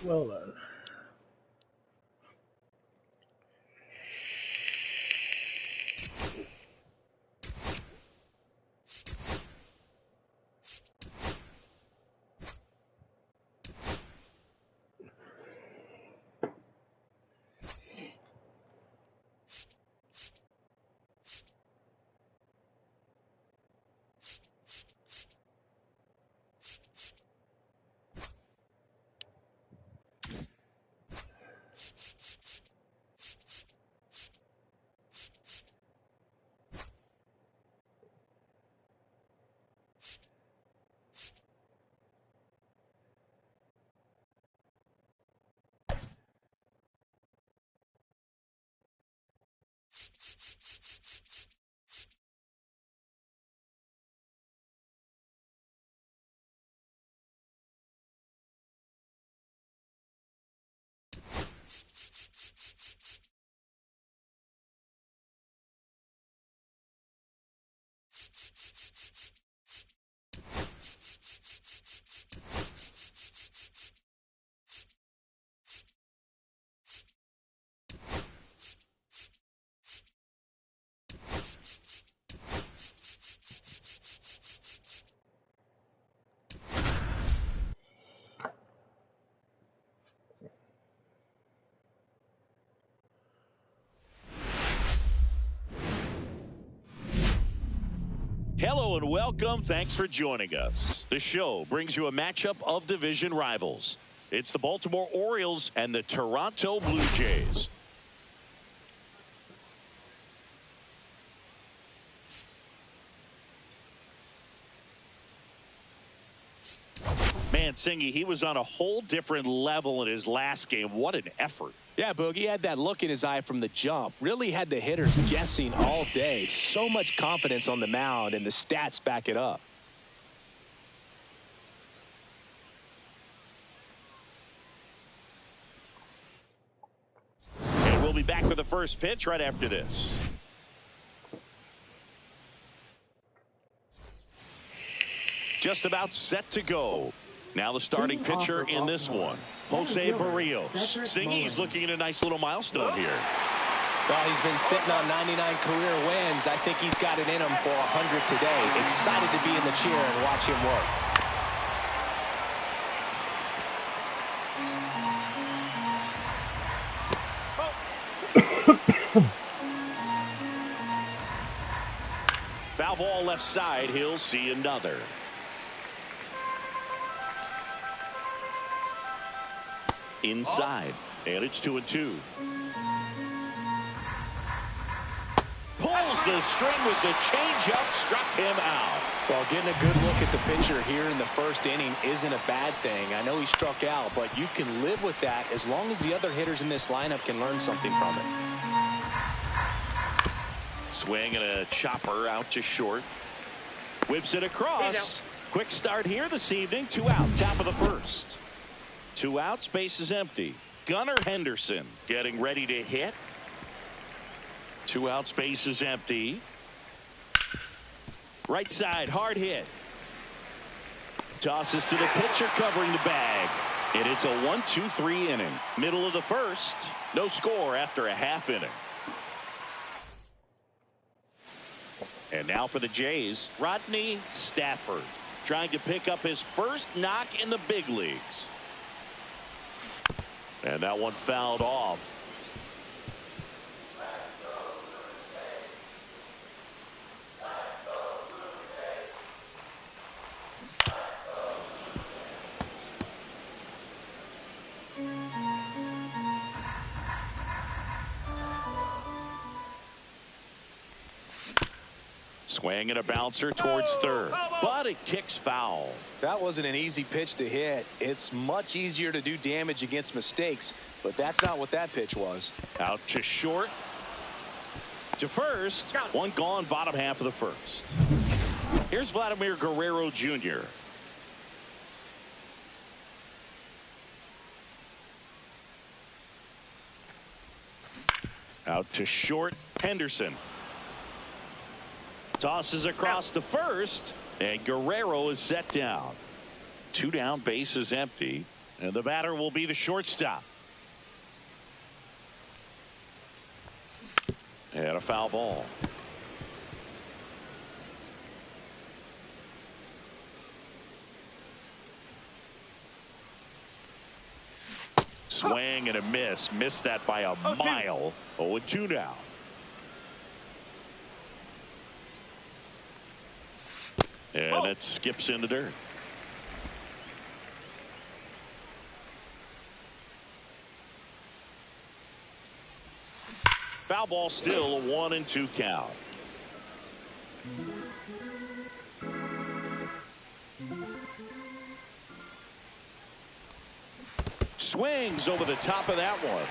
Well then. Hello and welcome. Thanks for joining us. The show brings you a matchup of division rivals. It's the Baltimore Orioles and the Toronto Blue Jays. Man, Singy, he was on a whole different level in his last game. What an effort. Yeah, Boogie had that look in his eye from the jump. Really had the hitters guessing all day. So much confidence on the mound, and the stats back it up. And we'll be back with the first pitch right after this. Just about set to go. Now the starting pitcher in this one, Jose Barrios. Singy's looking at a nice little milestone here. Well, he's been sitting on 99 career wins. I think he's got it in him for 100 today. Excited to be in the chair and watch him work. Foul ball left side. He'll see another. Inside, and it's 2-2. Pulls the string with the changeup, struck him out. Well, getting a good look at the pitcher here in the first inning isn't a bad thing. I know he struck out, but you can live with that as long as the other hitters in this lineup can learn something from it. Swing and a chopper out to short. Whips it across. Quick start here this evening. 2 out, top of the first. 2 outs, base is empty. Gunnar Henderson getting ready to hit. 2 outs, base is empty. Right side, hard hit. Tosses to the pitcher, covering the bag. And it's a 1-2-3 inning. Middle of the first. No score after a half inning. And now for the Jays, Rodney Stafford trying to pick up his first knock in the big leagues. And that one fouled off. Swing and a bouncer towards third, but it kicks foul. That wasn't an easy pitch to hit. It's much easier to do damage against mistakes, but that's not what that pitch was. Out to short. To first. One gone, bottom half of the first. Here's Vladimir Guerrero Jr. Out to short, Henderson. Tosses across to first, and Guerrero is set down. 2 down, base is empty, and the batter will be the shortstop. And a foul ball. Swing and a miss. Missed that by a mile. 0-2 now. And it skips in the dirt. Foul ball, still a 1-2 count. Swings over the top of that one.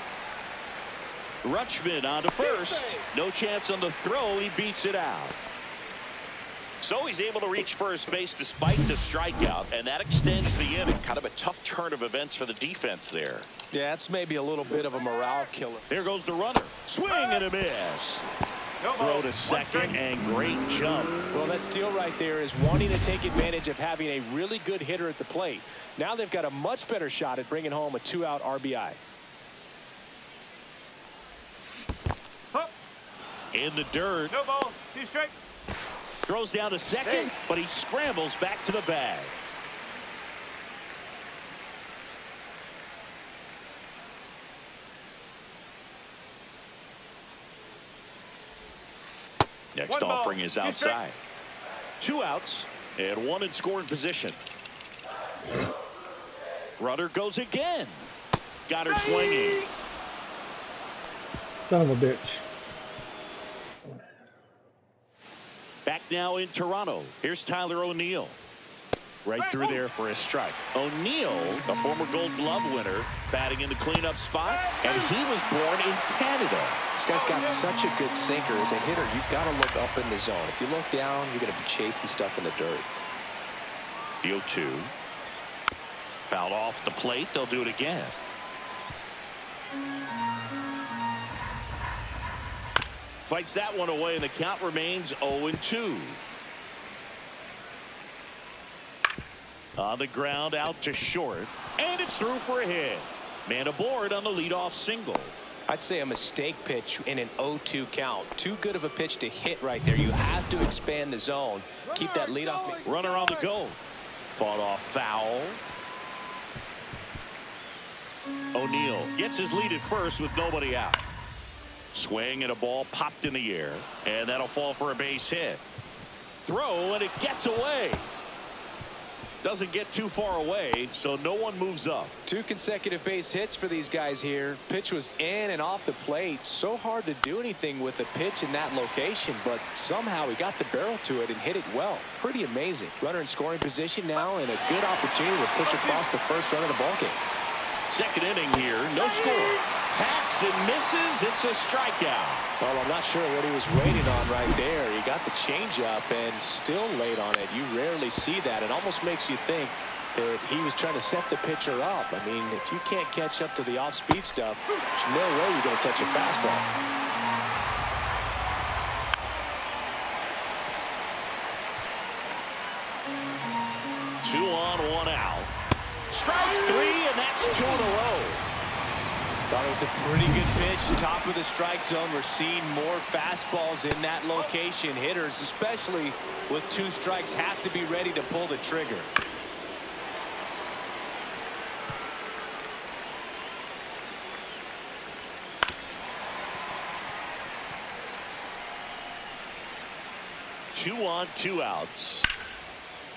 Rutschman on to first. No chance on the throw. He beats it out. So he's able to reach first base despite the strikeout, and that extends the inning. Kind of a tough turn of events for the defense there. Yeah, it's maybe a little bit of a morale killer. There goes the runner. Swing and a miss. Throw to second, and great jump. Well, that steal right there is wanting to take advantage of having a really good hitter at the plate. Now they've got a much better shot at bringing home a 2-out RBI. In the dirt. No ball. 2 strike. Throws down to second, but he scrambles back to the bag. Next offering is outside. 2 outs and 1 in scoring position. Runner goes again. Got her swinging. Son of a bitch. Back now in Toronto. Here's Tyler O'Neill. Right through there for a strike. O'Neill, a former Gold Glove winner, batting in the cleanup spot, and he was born in Canada. This guy's got such a good sinker. As a hitter, you've got to look up in the zone. If you look down, you're going to be chasing stuff in the dirt. The 0-2. Fouled off the plate. They'll do it again. Fights that one away, and the count remains 0-2. On the ground, out to short, and it's through for a hit. Man aboard on the leadoff single. I'd say a mistake pitch in an 0-2 count. Too good of a pitch to hit right there. You have to expand the zone. Keep that leadoff. Runner on the go. Fought off foul. O'Neill gets his lead at first with nobody out. Swing and a ball popped in the air, and that'll fall for a base hit. Throw, and it gets away. Doesn't get too far away, so no one moves up. 2 consecutive base hits for these guys here. Pitch was in and off the plate. So hard to do anything with the pitch in that location, but somehow he got the barrel to it and hit it well. Pretty amazing. Runner in scoring position now, and a good opportunity to push across the first run of the ballgame. Second inning here, no score. Hacks and misses. It's a strikeout. Well, I'm not sure what he was waiting on right there. He got the changeup and still laid on it. You rarely see that. It almost makes you think that he was trying to set the pitcher up. I mean, if you can't catch up to the off-speed stuff, there's no way you're going to touch a fastball. Two on, 1 out. Strike 3, and that's 2 in a row. Thought it was a pretty good pitch. Top of the strike zone. We're seeing more fastballs in that location. Hitters, especially with 2 strikes, have to be ready to pull the trigger. Two on, 2 outs.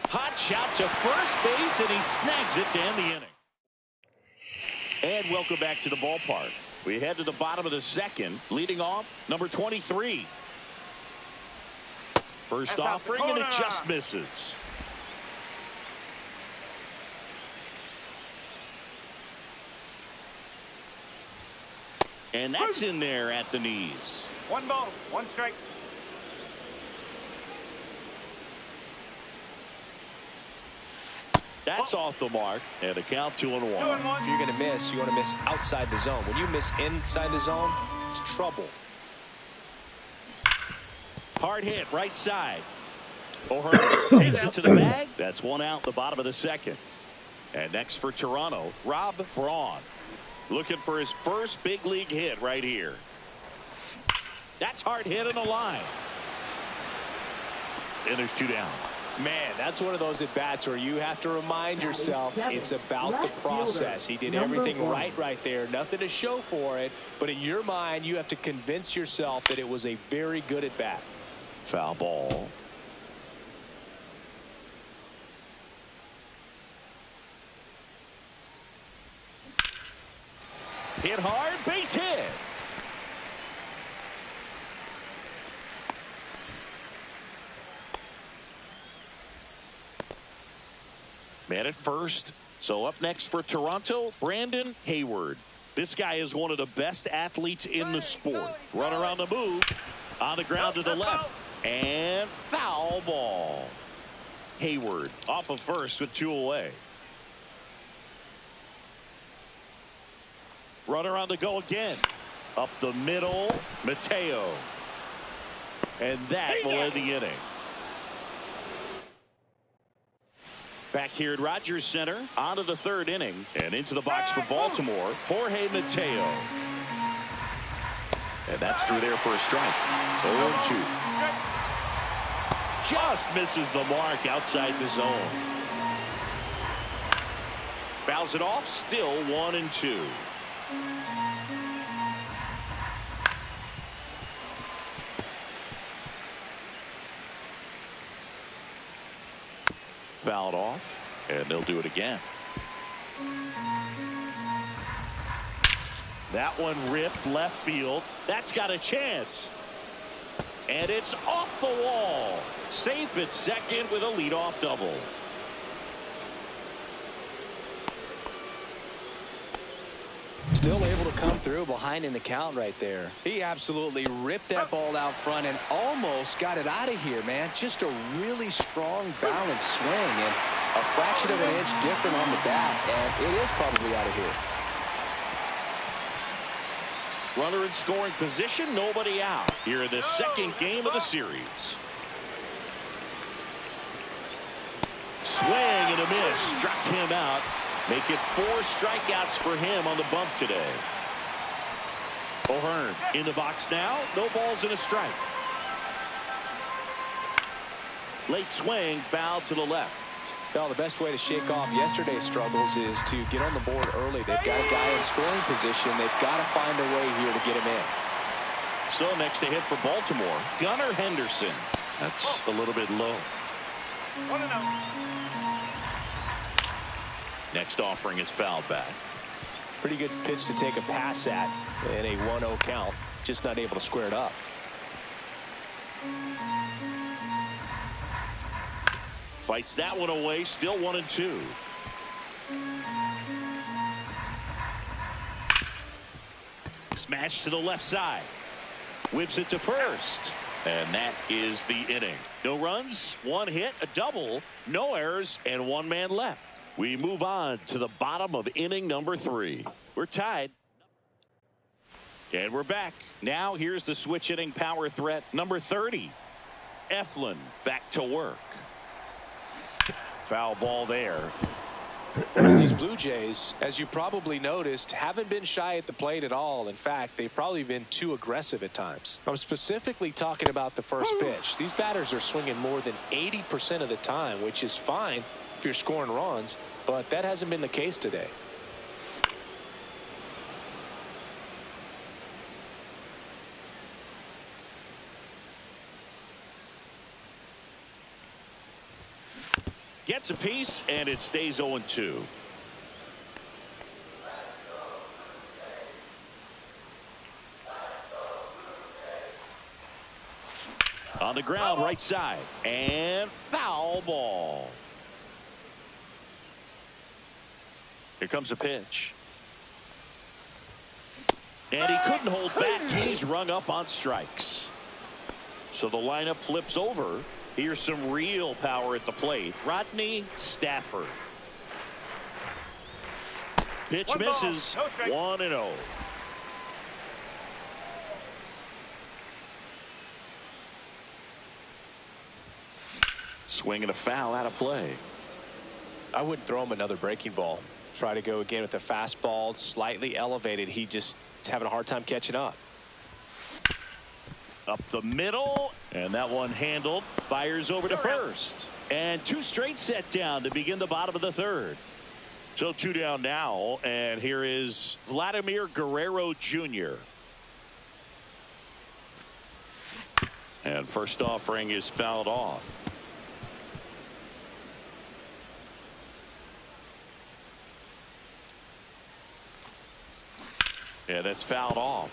Hot shot to first base, and he snags it to end the inning. And welcome back to the ballpark. We head to the bottom of the second. Leading off, number 23. First offering, and it just misses. And that's in there at the knees. 1 ball, 1 strike. That's off the mark, and the count 2-1. If you're going to miss, you want to miss outside the zone. When you miss inside the zone, it's trouble. Hard hit right side. O'Hearn takes it to the bag. That's one out in the bottom of the second. And next for Toronto, Rob Braun. Looking for his first big league hit right here. That's hard hit in the line. And there's 2 down. Man, that's one of those at-bats where you have to remind yourself it's about the process. He did everything right there. Nothing to show for it. But in your mind, you have to convince yourself that it was a very good at-bat. Foul ball. Hit hard, base hit. Man at first. So up next for Toronto, Brandon Hayward. This guy is one of the best athletes in the sport. Run around the move. On the ground to the left. And foul ball. Hayward off of first with 2 away. Runner on the go again. Up the middle, Mateo. And that will end the inning. Back here at Rogers Center, on to the 3rd inning. And into the box for Baltimore, Jorge Mateo. And that's through there for a strike. 0-2. Just misses the mark outside the zone. Fouls it off, still 1-2. Fouled off, and they'll do it again. That one ripped left field. That's got a chance. And it's off the wall. Safe at second with a leadoff double. Still able to come through behind in the count right there. He absolutely ripped that ball out front and almost got it out of here, man. Just a really strong balanced swing and a fraction of an inch different on the bat, and it is probably out of here. Runner in scoring position, nobody out here in the second game of the series. Swing and a miss, struck him out. Make it 4 strikeouts for him on the bump today. O'Hearn in the box now. No balls and a strike. Late swing, foul to the left. Well, the best way to shake off yesterday's struggles is to get on the board early. They've got a guy in scoring position. They've got to find a way here to get him in. So next to hit for Baltimore, Gunnar Henderson. That's a little bit low. 1-0. Next offering is fouled back. Pretty good pitch to take a pass at in a 1-0 count. Just not able to square it up. Fights that one away. Still 1-2. Smash to the left side. Whips it to first. And that is the inning. No runs, 1 hit, a double, no errors, and 1 man left. We move on to the bottom of inning number 3. We're tied. And we're back. Now here's the switch hitting power threat number 30. Eflin back to work. Foul ball there. Well, these Blue Jays, as you probably noticed, haven't been shy at the plate at all. In fact, they've probably been too aggressive at times. I'm specifically talking about the first pitch. These batters are swinging more than 80% of the time, which is fine if you're scoring runs, but that hasn't been the case today. Gets a piece, and it stays 0-2. On the ground, right side, and foul ball. Here comes a pitch. And he couldn't hold back. He's rung up on strikes. So the lineup flips over. Here's some real power at the plate. Rodney Stafford. Pitch misses. 1-0. Swing and a foul out of play. I wouldn't throw him another breaking ball. Try to go again with the fastball, slightly elevated. He just is having a hard time catching up. Up the middle, and that one handled. Fires over to first. And 2 straight set down to begin the bottom of the 3rd. So 2 down now, and here is Vladimir Guerrero Jr. And first offering is fouled off. Yeah, that's fouled off.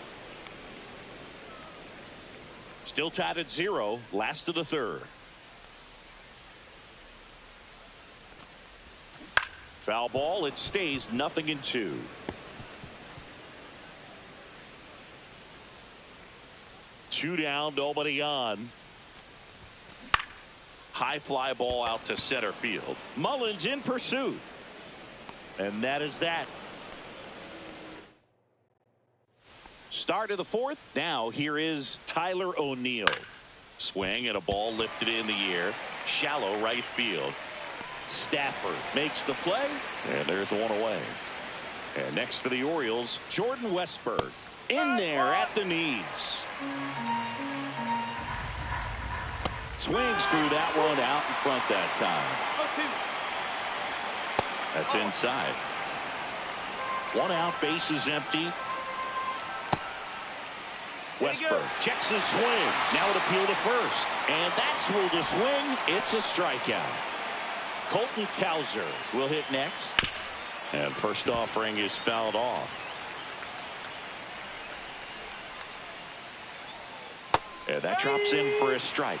Still tied at 0, last of the 3rd. Foul ball, it stays 0-2. Two down, nobody on. High fly ball out to center field. Mullins in pursuit. And that is that. Start of the 4th. Now here is Tyler O'Neill. Swing and a ball lifted in the air. Shallow right field. Stafford makes the play, and there's one away. And next for the Orioles, Jordan Westburg in there at the knees. Swings through that one out in front that time. That's inside. 1 out, bases empty. Westburg checks his swing. Now an appeal to first. And that's ruled a swing. It's a strikeout. Colton Cowser will hit next. And first offering is fouled off. And that drops in for a strike.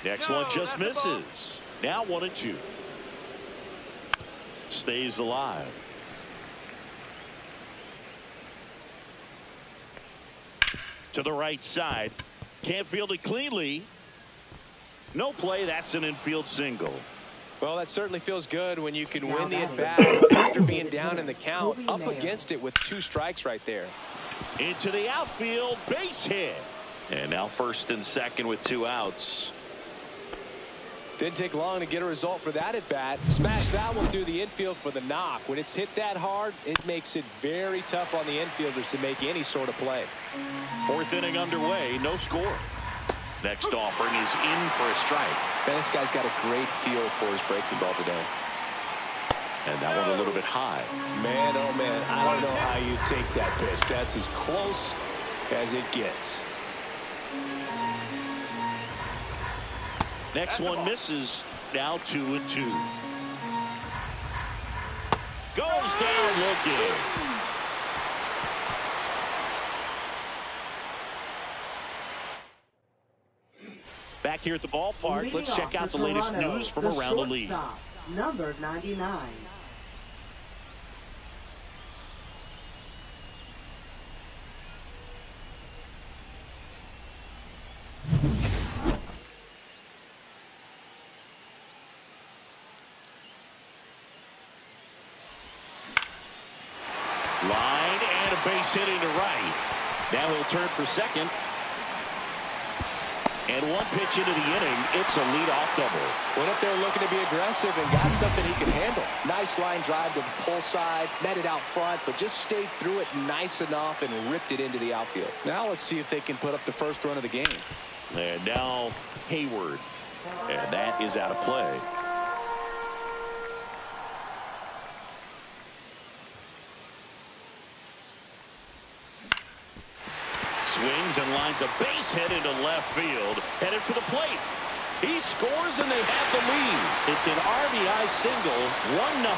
Next one just misses. Now 1-2. Stays alive. To the right side. Can't field it cleanly. No play. That's an infield single. Well, that certainly feels good when you can win the at-bat after being down in the count, up against it with 2 strikes right there. Into the outfield, base hit. And now first and second with 2 outs. Didn't take long to get a result for that at-bat. Smash that one through the infield for the knock. When it's hit that hard, it makes it very tough on the infielders to make any sort of play. 4th inning underway, no score. Next offering is in for a strike. Man, this guy's got a great feel for his breaking ball today. And that one a little bit high. Man, oh man, I don't know how you take that pitch. That's as close as it gets. Next one misses. Now 2-2. Goes down looking. Back here at the ballpark, let's check out the latest news from around the league. Number 99. Line and a base hit into right. Now he'll turn for second. And 1 pitch into the inning, it's a leadoff double. Went up there looking to be aggressive and got something he can handle. Nice line drive to the pull side, met it out front, but just stayed through it nice enough and ripped it into the outfield. Now let's see if they can put up the first run of the game. And now Hayward. And that is out of play. Swings and lines a base hit into left field. Headed for the plate. He scores and they have the lead. It's an RBI single, 1-0.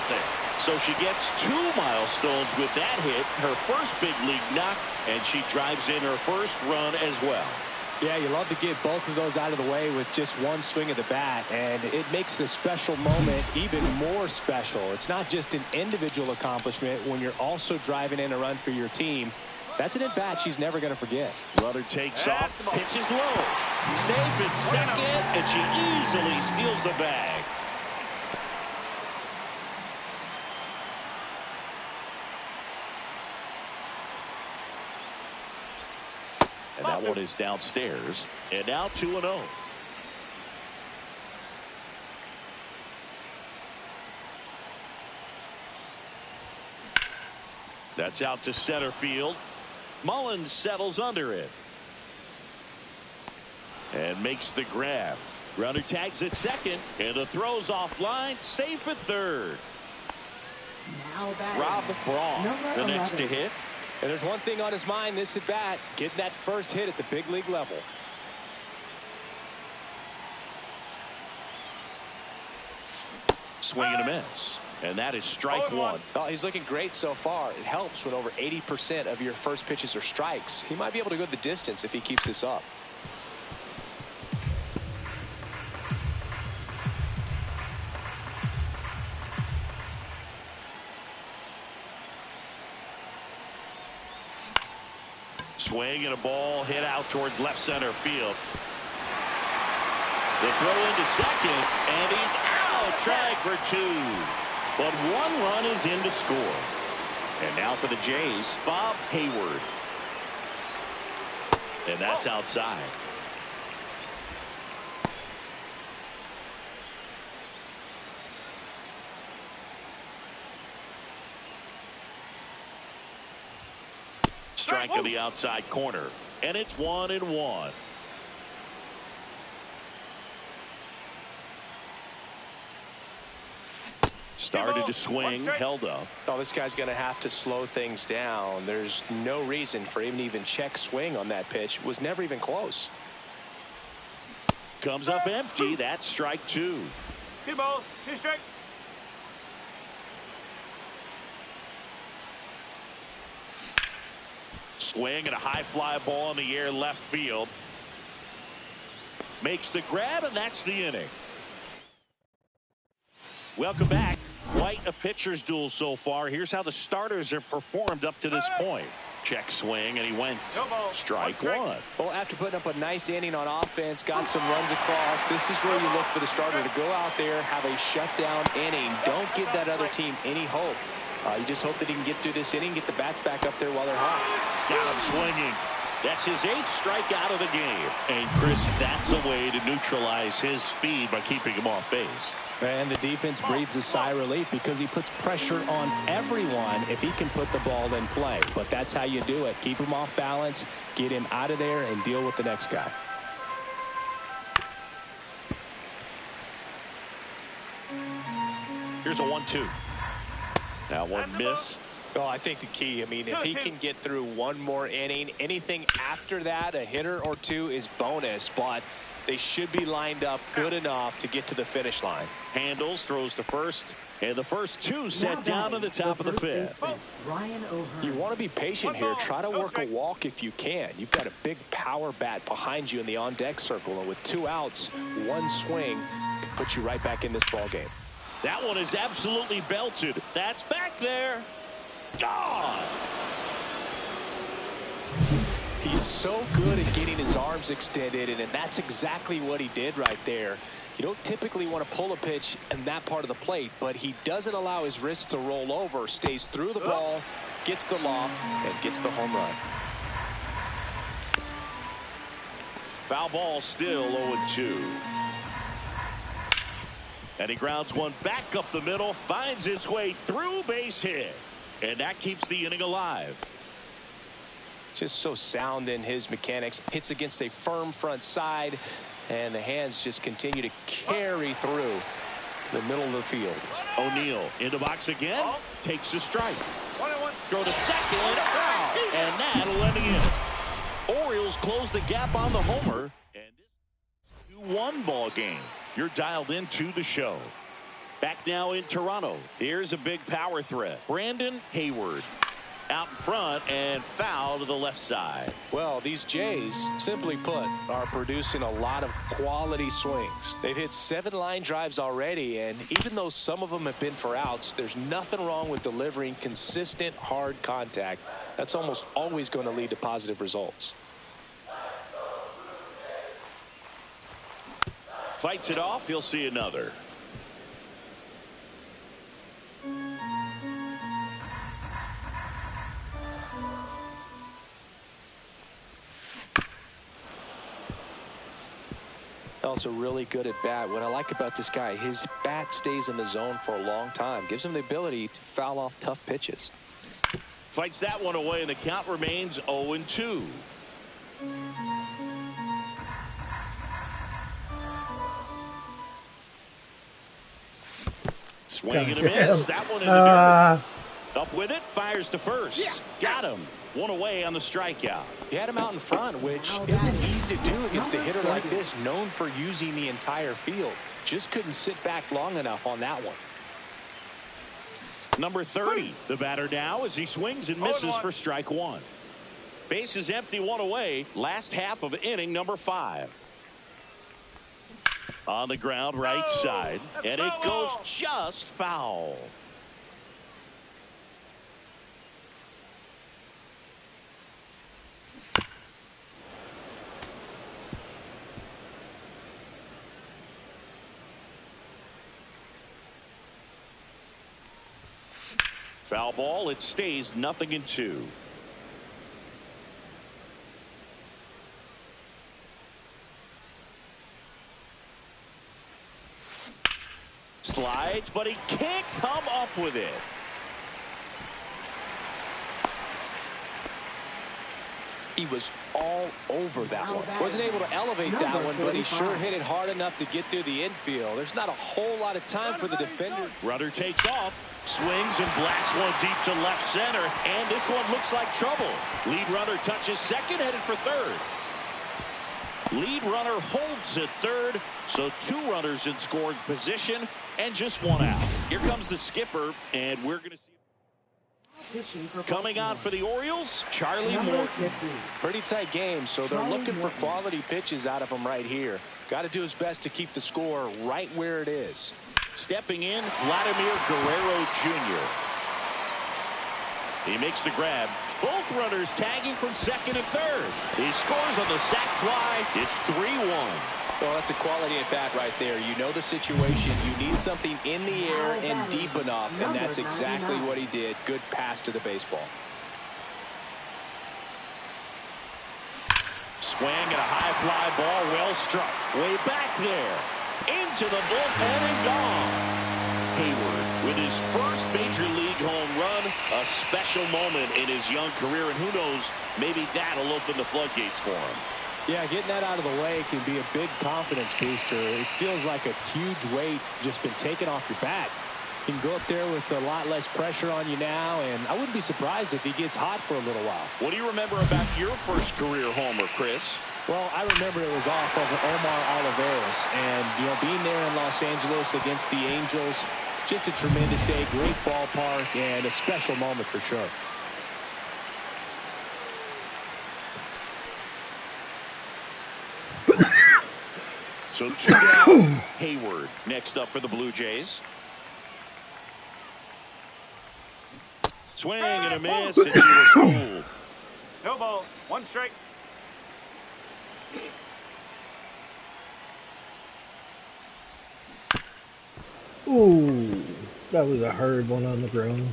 So she gets 2 milestones with that hit, her first big league knock, and she drives in her first run as well. Yeah, you love to get both of those out of the way with just 1 swing of the bat, and it makes the special moment even more special. It's not just an individual accomplishment when you're also driving in a run for your team. That's an at-bat she's never going to forget. Runner takes off, pitches low. Safe at second, and she easily steals the bag. And that one is downstairs. And now 2-0. That's out to center field. Mullins settles under it. And makes the grab. Runner tags at second. And the throw's offline. Safe at third. Rob Braun, the next to hit. And there's one thing on his mind this at bat, getting that first hit at the big league level. Swing and a miss. And that is strike one. Oh, he's looking great so far. It helps when over 80% of your first pitches are strikes. He might be able to go the distance if he keeps this up. Swing and a ball hit out towards left center field. The throw into second, and he's out. Trying for two. But one run is in to score. And now for the Jays, Bob Hayward. And that's outside. Strike on the outside corner. And it's 1-1. Started to swing, held up. Oh, this guy's going to have to slow things down. There's no reason for him to even check swing on that pitch. It was never even close. Comes up empty. That's strike two. 2 balls, 2 strikes. Swing and a high fly ball in the air left field. Makes the grab, and that's the inning. Welcome back. Quite a pitcher's duel so far. Here's how the starters have performed up to this point. Check swing, and he went strike one. Well, after putting up a nice inning on offense, got some runs across, this is where you look for the starter to go out there, have a shutdown inning. Don't give that other team any hope. You just hope that he can get through this inning, get the bats back up there while they're hot. Got him swinging. That's his 8th strikeout of the game. And, Chris, that's a way to neutralize his speed by keeping him off base. And the defense breathes a sigh of relief because he puts pressure on everyone if he can put the ball in play. But that's how you do it. Keep him off balance, get him out of there, and deal with the next guy. Here's a 1-2. That one missed. Well, I think the key, I mean, if he can get through one more inning, anything after that, a hitter or two is bonus, but they should be lined up good enough to get to the finish line. Handles, throws to first, and the first two set down to the top of the 5th. You want to be patient here. Try to work a walk if you can. You've got a big power bat behind you in the on-deck circle, and with 2 outs, 1 swing can put you right back in this ball game. That one is absolutely belted. That's back there. Gone. He's so good at getting his arms extended, and that's exactly what he did right there. You don't typically want to pull a pitch in that part of the plate, but he doesn't allow his wrists to roll over, stays through the ball, gets the loft, and gets the home run. Foul ball still 0-2. And he grounds one back up the middle, finds its way through, base hit. And that keeps the inning alive. Just so sound in his mechanics. Hits against a firm front side, and the hands just continue to carry through the middle of the field. O'Neill in the box again, takes a strike. 1-1. Throw to second, out, and that'll end the inning. Orioles close the gap on the homer, and this is a 2-1 ball game. You're dialed into the show. Back now in Toronto. Here's a big power threat. Brandon Hayward out in front and foul to the left side. Well, these Jays, simply put, are producing a lot of quality swings. They've hit 7 line drives already, and even though some of them have been for outs, there's nothing wrong with delivering consistent, hard contact. That's almost always going to lead to positive results. Fights it off. He'll see another. Also really good at bat. What I like about this guy, his bat stays in the zone for a long time. Gives him the ability to foul off tough pitches. Fights that one away, and the count remains 0-2. Swing and a miss. That one in the dirt. Up with it, fires to first. Got him. One away on the strikeout. He had him out in front, which isn't easy to do against a hitter like this, known for using the entire field. Just couldn't sit back long enough on that one. Number 30, the batter now as he swings and misses for strike one. Base is empty, one away. Last half of inning number 5. On the ground, right side, and it goes just foul. Foul ball. It stays 0-2. Slides, but he can't come up with it. He was all over that one. Wasn't able to elevate that one, but he sure hit it hard enough to get through the infield. There's not a whole lot of time for the defender. Runner takes off, swings and blasts one deep to left center, and this one looks like trouble. Lead runner touches second, headed for third. Lead runner holds at third, so 2 runners in scoring position and just 1 out. Here comes the skipper, and we're going to see. Coming on for the Orioles, Charlie Moore. Pretty tight game, so they're looking for quality pitches out of him right here. Got to do his best to keep the score right where it is. Stepping in, Vladimir Guerrero Jr. He makes the grab. Both runners tagging from second and third. He scores on the sac fly. It's 3-1. Well, that's a quality at bat right there. You know the situation. You need something in the air and deep enough, and that's exactly what he did. Good pass to the baseball. Swing and a high fly ball, well struck. Way back there. Into the bullpen and gone. Hayward with his first major league home run. A special moment in his young career, and who knows, maybe that'll open the floodgates for him. Yeah, getting that out of the way can be a big confidence booster. It feels like a huge weight just been taken off your back. You can go up there with a lot less pressure on you now, and I wouldn't be surprised if he gets hot for a little while. What do you remember about your first career homer, Chris? Well, I remember it was off of Omar Oliveros, and being there in Los Angeles against the Angels, just a tremendous day, great ballpark, and a special moment for sure. So 2 down. Hayward next up for the Blue Jays. Swing and a miss, and she was fooled. No ball. 1 strike. Ooh, that was a hard one on the ground.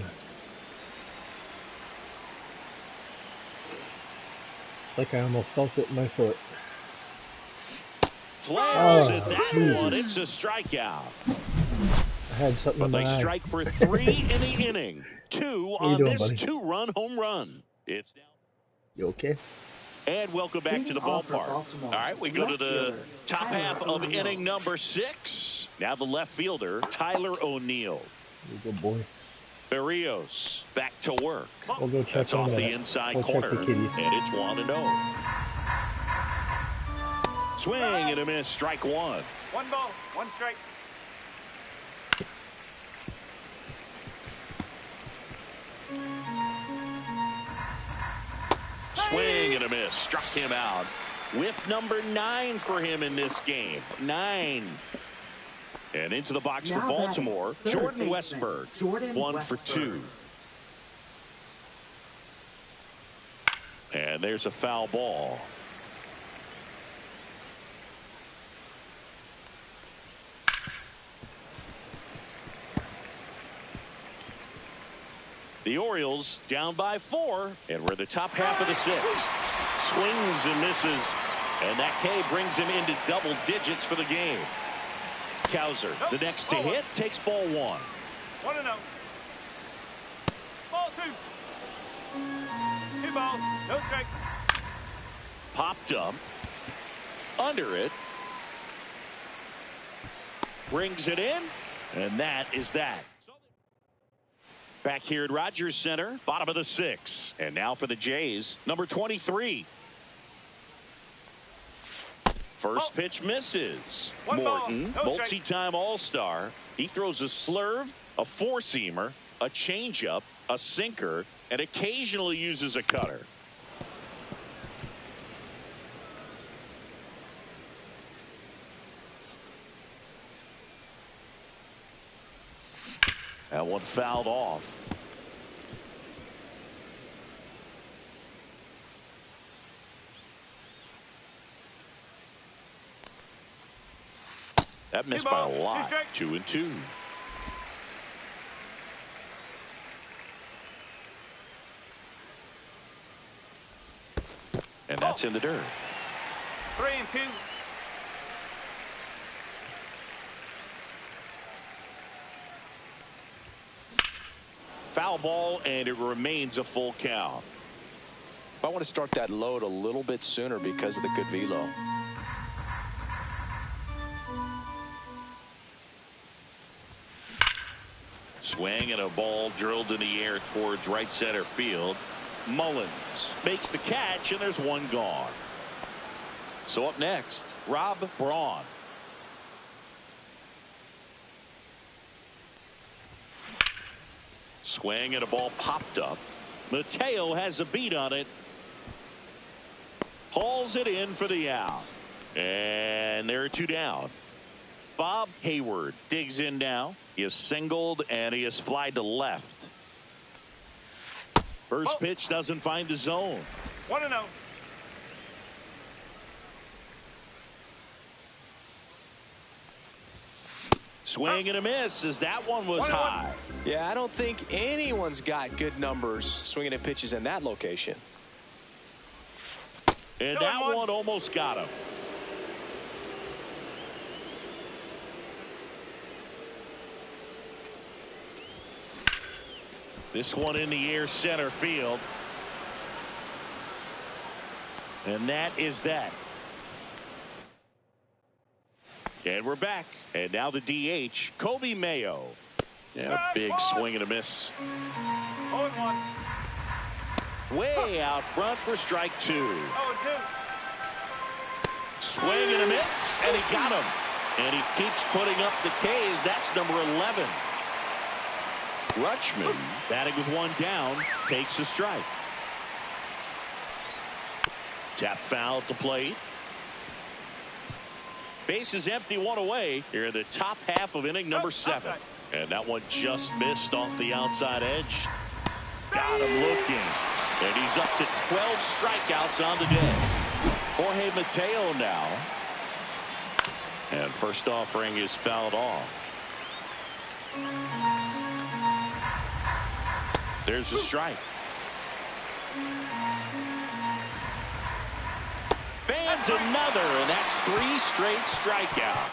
Like I almost felt it in my foot. Flares at that one. It's a strikeout. I had something but in my they eye. strike for 3 in the inning. 2 on doing, this buddy? 2-run home run. It's down. You okay? And welcome back to the ballpark. All right, we go to the top half of inning number 6. Now the left fielder, Tyler O'Neill. You good boy. Berrios back to work. We'll go check That's on off that. the inside We'll check corner, the kitties. and it's 1-0. Swing and a miss, strike 1. 1 ball. 1 strike. Swing and a miss, struck him out. Whip number 9 for him in this game. 9. And into the box for Baltimore, Jordan Westburg. 1 for 2. And there's a foul ball. The Orioles down by 4, and we're the top half of the 6th. Swings and misses And that K brings him into double digits for the game. Cowser, the next to hit, takes ball 1. 1-0. Ball 2. 2 balls, no strike. Popped up. Under it. Brings it in. And that is that. Back here at Rogers Center, bottom of the 6th. And now for the Jays, number 23. First pitch misses. Morton, multi-time All-Star. He throws a slurve, a four-seamer, a changeup, a sinker, and occasionally uses a cutter. That one fouled off. That missed by a lot. 2-2. And that's in the dirt. 3-2. Foul ball, and it remains a full count. I want to start that load a little bit sooner because of the good velo. Swing and a ball drilled in the air towards right center field. Mullins makes the catch, and there's one gone. So up next, Rob Braun. Swing and a ball popped up. Mateo has a beat on it. Hauls it in for the out. And there are 2 down. Bob Hayward digs in now. He is singled and he is flied to left. First pitch doesn't find the zone. 1-0. Swing and a miss as that one was high. Yeah, I don't think anyone's got good numbers swinging at pitches in that location. And that one almost got him. This one in the air center field. And that is that. And we're back. And now the DH, Kobe Mayo. Yeah, big swing and a miss. 0-1. Way out front for strike 2. 0-2. Swing and a miss, and he got him. And he keeps putting up the Ks. That's number 11. Rutschman, batting with 1 down, takes a strike. Tap foul at the plate. Base is empty, 1 away. Here in the top half of inning number 7. And that one just missed off the outside edge. Got him looking. And he's up to 12 strikeouts on the day. Jorge Mateo now. And first offering is fouled off. There's the strike. Fans another, and that's 3 straight strikeouts.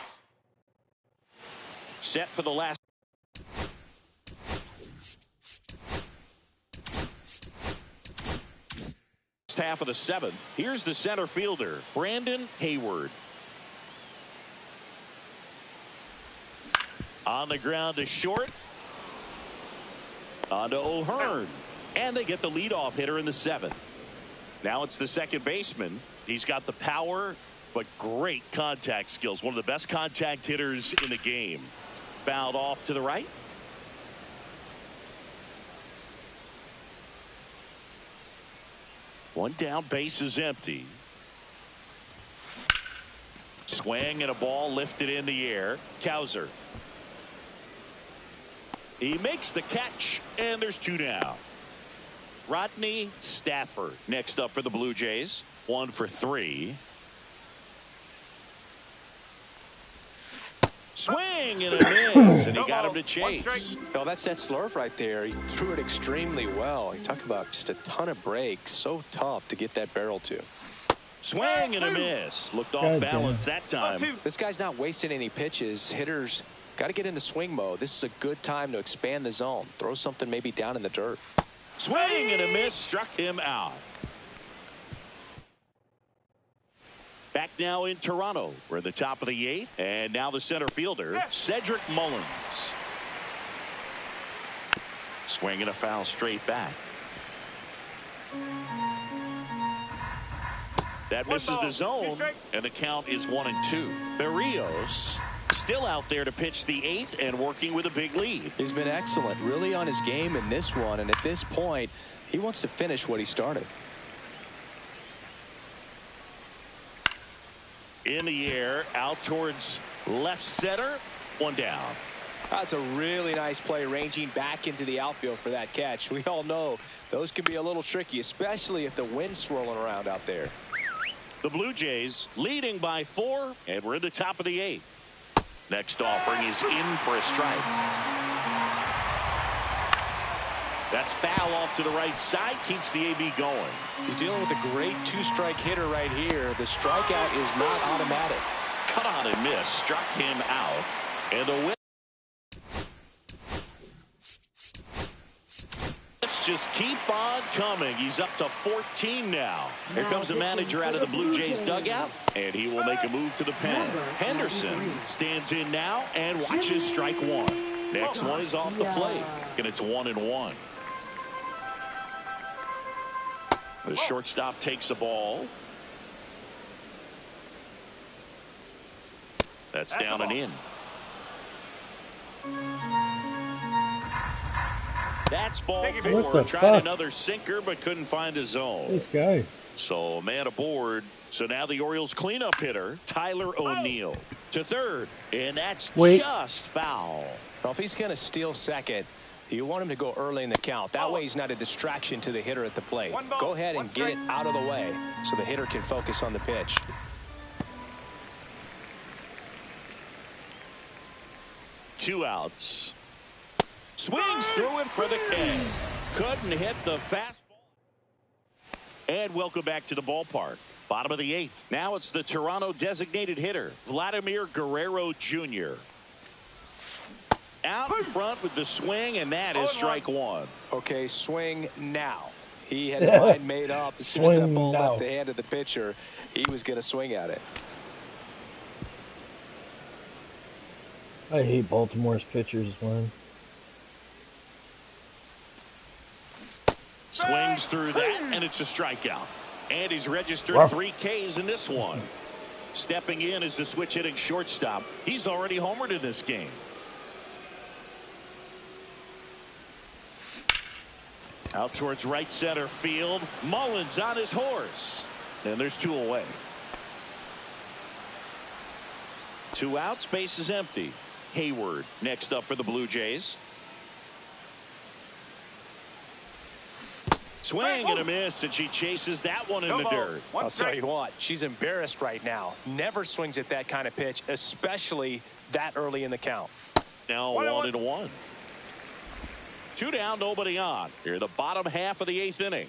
Set for the last half of the 7th. Here's the center fielder, Brandon Hayward. On the ground to short. On to O'Hearn. And they get the leadoff hitter in the 7th. Now it's the second baseman. He's got the power, but great contact skills. One of the best contact hitters in the game. Fouled off to the right. One down, base is empty. Swing and a ball lifted in the air. Cowser. He makes the catch, and there's 2 down. Rodney Stafford next up for the Blue Jays. 1 for 3. Swing and a miss, and he got him to chase. Oh, that's that slurve right there. He threw it extremely well. You talk about just a ton of breaks. So tough to get that barrel to. Swing and a miss. Looked off balance that time. This guy's not wasting any pitches. Hitters got to get into swing mode. This is a good time to expand the zone. Throw something maybe down in the dirt. Swing and a miss. Struck him out. Back now in Toronto. We're at the top of the 8th. And now the center fielder, Cedric Mullins. Swing and a foul straight back. That misses the zone, and the count is 1-2. Berrios still out there to pitch the 8th and working with a big lead. He's been excellent, really on his game in this one, and at this point, he wants to finish what he started. In the air, out towards left center, one down. That's a really nice play, ranging back into the outfield for that catch. We all know those can be a little tricky, especially if the wind's swirling around out there. The Blue Jays leading by 4, and we're in the top of the 8th. Next offering is in for a strike. That's foul off to the right side, keeps the AB going. He's dealing with a great 2-strike hitter right here. The strikeout is not automatic. Cut on and miss, struck him out, and the win. Let's just keep on coming. He's up to 14 now. Here comes the manager out of the Blue Jays dugout, and he will make a move to the pen. Henderson stands in now and watches strike 1. Next one is off the plate, and it's 1-1. The shortstop takes the ball. That's down and in. That's ball 4. Tried another sinker, but couldn't find a zone. This guy. So man aboard. So now the Orioles cleanup hitter, Tyler O'Neill, to third. And that's just foul. Well, if he's going to steal second, you want him to go early in the count. That way he's not a distraction to the hitter at the plate. Go ahead and get it out of the way so the hitter can focus on the pitch. Two outs. Swings through it for the K. Couldn't hit the fastball. And welcome back to the ballpark. Bottom of the 8th. Now it's the Toronto designated hitter, Vladimir Guerrero Jr. Out in front with the swing, and that is strike 1. Okay, swing now. He had the line made up. As soon as that ball left the hand of the pitcher, he was going to swing at it. I hate Baltimore's pitchers, man. Swings through that, and it's a strikeout. And he's registered 3 Ks in this one. Stepping in is the switch hitting shortstop. He's already homered in this game. Out towards right center field. Mullins on his horse. And there's 2 away. 2 outs, base is empty. Hayward next up for the Blue Jays. Swing and a miss, and she chases that one in the dirt. I'll tell you what, she's embarrassed right now. Never swings at that kind of pitch, especially that early in the count. Now 1-1. 2 down, nobody on. Here in the bottom half of the 8th inning.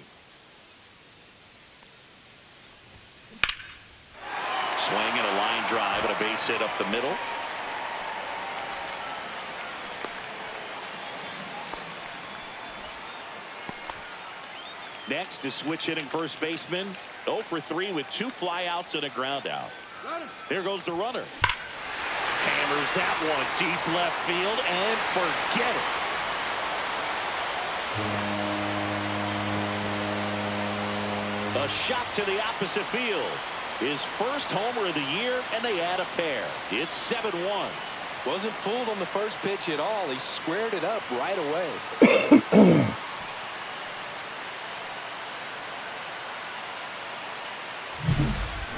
Swing and a line drive and a base hit up the middle. Next is switch hitting first baseman. 0 for 3 with 2 flyouts and a ground out. There goes the runner. Hammers that one deep left field and forget it. A shot to the opposite field. His first homer of the year, and they add a pair. It's 7-1. Wasn't fooled on the first pitch at all. He squared it up right away.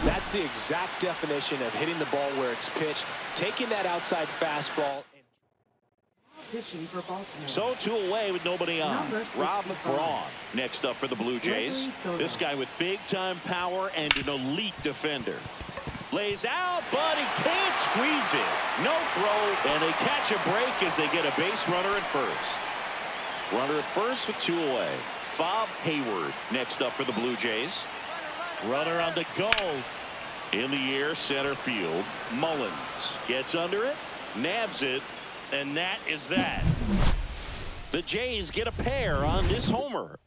That's the exact definition of hitting the ball where it's pitched, taking that outside fastball. Pitching for Baltimore. So 2 away with nobody on. Rob Braun next up for the Blue Jays. This guy with big-time power and an elite defender. Lays out, but he can't squeeze it. No throw, and they catch a break as they get a base runner at first. Runner at first with 2 away. Bob Hayward next up for the Blue Jays. Runner on the go. In the air, center field. Mullins gets under it, nabs it, and that is that. The Jays get a pair on this homer.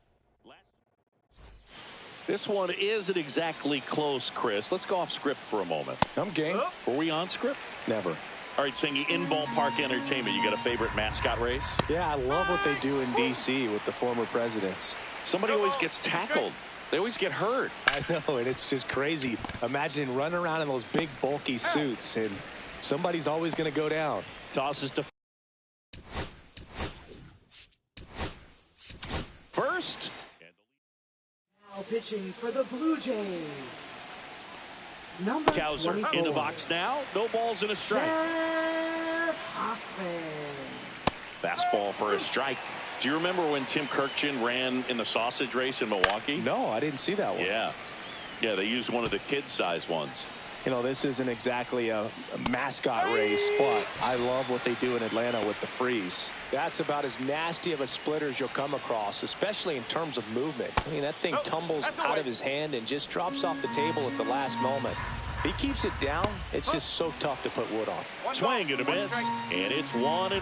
This one isn't exactly close, Chris. Let's go off script for a moment. I'm game. Were we on script? Never. All right, Singy, in ballpark entertainment, you got a favorite mascot race? Yeah, I love what they do in D.C. with the former presidents. Somebody always gets tackled. They always get hurt. I know, and it's just crazy. Imagine running around in those big, bulky suits, and somebody's always going to go down. Tosses to first. Now pitching for the Blue Jays. Number Kowser 24. in the box now. No balls and a strike. Fastball for a strike. Do you remember when Tim Kirkchin ran in the sausage race in Milwaukee? No, I didn't see that one. Yeah. Yeah, they used one of the kid-sized ones. You know, this isn't exactly a mascot race, but I love what they do in Atlanta with the freeze. That's about as nasty of a splitter as you'll come across, especially in terms of movement. I mean, that thing tumbles out of his hand and just drops off the table at the last moment. If he keeps it down, it's just so tough to put wood on. Swing and a miss, and it's 1-1.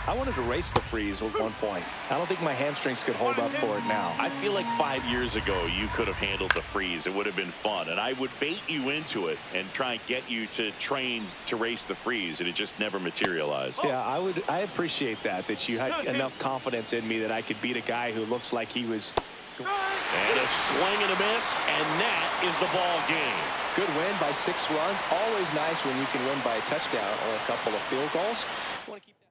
I wanted to race the freeze at one point. I don't think my hamstrings could hold up for it now. I feel like 5 years ago you could have handled the freeze. It would have been fun, and I would bait you into it and try and get you to train to race the freeze, and it just never materialized. Yeah, I appreciate that you had enough confidence in me that I could beat a guy who looks like he was. And a swing and a miss, and that is the ball game. Good win by 6 runs. Always nice when you can win by a touchdown or a couple of field goals. You want to keep that.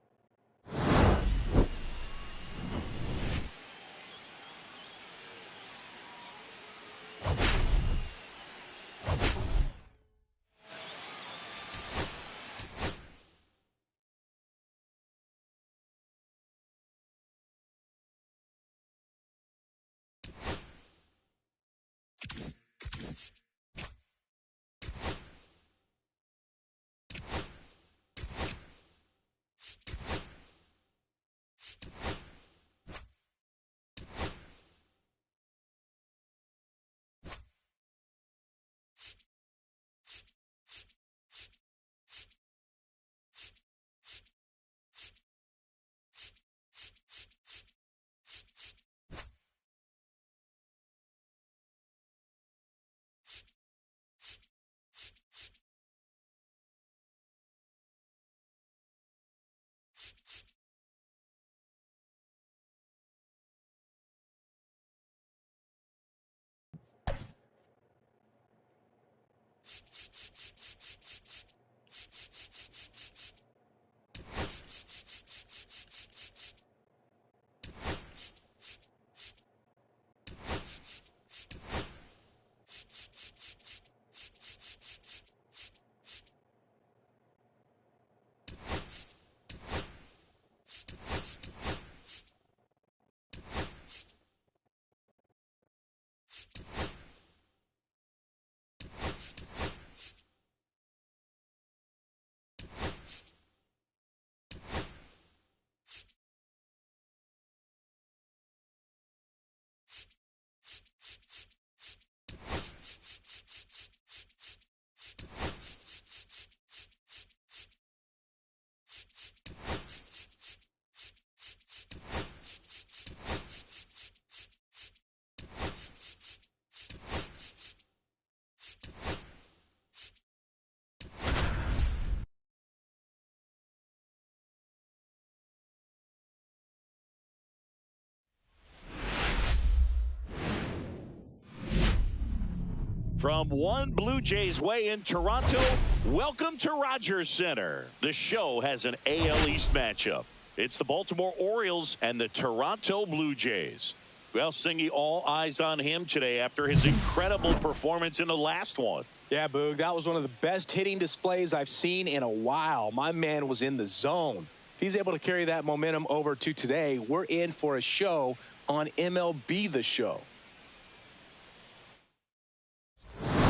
From one Blue Jays way in Toronto, welcome to Rogers Center. The show has an AL East matchup. It's the Baltimore Orioles and the Toronto Blue Jays. Well, Singy, all eyes on him today after his incredible performance in the last one. Yeah, Boog, that was one of the best hitting displays I've seen in a while. My man was in the zone. If he's able to carry that momentum over to today, we're in for a show on MLB The Show.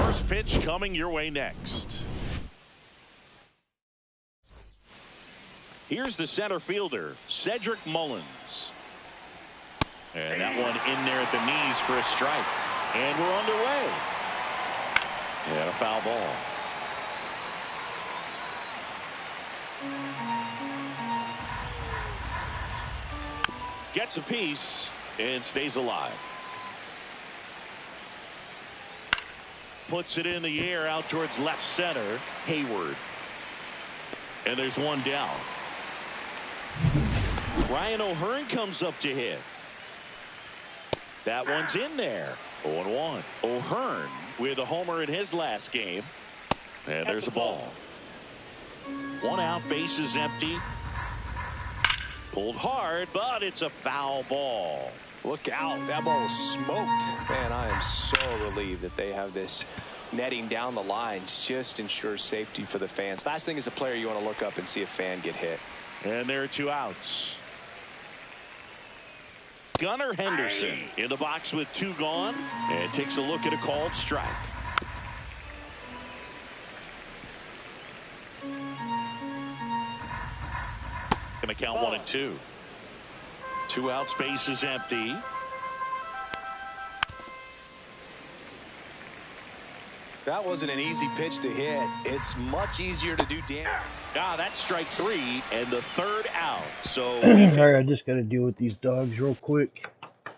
First pitch coming your way next. Here's the center fielder, Cedric Mullins. And that one in there at the knees for a strike. And we're underway. And a foul ball. Gets a piece and stays alive. Puts it in the air out towards left center. Hayward. And there's one down. Ryan O'Hearn comes up to hit. That one's in there. 0-1. O'Hearn with a homer in his last game. And there's a ball. One out, bases empty. Pulled hard, but it's a foul ball. Look out. That ball was smoked. Man, I am so relieved that they have this netting down the lines. Just ensures safety for the fans. Last thing as a player, you want to look up and see a fan get hit. And there are two outs. Gunnar Henderson in the box with two gone and takes a look at a called strike. Going to count 1-2. Two outs, base is empty. That wasn't an easy pitch to hit. It's much easier to do damage. That's strike three and the third out. So All right, I just got to deal with these dogs real quick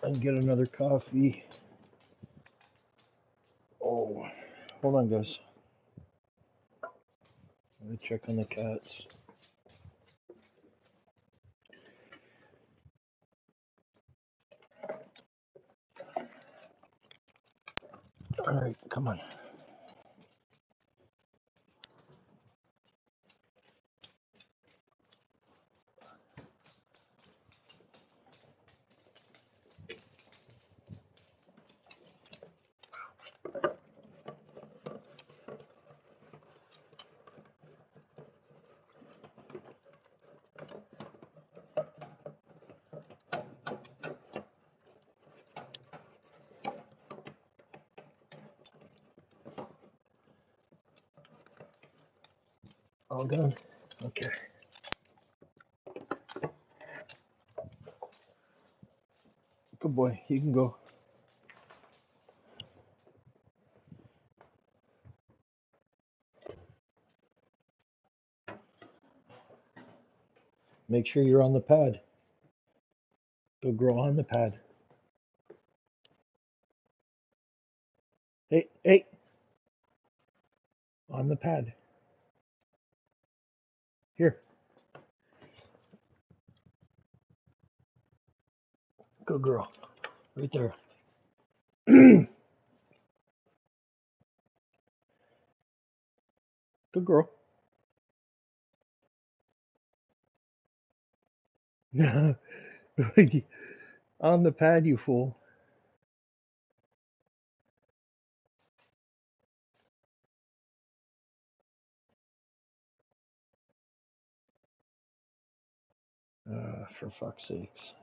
and get another coffee. Oh, hold on, guys. Let me check on the cats. All right, come on. All done? Okay. Good boy. You can go. Make sure you're on the pad. Good girl on the pad. Hey, hey. On the pad. Here. Good girl. Right there. Good girl. On the pad, you fool. For fuck's sakes.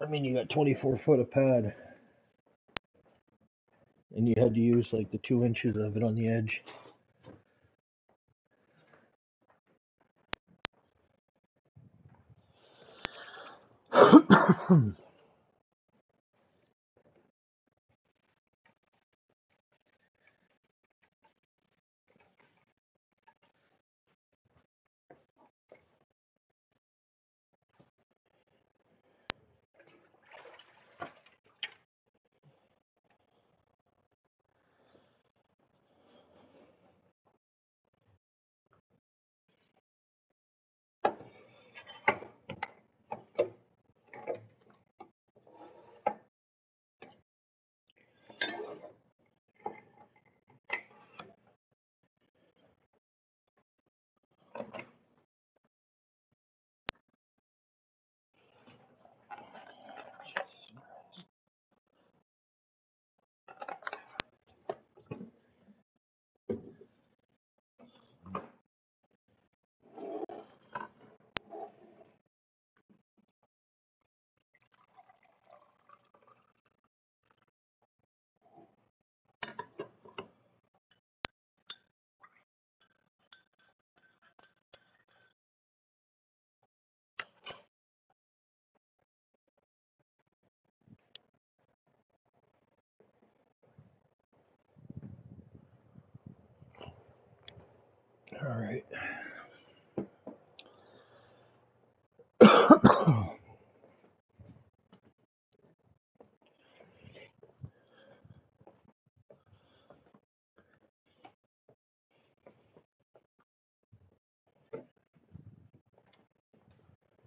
I mean, you got 24 foot of pad. And you had to use like the 2 inches of it on the edge. right.